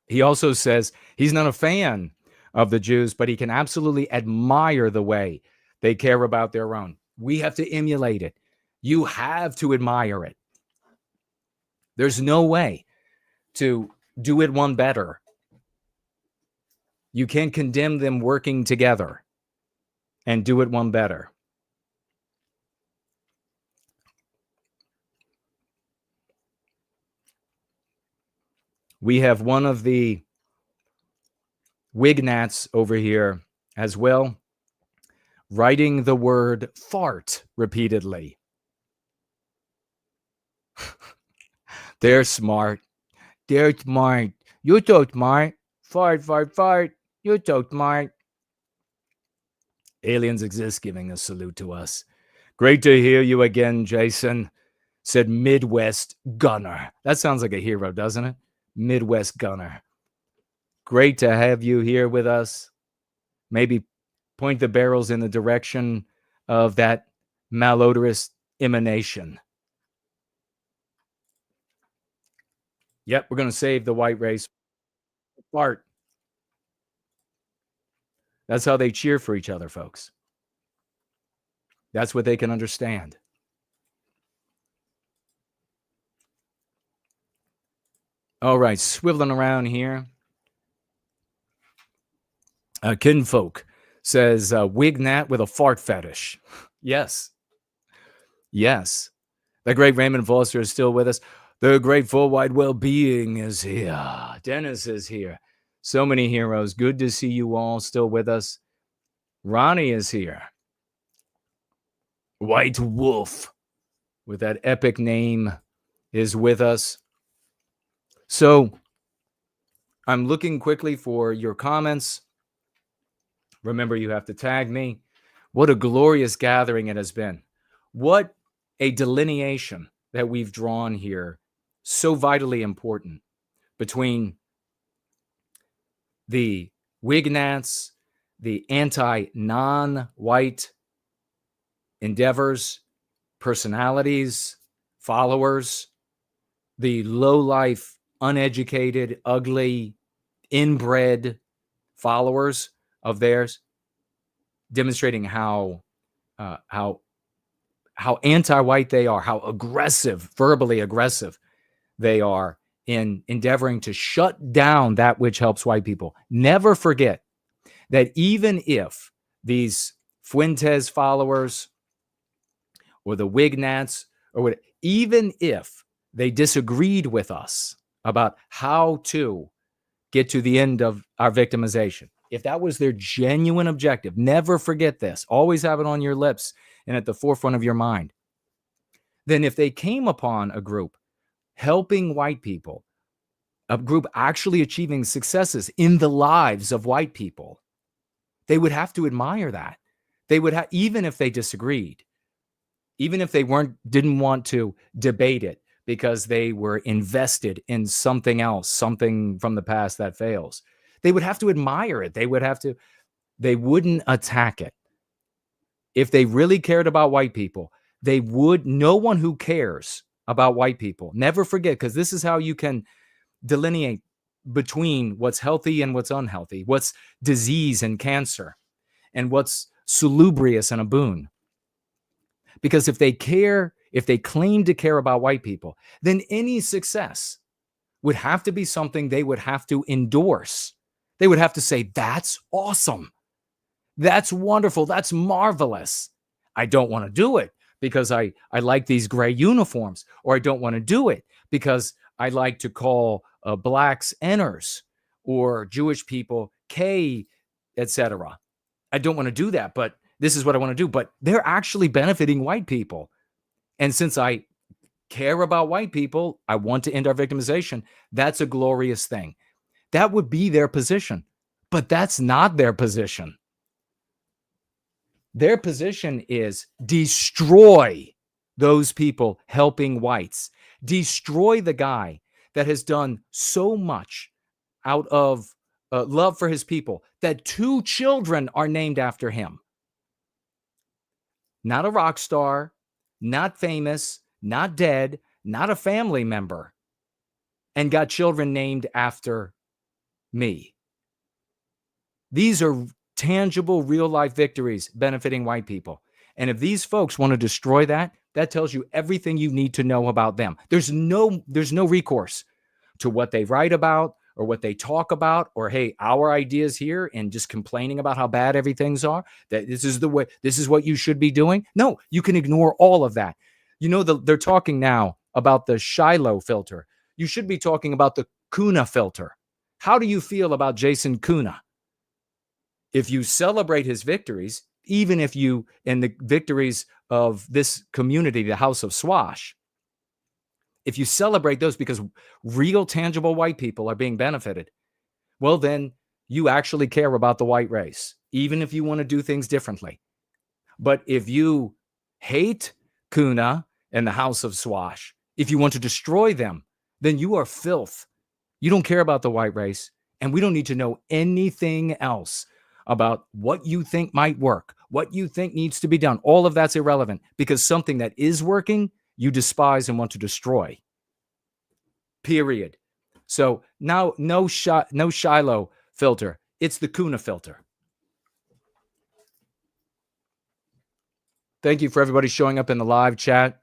He also says he's not a fan of the Jews, but he can absolutely admire the way they care about their own. We have to emulate it. You have to admire it. There's no way to do it one better. You can't condemn them working together and do it one better. We have one of the Wignats over here as well, writing the word fart repeatedly. They're smart. They're smart. You're so smart. Fart, fart, fart. You're so smart. Aliens exist, giving a salute to us. Great to hear you again, Jason, said Midwest Gunner. That sounds like a hero, doesn't it? Midwest Gunner. Great to have you here with us. Maybe point the barrels in the direction of that malodorous emanation. Yep, we're going to save the white race. Fart. That's how they cheer for each other, folks. That's what they can understand. All right, swiveling around here. Kinfolk says, Wignat with a fart fetish. Yes. Yes. The great Raymond Foster is still with us. The great full wide well-being is here. Dennis is here. So many heroes. Good to see you all still with us. Ronnie is here. White Wolf, with that epic name, is with us. So I'm looking quickly for your comments. Remember, you have to tag me. What a glorious gathering it has been. What a delineation that we've drawn here. So vitally important between the Wignats, the anti-non-white endeavors, personalities, followers, the low-life, uneducated, ugly, inbred followers of theirs, demonstrating how anti-white they are, how aggressive, verbally aggressive they are in endeavoring to shut down that which helps white people. Never forget that even if these Fuentes followers or the Wignats, or what, even if they disagreed with us about how to get to the end of our victimization, if that was their genuine objective, never forget this, always have it on your lips and at the forefront of your mind, then if they came upon a group helping white people, a group actually achieving successes in the lives of white people, they would have to admire that. They would have, even if they disagreed, even if they didn't want to debate it because they were invested in something else, something from the past that fails, they would have to admire it. They wouldn't attack it. If they really cared about white people, no one who cares about white people, never forget, because this is how you can delineate between what's healthy and what's unhealthy, what's disease and cancer, and what's salubrious and a boon. Because if they claim to care about white people, then any success would have to be something they would have to endorse. They would have to say, that's awesome. That's wonderful. That's marvelous. I don't want to do it because I like these gray uniforms, or I don't want to do it because I like to call blacks Ners or Jewish people K, etc. I don't want to do that, but this is what I want to do. But they're actually benefiting white people. And since I care about white people, I want to end our victimization. That's a glorious thing. That would be their position, but that's not their position. Their position is destroy those people helping whites. Destroy the guy that has done so much out of love for his people that 2 children are named after him. Not a rock star, not famous, not dead, not a family member, and got children named after me. These are tangible, real-life victories benefiting white people. And if these folks want to destroy that, that tells you everything you need to know about them. There's no recourse to what they write about or what they talk about, or, hey, our ideas here and just complaining about how bad everything's are, that this is the way, this is what you should be doing. No, you can ignore all of that. You know, they're talking now about the Shiloh filter. You should be talking about the Kuna filter. How do you feel about Jason Kuna? If you celebrate his victories, even if you, and the victories of this community, the House of Swash, if you celebrate those because real tangible white people are being benefited, well, then you actually care about the white race, even if you want to do things differently. But if you hate Kuna and the House of Swash, if you want to destroy them, then you are filth. You don't care about the white race, and we don't need to know anything else about what you think might work, what you think needs to be done. All of that's irrelevant because something that is working, you despise and want to destroy. Period. So now no Shiloh filter. It's the Kuna filter. Thank you for everybody showing up in the live chat.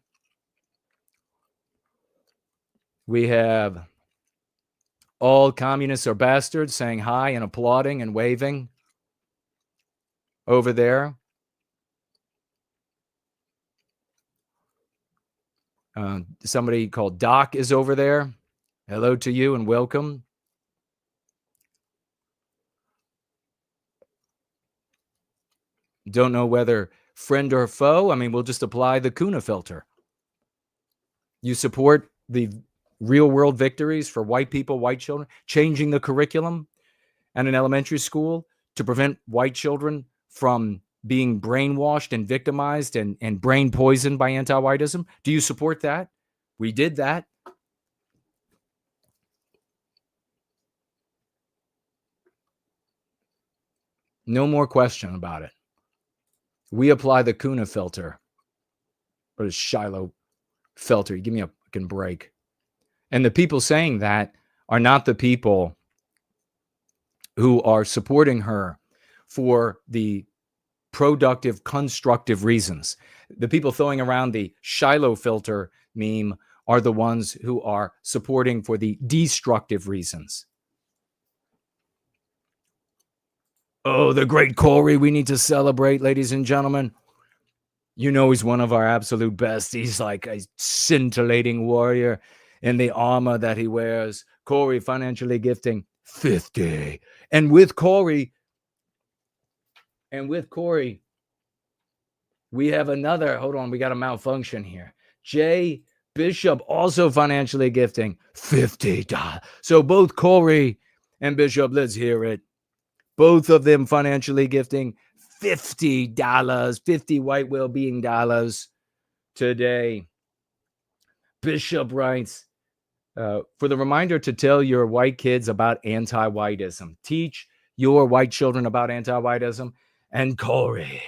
We have all communists are bastards saying hi and applauding and waving over there. Somebody called Doc is over there. Hello to you and welcome. Don't know whether friend or foe. I mean, we'll just apply the Kuna filter. You support the real world victories for white people, white children, changing the curriculum at an elementary school to prevent white children from being brainwashed and victimized and brain poisoned by anti-whiteism. Do you support that? We did that. No more question about it. We apply the Kuna filter. What is Shiloh filter? You give me a fucking break. And the people saying that are not the people who are supporting her for the productive, constructive reasons. The people throwing around the Shiloh filter meme are the ones who are supporting for the destructive reasons. Oh, the great Corey, we need to celebrate, ladies and gentlemen. You know he's one of our absolute best. He's like a scintillating warrior in the armor that he wears. Corey financially gifting 50. And with Corey, we have another, hold on, we got a malfunction here. Jay Bishop also financially gifting $50. So both Corey and Bishop, let's hear it. Both of them financially gifting $50, 50 white well-being dollars today. Bishop writes, for the reminder to tell your white kids about anti-whiteism. Teach your white children about anti-whiteism. And Corey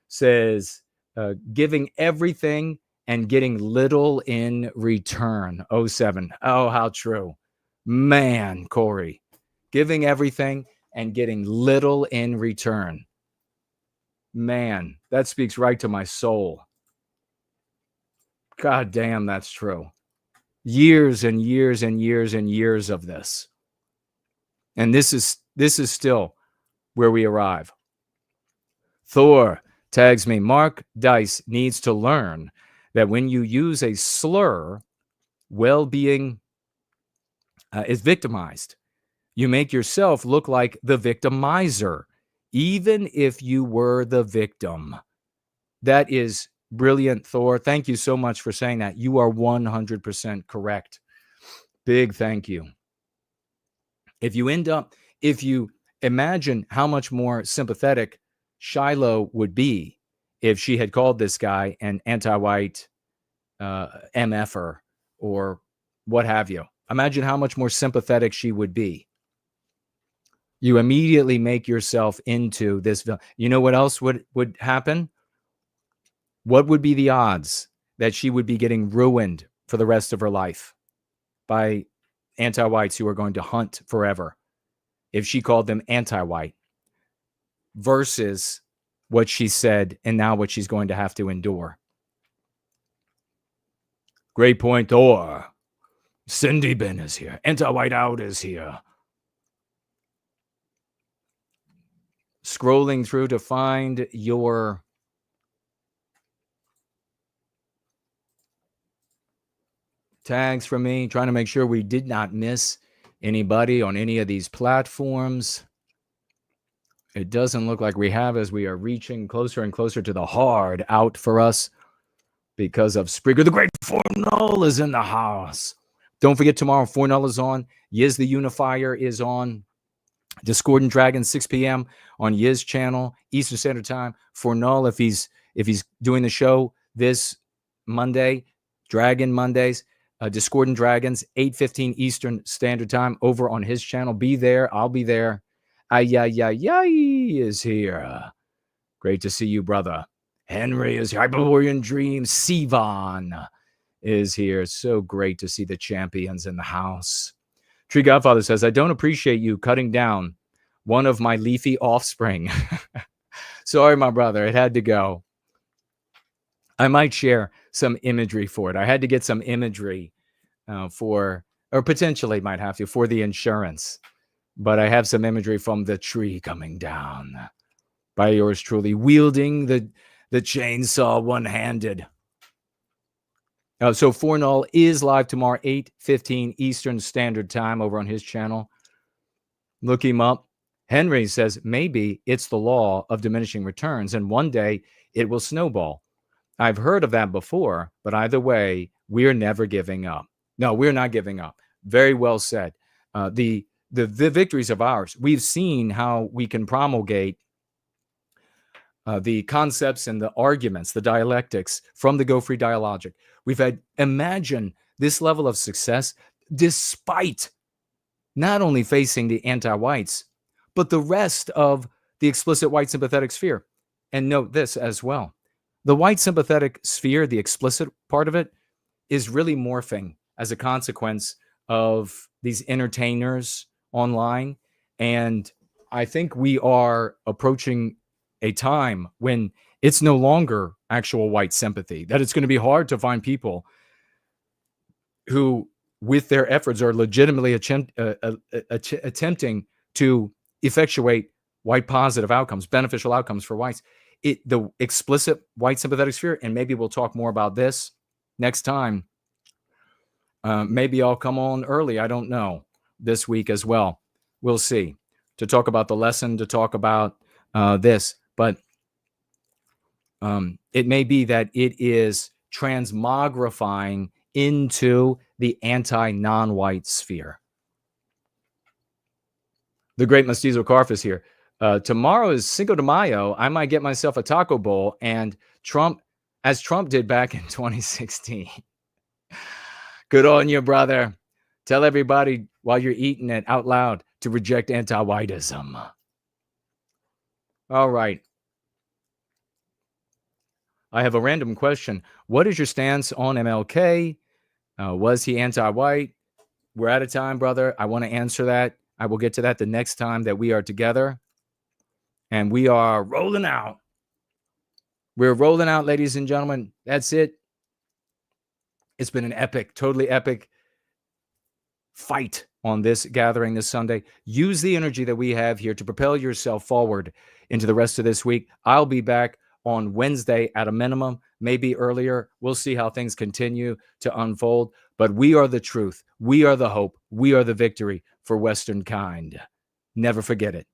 says, giving everything and getting little in return. 07. Oh, how true. Man, Corey. Giving everything and getting little in return. Man, that speaks right to my soul. God damn, that's true. Years and years and years and years of this. And this is still where we arrive. Thor tags me. Mark Dice needs to learn that when you use a slur, well-being is victimized. You make yourself look like the victimizer, even if you were the victim. That is brilliant, Thor. Thank you so much for saying that. You are 100% correct. Big thank you. If you imagine how much more sympathetic Shiloh would be if she had called this guy an anti-white MFer or what have you. Imagine how much more sympathetic she would be. You immediately make yourself into this. You know what else would happen? What would be the odds that she would be getting ruined for the rest of her life by anti-whites who are going to hunt forever if she called them anti-white versus what she said and now what she's going to have to endure? Great point, Thor. Cindy Ben is here. Anti-white out is here. Scrolling through to find your tags from me, trying to make sure we did not miss Anybody on any of these platforms? It doesn't look like we have, as we are reaching closer and closer to the hard out for us because of Spreaker. The great Fornull is in the house. Don't forget, tomorrow Fornull is on. Yiz the Unifier is on. Discordant Dragon, 6 p.m. on Yiz channel, Eastern Standard Time. Fornull, if he's doing the show this Monday, Dragon Mondays, Discordant Dragons, 8:15 Eastern Standard Time over on his channel. Be there. I'll be there. Ay is here. Great to see you, brother. Henry is here. Hyperborean Dreams. Sivan is here. So great to see the champions in the house. Tree Godfather says, I don't appreciate you cutting down one of my leafy offspring. Sorry, my brother. It had to go. I might share some imagery for it. I had to get some imagery or potentially might have to, for the insurance. But I have some imagery from the tree coming down by yours truly, wielding the chainsaw one-handed. So Fornull is live tomorrow, 8:15 Eastern Standard Time over on his channel. Look him up. Henry says, maybe it's the law of diminishing returns, and one day it will snowball. I've heard of that before, but either way, we're never giving up. No, we're not giving up. Very well said. The victories of ours. We've seen how we can promulgate the concepts and the arguments, the dialectics from the Go Free Dialogic. We've had, imagine this level of success despite not only facing the anti-whites, but the rest of the explicit white sympathetic sphere. And note this as well. The white sympathetic sphere, the explicit part of it, is really morphing as a consequence of these entertainers online. And I think we are approaching a time when it's no longer actual white sympathy, that it's going to be hard to find people who, with their efforts, are legitimately attempting to effectuate white positive outcomes, beneficial outcomes for whites. The explicit white sympathetic sphere, and maybe we'll talk more about this next time. Maybe I'll come on early. I don't know. This week as well. We'll see. To talk about the lesson, to talk about this. But it may be that it is transmogrifying into the anti-non-white sphere. The great Mestizo Carf is here. Tomorrow is Cinco de Mayo. I might get myself a taco bowl, and Trump, as Trump did back in 2016. Good on you, brother. Tell everybody while you're eating it out loud to reject anti-whiteism. All right. I have a random question. What is your stance on MLK? Was he anti-white? We're out of time, brother. I want to answer that. I will get to that the next time that we are together. And we are rolling out. We're rolling out, ladies and gentlemen. That's it. It's been an epic, totally epic fight on this gathering this Sunday. Use the energy that we have here to propel yourself forward into the rest of this week. I'll be back on Wednesday at a minimum, maybe earlier. We'll see how things continue to unfold. But we are the truth. We are the hope. We are the victory for Western kind. Never forget it.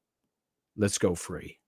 Let's go free.